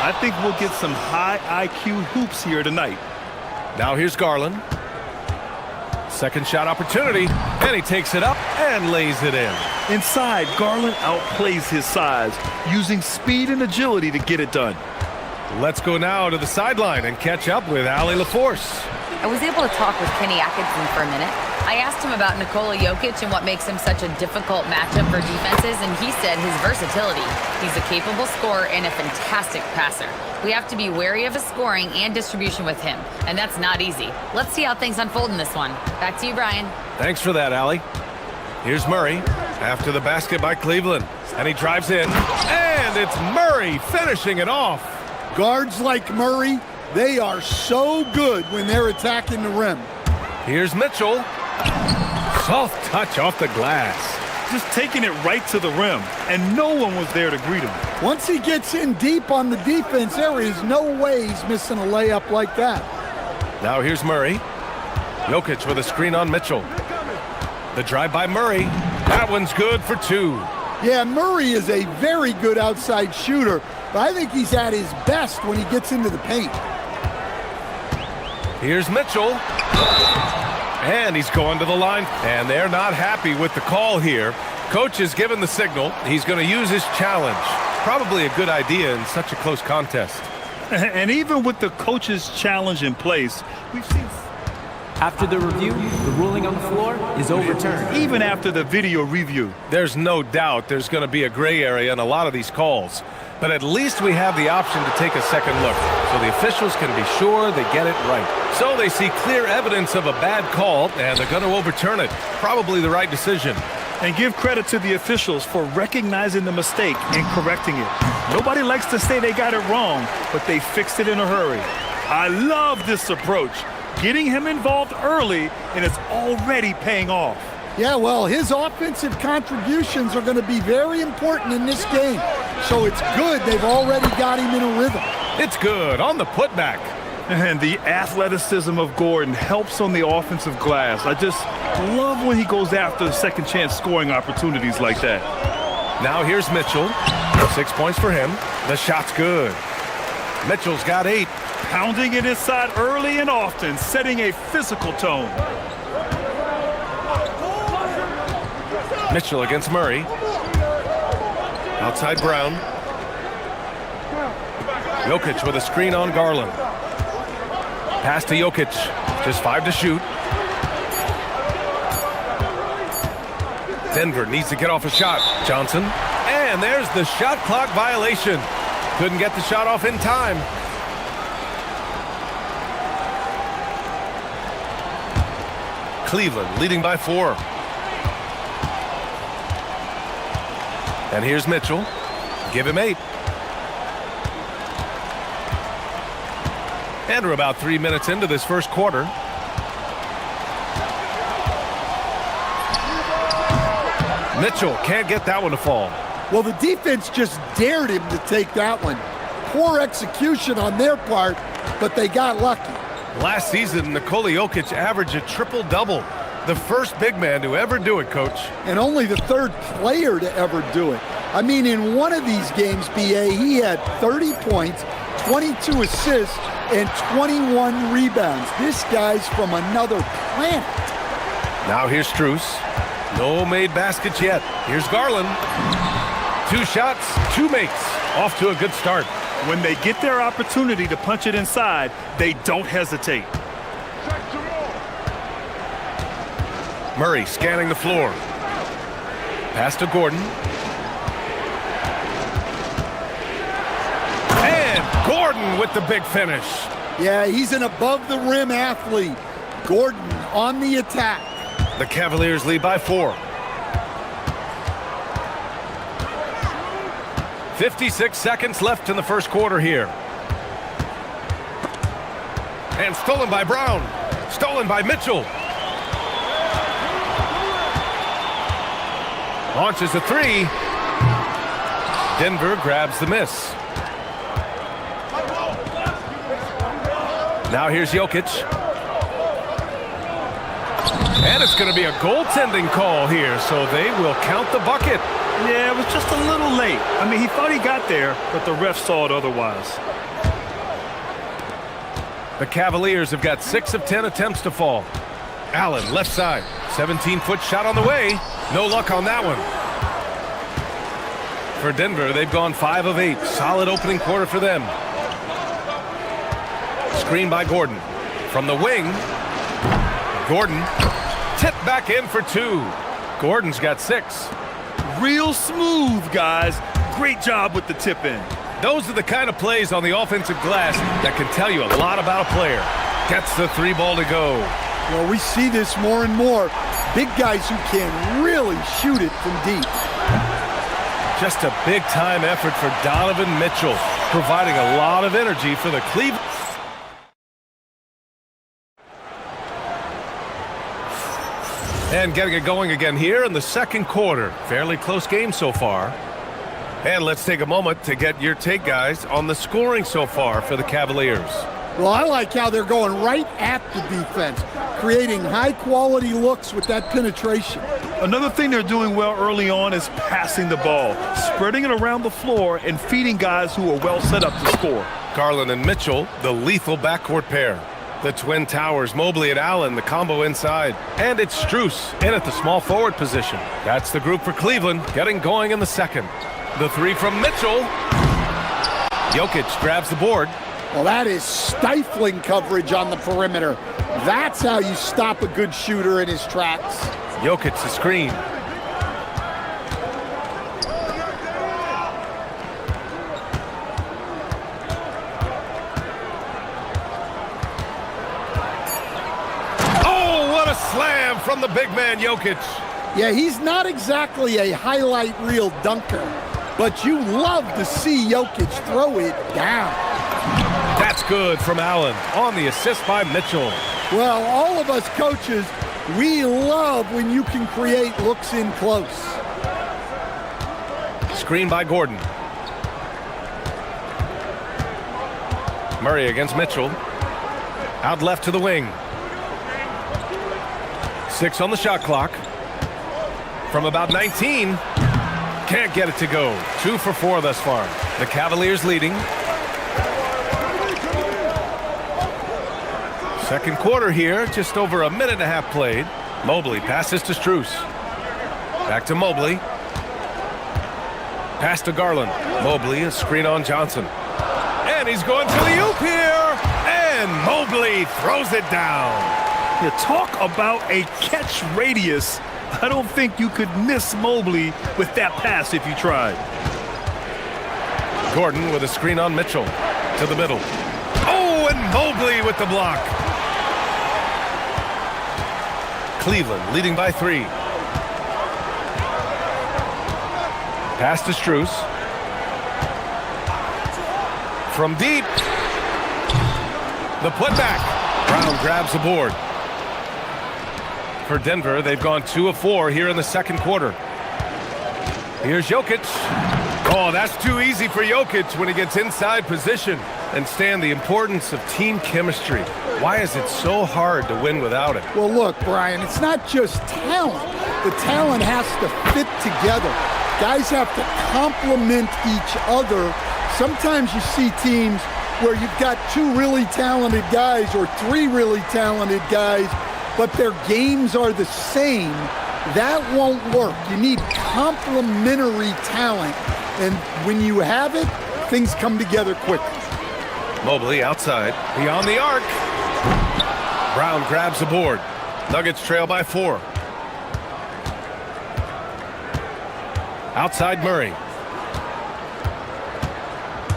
I think we'll get some high IQ hoops here tonight. Now here's Garland. Second shot opportunity, and he takes it up and lays it in. Inside, Garland outplays his size, using speed and agility to get it done. Let's go now to the sideline and catch up with Allie LaForce. I was able to talk with Kenny Atkinson for a minute. I asked him about Nikola Jokic and what makes him such a difficult matchup for defenses, and he said his versatility. He's a capable scorer and a fantastic passer. We have to be wary of his scoring and distribution with him, and that's not easy. Let's see how things unfold in this one. Back to you, Brian. Thanks for that, Allie. Here's Murray after the basket by Cleveland, and he drives in, and it's Murray finishing it off. Guards like Murray, they are so good when they're attacking the rim. Here's Mitchell. Soft touch off the glass. Just taking it right to the rim, and no one was there to greet him. Once he gets in deep on the defense, there is no way he's missing a layup like that. Now here's Murray. Jokic with a screen on Mitchell. The drive by Murray. That one's good for 2. Yeah, Murray is a very good outside shooter, but I think he's at his best when he gets into the paint. Here's Mitchell. And he's going to the line. And they're not happy with the call here. Coach has given the signal. He's going to use his challenge. Probably a good idea in such a close contest. And even with the coach's challenge in place, we've seen... After the review, the ruling on the floor is overturned. Even after the video review. There's no doubt there's going to be a gray area in a lot of these calls. But at least we have the option to take a second look, so the officials can be sure they get it right. So they see clear evidence of a bad call, and they're going to overturn it. Probably the right decision. And give credit to the officials for recognizing the mistake and correcting it. Nobody likes to say they got it wrong, but they fixed it in a hurry. I love this approach. Getting him involved early, and it's already paying off. Yeah, well, his offensive contributions are going to be very important in this game. So it's good they've already got him in a rhythm. It's good on the putback. And the athleticism of Gordon helps on the offensive glass. I just love when he goes after second chance scoring opportunities like that. Now here's Mitchell. 6 points for him. The shot's good. Mitchell's got 8. Pounding it inside early and often, setting a physical tone. Mitchell against Murray. Outside Brown. Jokic with a screen on Garland. Pass to Jokic. Just 5 to shoot. Denver needs to get off a shot. Johnson. And there's the shot clock violation. Couldn't get the shot off in time. Cleveland leading by 4. And here's Mitchell. Give him 8. And we're about 3 minutes into this first quarter. Mitchell can't get that one to fall. Well, the defense just dared him to take that one. Poor execution on their part, but they got lucky. Last season, Nikola Jokic averaged a triple-double. The first big man to ever do it, Coach. And only the third player to ever do it. I mean, in one of these games, B.A., he had 30 points, 22 assists, and 21 rebounds. This guy's from another planet. Now here's Strus. No made baskets yet. Here's Garland. 2 shots, 2 makes. Off to a good start. When they get their opportunity to punch it inside, they don't hesitate. Murray scanning the floor. Pass to Gordon. And Gordon with the big finish. Yeah, he's an above-the-rim athlete. Gordon on the attack. The Cavaliers lead by 4. 56 seconds left in the first quarter here. And stolen by Brown. Stolen by Mitchell. Launches a three. Denver grabs the miss. Now here's Jokic. And it's going to be a goaltending call here, so they will count the bucket. Yeah, it was just a little late. I mean, he thought he got there, but the ref saw it otherwise. The Cavaliers have got 6 of 10 attempts to fall. Allen, left side. 17-foot shot on the way. No luck on that one. For Denver, they've gone 5 of 8. Solid opening quarter for them. Screen by Gordon. From the wing, Gordon tipped back in for 2. Gordon's got 6. Real smooth, guys. Great job with the tip in. Those are the kind of plays on the offensive glass that can tell you a lot about a player. Gets the 3 ball to go. Well, we see this more and more. Big guys who can really shoot it from deep. Just a big-time effort for Donovan Mitchell, providing a lot of energy for the Cleveland. And getting it going again here in the second quarter. Fairly close game so far. And let's take a moment to get your take, guys, on the scoring so far for the Cavaliers. Well, I like how they're going right at the defense, creating high-quality looks with that penetration. Another thing they're doing well early on is passing the ball, spreading it around the floor and feeding guys who are well set up to score. Garland and Mitchell, the lethal backcourt pair. The Twin Towers, Mobley and Allen, the combo inside. And it's Strus in at the small forward position. That's the group for Cleveland, getting going in the second. The 3 from Mitchell. Jokic grabs the board. Well, that is stifling coverage on the perimeter. That's how you stop a good shooter in his tracks. Jokic the screen. Oh, what a slam from the big man Jokic. Yeah, he's not exactly a highlight reel dunker, but you love to see Jokic throw it down. That's good from Allen on the assist by Mitchell. Well, all of us coaches, we love when you can create looks in close. Screen by Gordon. Murray against Mitchell. Out left to the wing. 6 on the shot clock. From about 19. Can't get it to go. 2 for 4 thus far. The Cavaliers leading. Second quarter here, just over a minute and a half played. Mobley passes to Strus. Back to Mobley. Pass to Garland. Mobley, a screen on Johnson. And he's going for the oop here. And Mobley throws it down. You talk about a catch radius. I don't think you could miss Mobley with that pass if you tried. Gordon with a screen on Mitchell. To the middle. Oh, and Mobley with the block. Cleveland leading by 3. Pass to Strus. From deep. The putback. Brown grabs the board. For Denver, they've gone 2 of 4 here in the second quarter. Here's Jokic. Oh, that's too easy for Jokic when he gets inside position. And Stan, the importance of team chemistry. Why is it so hard to win without it? Well, look, Brian, it's not just talent. The talent has to fit together. Guys have to complement each other. Sometimes you see teams where you've got 2 really talented guys or 3 really talented guys, but their games are the same. That won't work. You need complementary talent. And when you have it, things come together quickly. Mobley outside, beyond the arc. Brown grabs the board. Nuggets trail by 4. Outside Murray.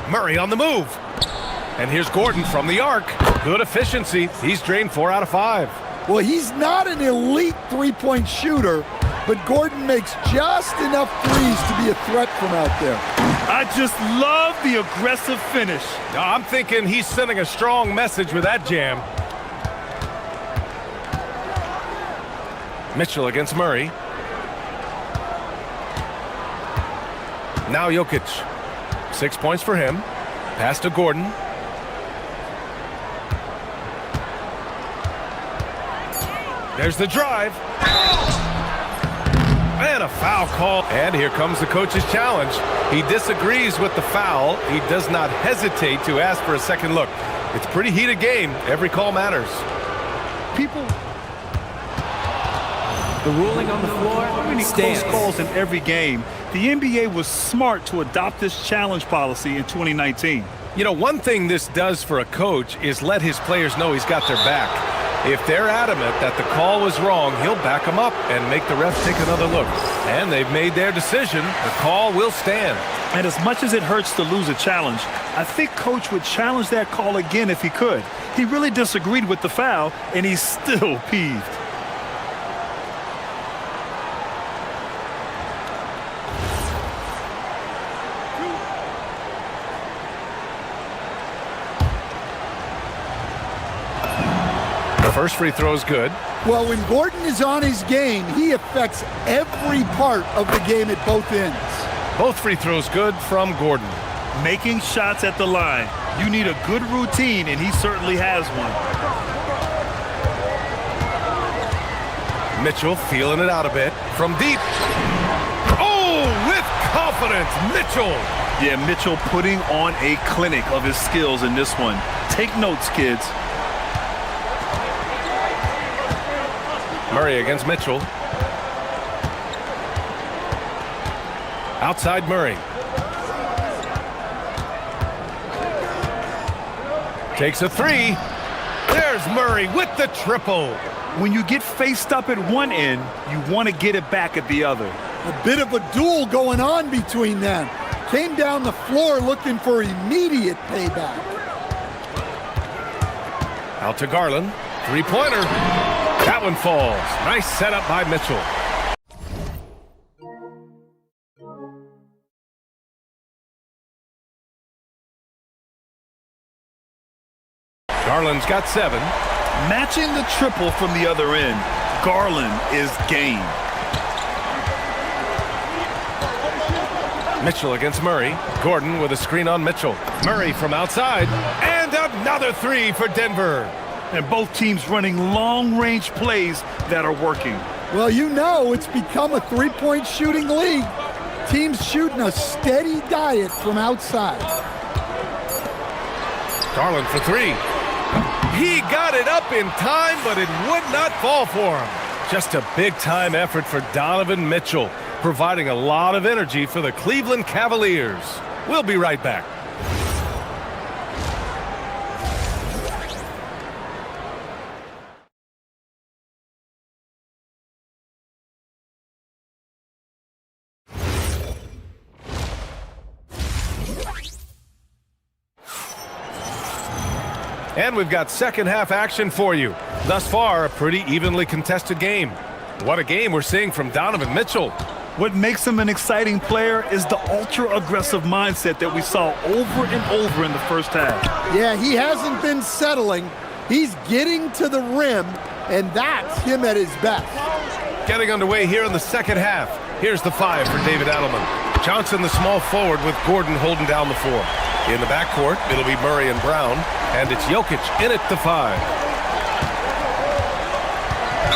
Murray on the move. And here's Gordon from the arc. Good efficiency. He's drained 4 out of 5. Well, he's not an elite three-point shooter, but Gordon makes just enough threes to be a threat from out there. I just love the aggressive finish. I'm thinking he's sending a strong message with that jam. Mitchell against Murray. Now Jokic. 6 points for him. Pass to Gordon. There's the drive. And a foul call. And here comes the coach's challenge. He disagrees with the foul. He does not hesitate to ask for a second look. It's a pretty heated game. Every call matters. The ruling on the floor Many stands. close calls in every game. The NBA was smart to adopt this challenge policy in 2019. You know, one thing this does for a coach is let his players know he's got their back. If they're adamant that the call was wrong, he'll back them up and make the refs take another look. And they've made their decision. The call will stand. And as much as it hurts to lose a challenge, I think Coach would challenge that call again if he could. He really disagreed with the foul, and he's still peeved. First free throw is good. Well, when Gordon is on his game, he affects every part of the game at both ends. Both free throws good from Gordon. Making shots at the line. You need a good routine, and he certainly has one. Mitchell feeling it out a bit from deep. Oh, with confidence, Mitchell. Yeah, Mitchell putting on a clinic of his skills in this one. Take notes, kids. Murray against Mitchell. Outside Murray. Takes a three. There's Murray with the triple. When you get faced up at one end, you want to get it back at the other. A bit of a duel going on between them. Came down the floor looking for immediate payback. Out to Garland. Three-pointer. That one falls. Nice setup by Mitchell. Garland's got 7. Matching the triple from the other end. Garland is game. Mitchell against Murray. Gordon with a screen on Mitchell. Murray from outside. And another three for Denver. And both teams running long-range plays that are working. Well, you know it's become a three-point shooting league. Teams shooting a steady diet from outside. Garland for 3. He got it up in time, but it would not fall for him. Just a big-time effort for Donovan Mitchell, providing a lot of energy for the Cleveland Cavaliers. We'll be right back. And we've got second half action for you. Thus far, a pretty evenly contested game. What a game we're seeing from Donovan Mitchell. What makes him an exciting player is the ultra-aggressive mindset that we saw over and over in the first half. Yeah, he hasn't been settling. He's getting to the rim, and that's him at his best. Getting underway here in the second half. Here's the 5 for David Edelman. Johnson, the small forward, with Gordon holding down the 4. In the backcourt, it'll be Murray and Brown, and it's Jokic in at the 5.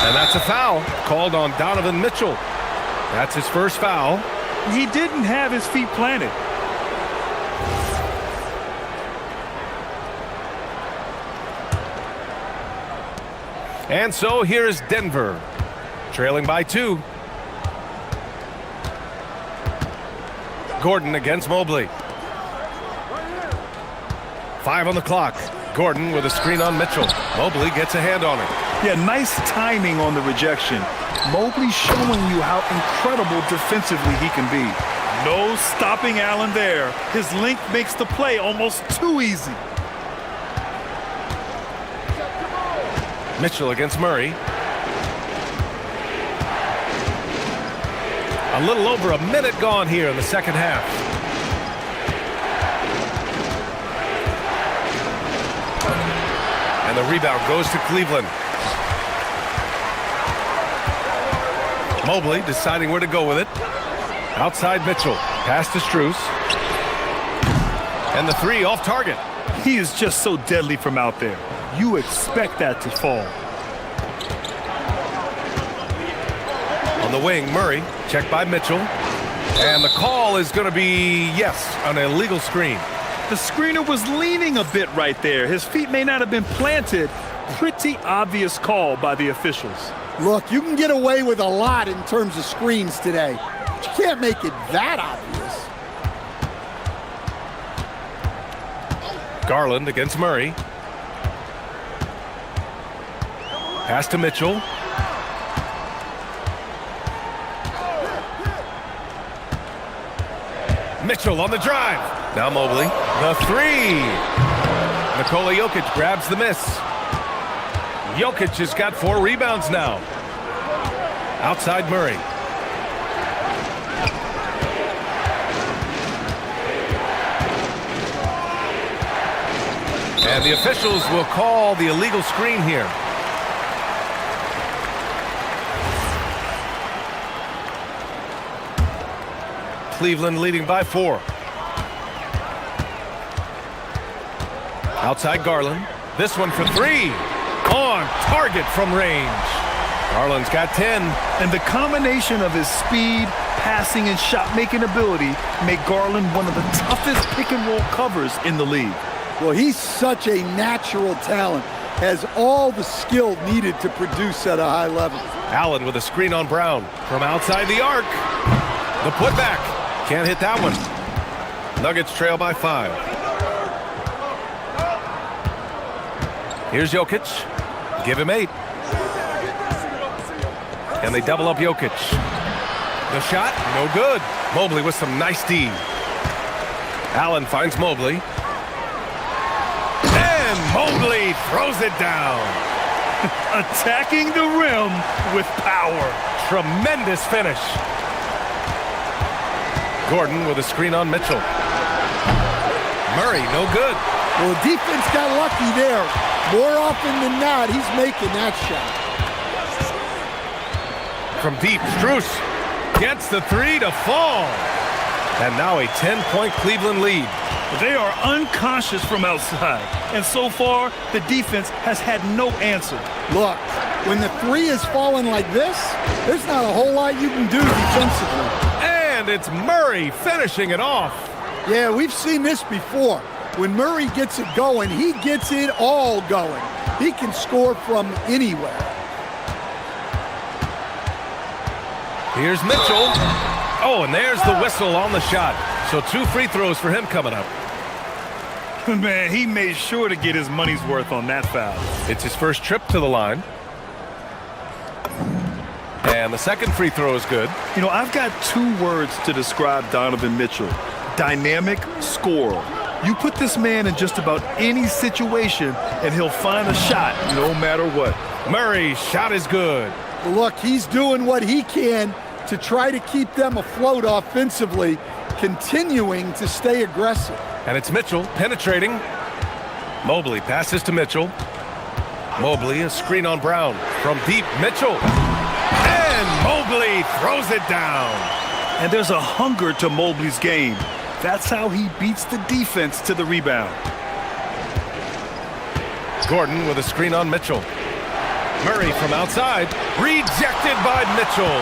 And that's a foul called on Donovan Mitchell. That's his first foul. He didn't have his feet planted. And so here is Denver, trailing by 2. Gordon against Mobley. 5 on the clock. Gordon with a screen on Mitchell. Mobley gets a hand on it. Yeah, nice timing on the rejection. Mobley showing you how incredible defensively he can be. No stopping Allen there. His length makes the play almost too easy. Mitchell against Murray. A little over a minute gone here in the second half. And the rebound goes to Cleveland. Mobley deciding where to go with it. Outside Mitchell. Pass to Strus. And the three off target. He is just so deadly from out there. You expect that to fall. On the wing, Murray. Checked by Mitchell. And the call is going to be, yes, an illegal screen. The screener was leaning a bit right there. His feet may not have been planted. Pretty obvious call by the officials. Look, you can get away with a lot in terms of screens today. But you can't make it that obvious. Garland against Murray. Pass to Mitchell. Mitchell on the drive. Now Mobley. The three. Nikola Jokic grabs the miss. Jokic has got 4 rebounds now. Outside Murray. And the officials will call the illegal screen here. Cleveland leading by 4. Outside Garland. This one for 3. On target from range. Garland's got 10. And the combination of his speed, passing, and shot-making ability make Garland one of the toughest pick-and-roll covers in the league. Well, he's such a natural talent. Has all the skill needed to produce at a high level. Allen with a screen on Brown. From outside the arc. The putback. Can't hit that one. Nuggets trail by 5. Here's Jokic. Give him 8. And they double up Jokic. The shot, no good. Mobley with some nice D. Allen finds Mobley. And Mobley throws it down. Attacking the rim with power. Tremendous finish. Gordon with a screen on Mitchell. Murray, no good. Well, defense got lucky there. More often than not, he's making that shot. From deep, Strus gets the 3 to fall. And now a 10-point Cleveland lead. They are unconscious from outside. And so far, the defense has had no answer. Look, when the 3 is falling like this, there's not a whole lot you can do defensively. And it's Murray finishing it off. Yeah, we've seen this before. When Murray gets it going, he gets it all going. He can score from anywhere. Here's Mitchell. Oh, and there's the whistle on the shot. So 2 free throws for him coming up. Man, he made sure to get his money's worth on that foul. It's his first trip to the line. And the second free throw is good. You know, I've got 2 words to describe Donovan Mitchell. Dynamic scorer. You put this man in just about any situation, and he'll find a shot no matter what. Murray's shot is good. Look, he's doing what he can to try to keep them afloat offensively, continuing to stay aggressive. And it's Mitchell penetrating. Mobley passes to Mitchell. Mobley, a screen on Brown. From deep, Mitchell. And Mobley throws it down. And there's a hunger to Mobley's game. That's how he beats the defense to the rebound. Gordon with a screen on Mitchell. Murray from outside. Rejected by Mitchell.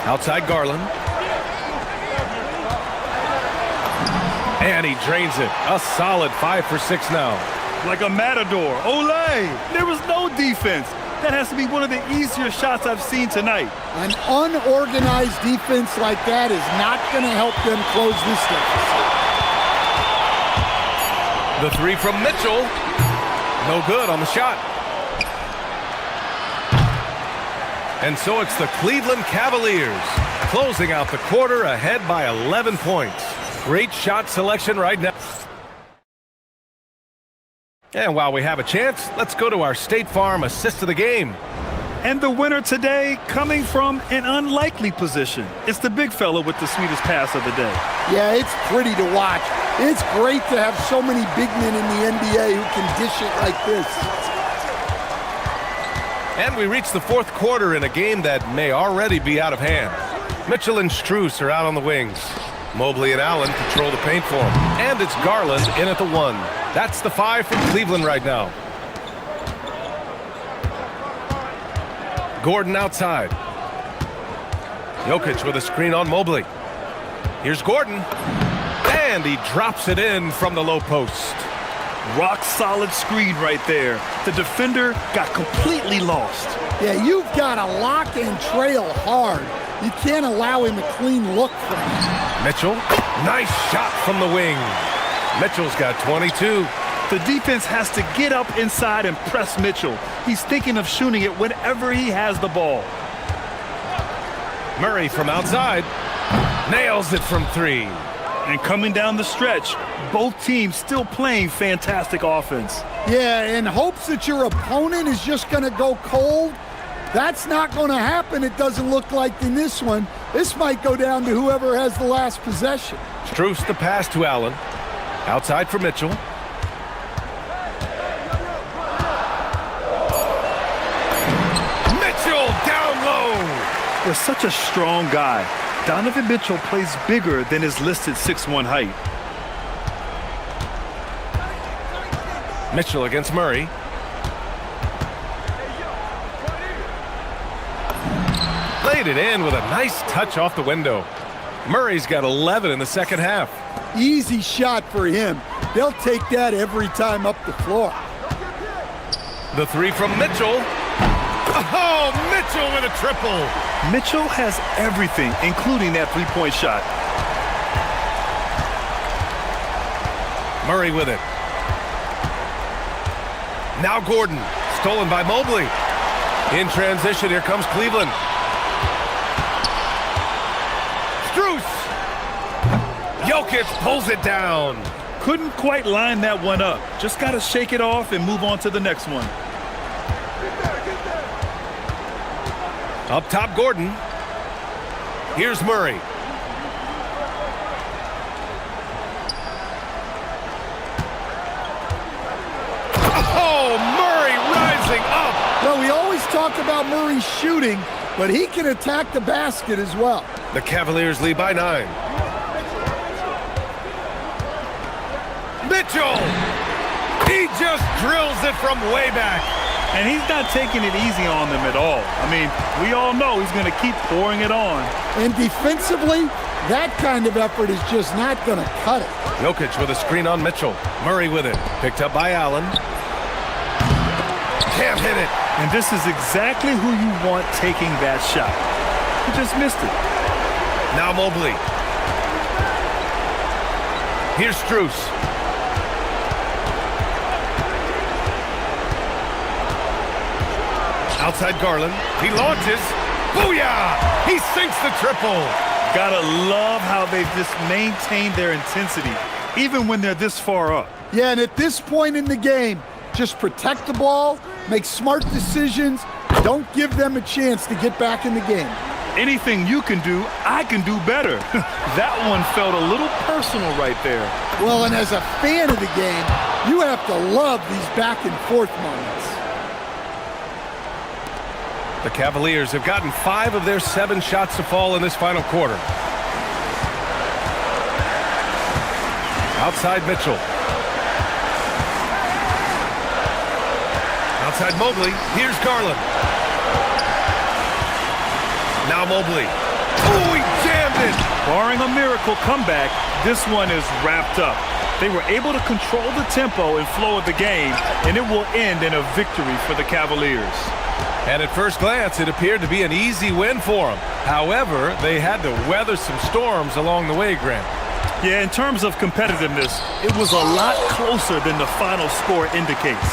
Outside Garland. And he drains it. A solid 5 for 6 now. Like a matador. Olay! There was no defense. That has to be one of the easier shots I've seen tonight. An unorganized defense like that is not going to help them close this deficit. The 3 from Mitchell. No good on the shot. And so it's the Cleveland Cavaliers closing out the quarter ahead by 11 points. Great shot selection right now. And while we have a chance, let's go to our State Farm assist of the game. And the winner today coming from an unlikely position. It's the big fella with the sweetest pass of the day. Yeah, it's pretty to watch. It's great to have so many big men in the NBA who can dish it like this. And we reach the fourth quarter in a game that may already be out of hand. Mitchell and Strus are out on the wings. Mobley and Allen patrol the paint for him. And it's Garland in at the 1. That's the 5 from Cleveland right now. Gordon outside. Jokic with a screen on Mobley. Here's Gordon. And he drops it in from the low post. Rock solid screen right there. The defender got completely lost. Yeah, you've got to lock and trail hard. You can't allow him a clean look from him. Mitchell, nice shot from the wing. Mitchell's got 22. The defense has to get up inside and press Mitchell. He's thinking of shooting it whenever he has the ball. Murray from outside. Nails it from 3. And coming down the stretch, both teams still playing fantastic offense. Yeah, in hopes that your opponent is just going to go cold. That's not going to happen, it doesn't look like in this one. This might go down to whoever has the last possession. Strus the pass to Allen. Outside for Mitchell. Mitchell down low. For such a strong guy, Donovan Mitchell plays bigger than his listed 6'1" height. Mitchell against Murray. Laid it in with a nice touch off the window. Murray's got 11 in the second half. Easy shot for him. They'll take that every time up the floor. The 3 from Mitchell. Oh, Mitchell with a triple. Mitchell has everything, including that three-point shot. Murray with it. Now Gordon, stolen by Mobley. In transition, here comes Cleveland. Strus. Jokic pulls it down. Couldn't quite line that one up. Just got to shake it off and move on to the next one. Up top, Gordon. Here's Murray. Oh, Murray rising up. Well, we always talk about Murray shooting, but he can attack the basket as well. The Cavaliers lead by 9. Mitchell! He just drills it from way back. And he's not taking it easy on them at all. I mean, we all know he's going to keep pouring it on. And defensively, that kind of effort is just not going to cut it. Jokic with a screen on Mitchell. Murray with it. Picked up by Allen. Can't hit it. And this is exactly who you want taking that shot. He just missed it. Now Mobley. Here's Strus. Outside Garland. He launches. Booyah! He sinks the triple. Gotta love how they've just maintained their intensity, even when they're this far up. Yeah, and at this point in the game, just protect the ball, make smart decisions, don't give them a chance to get back in the game. Anything you can do, I can do better. That one felt a little personal right there. Well, and as a fan of the game, you have to love these back and forth moments. The Cavaliers have gotten 5 of their 7 shots to fall in this final quarter. Outside Mitchell. Outside Mobley. Here's Garland. Now Mobley. Oh, he jammed it. Barring a miracle comeback, this one is wrapped up. They were able to control the tempo and flow of the game, and it will end in a victory for the Cavaliers. And at first glance, it appeared to be an easy win for them. However, they had to weather some storms along the way, Grant. Yeah, in terms of competitiveness, it was a lot closer than the final score indicates.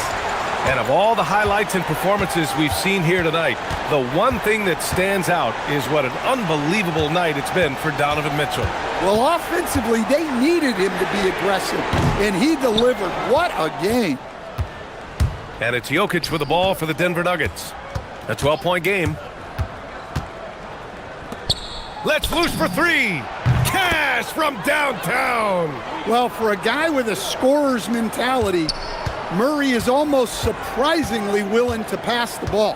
And of all the highlights and performances we've seen here tonight, the one thing that stands out is what an unbelievable night it's been for Donovan Mitchell. Well, offensively, they needed him to be aggressive, and he delivered. What a game. And it's Jokic with the ball for the Denver Nuggets. A 12-point game. Let's loose for three. Cash from downtown. Well, for a guy with a scorer's mentality, Murray is almost surprisingly willing to pass the ball.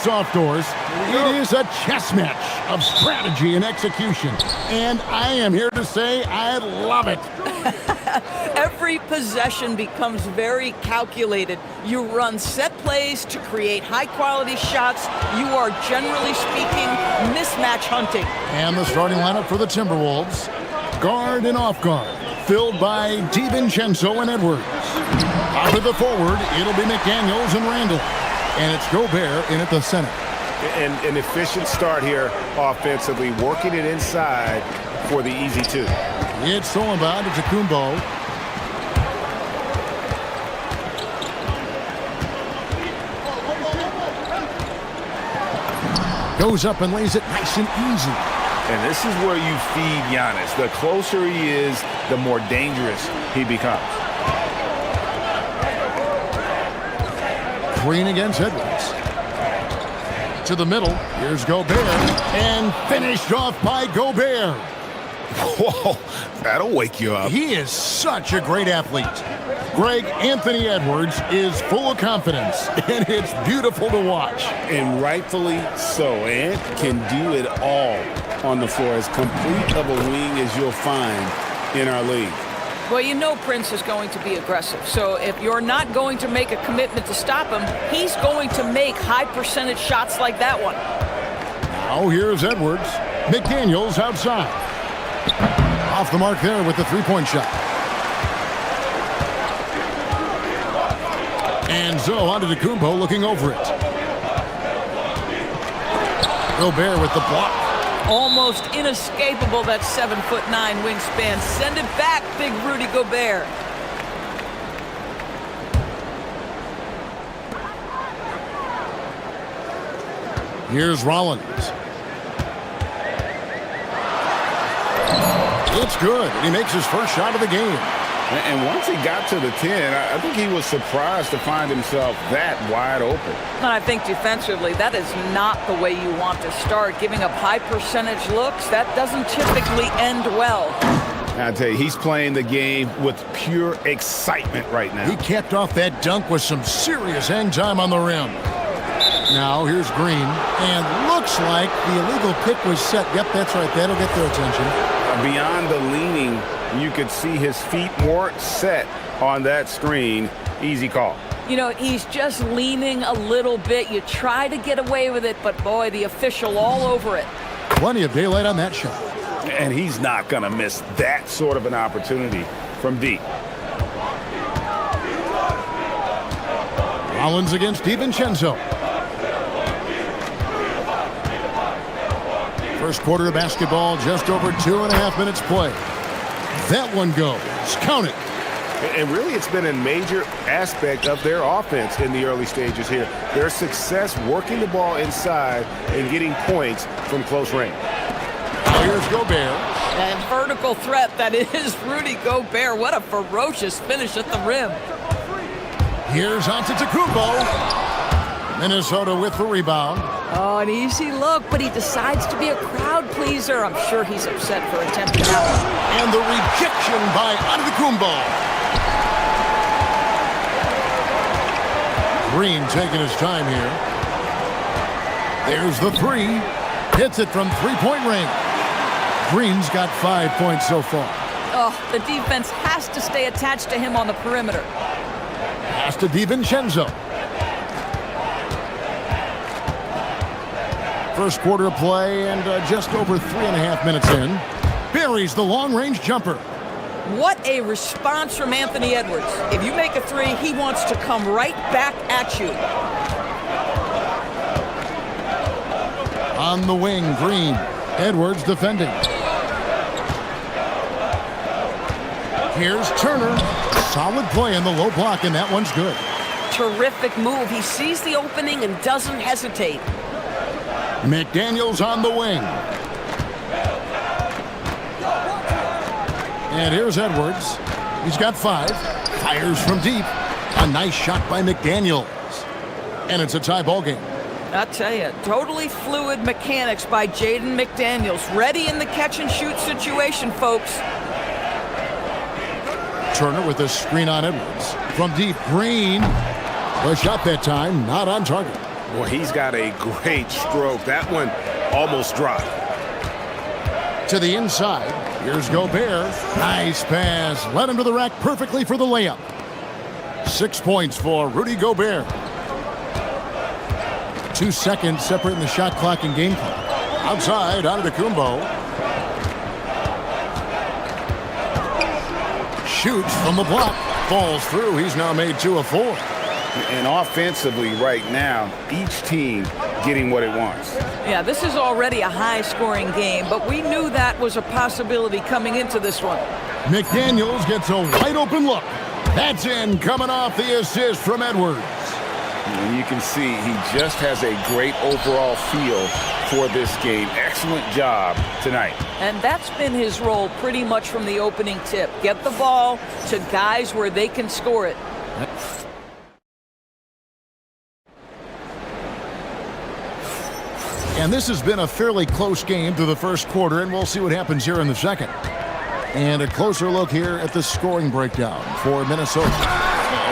Off doors. It is a chess match of strategy and execution. And I am here to say I love it. Every possession becomes very calculated. You run set plays to create high-quality shots. You are, generally speaking, mismatch hunting. And the starting lineup for the Timberwolves. Guard and off guard, filled by DiVincenzo and Edwards. Out of the forward, it'll be McDaniels and Randall. And it's Gobert in at the center. And an efficient start here offensively, working it inside for the easy two. It's stolen by Antetokounmpo. Goes up and lays it nice and easy. And this is where you feed Giannis. The closer he is, the more dangerous he becomes. Green against Edwards. To the middle. Here's Gobert. And finished off by Gobert. Whoa, that'll wake you up. He is such a great athlete. Greg, Anthony Edwards is full of confidence, and it's beautiful to watch. And rightfully so. Ant can do it all on the floor. As complete of a wing as you'll find in our league. Well, you know Prince is going to be aggressive. So if you're not going to make a commitment to stop him, he's going to make high-percentage shots like that one. Now here's Edwards. McDaniels outside. Off the mark there with the three-point shot. And so Antetokounmpo looking over it. Gobert with the block. Almost inescapable, that 7'9" wingspan. Send it back, big Rudy Gobert. Here's Rollins. It's good. He makes his first shot of the game. And once he got to the 10, I think he was surprised to find himself that wide open. And I think defensively, that is not the way you want to start. Giving up high percentage looks, that doesn't typically end well. I tell you, he's playing the game with pure excitement right now. He capped off that dunk with some serious hang time on the rim. Now here's Green, and looks like the illegal pick was set. Yep, that's right. That'll get their attention. Beyond the leaning, you could see his feet more set on that screen. Easy call. You know, he's just leaning a little bit. You try to get away with it, but boy, the official all over it. Plenty of daylight on that shot. And he's not going to miss that sort of an opportunity from deep. Rollins against DiVincenzo. First quarter of basketball, just over 2.5 minutes play. That one goes. Count it. And really, it's been a major aspect of their offense in the early stages here. Their success working the ball inside and getting points from close range. Here's Gobert. That vertical threat, that is Rudy Gobert. What a ferocious finish at the rim. Here's Antetokounmpo. Minnesota with the rebound. Oh, an easy look, but he decides to be a crowd pleaser. I'm sure he's upset for attempting that one. And the rejection by Antetokounmpo. Green taking his time here. There's the three. Hits it from three-point range. Green's got 5 points so far. Oh, the defense has to stay attached to him on the perimeter. Pass to DiVincenzo. First quarter of play and just over 3.5 minutes in. Buries the long-range jumper. What a response from Anthony Edwards. If you make a three, he wants to come right back at you. On the wing, Green. Edwards defending. Here's Turner. Solid play in the low block, and that one's good. Terrific move. He sees the opening and doesn't hesitate. McDaniels on the wing. And here's Edwards. He's got 5. Fires from deep. A nice shot by McDaniels. And it's a tie ball game. I'll tell you, totally fluid mechanics by Jaden McDaniels. Ready in the catch-and-shoot situation, folks. Turner with a screen on Edwards. From deep, Green. The shot that time, not on target. Boy, he's got a great stroke. That one almost dropped. To the inside. Here's Gobert. Nice pass. Led him to the rack perfectly for the layup. 6 points for Rudy Gobert. 2 seconds separating the shot clock and game clock. Outside, Antetokounmpo. Shoots from the block. Falls through. He's now made 2 of 4. And offensively right now, each team getting what it wants. Yeah, this is already a high-scoring game, but we knew that was a possibility coming into this one. McDaniels gets a wide-open look. That's in, coming off the assist from Edwards. And you can see he just has a great overall feel for this game. Excellent job tonight. And that's been his role pretty much from the opening tip. Get the ball to guys where they can score it. And this has been a fairly close game through the first quarter, and we'll see what happens here in the second. And a closer look here at the scoring breakdown for Minnesota.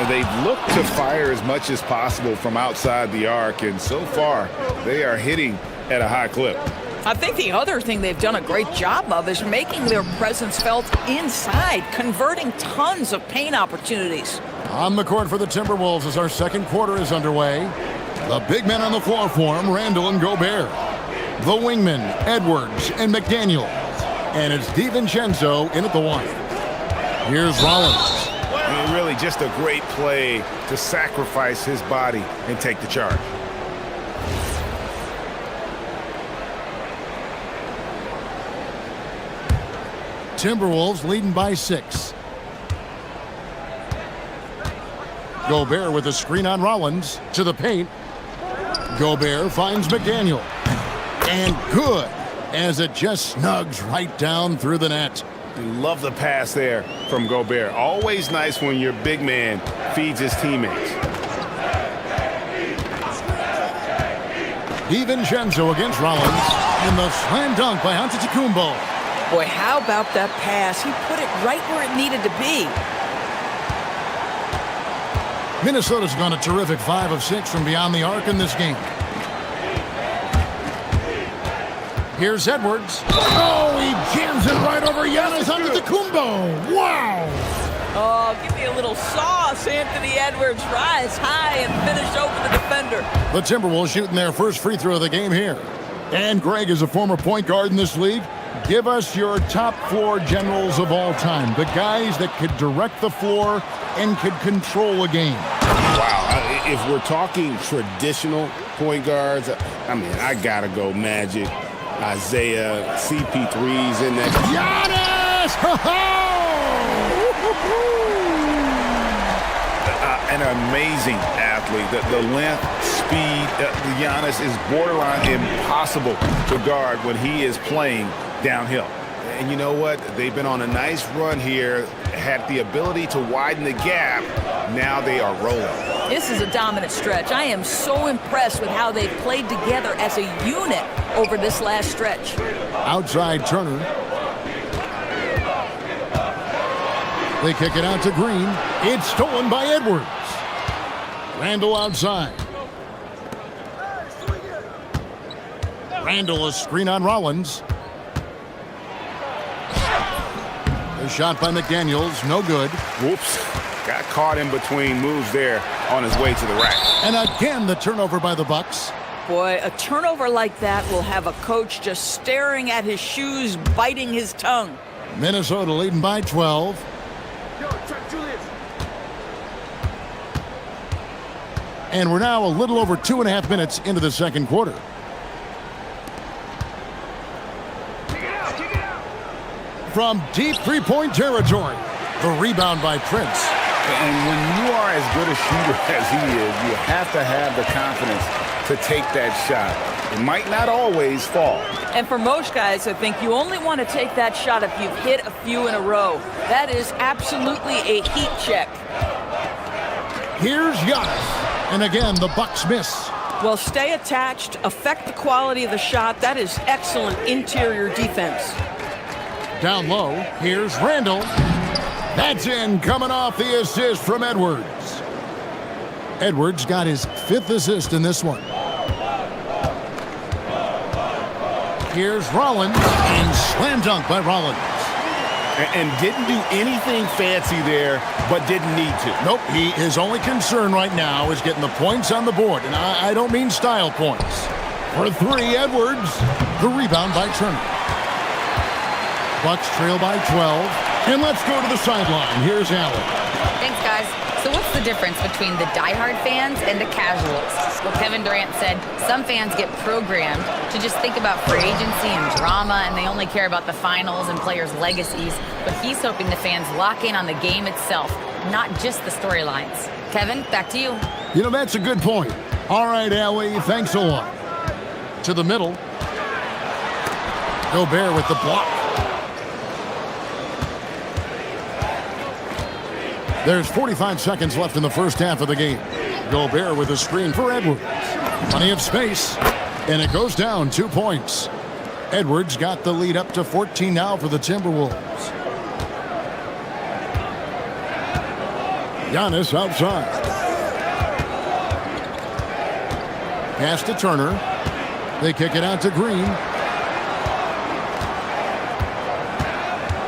They've looked to fire as much as possible from outside the arc, and so far they are hitting at a high clip. I think the other thing they've done a great job of is making their presence felt inside, converting tons of paint opportunities. On the court for the Timberwolves as our second quarter is underway. The big men on the floor for him, Randall and Gobert. The wingmen, Edwards and McDaniels. And it's DiVincenzo in at the one. Here's Rollins. I mean, really just a great play to sacrifice his body and take the charge. Timberwolves leading by 6. Gobert with a screen on Rollins to the paint. Gobert finds McDaniel. And good, as it just snugs right down through the net. Love the pass there from Gobert. Always nice when your big man feeds his teammates. DiVincenzo against Rollins. And the slam dunk by Antetokounmpo. Boy, how about that pass? He put it right where it needed to be. Minnesota's gone a terrific 5 of 6 from beyond the arc in this game. Here's Edwards. Oh, he jams it right over Giannis Antetokounmpo. Wow! Oh, give me a little sauce, Anthony Edwards. Rise high and finish over the defender. The Timberwolves shooting their first free throw of the game here. And Greg is a former point guard in this league. Give us your top floor generals of all time. The guys that could direct the floor and could control a game. Wow. If we're talking traditional point guards, I mean, I got to go Magic, Isaiah, CP3's in that. Giannis! An amazing athlete. The length, speed, Giannis is borderline impossible to guard when he is playing downhill. And you know what? They've been on a nice run here, had the ability to widen the gap. Now they are rolling. This is a dominant stretch. I am so impressed with how they've played together as a unit over this last stretch. Outside Turner. They kick it out to Green. It's stolen by Edwards. Randall outside. Randall a screen on Rollins. The shot by McDaniels, no good. Whoops. Got caught in between moves there on his way to the rack. And again, the turnover by the Bucks. Boy, a turnover like that will have a coach just staring at his shoes, biting his tongue. Minnesota leading by 12. And we're now a little over 2.5 minutes into the second quarter. From deep three-point territory, the rebound by Prince. And when you are as good a shooter as he is, you have to have the confidence to take that shot. It might not always fall. And for most guys, I think you only want to take that shot if you've hit a few in a row. That is absolutely a heat check. Here's Giannis. And again, the Bucks miss. Well, stay attached, affect the quality of the shot. That is excellent interior defense. Down low, here's Randall. That's in, coming off the assist from Edwards. Edwards got his 5th assist in this one. Here's Rollins, and slam dunk by Rollins. And didn't do anything fancy there, but didn't need to. Nope, his only concern right now is getting the points on the board, and I don't mean style points. For three, Edwards. The rebound by Turner. Bucks trail by 12. And let's go to the sideline. Here's Allen. Thanks, guys. So what's the difference between the diehard fans and the casuals? Well, Kevin Durant said some fans get programmed to just think about free agency and drama, and they only care about the finals and players' legacies. But he's hoping the fans lock in on the game itself, not just the storylines. Kevin, back to you. You know, that's a good point. All right, Allie, thanks a lot. To the middle. Gobert with the block. There's 45 seconds left in the first half of the game. Gobert with a screen for Edwards. Plenty of space. And it goes down 2 points. Edwards got the lead up to 14 now for the Timberwolves. Giannis outside. Pass to Turner. They kick it out to Green.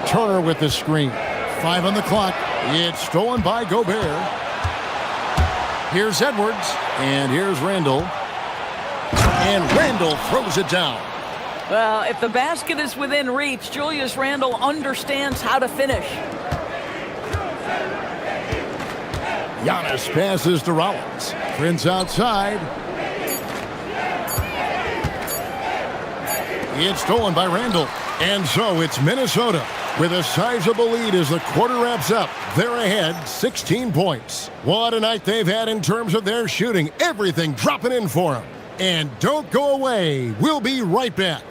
Turner with the screen. 5 on the clock. It's stolen by Gobert. Here's Edwards. And here's Randall. And Randall throws it down. Well, if the basket is within reach, Julius Randle understands how to finish. Giannis passes to Rollins. Prince outside. It's stolen by Randall. And so it's Minnesota with a sizable lead as the quarter wraps up. They're ahead 16 points. What a night they've had in terms of their shooting. Everything dropping in for them. And don't go away. We'll be right back.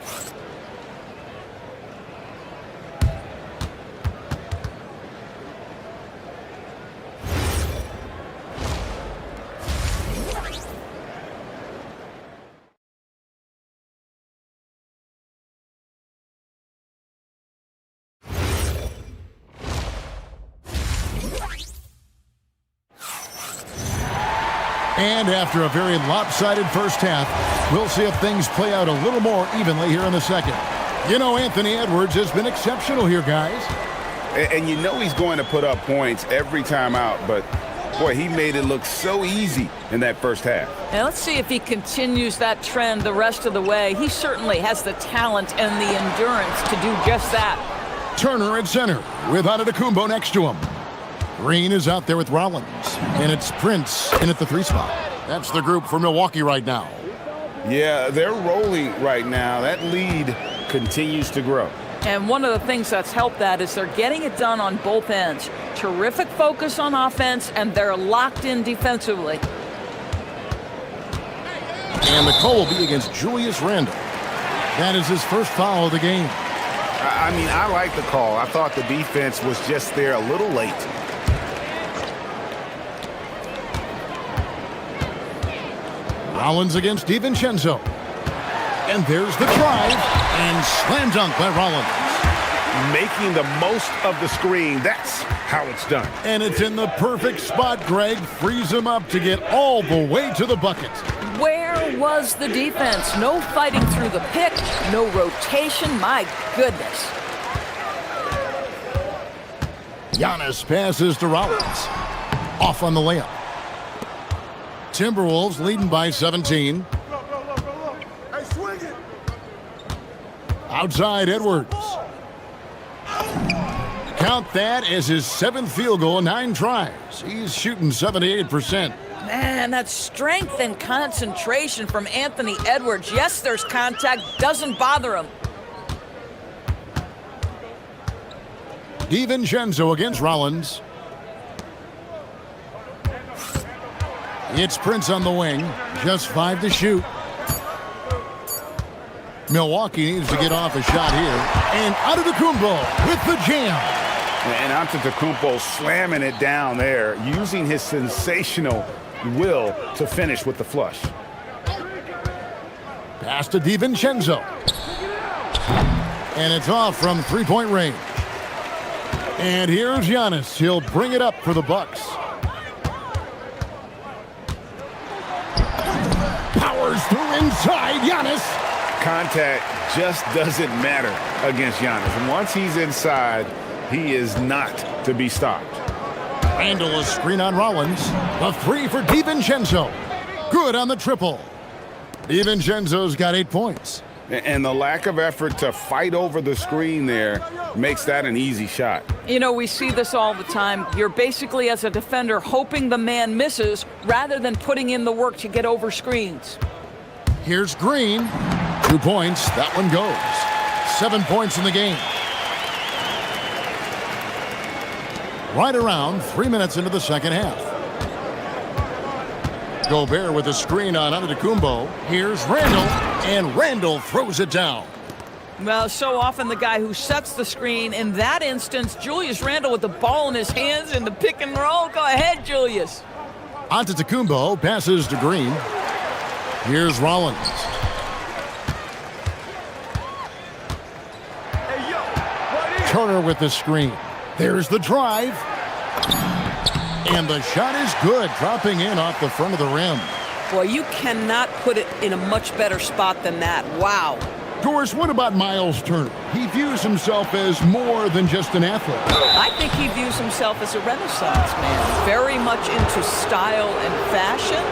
And after a very lopsided first half, we'll see if things play out a little more evenly here in the second. You know, Anthony Edwards has been exceptional here, guys. And you know he's going to put up points every time out, but boy, he made it look so easy in that first half. And let's see if he continues that trend the rest of the way. He certainly has the talent and the endurance to do just that. Turner at center with Antetokounmpo next to him. Green is out there with Rollins, and it's Prince in at the 3 spot. That's the group for Milwaukee right now. Yeah, they're rolling right now. That lead continues to grow. And one of the things that's helped that is they're getting it done on both ends. Terrific focus on offense, and they're locked in defensively. And the call will be against Julius Randle. That is his first foul of the game. I mean, I like the call. I thought the defense was just there a little late. Rollins against DiVincenzo. And there's the drive. And slam dunk by Rollins. Making the most of the screen. That's how it's done. And it's in the perfect spot, Greg. Frees him up to get all the way to the bucket. Where was the defense? No fighting through the pick, no rotation. My goodness. Giannis passes to Rollins. Off on the layup. Timberwolves leading by 17. Outside Edwards. Count that as his 7th field goal in 9 tries. He's shooting 78%. Man, that's strength and concentration from Anthony Edwards. Yes, there's contact. Doesn't bother him. DiVincenzo against Rollins. It's Prince on the wing. Just 5 to shoot. Milwaukee needs to get off a shot here. And Antetokounmpo with the jam. And Antetokounmpo slamming it down there, using his sensational will to finish with the flush. Pass to DiVincenzo. And it's off from 3-point range. And here's Giannis. He'll bring it up for the Bucks. Powers through inside. Giannis contact just doesn't matter against Giannis. And once he's inside, he is not to be stopped. Randall a screen on Rollins. The three for DiVincenzo. Good on the triple. DiVincenzo's got 8 points. And the lack of effort to fight over the screen there makes that an easy shot. You know, we see this all the time. You're basically, as a defender, hoping the man misses rather than putting in the work to get over screens. Here's Green. 2 points. That one goes. 7 points in the game. Right around 3 minutes into the second half. Gobert with a screen on Antetokounmpo. Here's Randall, and Randall throws it down. Well, so often the guy who sets the screen. In that instance, Julius Randle with the ball in his hands in the pick and roll. Go ahead, Julius. Antetokounmpo passes to Green. Here's Rollins. Turner with the screen. There's the drive. And the shot is good, dropping in off the front of the rim. Boy, you cannot put it in a much better spot than that. Wow. Doris, what about Miles Turner? He views himself as more than just an athlete. I think he views himself as a Renaissance man, very much into style and fashion.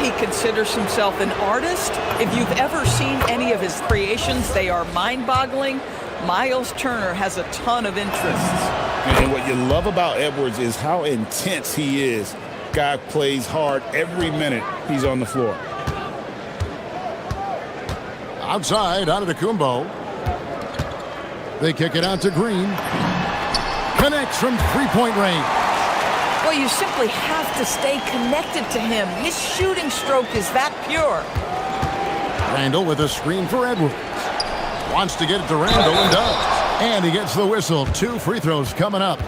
He considers himself an artist. If you've ever seen any of his creations, they are mind-boggling. Miles Turner has a ton of interests. And what you love about Edwards is how intense he is. Guy plays hard every minute he's on the floor. Outside, Antetokounmpo. They kick it out to Green. Connects from three-point range. Well, you simply have to stay connected to him. His shooting stroke is that pure. Randall with a screen for Edwards. Wants to get it to Randall and does. And he gets the whistle. 2 free throws coming up.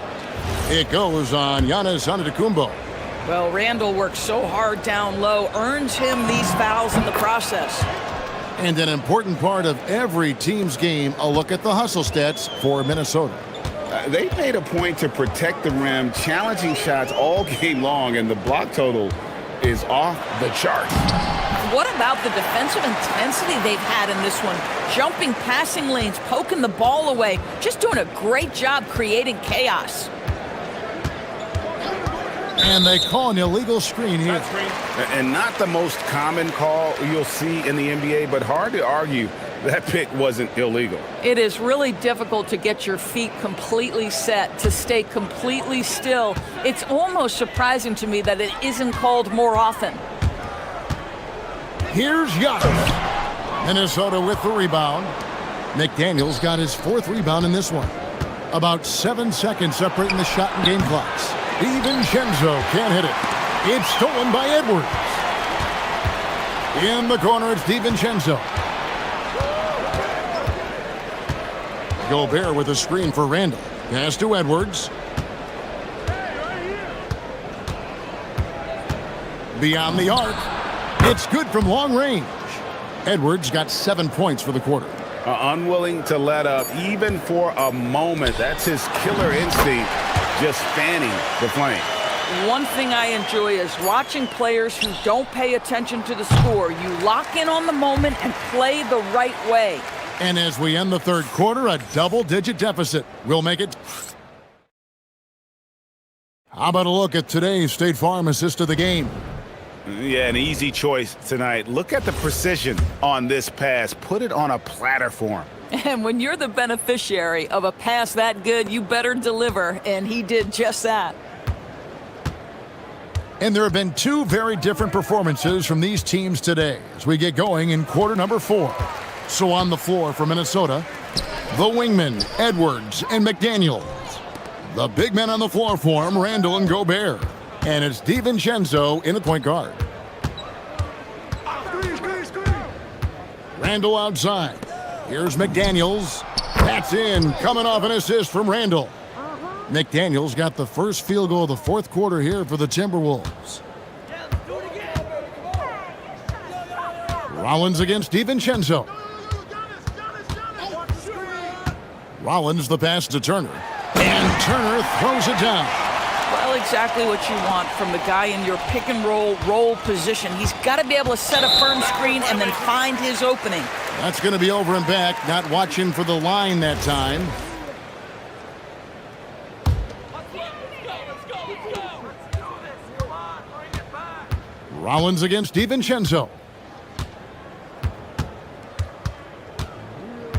It goes on Giannis Antetokounmpo. Well, Randall works so hard down low, earns him these fouls in the process. And an important part of every team's game, a look at the hustle stats for Minnesota. They made a point to protect the rim, challenging shots all game long, and the block total is off the chart. What about the defensive intensity they've had in this one? Jumping passing lanes, poking the ball away, just doing a great job creating chaos. And they call an illegal screen here. And not the most common call you'll see in the NBA, but hard to argue that pick wasn't illegal. It is really difficult to get your feet completely set, to stay completely still. It's almost surprising to me that it isn't called more often. Here's Giannis. Minnesota with the rebound. McDaniels got his 4th rebound in this one. About 7 seconds separating the shot and game clocks. DiVincenzo can't hit it. It's stolen by Edwards. In the corner, it's DiVincenzo. Gobert with a screen for Randall. Pass to Edwards. Beyond the arc. It's good from long range. Edwards got 7 points for the quarter. Unwilling to let up even for a moment. That's his killer instinct, just fanning the flame. One thing I enjoy is watching players who don't pay attention to the score. You lock in on the moment and play the right way. And as we end the third quarter, a double-digit deficit will make it. How about a look at today's State Farm assist of the game? Yeah, an easy choice tonight. Look at the precision on this pass. Put it on a platter for him. And when you're the beneficiary of a pass that good, you better deliver, and he did just that. And there have been 2 very different performances from these teams today as we get going in quarter number 4. So on the floor for Minnesota, the wingmen, Edwards and McDaniels. The big men on the floor for him, Randall and Gobert. And it's DiVincenzo in the point guard. Randall outside. Here's McDaniels. That's in, coming off an assist from Randall. McDaniels got the first field goal of the 4th quarter here for the Timberwolves. Rollins against DiVincenzo. Rollins the pass to Turner. And Turner throws it down. Well, exactly what you want from the guy in your pick and roll position. He's got to be able to set a firm screen and then find his opening. That's going to be over and back. Not watching for the line that time. Rollins against DiVincenzo.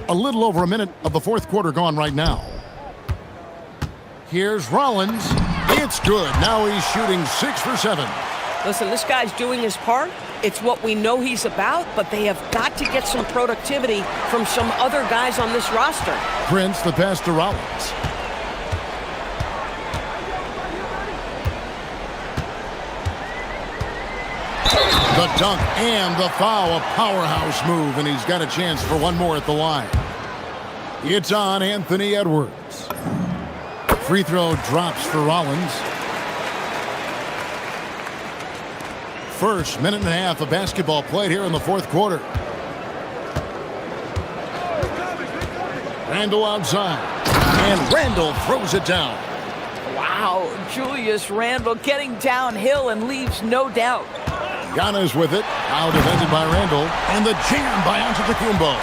A little over a minute of the fourth quarter gone right now. Here's Rollins. It's good. Now he's shooting 6 for 7. Listen, this guy's doing his part. It's what we know he's about, but they have got to get some productivity from some other guys on this roster. Prince, the pass to Rollins. The dunk and the foul, a powerhouse move, and he's got a chance for one more at the line. It's on Anthony Edwards. Free throw drops for Rollins. First minute and a half of basketball played here in the fourth quarter. Randle outside, and Randle throws it down. Wow, Julius Randle getting downhill and leaves no doubt. Giannis with it, now defended by Randle, and the jam by Antetokounmpo.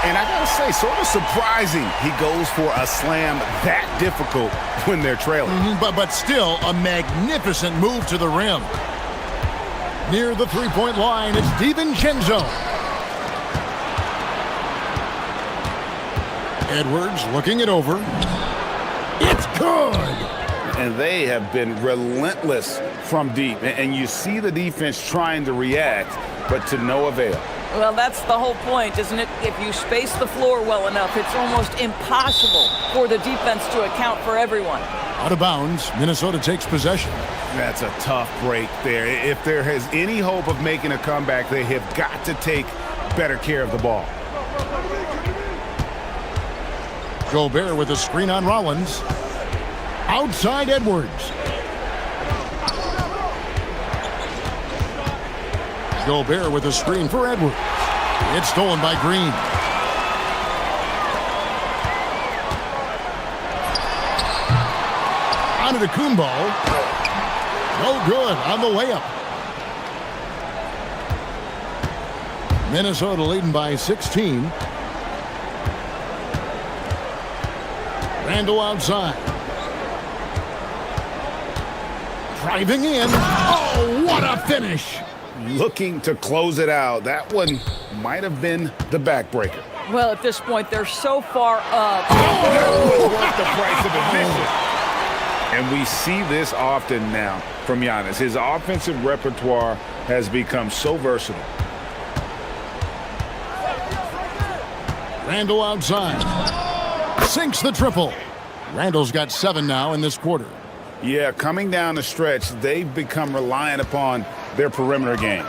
And I gotta say, sort of surprising he goes for a slam that difficult when they're trailing. But still a magnificent move to the rim. Near the three-point line, it's DiVincenzo. Edwards looking it over. It's good! And they have been relentless from deep. And you see the defense trying to react, but to no avail. Well, that's the whole point, isn't it? If you space the floor well enough, it's almost impossible for the defense to account for everyone. Out of bounds, Minnesota takes possession. That's a tough break there. If there has any hope of making a comeback, they have got to take better care of the ball. Gobert with a screen on Rollins. Outside Edwards. Gobert with a screen for Edwards. It's stolen by Green. Antetokounmpo. No good on the layup. Minnesota leading by 16. Randle outside. Driving in. Oh, what a finish! Looking to close it out. That one might have been the backbreaker. Well, at this point, they're so far up. That was worth the price of admission. And we see this often now from Giannis. His offensive repertoire has become so versatile. Randle outside. Sinks the triple. Randle's got 7 now in this quarter. Yeah, coming down the stretch, they've become reliant upon their perimeter game.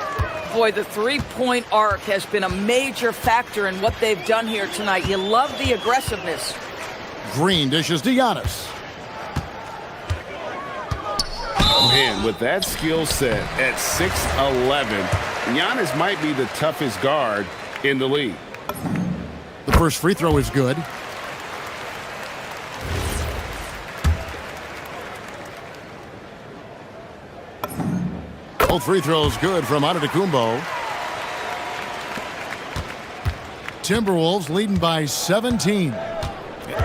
Boy, the three-point arc has been a major factor in what they've done here tonight. You love the aggressiveness. Green dishes to Giannis. Man, with that skill set at 6'11", Giannis might be the toughest guard in the league. The first free throw is good. Both free throws good from Antetokounmpo. Timberwolves leading by 17.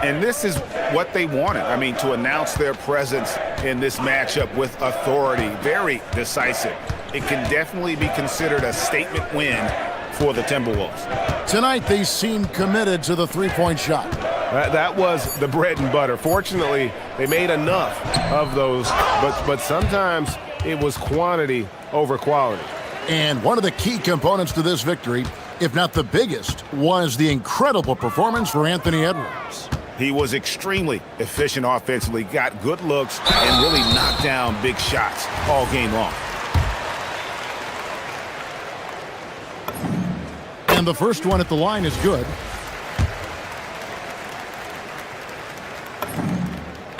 And this is what they wanted. I mean, to announce their presence in this matchup with authority. Very decisive. It can definitely be considered a statement win for the Timberwolves. Tonight, they seem committed to the three-point shot. That was the bread and butter. Fortunately, they made enough of those, but sometimes it was quantity over quality. And one of the key components to this victory, if not the biggest, was the incredible performance for Anthony Edwards. He was extremely efficient offensively, got good looks, and really knocked down big shots all game long. And the first one at the line is good.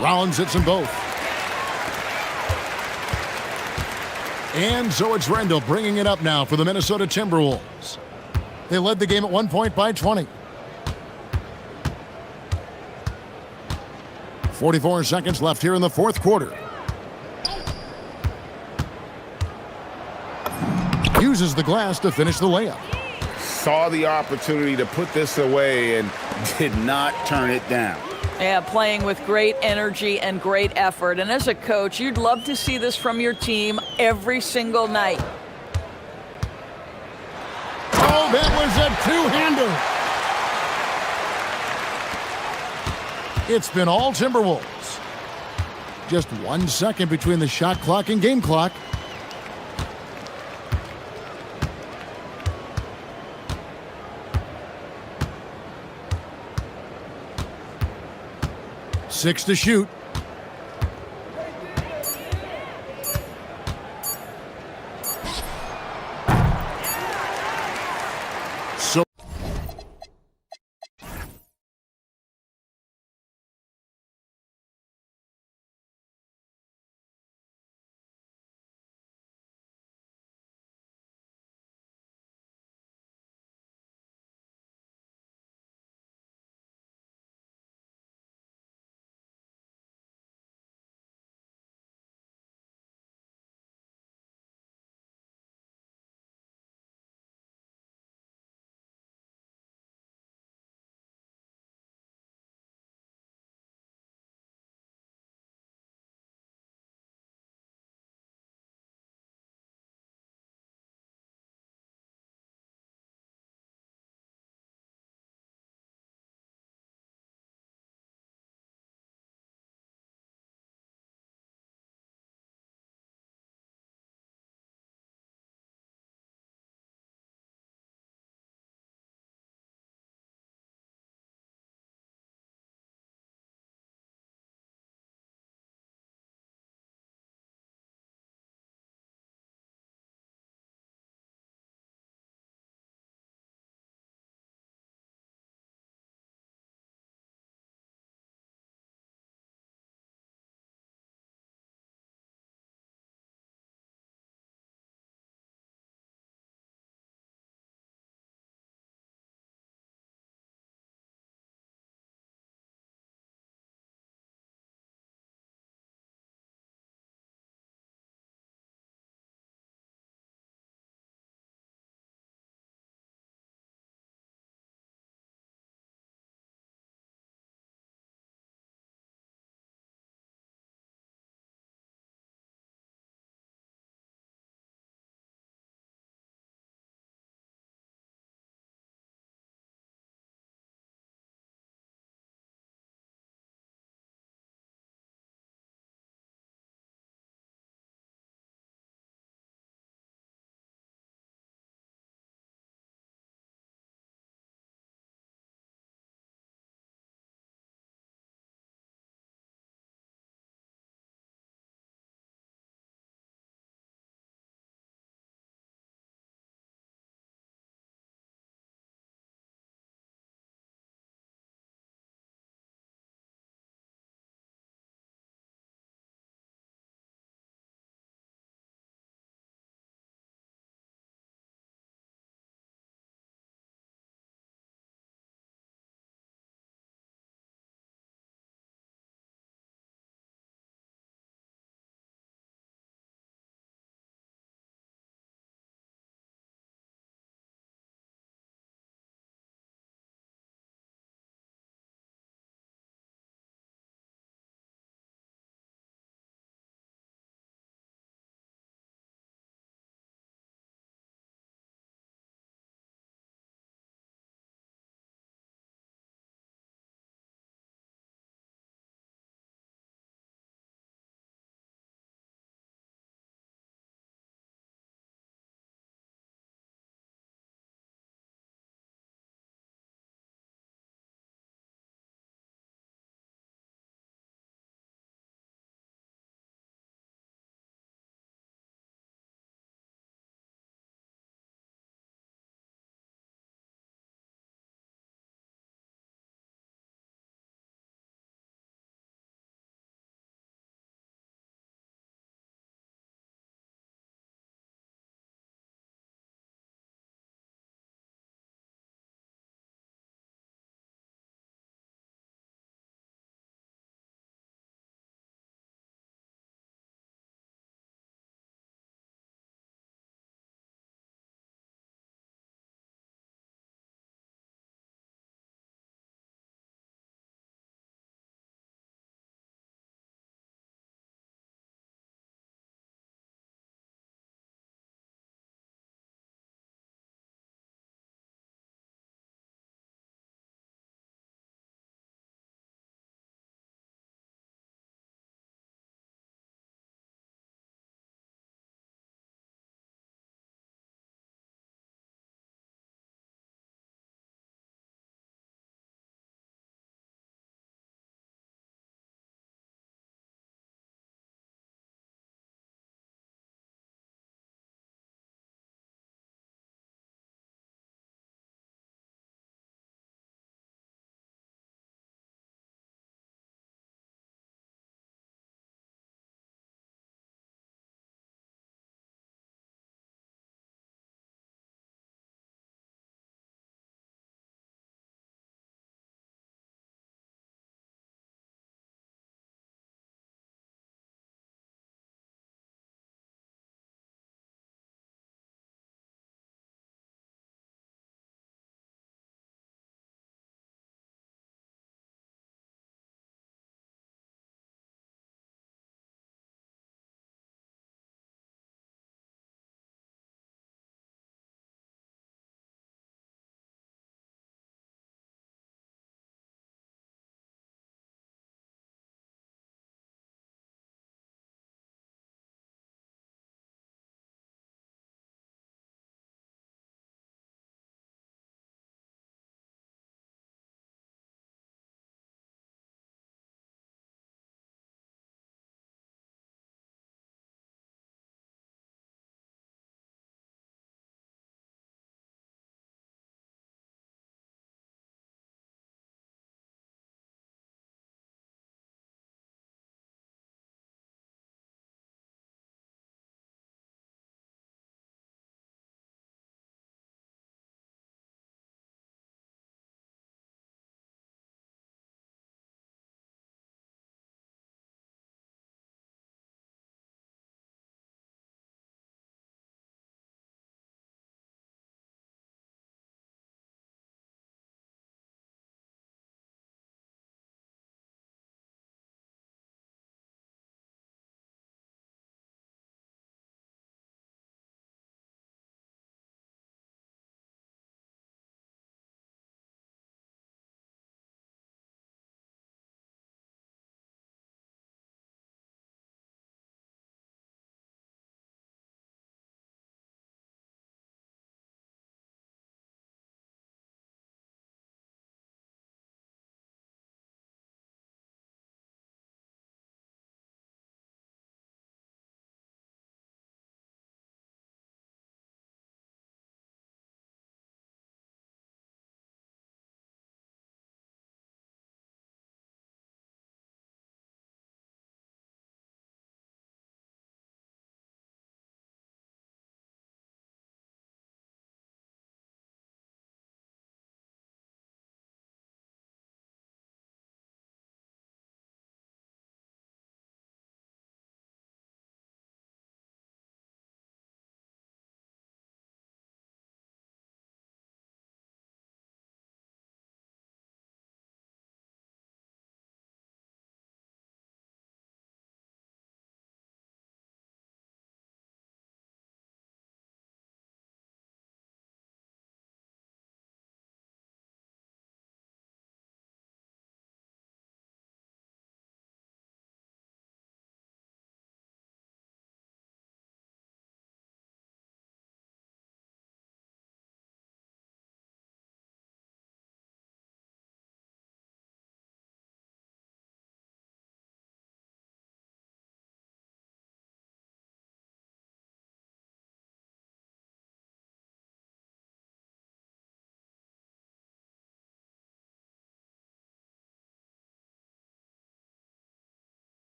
Rollins hits them both. And so it's Randle bringing it up now for the Minnesota Timberwolves. They led the game at 1 point by 20. 44 seconds left here in the fourth quarter. Uses the glass to finish the layup. saw the opportunity to put this away and did not turn it down. Yeah, playing with great energy and great effort. And as a coach, you'd love to see this from your team every single night. Oh, that was a two-hander. It's been all Timberwolves. Just 1 second between the shot clock and game clock. Six to shoot.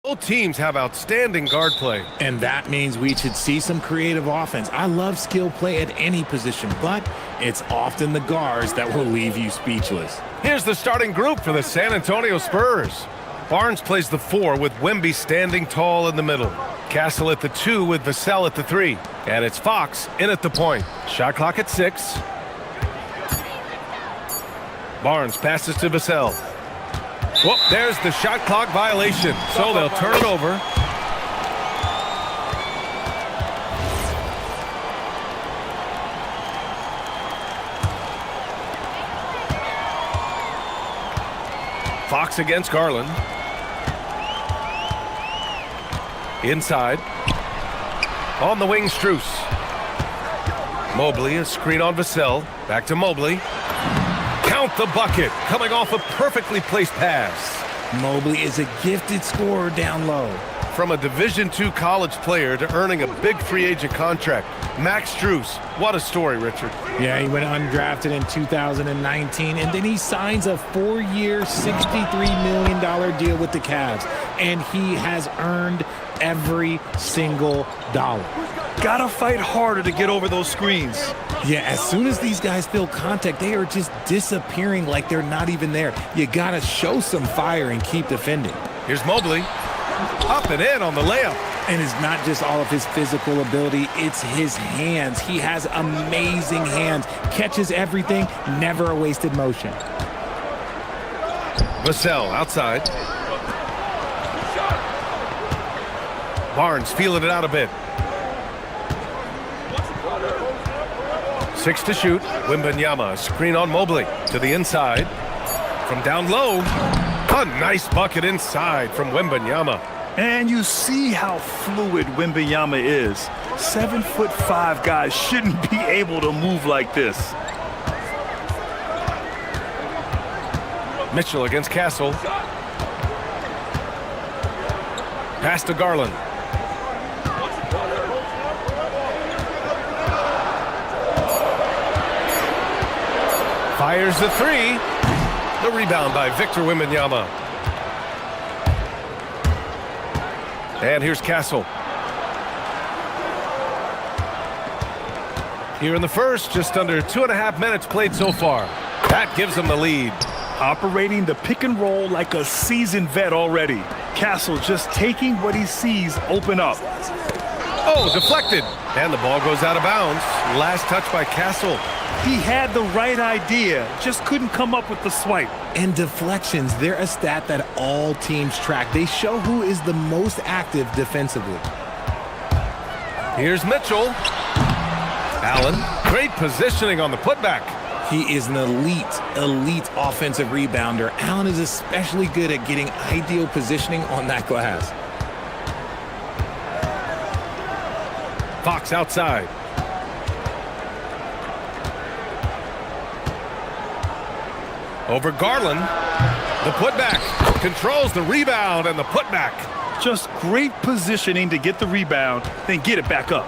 Both teams have outstanding guard play. And that means we should see some creative offense. I love skill play at any position, but it's often the guards that will leave you speechless. Here's the starting group for the San Antonio Spurs. Barnes plays the 4 with Wemby standing tall in the middle. Castle at the 2 with Vassell at the 3. And it's Fox in at the point. Shot clock at 6. Barnes passes to Vassell. Whoop, there's the shot clock violation. So they'll turn it over. Fox against Garland. Inside. On the wing, Strus. Mobley, a screen on Vassell. Back to Mobley. Count the bucket, coming off a perfectly placed pass. Mobley is a gifted scorer down low. From a Division II college player to earning a big free agent contract, Max Strus. What a story, Richard. Yeah, he went undrafted in 2019, and then he signs a 4-year, $63 million deal with the Cavs, and he has earned every single dollar. Gotta fight harder to get over those screens. Yeah, as soon as these guys feel contact, they are just disappearing like they're not even there. You gotta show some fire and keep defending. Here's Mobley. Up and in on the layup. And it's not just all of his physical ability, it's his hands. He has amazing hands. Catches everything, never a wasted motion. Vassell outside. Barnes feeling it out a bit. 6 to shoot. Wembanyama, screen on Mobley to the inside. From down low, a nice bucket inside from Wembanyama. And you see how fluid Wembanyama is. 7'5" guys shouldn't be able to move like this. Mitchell against Castle. Pass to Garland. Fires the 3. The rebound by Victor Wembanyama. And here's Castle. Here in the first, just under 2.5 minutes played so far. That gives them the lead. Operating the pick and roll like a seasoned vet already. Castle just taking what he sees open up. Oh, deflected. And the ball goes out of bounds. Last touch by Castle. He had the right idea, just couldn't come up with the swipe. And deflections, they're a stat that all teams track. They show who is the most active defensively. Here's Mitchell. Allen, great positioning on the putback. He is an elite offensive rebounder. Allen is especially good at getting ideal positioning on that glass. Fox outside. Over Garland. The putback. Controls the rebound and the putback. Just great positioning to get the rebound, then get it back up.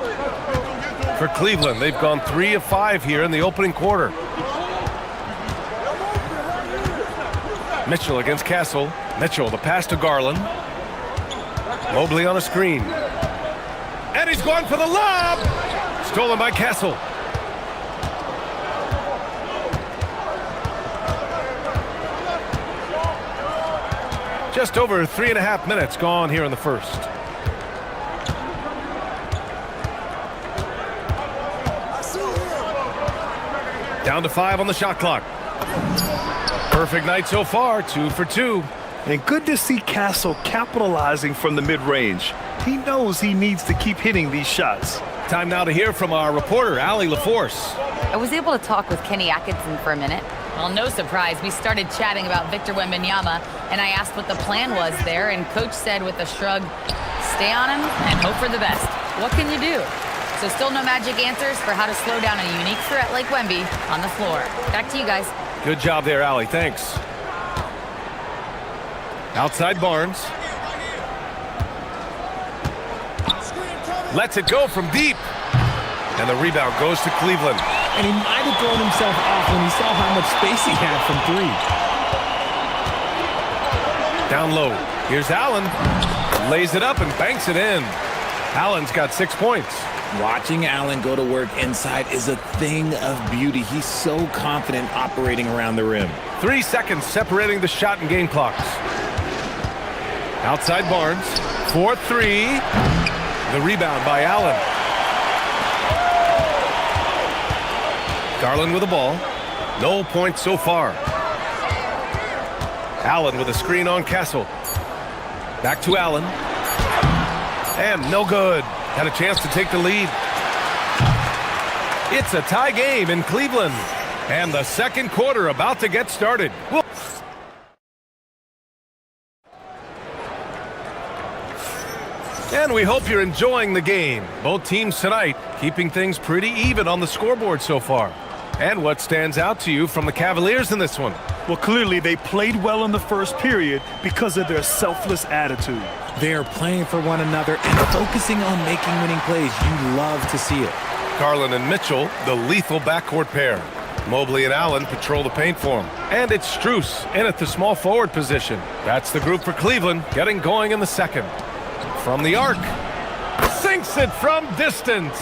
For Cleveland, they've gone 3 of 5 here in the opening quarter. Mitchell against Castle. Mitchell, the pass to Garland. Mobley on a screen. And he's going for the lob! Stolen by Castle. Just over 3.5 minutes gone here in the first. Down to 5 on the shot clock. Perfect night so far, 2 for 2. And good to see Castle capitalizing from the mid-range. He knows he needs to keep hitting these shots. Time now to hear from our reporter, Allie LaForce. I was able to talk with Kenny Atkinson for a minute. Well, no surprise, we started chatting about Victor Wembanyama, and I asked what the plan was there, and Coach said with a shrug, stay on him and hope for the best. What can you do? So still no magic answers for how to slow down a unique threat like Wemby on the floor. Back to you guys. Good job there, Allie. Thanks. Outside Barnes. Lets it go from deep. And the rebound goes to Cleveland. And he might have thrown himself off when he saw how much space he had from 3. Down low. Here's Allen. Lays it up and banks it in. Allen's got 6 points. Watching Allen go to work inside is a thing of beauty. He's so confident operating around the rim. 3 seconds separating the shot and game clocks. Outside Barnes. 4-3. The rebound by Allen. Garland with the ball. No points so far. Allen with a screen on Castle. Back to Allen. And no good. Had a chance to take the lead. It's a tie game in Cleveland. And the second quarter about to get started. And we hope you're enjoying the game. Both teams tonight keeping things pretty even on the scoreboard so far. And what stands out to you from the Cavaliers in this one? Well, clearly they played well in the first period because of their selfless attitude. They are playing for one another and focusing on making winning plays. You love to see it. Garland and Mitchell, the lethal backcourt pair. Mobley and Allen patrol the paint for him. And it's Strus in at the small forward position. That's the group for Cleveland, getting going in the second. From the arc. Sinks it from distance.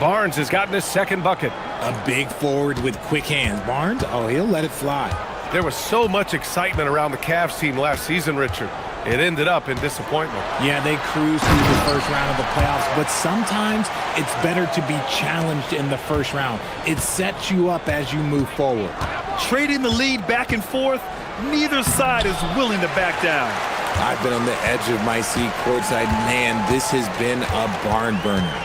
Barnes has gotten his second bucket. A big forward with quick hands. Barnes, oh, he'll let it fly. There was so much excitement around the Cavs team last season, Richard. It ended up in disappointment. Yeah, they cruised through the first round of the playoffs, but sometimes it's better to be challenged in the first round. It sets you up as you move forward. Trading the lead back and forth, neither side is willing to back down. I've been on the edge of my seat courtside. Man, this has been a barn burner.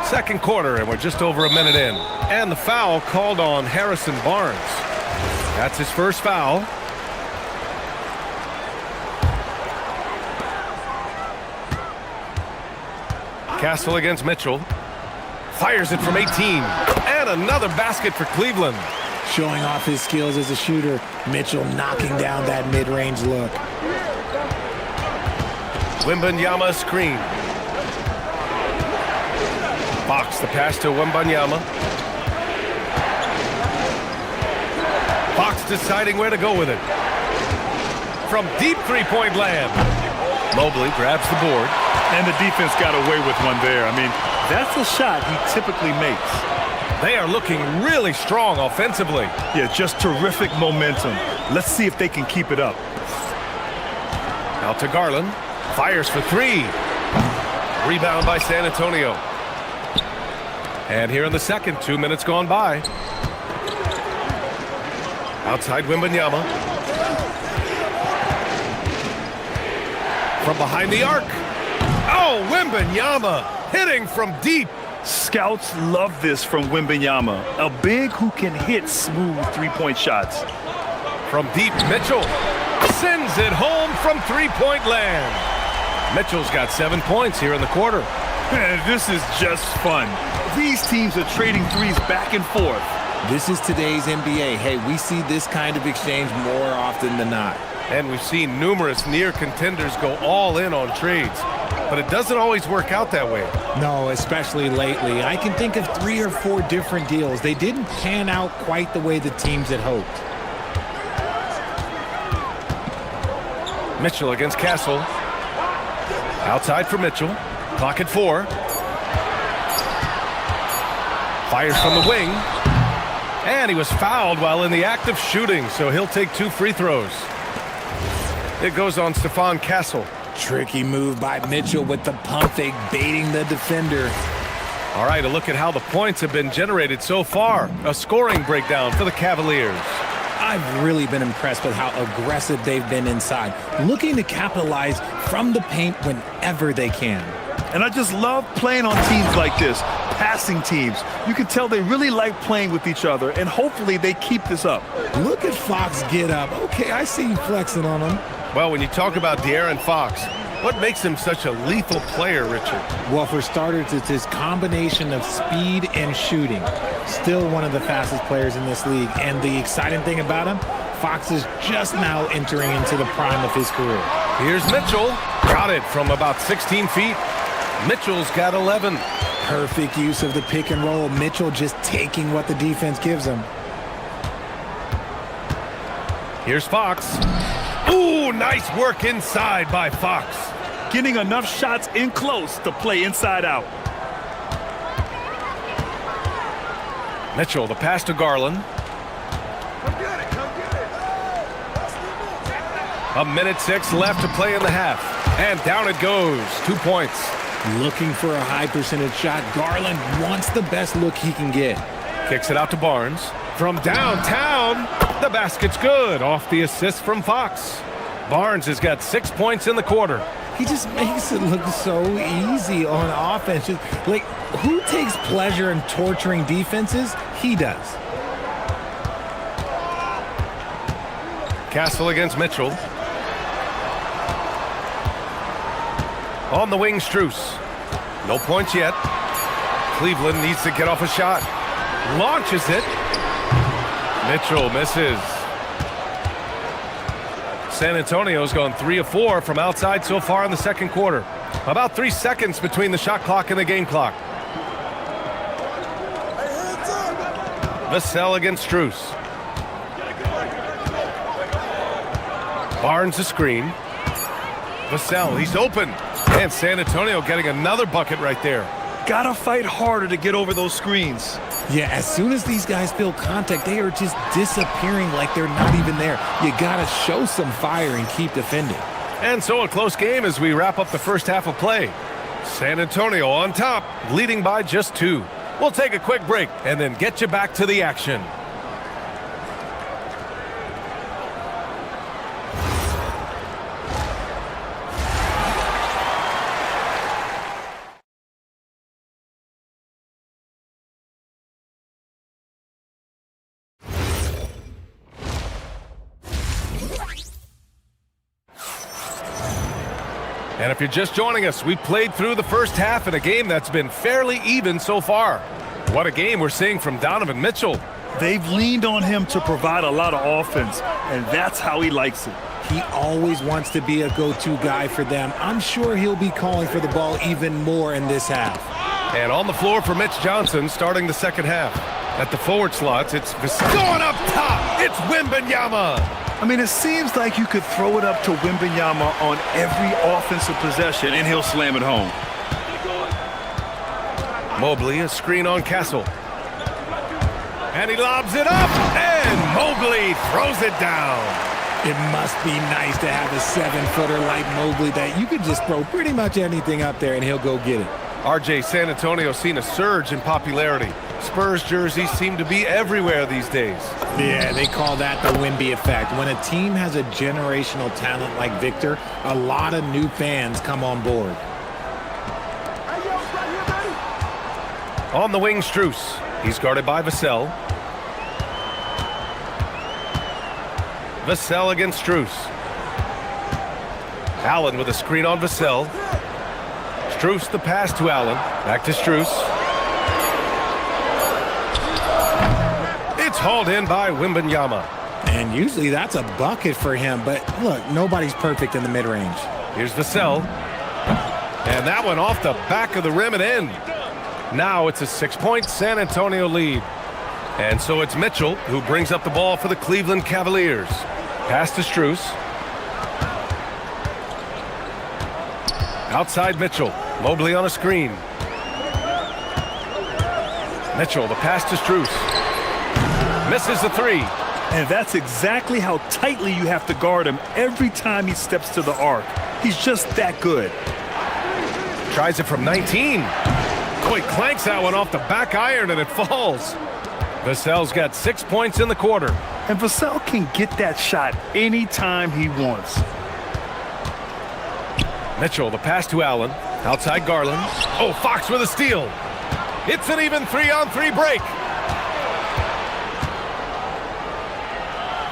Second quarter, and we're just over a minute in. And the foul called on Harrison Barnes. That's his first foul. Castle against Mitchell. Fires it from 18. And another basket for Cleveland. Showing off his skills as a shooter. Mitchell knocking down that mid-range look. Wembanyama screen. Fox the pass to Wembanyama. Fox deciding where to go with it. From deep three-point land. Mobley grabs the board. And the defense got away with one there. I mean, that's a shot he typically makes. They are looking really strong offensively. Yeah, just terrific momentum. Let's see if they can keep it up. Out to Garland. Fires for three. Rebound by San Antonio. And here in the second, 2 minutes gone by. Outside Wembanyama. From behind the arc. Oh, Wembanyama hitting from deep. Scouts love this from Wembanyama, a big who can hit smooth three-point shots. From deep, Mitchell sends it home from three-point land. Mitchell's got 7 points here in the quarter. This is just fun. These teams are trading threes back and forth. This is today's NBA. Hey, we see this kind of exchange more often than not. And we've seen numerous near contenders go all in on trades. But it doesn't always work out that way. No, especially lately. I can think of 3 or 4 different deals. They didn't pan out quite the way the teams had hoped. Mitchell against Castle. Outside for Mitchell. Clock at 4. Fires from the wing. And he was fouled while in the act of shooting, so he'll take 2 free throws. It goes on Stephon Castle. Tricky move by Mitchell with the pump fake, baiting the defender. All right, a look at how the points have been generated so far. A scoring breakdown for the Cavaliers. I've really been impressed with how aggressive they've been inside, looking to capitalize from the paint whenever they can. And I just love playing on teams like this, passing teams. You can tell they really like playing with each other, and hopefully they keep this up. Look at Fox get up. Okay, I see you flexing on him. Well, when you talk about De'Aaron Fox, what makes him such a lethal player, Richard? Well, for starters, it's his combination of speed and shooting. Still one of the fastest players in this league. And the exciting thing about him, Fox is just now entering into the prime of his career. Here's Mitchell. Got it from about 16 feet. Mitchell's got 11. Perfect use of the pick and roll. Mitchell just taking what the defense gives him. Here's Fox. Ooh, nice work inside by Fox. Getting enough shots in close to play inside out. Mitchell, the pass to Garland. A minute 6 left to play in the half. And down it goes. 2 points. Looking for a high percentage shot. Garland wants the best look he can get. Kicks it out to Barnes. From downtown, the basket's good. Off the assist from Fox. Barnes has got 6 points in the quarter. He just makes it look so easy on offense. Like, who takes pleasure in torturing defenses? He does. Castle against Mitchell. On the wing, Strus. No points yet. Cleveland needs to get off a shot. Launches it. Mitchell misses. San Antonio's gone 3 of 4 from outside so far in the second quarter. About 3 seconds between the shot clock and the game clock. Vassell against Strus. Barnes a screen. Vassell, he's open. And San Antonio getting another bucket right there. Gotta fight harder to get over those screens. Yeah, as soon as these guys feel contact, they are just disappearing like they're not even there. You gotta show some fire and keep defending. And so a close game as we wrap up the first half of play. San Antonio on top, leading by just 2. We'll take a quick break and then get you back to the action. And if you're just joining us, we played through the first half in a game that's been fairly even so far. What a game we're seeing from Donovan Mitchell. They've leaned on him to provide a lot of offense, and that's how he likes it. He always wants to be a go-to guy for them. I'm sure he'll be calling for the ball even more in this half. And on the floor for Mitch Johnson starting the second half. At the forward slots, it's going up top. It's Wembanyama. I mean, it seems like you could throw it up to Wembanyama on every offensive possession, and he'll slam it home. Mobley, a screen on Castle. And he lobs it up, and Mobley throws it down. It must be nice to have a 7-footer like Mobley that you could just throw pretty much anything up there and he'll go get it. RJ, San Antonio's seen a surge in popularity. Spurs jerseys seem to be everywhere these days. Yeah, they call that the Wemby effect. When a team has a generational talent like Victor, a lot of new fans come on board. On the wing, Strus. He's guarded by Vassell. Vassell against Strus. Allen with a screen on Vassell. Strus the pass to Allen. Back to Strus. It's hauled in by Wembanyama. And usually that's a bucket for him, but look, nobody's perfect in the mid-range. Here's Vassell. And that one off the back of the rim and in. Now it's a 6-point San Antonio lead. And so it's Mitchell who brings up the ball for the Cleveland Cavaliers. Pass to Strus. Outside Mitchell. Mobley on a screen. Mitchell, the pass to Strus. Misses the 3. And that's exactly how tightly you have to guard him every time he steps to the arc. He's just that good. Tries it from 19. Oh, he clanks that one off the back iron and it falls. Vassell's got 6 points in the quarter. And Vassell can get that shot anytime he wants. Mitchell, the pass to Allen. Outside Garland. Oh, Fox with a steal. It's an even 3-on-3 break.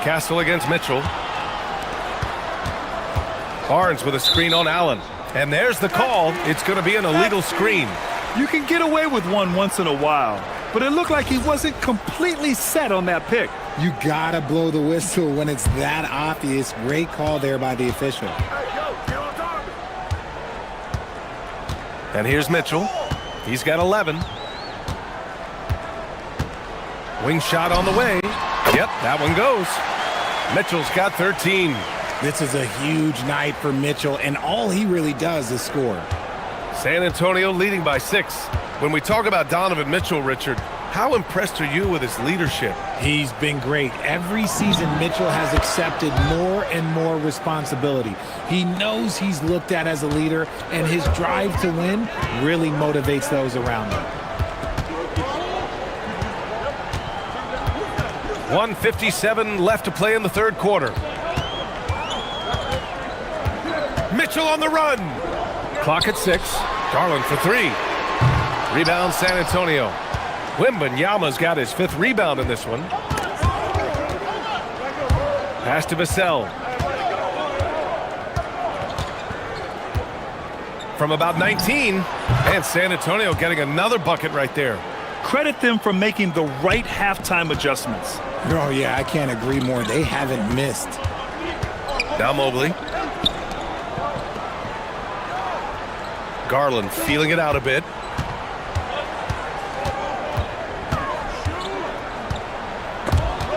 Castle against Mitchell. Barnes with a screen on Allen. And there's the call. It's going to be an illegal screen. You can get away with one once in a while, but it looked like he wasn't completely set on that pick. You gotta blow the whistle when it's that obvious. Great call there by the official. And here's Mitchell. He's got 11. Wing shot on the way. Yep, that one goes. Mitchell's got 13. This is a huge night for Mitchell, and all he really does is score. San Antonio leading by 6. When we talk about Donovan Mitchell, Richard, how impressed are you with his leadership? He's been great. Every season, Mitchell has accepted more and more responsibility. He knows he's looked at as a leader, and his drive to win really motivates those around him. 1:57 left to play in the third quarter. Mitchell on the run. Clock at 6. Garland for 3. Rebound San Antonio. Wembanyama's got his 5th rebound in this one. Pass to Vassell. From about 19, and San Antonio getting another bucket right there. Credit them for making the right halftime adjustments. Oh, yeah, I can't agree more. They haven't missed. Now Mobley. Garland feeling it out a bit.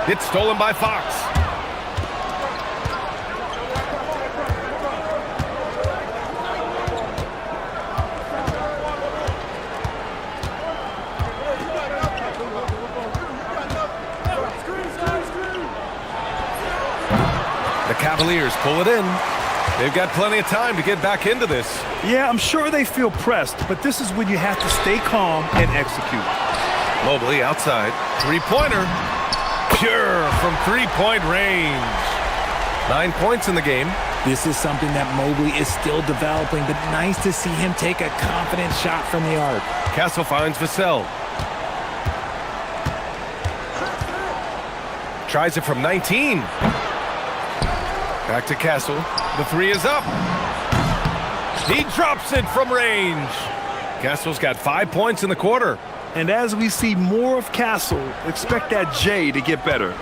It's stolen by Fox. The Cavaliers pull it in. They've got plenty of time to get back into this. Yeah, I'm sure they feel pressed, but this is when you have to stay calm and execute. Mobley outside. Three-pointer. Pure from three-point range. 9 points in the game. This is something that Mobley is still developing, but nice to see him take a confident shot from the arc. Castle finds Vassell. Tries it from 19. Back to Castle. The 3 is up. He drops it from range. Castle's got 5 points in the quarter. And as we see more of Castle, expect that J to get better.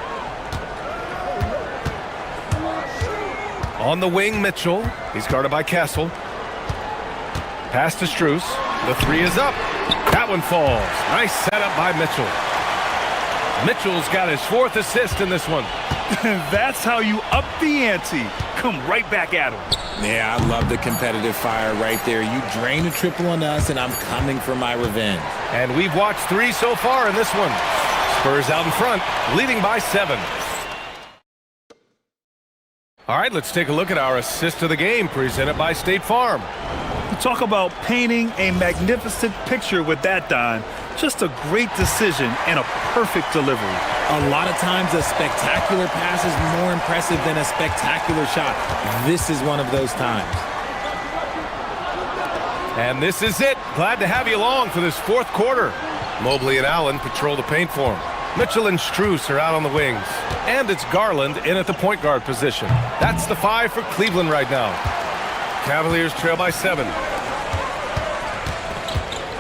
On the wing, Mitchell. He's guarded by Castle. Pass to Strus. The 3 is up. That one falls. Nice setup by Mitchell. Mitchell's got his 4th assist in this one. That's how you up the ante. Come right back at him. Yeah, I love the competitive fire right there. You drain a triple on us, and I'm coming for my revenge. And we've watched 3 so far in this one. Spurs out in front, leading by 7. All right, let's take a look at our assist of the game presented by State Farm. You talk about painting a magnificent picture with that, Don. Just a great decision and a perfect delivery. A lot of times a spectacular pass is more impressive than a spectacular shot. This is one of those times. And this is it. Glad to have you along for this 4th quarter. Mobley and Allen patrol the paint for him. Mitchell and Strus are out on the wings. And it's Garland in at the point guard position. That's the 5 for Cleveland right now. Cavaliers trail by 7.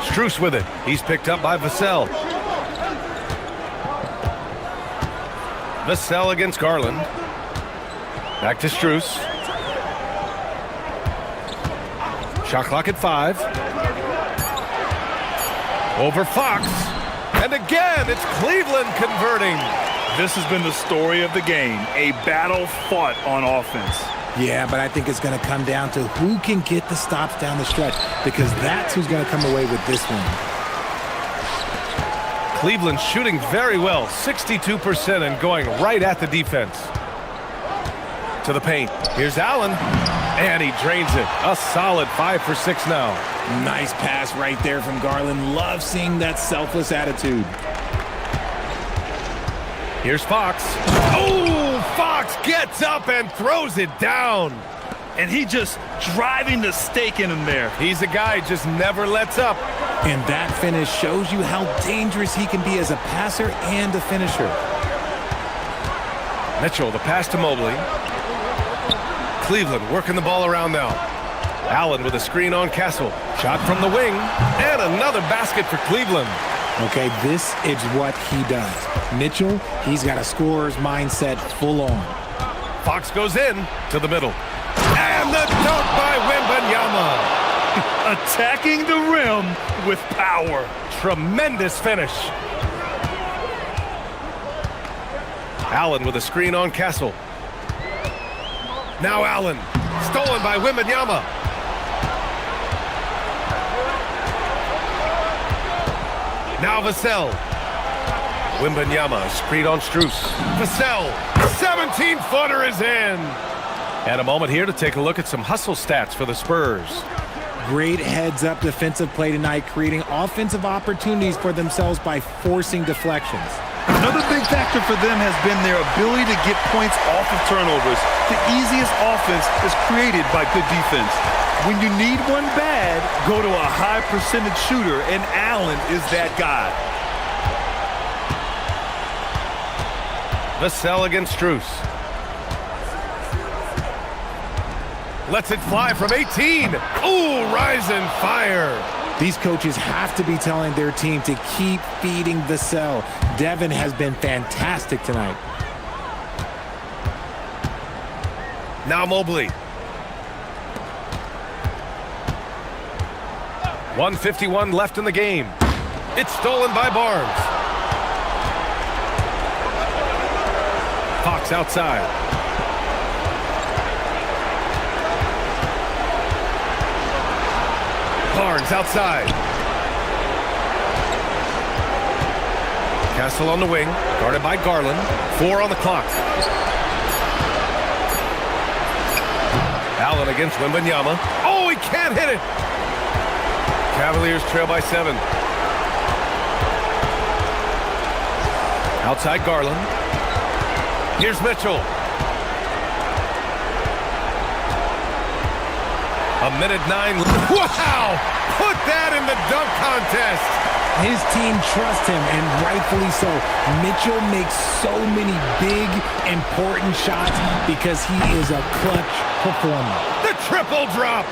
Strus with it. He's picked up by Vassell. Vassell against Garland. Back to Strus. Shot clock at 5. Over Fox. And again, it's Cleveland converting. This has been the story of the game. A battle fought on offense. Yeah, but I think it's going to come down to who can get the stops down the stretch, because that's who's going to come away with this one. Cleveland shooting very well, 62%, and going right at the defense. To the paint. Here's Allen, and he drains it. A solid 5 for 6 now. Nice pass right there from Garland. Love seeing that selfless attitude. Here's Fox. Oh, Fox gets up and throws it down. And he just driving the stake in him there. He's a guy who just never lets up. And that finish shows you how dangerous he can be as a passer and a finisher. Mitchell, the pass to Mobley. Cleveland working the ball around now. Allen with a screen on Castle. Shot from the wing. And another basket for Cleveland. Okay, this is what he does. Mitchell, he's got a scorer's mindset full on. Fox goes in to the middle. And the dunk by Wembanyama. Attacking the rim with power. Tremendous finish. Allen with a screen on Castle. Now Allen. Stolen by Wembanyama. Now Vassell. Wembanyama, screen on Strus. Vassell, 17-footer is in. And a moment here to take a look at some hustle stats for the Spurs. Great heads-up defensive play tonight, creating offensive opportunities for themselves by forcing deflections. Another big factor for them has been their ability to get points off of turnovers. The easiest offense is created by good defense. When you need one bad, go to a high percentage shooter, and Allen is that guy. Vassell against Strus. Lets it fly from 18. Ooh, rise and fire. These coaches have to be telling their team to keep feeding Vassell. Devin has been fantastic tonight. Now Mobley. 1:51 left in the game. It's stolen by Barnes. Fox outside. Barnes outside. Castle on the wing, guarded by Garland. 4 on the clock. Allen against Wembanyama. Oh, he can't hit it. Cavaliers trail by 7. Outside Garland. Here's Mitchell. A minute 9. Wow! Put that in the dunk contest. His team trusts him, and rightfully so. Mitchell makes so many big, important shots because he is a clutch performer. The triple drops.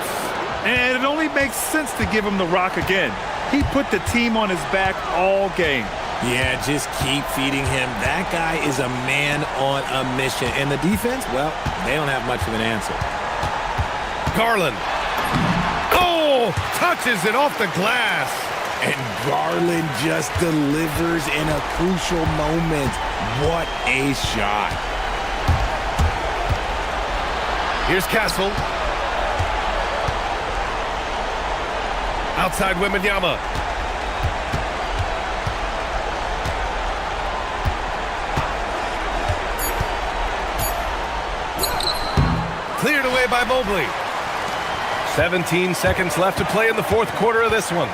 And it only makes sense to give him the rock again. He put the team on his back all game. Yeah, just keep feeding him. That guy is a man on a mission. And the defense, well, they don't have much of an answer. Garland. Oh, touches it off the glass. And Garland just delivers in a crucial moment. What a shot. Here's Castle. Outside Wembanyama. Cleared away by Mobley. 17 seconds left to play in the fourth quarter of this one.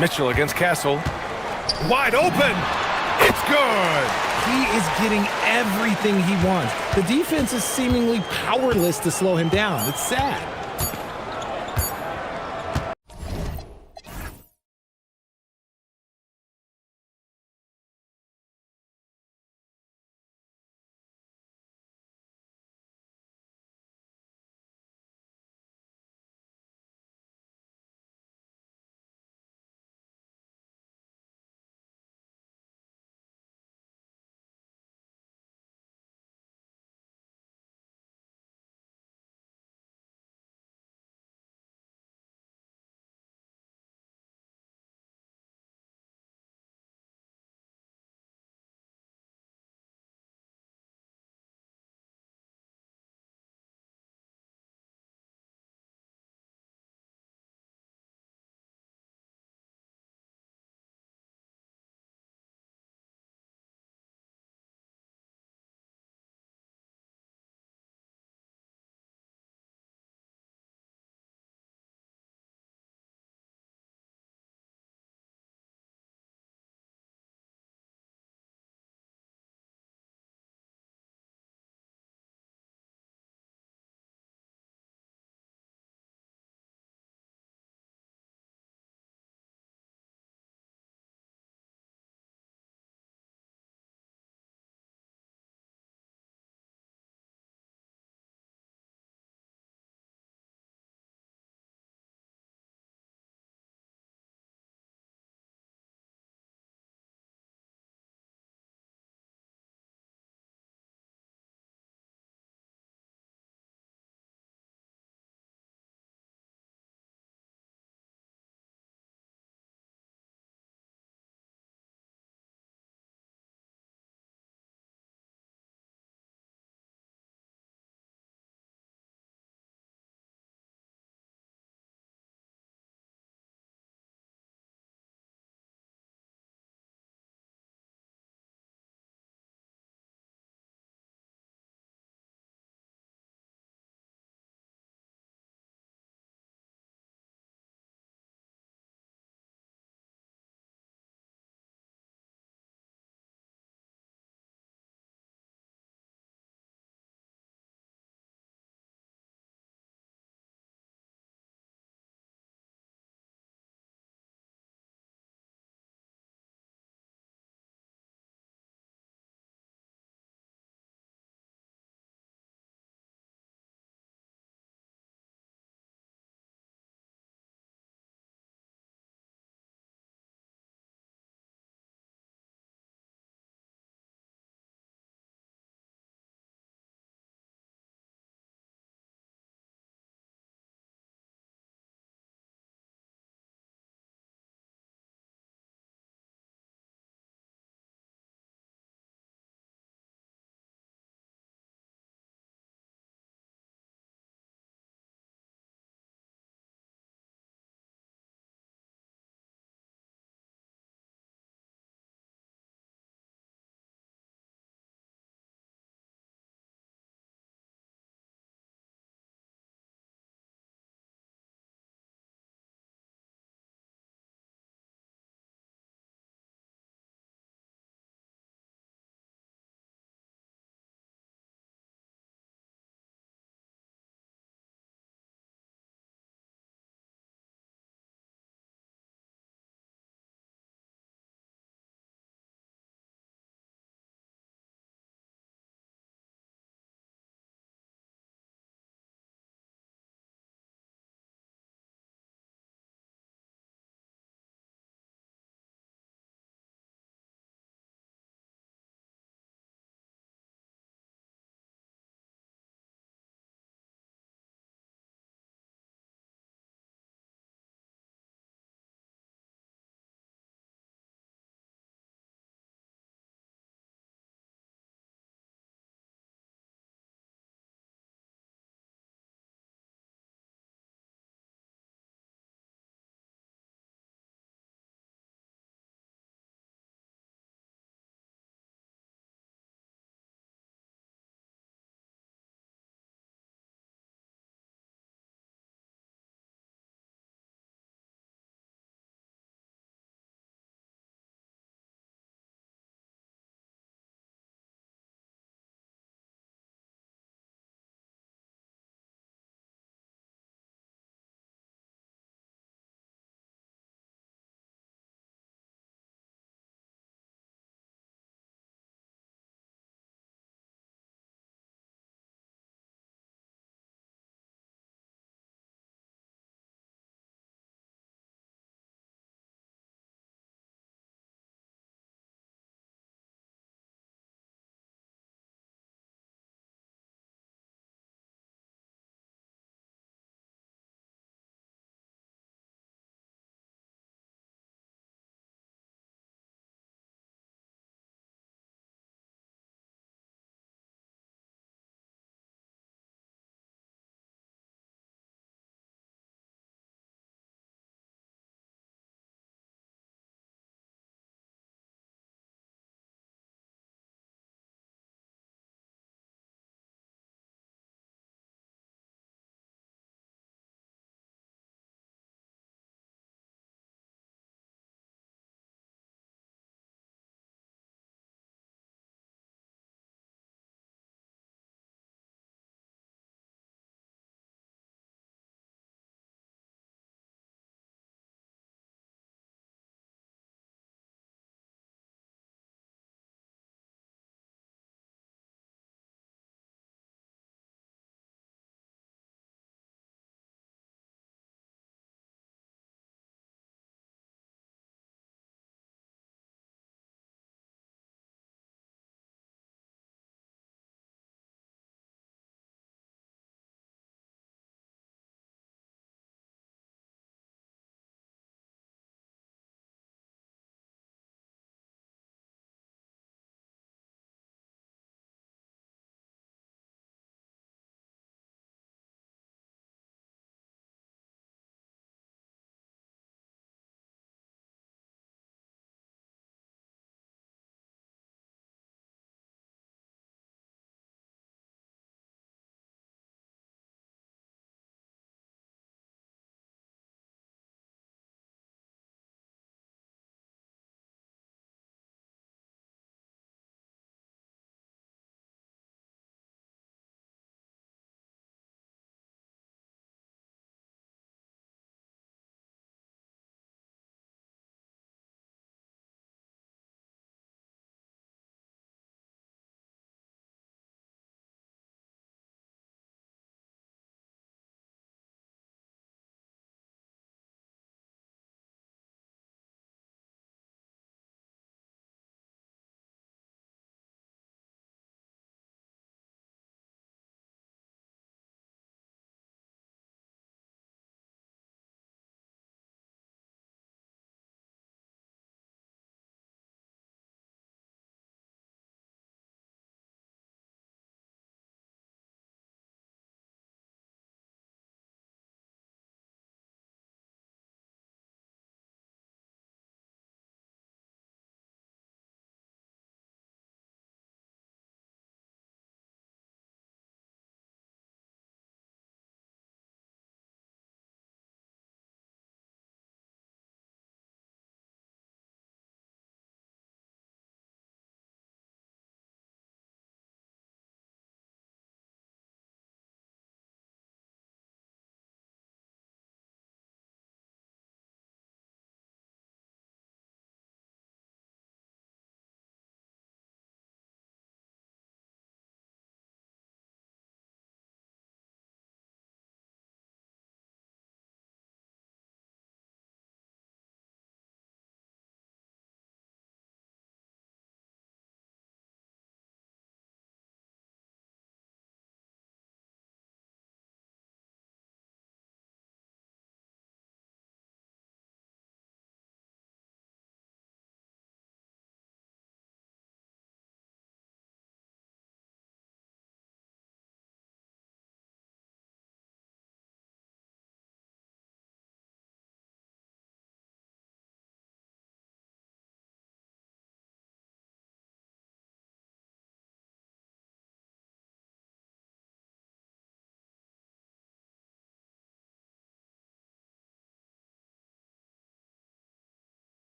Mitchell against Castle. Wide open. It's good. He is getting everything he wants. The defense is seemingly powerless to slow him down. It's sad.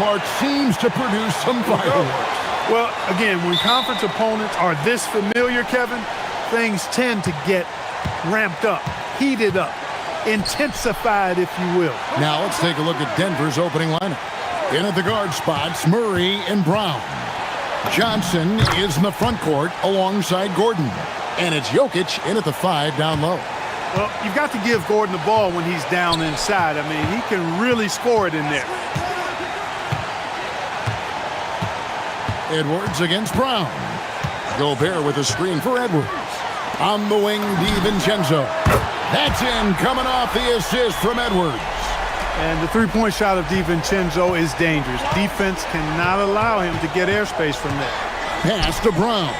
part seems to produce some fireworks. Well, again, when conference opponents are this familiar, Kevin, things tend to get ramped up, heated up, intensified, if you will. Now let's take a look at Denver's opening lineup. In at the guard spots, Murray and Brown. Johnson is in the front court alongside Gordon. And it's Jokic in at the 5 down low. Well, you've got to give Gordon the ball when he's down inside. I mean, he can really score it in there. Edwards against Brown. Gobert with a screen for Edwards. On the wing, DiVincenzo. That's in, coming off the assist from Edwards. And the three-point shot of DiVincenzo is dangerous. Defense cannot allow him to get airspace from there. Pass to Brown.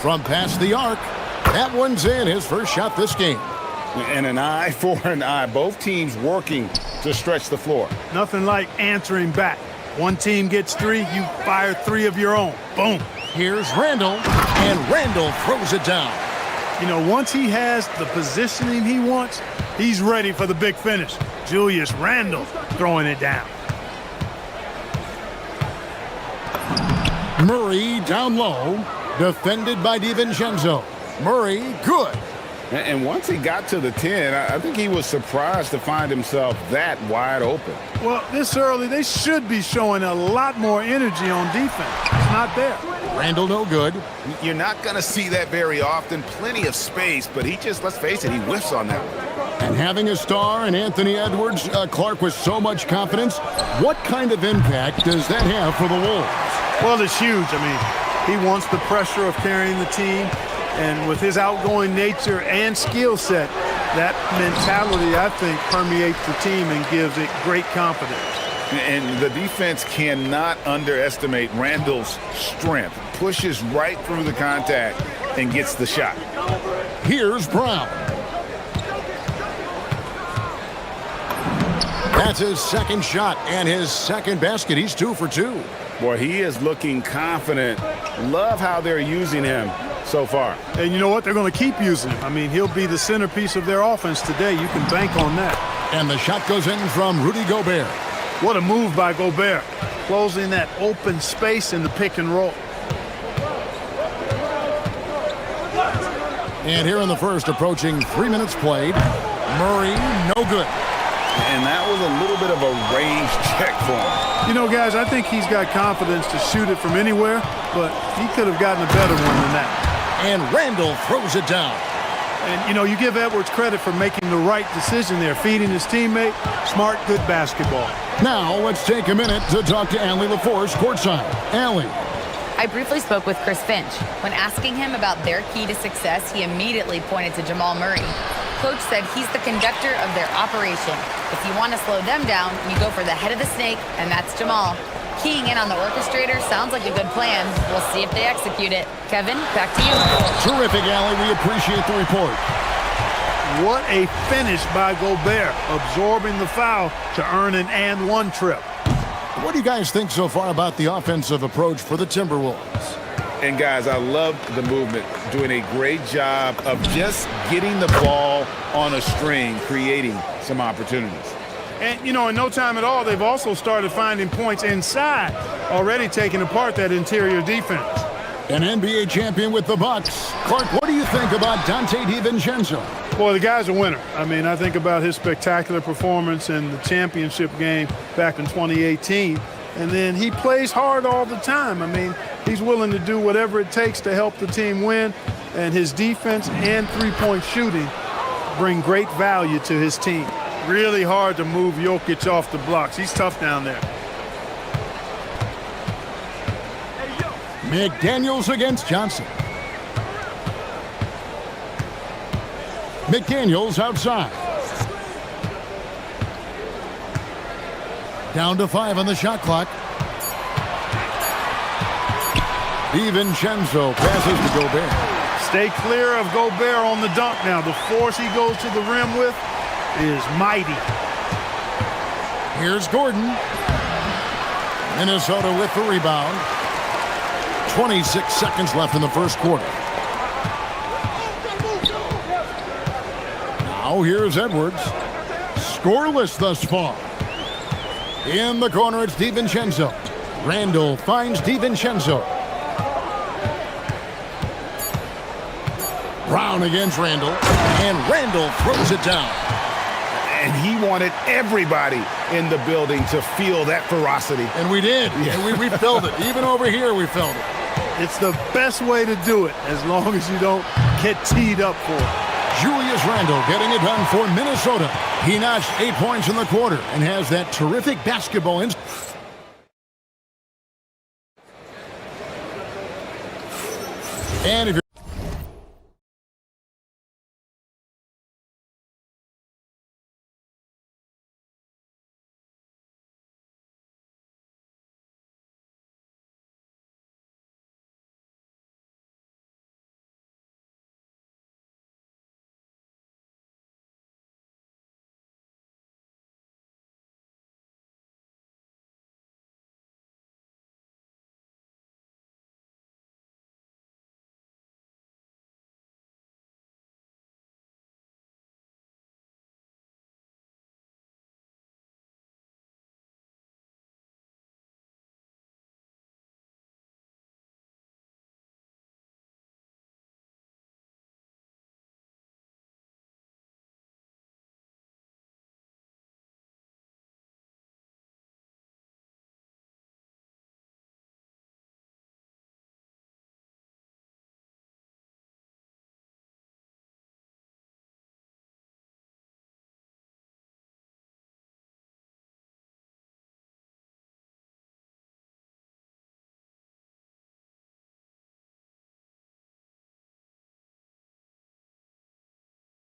From past the arc, that one's in, his first shot this game. And an eye for an eye. Both teams working to stretch the floor. Nothing like answering back. One team gets 3, you fire 3 of your own. Boom. Here's Randall, and Randall throws it down. You know, once he has the positioning he wants, he's ready for the big finish. Julius Randle throwing it down. Murray down low, defended by DiVincenzo. Murray, good. And once he got to the 10, I think he was surprised to find himself that wide open. Well, this early, they should be showing a lot more energy on defense. It's not there. Randall no good. You're not going to see that very often. Plenty of space, but he just, let's face it, he whiffs on that one. And having a star in Anthony Edwards, Clark, with so much confidence, what kind of impact does that have for the Wolves? Well, it's huge. I mean, he wants the pressure of carrying the team. And with his outgoing nature and skill set, that mentality, I think, permeates the team and gives it great confidence. And the defense cannot underestimate Randall's strength. Pushes right through the contact and gets the shot. Here's Brown. That's his second shot and his second basket. He's 2 for 2. Boy, he is looking confident. Love how they're using him so far. And you know what? They're going to keep using him. I mean, he'll be the centerpiece of their offense today. You can bank on that. And the shot goes in from Rudy Gobert. What a move by Gobert. Closing that open space in the pick and roll. And here in the first, approaching 3 minutes played, Murray, no good. And that was a little bit of a range check for him. You know, guys, I think he's got confidence to shoot it from anywhere, but he could have gotten a better one than that. And Randall throws it down. And, you know, you give Edwards credit for making the right decision there, feeding his teammate. Smart, good basketball. Now, let's take a minute to talk to Allie LaForce courtside. Allie. I briefly spoke with Chris Finch. When asking him about their key to success, he immediately pointed to Jamal Murray. Coach said he's the conductor of their operation. If you want to slow them down, you go for the head of the snake, and that's Jamal. Keying in on the orchestrator sounds like a good plan. We'll see if they execute it. Kevin, back to you. Terrific, Allie. We appreciate the report. What a finish by Gobert, absorbing the foul to earn an and-one trip. What do you guys think so far about the offensive approach for the Timberwolves? And guys, I love the movement, doing a great job of just getting the ball on a string, creating some opportunities. And, you know, in no time at all, they've also started finding points inside, already taking apart that interior defense. An NBA champion with the Bucks. Clark, what do you think about Dante DiVincenzo? Boy, the guy's a winner. I mean, I think about his spectacular performance in the championship game back in 2018. And then he plays hard all the time. I mean, he's willing to do whatever it takes to help the team win. And his defense and three-point shooting bring great value to his team. Really hard to move Jokic off the blocks. He's tough down there. McDaniels against Johnson. McDaniels outside. Down to 5 on the shot clock. DiVincenzo passes to Gobert. Stay clear of Gobert on the dunk now. The force he goes to the rim with is mighty. Here's Gordon. Minnesota with the rebound. 26 seconds left in the first quarter. Now here's Edwards. Scoreless thus far. In the corner, it's DiVincenzo. Randall finds DiVincenzo. Brown against Randall, and Randall throws it down. And he wanted everybody in the building to feel that ferocity. And we did. Yeah. And we felt it. Even over here, we felt it. It's the best way to do it, as long as you don't get teed up for it. Julius Randle getting it done for Minnesota. He notched 8 points in the quarter and has that terrific basketball instinct. And if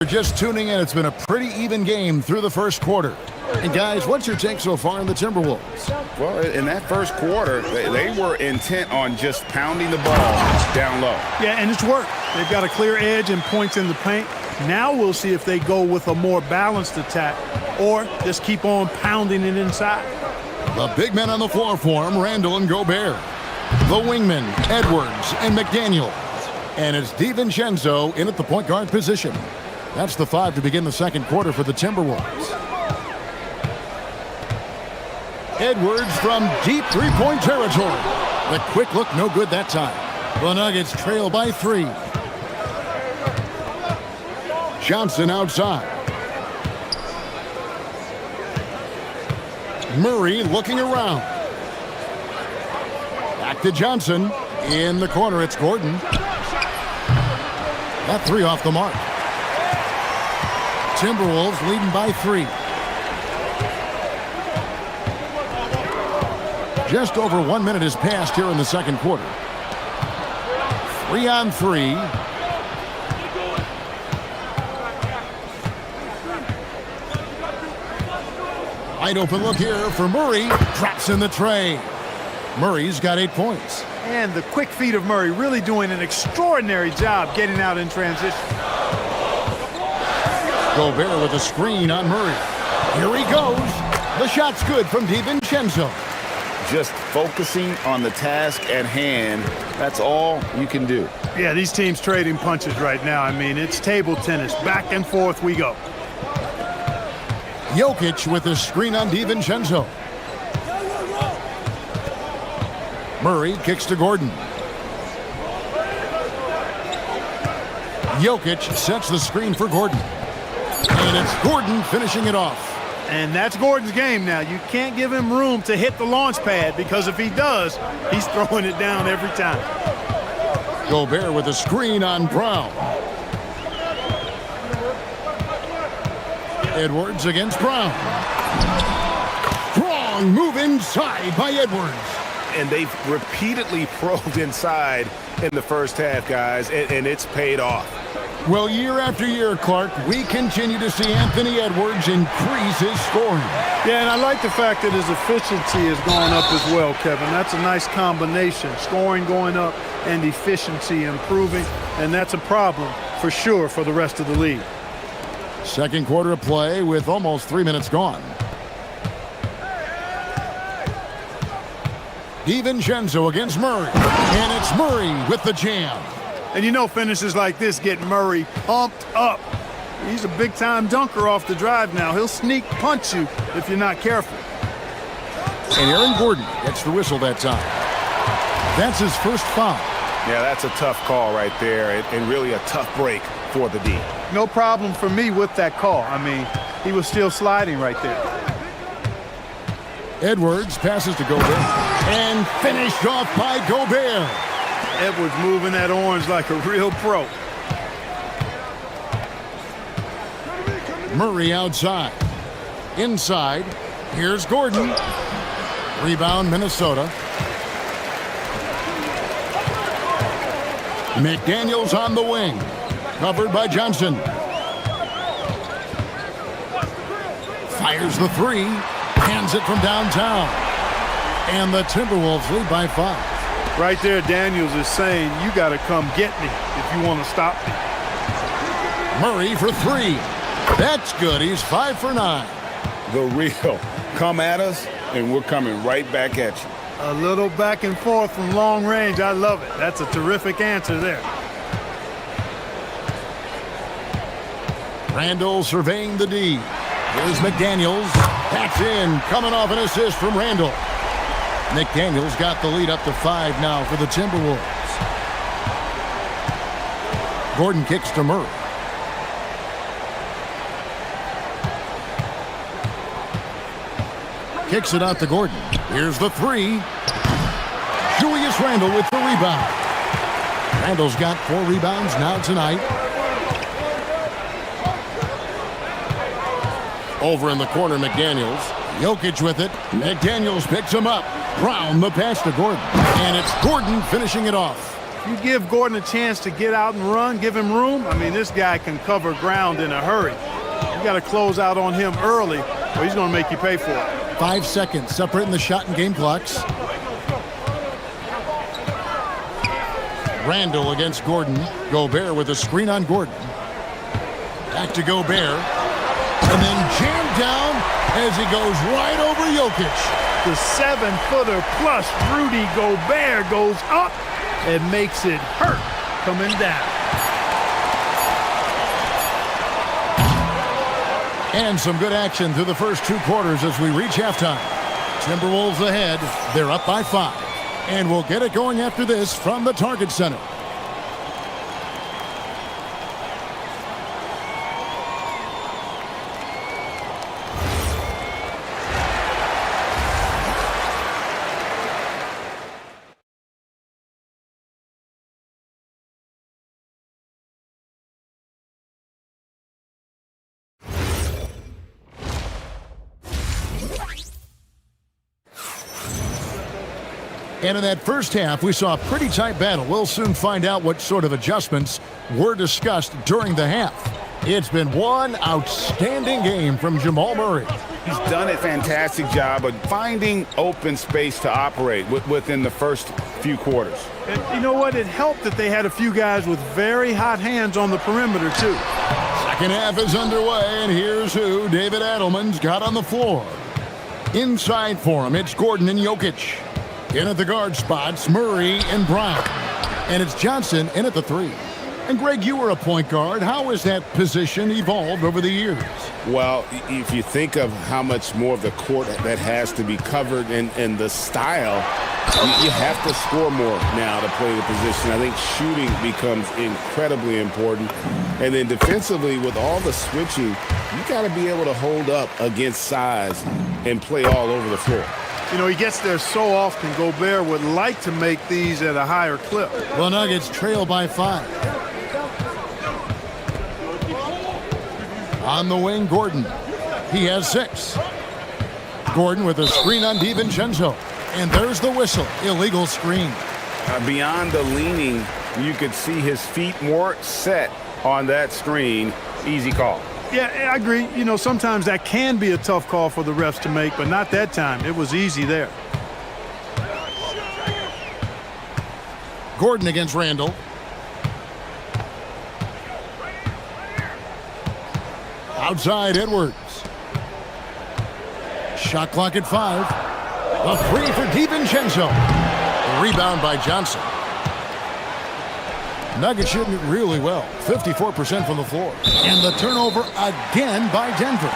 you're just tuning in, it's been a pretty even game through the first quarter. And guys, what's your take so far in the Timberwolves? Well, in that first quarter, they were intent on just pounding the ball down low. Yeah, and it's worked. They've got a clear edge and points in the paint. Now we'll see if they go with a more balanced attack or just keep on pounding it inside. The big men on the floor for him, Randall and Gobert. The wingmen, Edwards and McDaniel. And it's DiVincenzo in at the point guard position. That's the 5 to begin the second quarter for the Timberwolves. Edwards from deep three-point territory. The quick look, no good that time. The Nuggets trail by 3. Johnson outside. Murray looking around. Back to Johnson. In the corner, it's Gordon. That 3 off the mark. Timberwolves leading by 3. Just over 1 minute has passed here in the second quarter. 3 on 3. Wide open look here for Murray. Drops in the tray. Murray's got 8 points. And the quick feet of Murray really doing an extraordinary job getting out in transition. Gobert with a screen on Murray. Here he goes. The shot's good from DiVincenzo. Just focusing on the task at hand. That's all you can do. Yeah, these teams trading punches right now. I mean, it's table tennis. Back and forth we go. Jokic with a screen on DiVincenzo. Murray kicks to Gordon. Jokic sets the screen for Gordon. And it's Gordon finishing it off. And that's Gordon's game now. You can't give him room to hit the launch pad because if he does, he's throwing it down every time. Gobert with a screen on Brown. Edwards against Brown. Strong move inside by Edwards. And they've repeatedly probed inside in the first half, guys, and it's paid off. Well, year after year, Clark, we continue to see Anthony Edwards increase his scoring. Yeah, and I like the fact that his efficiency has gone up as well, Kevin. That's a nice combination. Scoring going up and efficiency improving, and that's a problem for sure for the rest of the league. Second quarter of play with almost 3 minutes gone. DiVincenzo against Murray, and it's Murray with the jam. And you know finishes like this get Murray pumped up. He's a big-time dunker off the drive now. He'll sneak punch you if you're not careful. And Aaron Gordon gets the whistle that time. That's his first foul. Yeah, that's a tough call right there, and really a tough break for the D. No problem for me with that call. I mean, he was still sliding right there. Edwards passes to Gobert. And finished off by Gobert. Edwards moving that orange like a real pro. Murray outside. Inside. Here's Gordon. Rebound, Minnesota. McDaniels on the wing. Covered by Johnson. Fires the three. Hands it from downtown. And the Timberwolves lead by 5. Right there, Daniels is saying, you got to come get me if you want to stop me. Murray for 3. That's good. He's 5 for 9. The real. Come at us, and we're coming right back at you. A little back and forth from long range. I love it. That's a terrific answer there. Randall surveying the D. Here's McDaniels. That's in. Coming off an assist from Randall. McDaniels got the lead up to 5 now for the Timberwolves. Gordon kicks to Murray. Kicks it out to Gordon. Here's the 3. Julius Randle with the rebound. Randle's got 4 rebounds now tonight. Over in the corner, McDaniels. Jokic with it. McDaniels picks him up. Brown the pass to Gordon. And it's Gordon finishing it off. You give Gordon a chance to get out and run, give him room. I mean, this guy can cover ground in a hurry. You got to close out on him early, or he's going to make you pay for it. 5 seconds separating the shot and game clocks. Randall against Gordon. Gobert with a screen on Gordon. Back to Gobert. And then jammed down as he goes right over Jokic. The 7-footer plus Rudy Gobert goes up and makes it hurt coming down. And some good action through the first 2 quarters as we reach halftime. Timberwolves ahead. They're up by 5. And we'll get it going after this from the Target Center. And in that first half, we saw a pretty tight battle. We'll soon find out what sort of adjustments were discussed during the half. It's been one outstanding game from Jamal Murray. He's done a fantastic job of finding open space to operate within the first few quarters. And you know what? It helped that they had a few guys with very hot hands on the perimeter, too. Second half is underway, and here's who David Adelman's got on the floor. Inside for him, it's Gordon and Jokic. In at the guard spots, Murray and Brown. And it's Johnson in at the 3. And Greg, you were a point guard. How has that position evolved over the years? Well, if you think of how much more of the court that has to be covered and the style, you have to score more now to play the position. I think shooting becomes incredibly important. And then defensively, with all the switching, you got to be able to hold up against size and play all over the floor. You know, he gets there so often. Gobert would like to make these at a higher clip. The Nuggets trail by 5. On the wing, Gordon. He has 6. Gordon with a screen on DiVincenzo. And there's the whistle. Illegal screen. Beyond the leaning, you could see his feet more set on that screen. Easy call. Yeah, I agree. You know, sometimes that can be a tough call for the refs to make, but not that time. It was easy there. Gordon against Randall. Outside, Edwards. Shot clock at 5. A 3 for DiVincenzo. Rebound by Johnson. Nuggets shooting it really well, 54% from the floor. And the turnover again by Denver.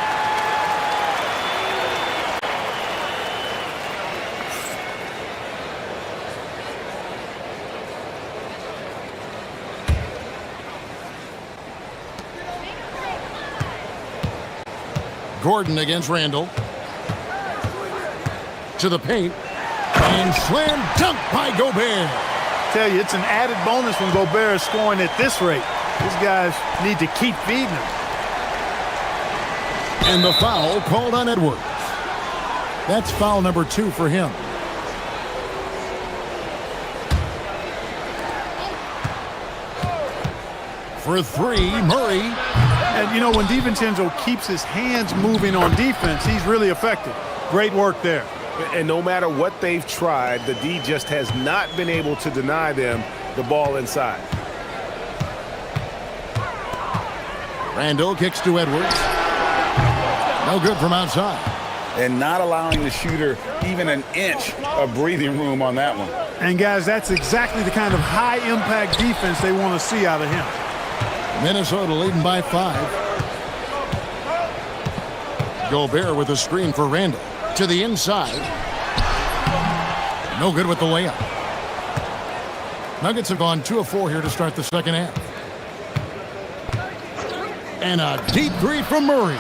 Gordon against Randall. To the paint. And slam dunk by Gobert. Tell you, it's an added bonus when Gobert is scoring at this rate. These guys need to keep feeding him. And the foul called on Edwards. That's foul number 2 for him. For 3, Murray. And, you know, when DiVincenzo keeps his hands moving on defense, he's really effective. Great work there. And no matter what they've tried, the D just has not been able to deny them the ball inside. Randall kicks to Edwards. No good from outside. And not allowing the shooter even an inch of breathing room on that one. And, guys, that's exactly the kind of high-impact defense they want to see out of him. Minnesota leading by 5. Gobert with a screen for Randall. To the inside. No good with the layup. Nuggets have gone 2 of 4 here to start the second half. And a deep three from Murray.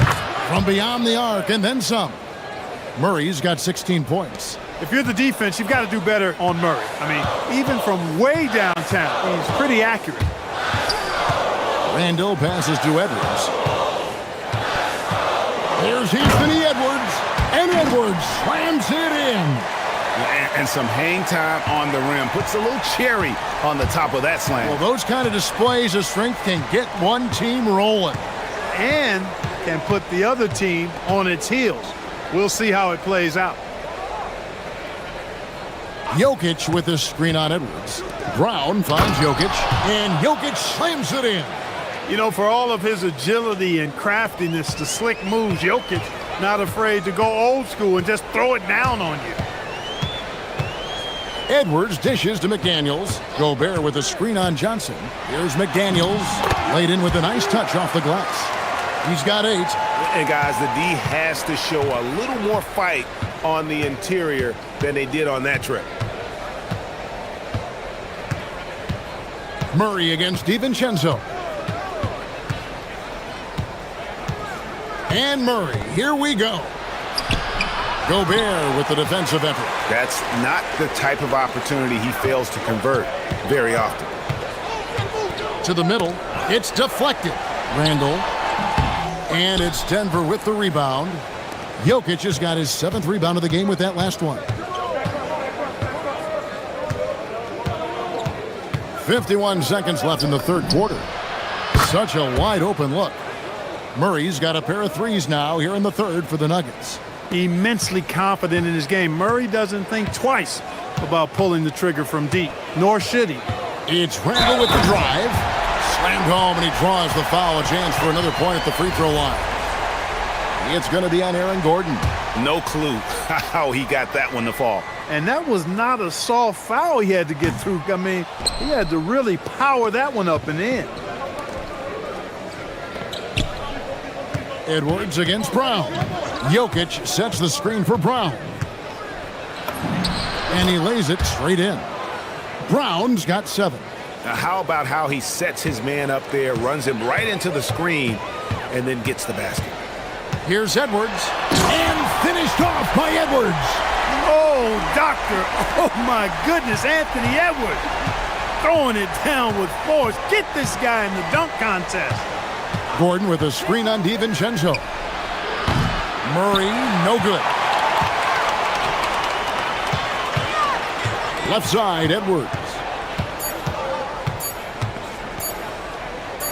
From beyond the arc and then some. Murray's got 16 points. If you're the defense, you've got to do better on Murray. I mean, even from way downtown, he's pretty accurate. Randall passes to Edwards. Here's Anthony Edwards. And Edwards slams it in. And some hang time on the rim. Puts a little cherry on the top of that slam. Well, those kind of displays of strength can get one team rolling. And can put the other team on its heels. We'll see how it plays out. Jokic with a screen on Edwards. Brown finds Jokic. And Jokic slams it in. You know, for all of his agility and craftiness, the slick moves, Jokic not afraid to go old school and just throw it down on you. Edwards dishes to McDaniels. Gobert with a screen on Johnson. Here's McDaniels. Laid in with a nice touch off the glass. He's got 8. And, guys, the D has to show a little more fight on the interior than they did on that trip. Murray against DiVincenzo. And Murray, here we go. Gobert with the defensive effort. That's not the type of opportunity he fails to convert very often. To the middle, it's deflected. Randall. And it's Denver with the rebound. Jokic has got his 7th rebound of the game with that last one. 51 seconds left in the third quarter. Such a wide open look. Murray's got a pair of threes now here in the third for the Nuggets. Immensely confident in his game. Murray doesn't think twice about pulling the trigger from deep, nor should he. It's Randall with the drive. Slammed home, and he draws the foul. A chance for another point at the free throw line. It's going to be on Aaron Gordon. No clue how he got that one to fall. And that was not a soft foul he had to get through. I mean, he had to really power that one up and in. Edwards against Brown. Jokic sets the screen for Brown. And he lays it straight in. Brown's got 7. Now, how about how he sets his man up there, runs him right into the screen, and then gets the basket. Here's Edwards. And finished off by Edwards. Oh, doctor. Oh, my goodness. Anthony Edwards throwing it down with force. Get this guy in the dunk contest. Gordon with a screen on DiVincenzo. Murray, no good. Left side, Edwards.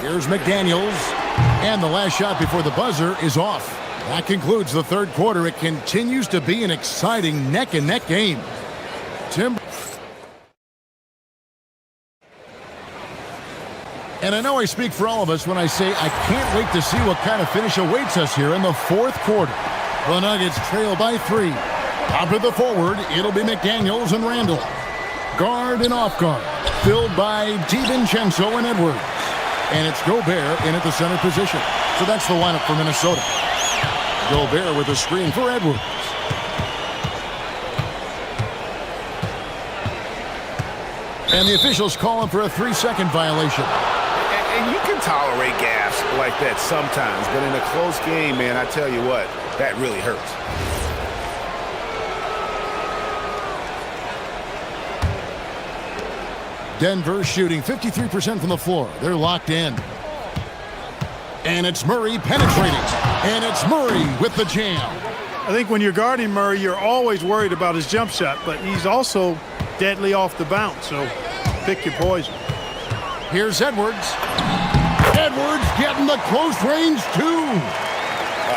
Here's McDaniels. And the last shot before the buzzer is off. That concludes the third quarter. It continues to be an exciting neck-and-neck game. And I know I speak for all of us when I say I can't wait to see what kind of finish awaits us here in the fourth quarter. The Nuggets trail by 3. Top of the forward, it'll be McDaniels and Randall. Guard and off guard. filled by DiVincenzo and Edwards. And it's Gobert in at the center position. So that's the lineup for Minnesota. Gobert with a screen for Edwards. And the officials calling for a 3-second violation. And you can tolerate gaffes like that sometimes, but in a close game, man, I tell you what, that really hurts. Denver shooting 53% from the floor. They're locked in. And it's Murray penetrating. And it's Murray with the jam. I think when you're guarding Murray, you're always worried about his jump shot, but he's also deadly off the bounce, so pick your poison. Here's Edwards. Edwards getting the close range, too.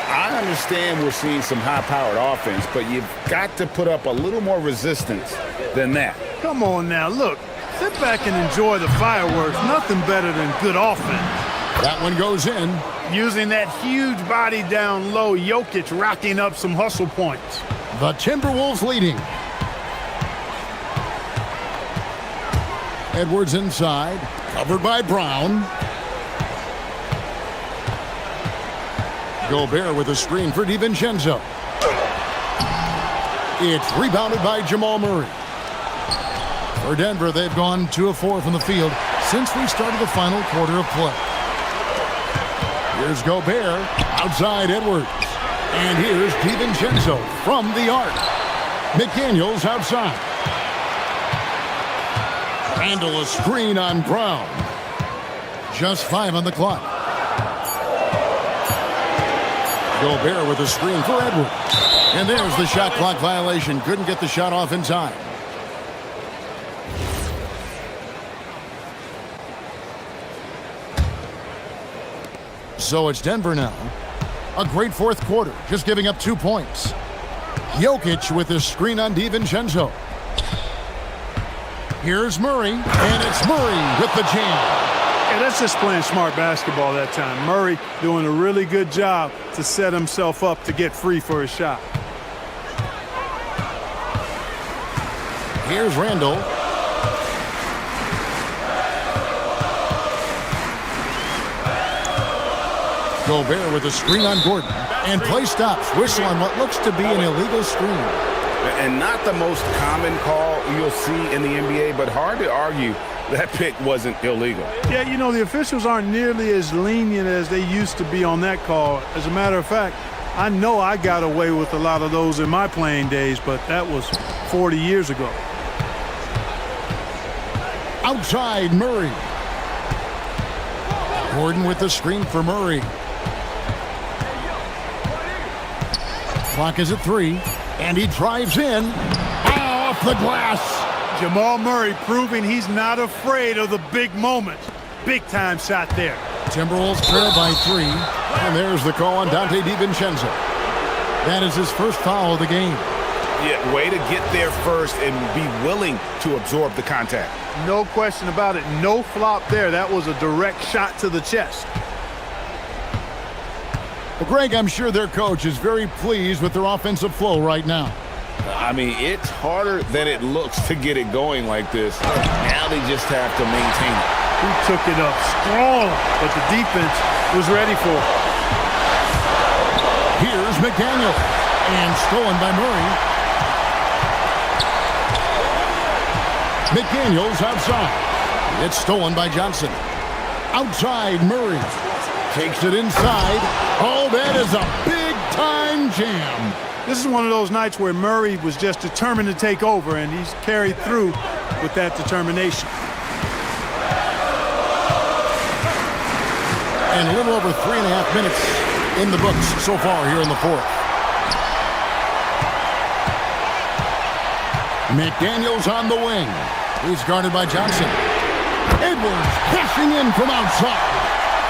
I understand we're seeing some high-powered offense, but you've got to put up a little more resistance than that. Come on now, look. Sit back and enjoy the fireworks. Nothing better than good offense. That one goes in. Using that huge body down low, Jokic racking up some hustle points. The Timberwolves leading. Edwards inside, covered by Brown. Gobert with a screen for DiVincenzo. It's rebounded by Jamal Murray. For Denver, they've gone 2 of 4 from the field since we started the final quarter of play. Here's Gobert, outside Edwards. And here's DiVincenzo from the arc. McDaniels outside. Randall a screen on Brown. Just 5 on the clock. Gobert with a screen for Edwards. And there's the shot clock violation. Couldn't get the shot off in time. So it's Denver now. A great fourth quarter, just giving up 2 points. Jokic with a screen on DiVincenzo. Here's Murray, and it's Murray with the jam. Yeah, that's just playing smart basketball that time. Murray doing a really good job to set himself up to get free for his shot. Here's Randall. Gobert with a screen on Gordon. And play stops. Whistle on what looks to be an illegal screen. And not the most common call you'll see in the NBA, but hard to argue that pick wasn't illegal. Yeah, you know, the officials aren't nearly as lenient as they used to be on that call. As a matter of fact, I know I got away with a lot of those in my playing days, but that was 40 years ago. Outside Murray. Gordon with the screen for Murray. Clock is at 3, and he drives in. Off the glass. Jamal Murray proving he's not afraid of the big moments. Big time shot there. Timberwolves trail by 3, and there's the call on Dante DiVincenzo. That is his first foul of the game. Yeah, way to get there first and be willing to absorb the contact. No question about it. No flop there. That was a direct shot to the chest. Well, Greg, I'm sure their coach is very pleased with their offensive flow right now. I mean, it's harder than it looks to get it going like this. Now they just have to maintain it. He took it up strong, but the defense was ready for it. Here's McDaniel, and stolen by Murray. McDaniels outside. It's stolen by Johnson. Outside Murray. Takes it inside. Oh, that is a big-time jam. This is one of those nights where Murray was just determined to take over, and he's carried through with that determination. And a little over 3.5 minutes in the books so far here in the fourth. McDaniels on the wing. He's guarded by Johnson. Edwards cashing in from outside.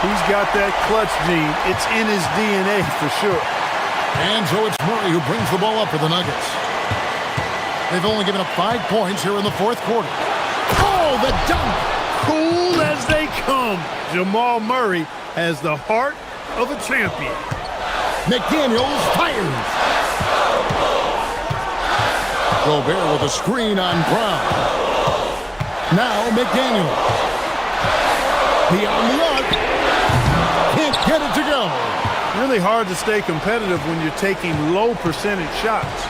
He's got that clutch gene. It's in his DNA for sure. And so it's Murray who brings the ball up for the Nuggets. They've only given up 5 points here in the fourth quarter. Oh, the dunk! Cool as they come. Jamal Murray has the heart of a champion. McDaniels fires. Gobert with a screen on Brown. Now McDaniel. Beyond the arc. Can't get it to go. Really hard to stay competitive when you're taking low percentage shots.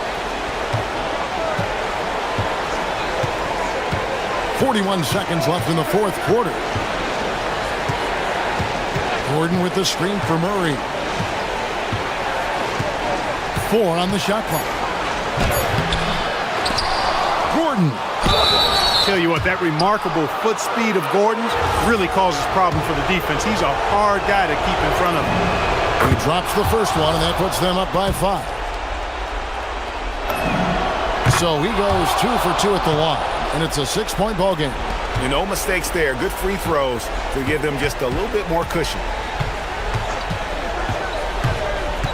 41 seconds left in the fourth quarter. Gordon with the screen for Murray. 4 on the shot clock. Gordon. Tell you what, that remarkable foot speed of Gordon's really causes problems for the defense. He's a hard guy to keep in front of him. He drops the first one, and that puts them up by 5. So he goes 2 for 2 at the line, and it's a 6-point ball game. And no mistakes there. Good free throws to give them just a little bit more cushion.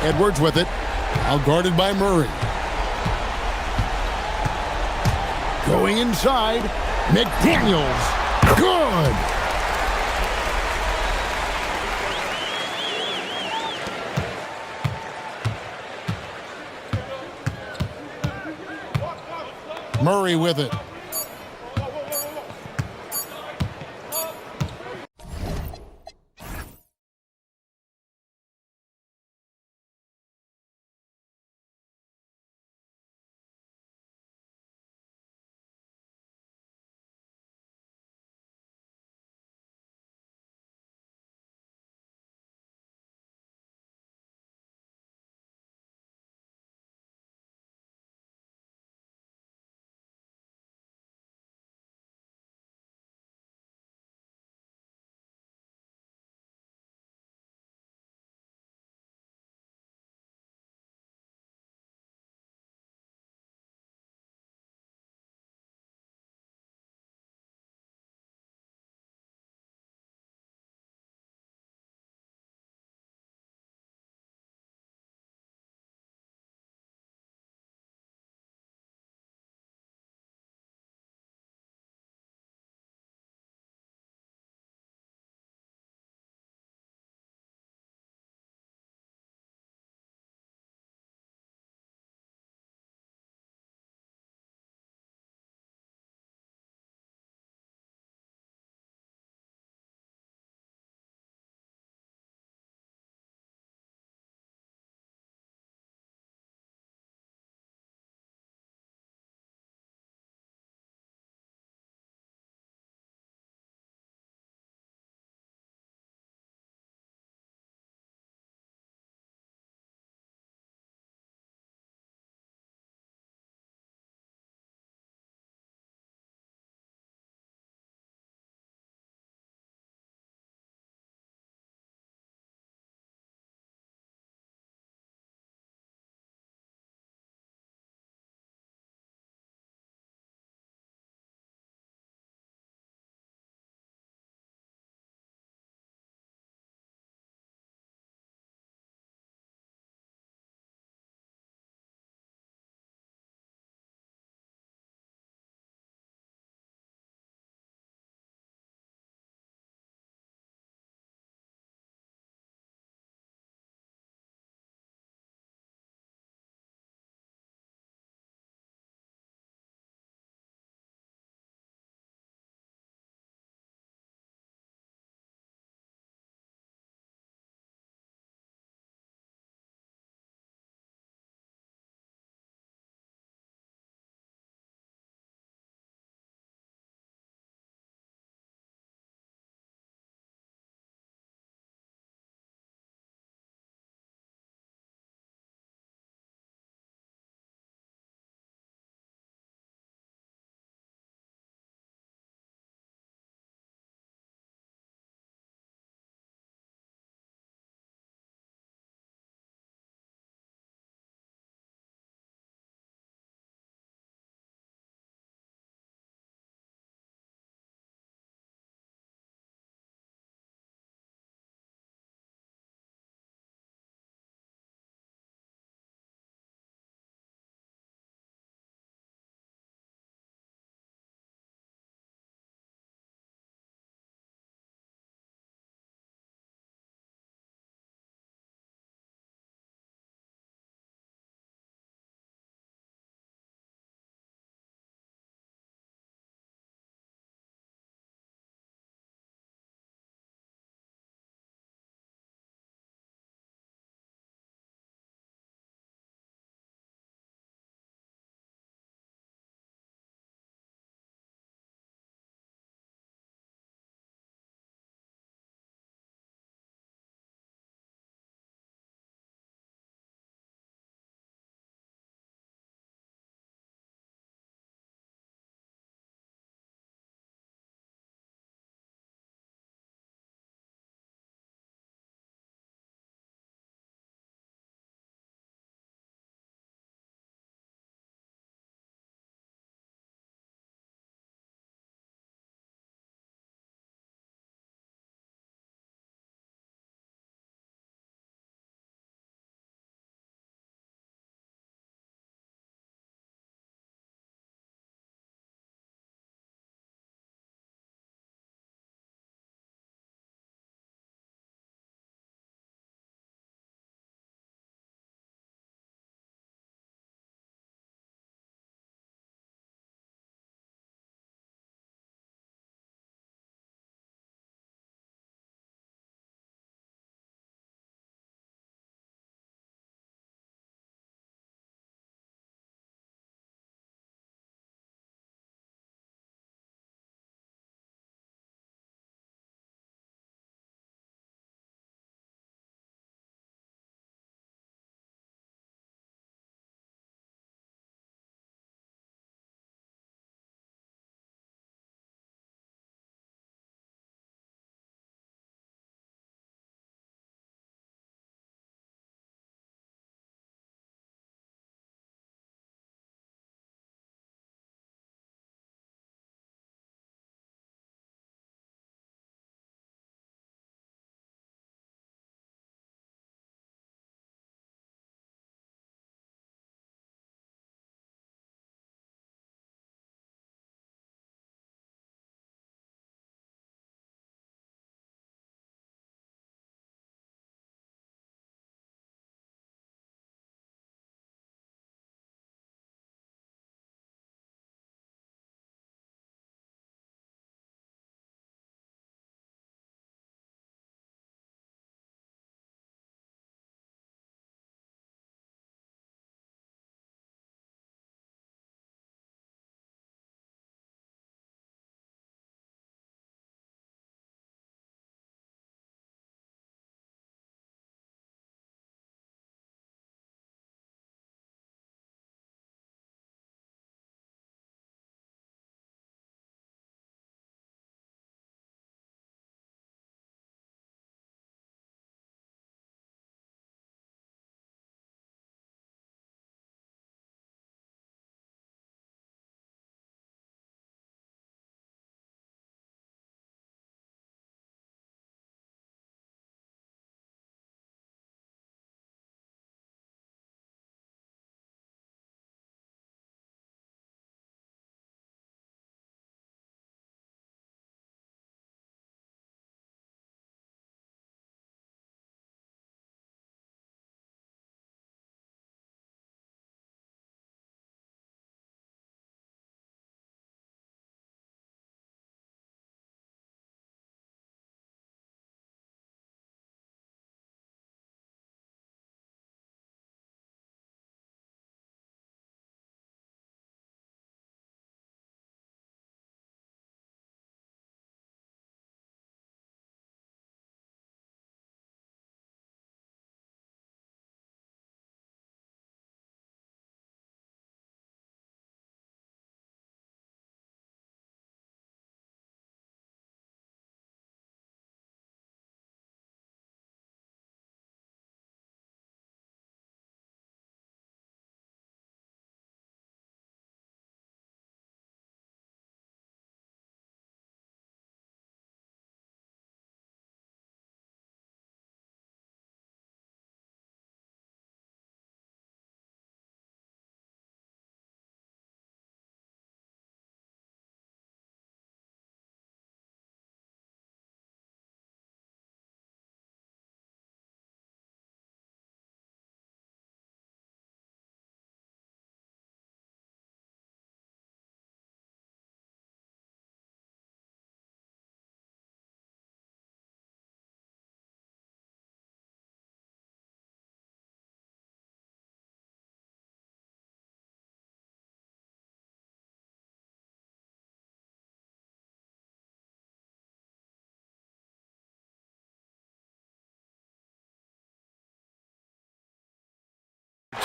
Edwards with it, out guarded by Murray. Going inside, McDaniels. Good. Murray with it.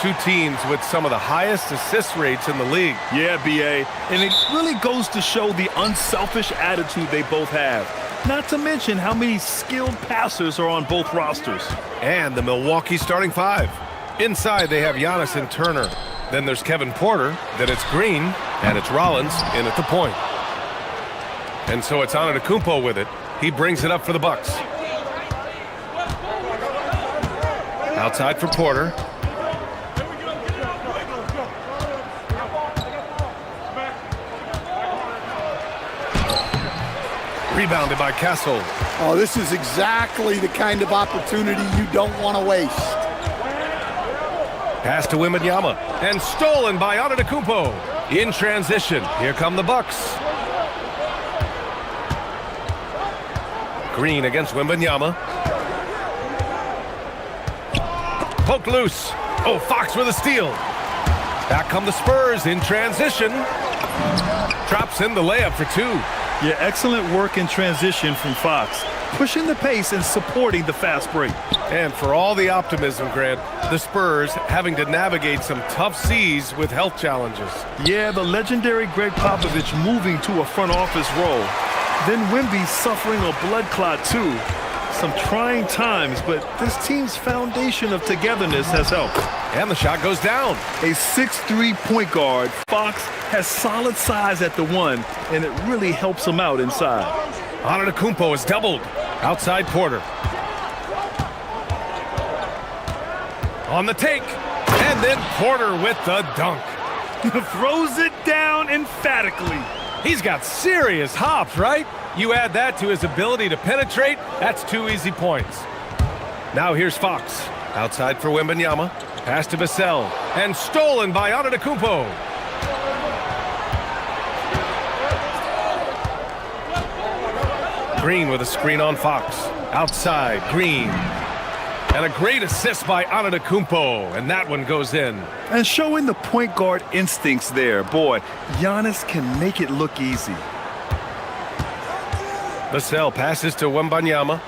Two teams with some of the highest assist rates in the league. Yeah, B.A. And it really goes to show the unselfish attitude they both have. Not to mention how many skilled passers are on both rosters. And the Milwaukee starting five. Inside, they have Giannis and Turner. Then there's Kevin Porter. Then it's Green. And it's Rollins in at the point. And so it's Antetokounmpo with it. He brings it up for the Bucks. Outside for Porter. Rebounded by Castle. Oh, this is exactly the kind of opportunity you don't want to waste. Pass to Wembanyama. And stolen by Antetokounmpo. In transition. Here come the Bucks. Green against Wembanyama. Poked loose. Oh, Fox with a steal. Back come the Spurs in transition. Drops in the layup for two. Yeah, excellent work in transition from Fox. Pushing the pace and supporting the fast break. And for all the optimism, Grant, the Spurs having to navigate some tough seas with health challenges. Yeah, the legendary Greg Popovich moving to a front office role. Then Wemby suffering a blood clot too. Some trying times, but this team's foundation of togetherness has helped. And the shot goes down. A 6'3" point guard, Fox has solid size at the one, and it really helps him out inside. Antetokounmpo is doubled. Outside Porter. On the take. And then Porter with the dunk. Throws it down emphatically. He's got serious hops, right? You add that to his ability to penetrate, that's 2 easy points. Now here's Fox. Outside for Wembanyama. Pass to Vassell. And stolen by Antetokounmpo. Green with a screen on Fox. Outside, Green. And a great assist by Antetokounmpo, and that one goes in. And showing the point guard instincts there. Boy, Giannis can make it look easy. Vassell passes to Wembanyama.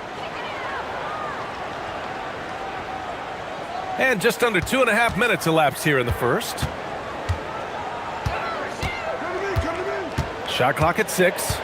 And just under 2.5 minutes elapsed here in the first. Shot clock at 6.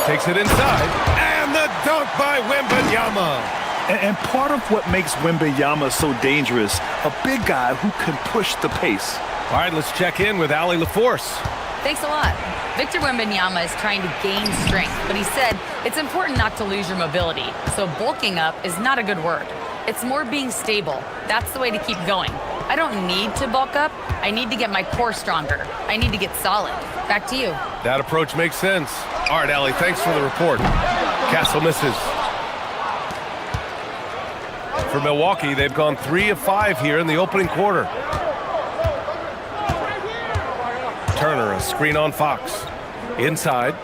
Takes it inside. And the dunk by Wembanyama. And part of what makes Wembanyama so dangerous, a big guy who can push the pace. All right, let's check in with Allie LaForce. Thanks a lot. Victor Wembanyama is trying to gain strength, but he said it's important not to lose your mobility. So bulking up is not a good word. It's more being stable. That's the way to keep going. I don't need to bulk up. I need to get my core stronger. I need to get solid. Back to you. That approach makes sense. All right, Allie, thanks for the report. Castle misses. For Milwaukee, they've gone 3 of 5 here in the opening quarter. Turner, a screen on Fox. Inside.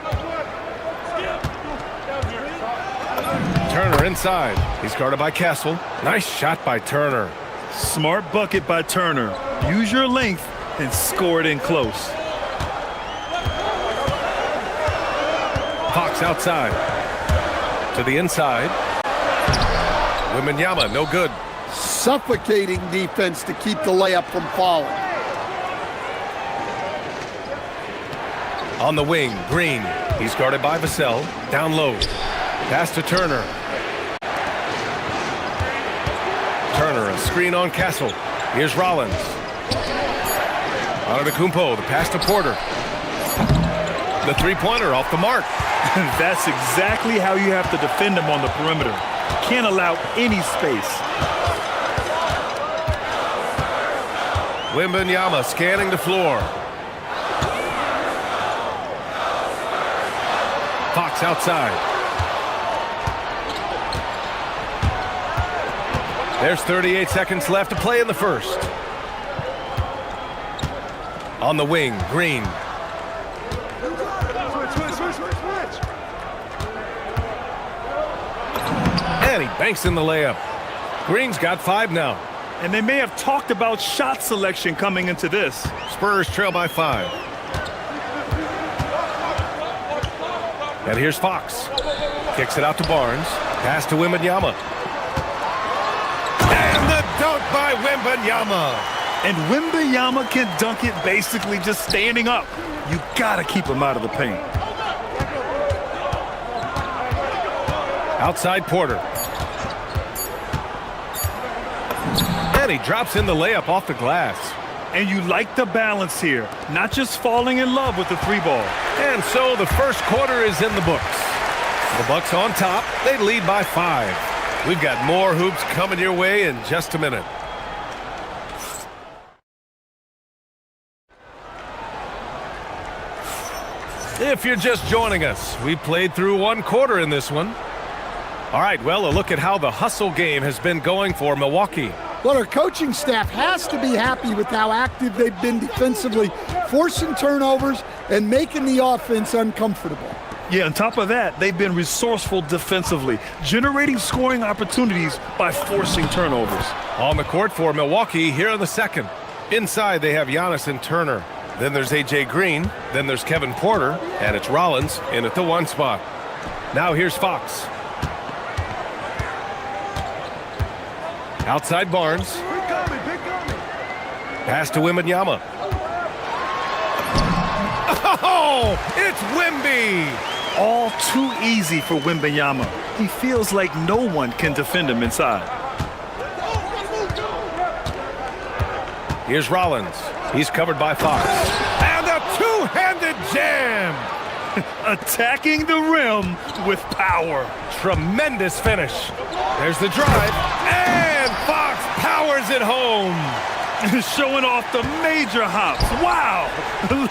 Turner inside. He's guarded by Castle. Nice shot by Turner. Smart bucket by Turner. Use your length and score it in close. Fox outside. To the inside. Wembanyama, no good. Suffocating defense to keep the layup from falling. On the wing, Green. He's guarded by Vassell. Down low. Pass to Turner. Turner, a screen on Castle. Here's Rollins. Antetokounmpo, the pass to Porter. The three-pointer off the mark. That's exactly how you have to defend him on the perimeter. Can't allow any space. Wembanyama scanning the floor. Fox outside. There's 38 seconds left to play in the first. On the wing, Green. And he banks in the layup. Green's got 5 now. And they may have talked about shot selection coming into this. Spurs trail by 5. And here's Fox. Kicks it out to Barnes. Pass to Wembanyama. And the dunk by by Wembanyama. And Wembanyama can dunk it basically just standing up. You gotta keep him out of the paint. Outside Porter. And he drops in the layup off the glass. And you like the balance here, not just falling in love with the three ball. And so the first quarter is in the books. The Bucks on top. They lead by 5. We've got more hoops coming your way in just a minute. If you're just joining us, we played through one quarter in this one. All right, well, a look at how the hustle game has been going for Milwaukee. Well, our coaching staff has to be happy with how active they've been defensively, forcing turnovers and making the offense uncomfortable. Yeah, on top of that, they've been resourceful defensively, generating scoring opportunities by forcing turnovers. On the court for Milwaukee here in the second. Inside, they have Giannis and Turner. Then there's A.J. Green. Then there's Kevin Porter. And it's Rollins in at the 1 spot. Now here's Fox. Outside Barnes. Pass to Wembanyama. Oh, it's Wemby! All too easy for Wembanyama. He feels like no one can defend him inside. Here's Rollins. He's covered by Fox. And a two-handed jam! Attacking the rim with power. Tremendous finish. There's the drive. And Fox powers it home. Showing off the major hops. Wow!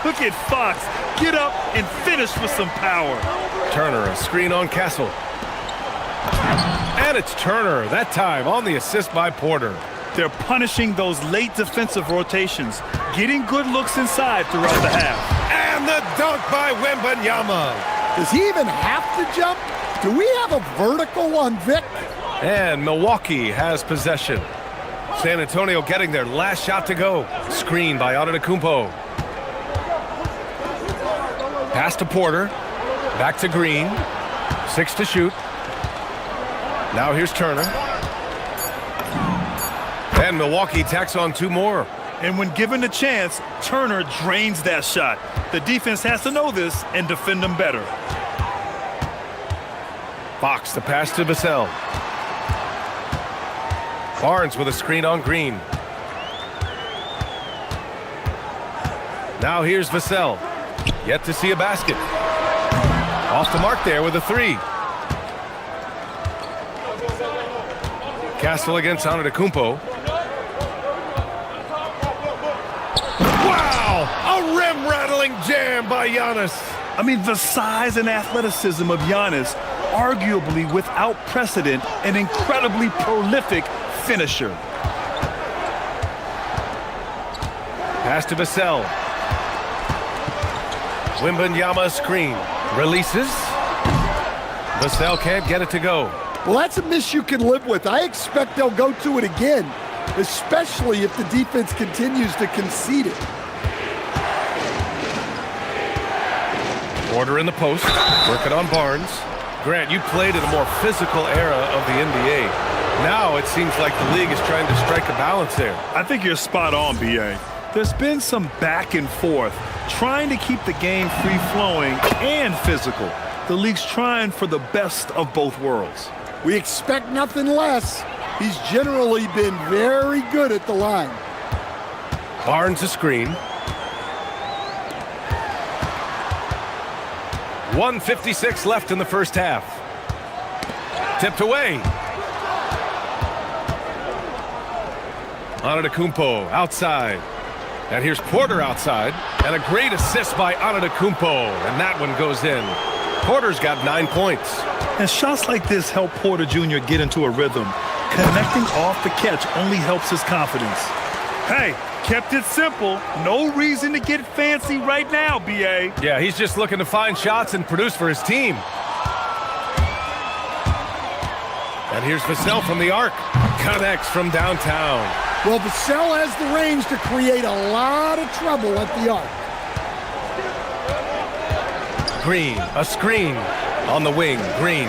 Look at Fox. Get up and finish with some power. Turner, a screen on Castle. And it's Turner, that time on the assist by Porter. They're punishing those late defensive rotations, getting good looks inside throughout the half. And the dunk by Wembanyama. Does he even have to jump? Do we have a vertical on Vic? And Milwaukee has possession. San Antonio getting their last shot to go. Screen by Antetokounmpo. Pass to Porter. Back to Green. 6 to shoot. Now here's Turner. And Milwaukee tacks on 2 more. And when given the chance, Turner drains that shot. The defense has to know this and defend them better. Fox the pass to Vassell. Barnes with a screen on Green. Now here's Vassell. Yet to see a basket. Off the mark there with a 3. Castle against Antetokounmpo. Wow! A rim-rattling jam by Giannis. I mean, the size and athleticism of Giannis, arguably without precedent, an incredibly prolific finisher. Pass to Vassell. Wembanyama screen. Releases. Vassell can't get it to go. Well, that's a miss you can live with. I expect they'll go to it again, especially if the defense continues to concede it. Porter in the post, working on Barnes. Grant, you played in a more physical era of the NBA. Now it seems like the league is trying to strike a balance there. I think you're spot on, B.A. There's been some back and forth, trying to keep the game free-flowing and physical. The league's trying for the best of both worlds. We expect nothing less. He's generally been very good at the line. Barnes a screen. 1:56 left in the first half. Tipped away. Antetokounmpo outside. And here's Porter outside. And a great assist by Antetokounmpo. And that one goes in. Porter's got 9 points. And shots like this help Porter Jr. get into a rhythm. Connecting off the catch only helps his confidence. Hey, kept it simple. No reason to get fancy right now, B.A. Yeah, he's just looking to find shots and produce for his team. And here's Vassell from the arc. Connects from downtown. Well, Vassell has the range to create a lot of trouble at the arc. Green, a screen on the wing. Green.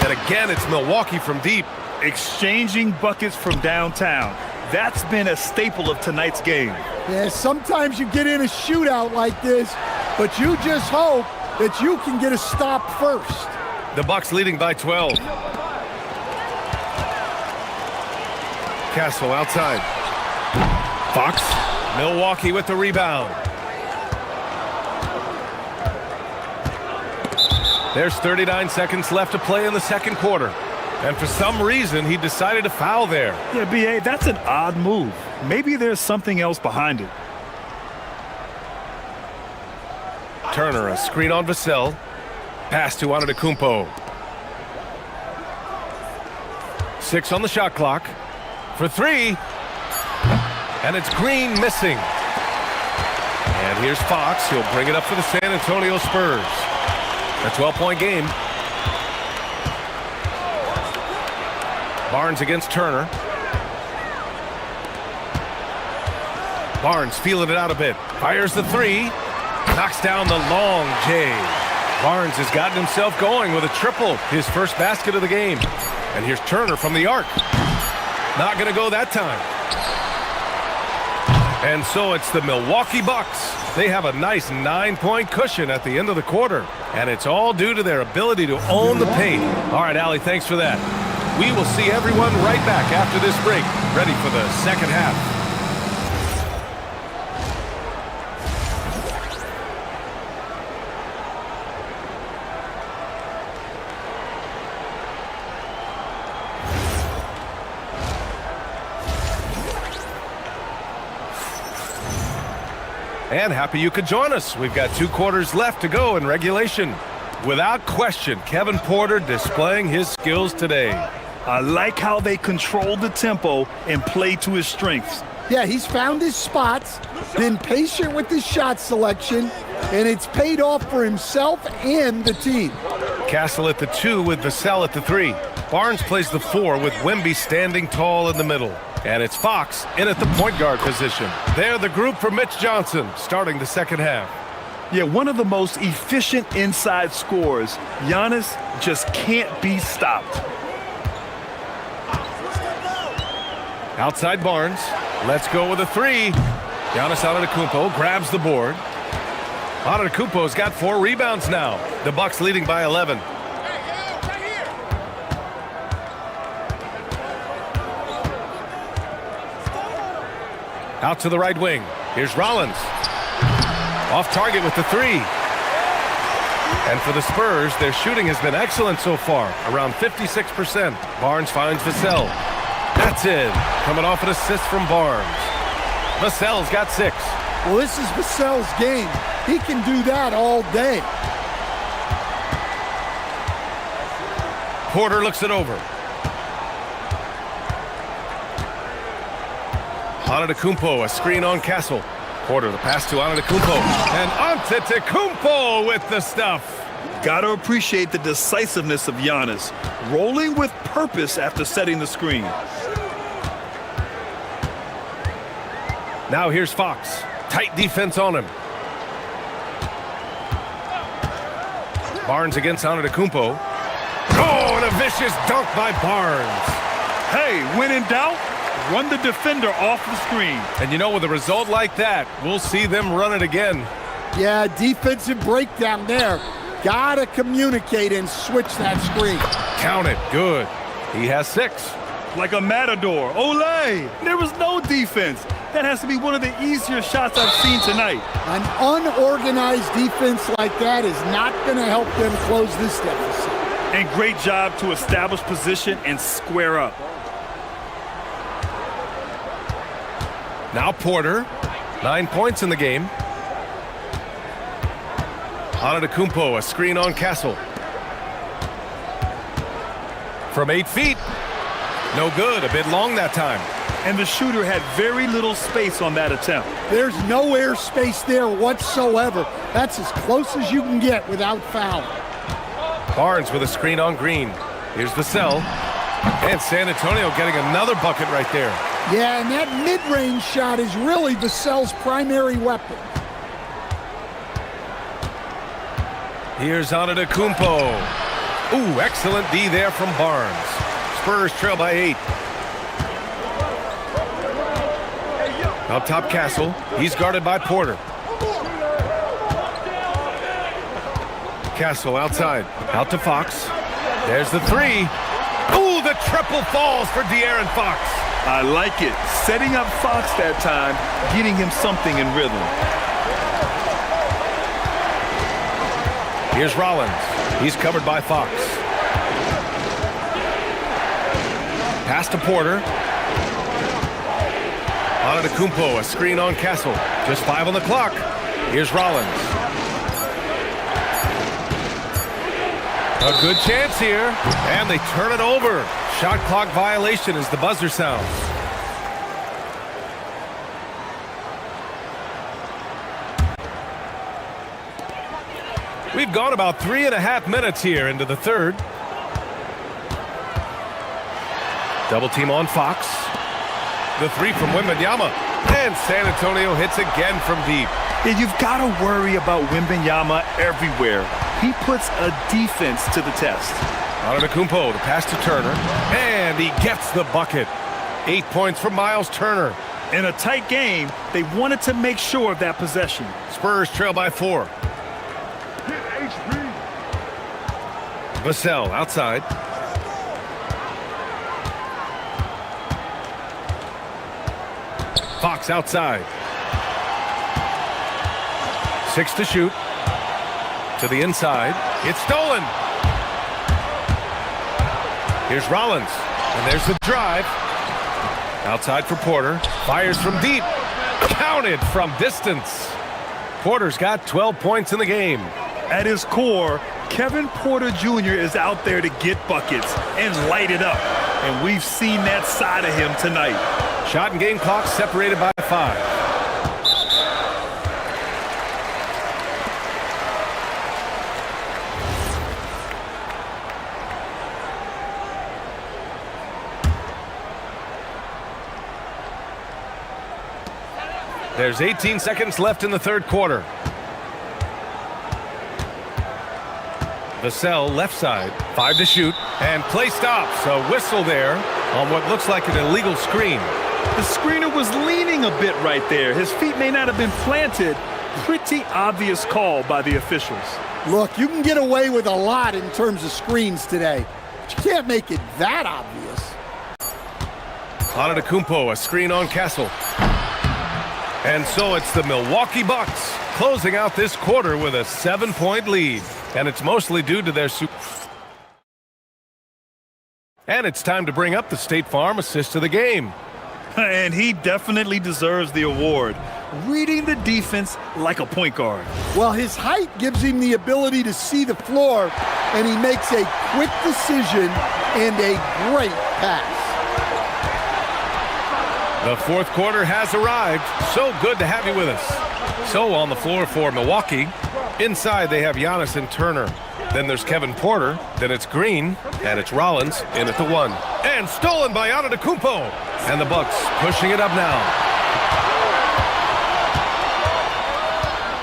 And again, it's Milwaukee from deep. Exchanging buckets from downtown. That's been a staple of tonight's game. Yeah, sometimes you get in a shootout like this, but you just hope that you can get a stop first. The Bucks leading by 12. Castle outside. Fox. Milwaukee with the rebound. There's 39 seconds left to play in the second quarter. And for some reason, he decided to foul there. Yeah, B.A., that's an odd move. Maybe there's something else behind it. Turner, a screen on Vassell. Pass to Antetokounmpo. 6 on the shot clock. For 3. And it's Green missing. And here's Fox. He'll bring it up for the San Antonio Spurs. A 12-point game. Barnes against Turner. Barnes feeling it out a bit. Fires the 3. Knocks down the long J. Barnes has gotten himself going with a triple. His first basket of the game. And here's Turner from the arc. Not going to go that time. And so it's the Milwaukee Bucks. They have a nice 9-point cushion at the end of the quarter. And it's all due to their ability to own the paint. All right, Allie, thanks for that. We will see everyone right back after this break, ready for the second half. And happy you could join us. We've got 2 quarters left to go in regulation. Without question, Kevin Porter displaying his skills today. I like how they control the tempo and play to his strengths. Yeah, he's found his spots, been patient with his shot selection, and it's paid off for himself and the team. Castle at the 2 with Vassell at the 3. Barnes plays the 4 with Wemby standing tall in the middle. And it's Fox in at the point guard position. They're the group for Mitch Johnson starting the second half. Yeah, one of the most efficient inside scorers. Giannis just can't be stopped. Outside Barnes. Let's go with a 3. Giannis Antetokounmpo grabs the board. Antetokounmpo's got 4 rebounds now. The Bucks leading by 11. Out to the right wing. Here's Rollins. Off target with the 3. And for the Spurs, their shooting has been excellent so far, around 56%. Barnes finds Vassell. That's it. Coming off an assist from Barnes. Vassell's got 6. Well, this is Vassell's game. He can do that all day. Porter looks it over. Antetokounmpo, a screen on Castle. Porter, the pass to Antetokounmpo. And Antetokounmpo with the stuff. Gotta appreciate the decisiveness of Giannis. Rolling with purpose after setting the screen. Now here's Fox. Tight defense on him. Barnes against Antetokounmpo. Oh, and a vicious dunk by Barnes. Hey, when in doubt, run the defender off the screen. And you know, with a result like that, we'll see them run it again. Yeah, defensive breakdown there. Gotta communicate and switch that screen. Count it. Good. He has 6. Like a matador. Olay! There was no defense. That has to be one of the easier shots I've seen tonight. An unorganized defense like that is not going to help them close this deficit. And great job to establish position and square up. Now Porter, 9 points in the game. Antetokounmpo, a screen on Castle. From 8 feet. No good, a bit long that time. And the shooter had very little space on that attempt. There's no air space there whatsoever. That's as close as you can get without fouling. Barnes with a screen on Green. Here's Vassell. And San Antonio getting another bucket right there. Yeah, and that mid-range shot is really Vassell's primary weapon. Here's Antetokounmpo. Ooh, excellent D there from Barnes. Spurs trail by 8. Up top, Castle. He's guarded by Porter. Castle outside. Out to Fox. There's the three. Ooh, the triple falls for De'Aaron Fox. I like it. Setting up Fox that time, getting him something in rhythm. Here's Rollins. He's covered by Fox. Pass to Porter. Antetokounmpo, a screen on Castle. Just 5 on the clock. Here's Rollins. A good chance here. And they turn it over. Shot clock violation as the buzzer sounds. We've gone about 3.5 minutes here into the third. Double team on Fox. The three from Wembanyama. And San Antonio hits again from deep. Yeah, you've got to worry about Wembanyama everywhere. He puts a defense to the test. Antetokounmpo, the pass to Turner. And he gets the bucket. 8 points from Miles Turner. In a tight game, they wanted to make sure of that possession. Spurs trail by 4. Vassell outside. Fox outside. 6 to shoot. To the inside. It's stolen. Here's Rollins. And there's the drive. Outside for Porter. Fires from deep. Counted from distance. Porter's got 12 points in the game. At his core, Kevin Porter Jr. is out there to get buckets and light it up. And we've seen that side of him tonight. Shot and game clock separated by 5. There's 18 seconds left in the third quarter. Vassell left side, 5 to shoot, and play stops. A whistle there on what looks like an illegal screen. The screener was leaning a bit right there. His feet may not have been planted. Pretty obvious call by the officials. Look, you can get away with a lot in terms of screens today, but you can't make it that obvious. Antetokounmpo, a screen on Castle. And so it's the Milwaukee Bucks closing out this quarter with a 7-point lead. And it's mostly due to their And it's time to bring up the State Farm assist of the game. And he definitely deserves the award. Reading the defense like a point guard. Well, his height gives him the ability to see the floor, and he makes a quick decision and a great pass. The fourth quarter has arrived. So good to have you with us. So on the floor for Milwaukee, inside they have Giannis and Turner. Then there's Kevin Porter. Then it's Green. And it's Rollins in at the 1. And stolen by Antetokounmpo. And the Bucks pushing it up now.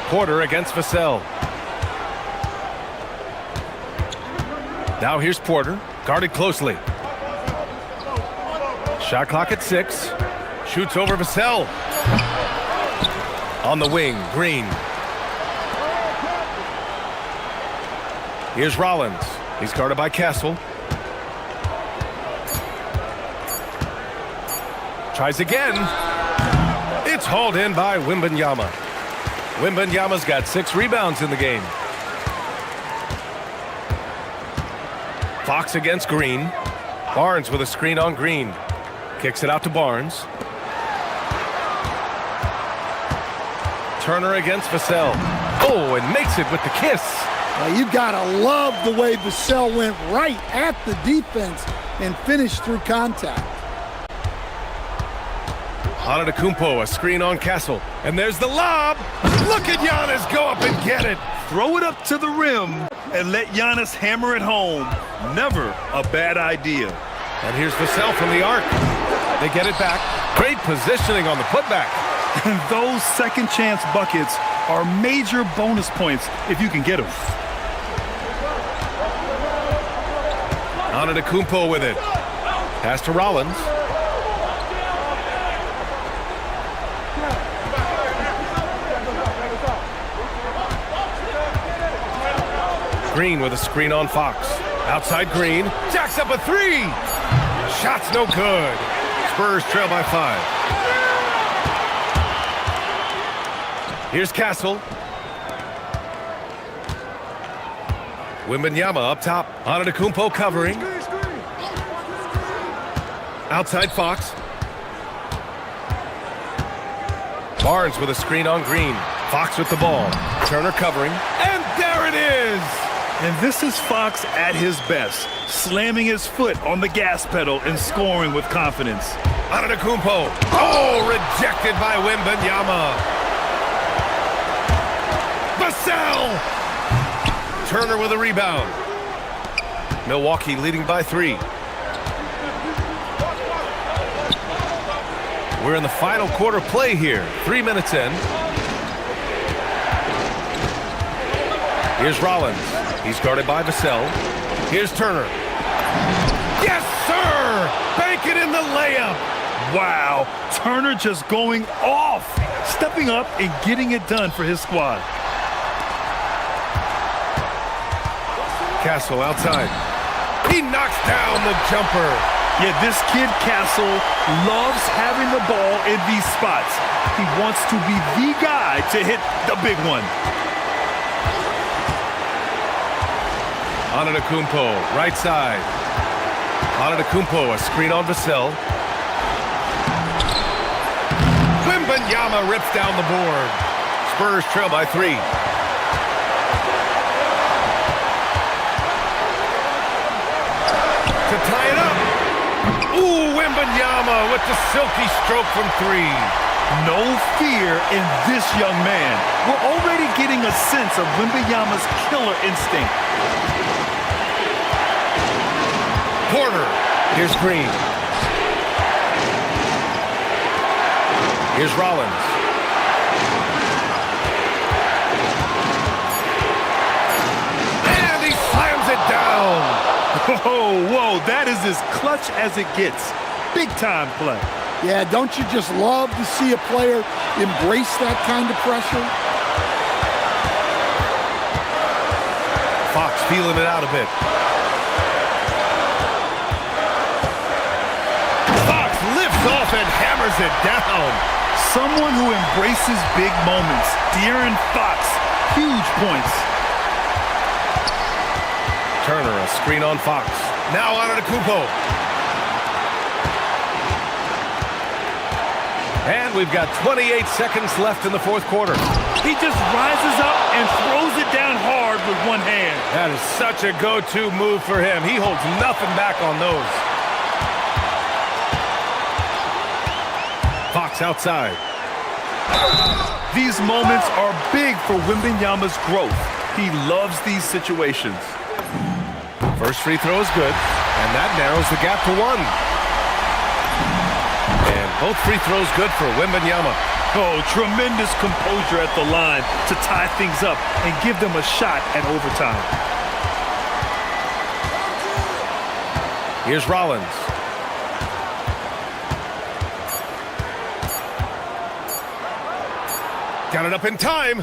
Porter against Vassell. Now here's Porter. Guarded closely. Shot clock at 6. Shoots over Vassell. On the wing, Green. Here's Rollins. He's guarded by Castle. Tries again. It's hauled in by Wembanyama. Wembanyama's got 6 rebounds in the game. Fox against Green. Barnes with a screen on Green. Kicks it out to Barnes. Turner against Vassell. Oh, and makes it with the kiss. Well, you gotta love the way Vassell went right at the defense and finished through contact. Antetokounmpo, a screen on Castle. And there's the lob. Look at Giannis go up and get it. Throw it up to the rim and let Giannis hammer it home. Never a bad idea. And here's Vassell from the arc. They get it back. Great positioning on the putback. And those second chance buckets are major bonus points if you can get them. Antetokounmpo with it. Pass to Rollins. Green with a screen on Fox. Outside Green. Jacks up a three. Shot's no good. Spurs trail by 5. Here's Castle. Wembanyama up top. Antetokounmpo covering. Outside Fox. Barnes with a screen on Green. Fox with the ball. Turner covering. And there it is! And this is Fox at his best, slamming his foot on the gas pedal and scoring with confidence. Antetokounmpo. Oh, rejected by Wembanyama. Vassell! Turner with a rebound. Milwaukee leading by 3. We're in the final quarter play here. 3 minutes in. Here's Rollins. He's guarded by Vassell. Here's Turner. Yes, sir! Bank it in the layup. Wow, Turner just going off, stepping up and getting it done for his squad. Castle outside. He knocks down the jumper. Yeah, this kid Castle loves having the ball in these spots. He wants to be the guy to hit the big one. Antetokounmpo, right side. Antetokounmpo, a screen on Vassell. Wembanyama rips down the board. Spurs trail by 3. To tie it up. Ooh, Wembanyama with the silky stroke from 3. No fear in this young man. We're already getting a sense of Wembanyama's killer instinct. Porter. Here's Green. Here's Rollins. And he slams it down. Whoa, that is as clutch as it gets. Big time play. Yeah, don't you just love to see a player embrace that kind of pressure? Fox feeling it out a bit. Off and hammers it down. Someone who embraces big moments. De'Aaron Fox, huge points. Turner, a screen on Fox. Now Antetokounmpo. And we've got 28 seconds left in the fourth quarter. He just rises up and throws it down hard with one hand. That is such a go-to move for him. He holds nothing back on those. Fox outside. These moments are big for Wembanyama's growth. He loves these situations. First free throw is good, and that narrows the gap to 1. And both free throws good for Wembanyama. Oh, tremendous composure at the line to tie things up and give them a shot at overtime. Here's Rollins. Got it up in time.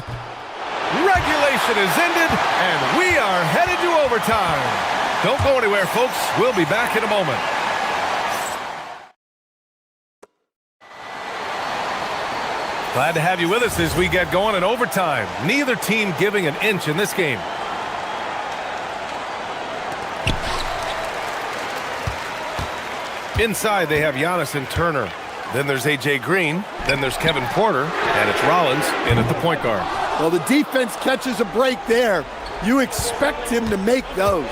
Regulation is ended, and we are headed to overtime. Don't go anywhere, folks. We'll be back in a moment. Glad to have you with us as we get going in overtime. Neither team giving an inch in this game. Inside, they have Giannis and Turner. Then there's A.J. Green. Then there's Kevin Porter. And it's Rollins in at the point guard. Well, the defense catches a break there. You expect him to make those.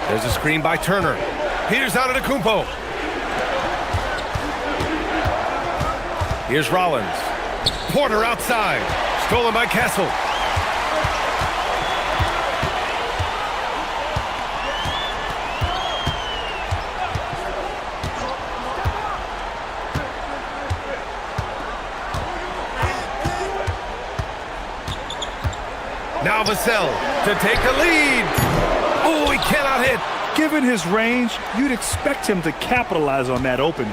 There's a screen by Turner. Here's Antetokounmpo. Here's Rollins. Porter outside. Stolen by Castle. Now Vassell to take the lead. Oh, he cannot hit. Given his range, you'd expect him to capitalize on that opening.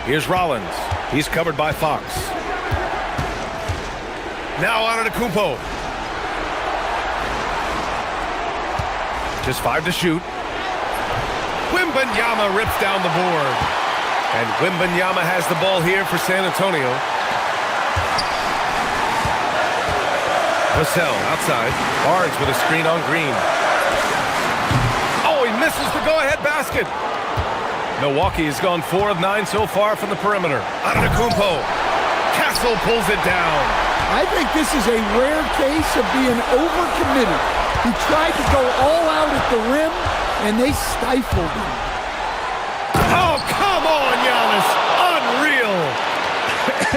Here's Rollins. He's covered by Fox. Now on to Kumpo. Just 5 to shoot. Wembanyama rips down the board. And Wembanyama has the ball here for San Antonio. Vassell outside. Barnes with a screen on Green. Oh, he misses the go-ahead basket. Milwaukee has gone 4 of 9 so far from the perimeter. Antetokounmpo. Castle pulls it down. I think this is a rare case of being overcommitted. He tried to go all out at the rim, and they stifled him. Oh, come on, Giannis. Unreal.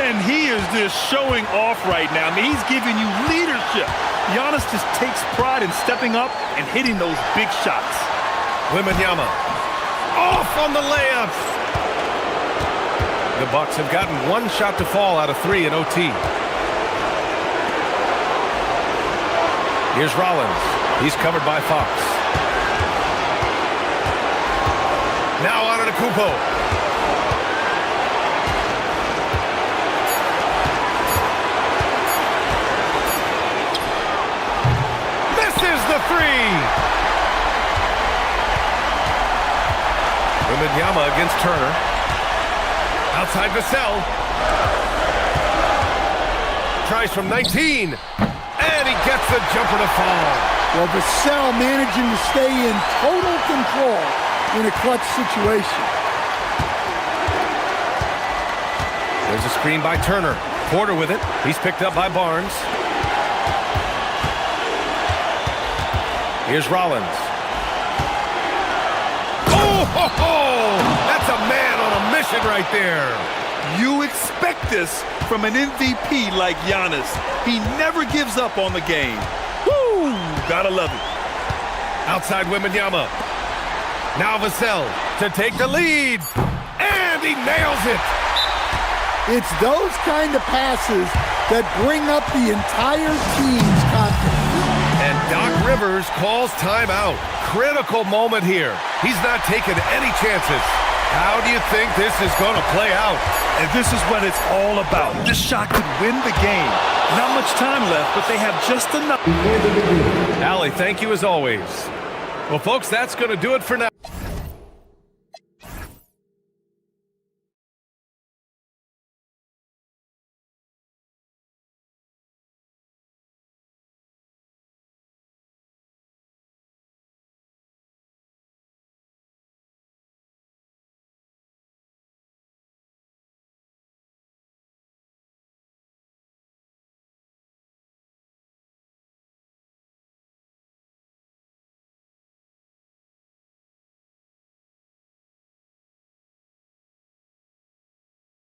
And he is just showing off right now. I mean, he's giving you leadership. Giannis just takes pride in stepping up and hitting those big shots. Wembanyama. Off on the layup. The Bucks have gotten 1 shot to fall out of 3 in OT. Here's Rollins. He's covered by Fox. Now on to Kumpo. Misses the 3. Wembanyama against Turner. Outside Vassell. Tries from 19. And he gets the jumper to fall. Well, Vassell managing to stay in total control in a clutch situation. There's a screen by Turner. Porter with it. He's picked up by Barnes. Here's Rollins. Oh, ho, ho! That's a man on a mission right there. You expect this from an MVP like Giannis. He never gives up on the game. Woo! Gotta love it. Outside Wembanyama. Now Vassell to take the lead. And he nails it. It's those kind of passes that bring up the entire team's confidence. And Doc Rivers calls timeout. Critical moment here. He's not taking any chances. How do you think this is going to play out? And this is what it's all about. This shot could win the game. Not much time left, but they have just enough. Allie, thank you as always. Well, folks, that's going to do it for now.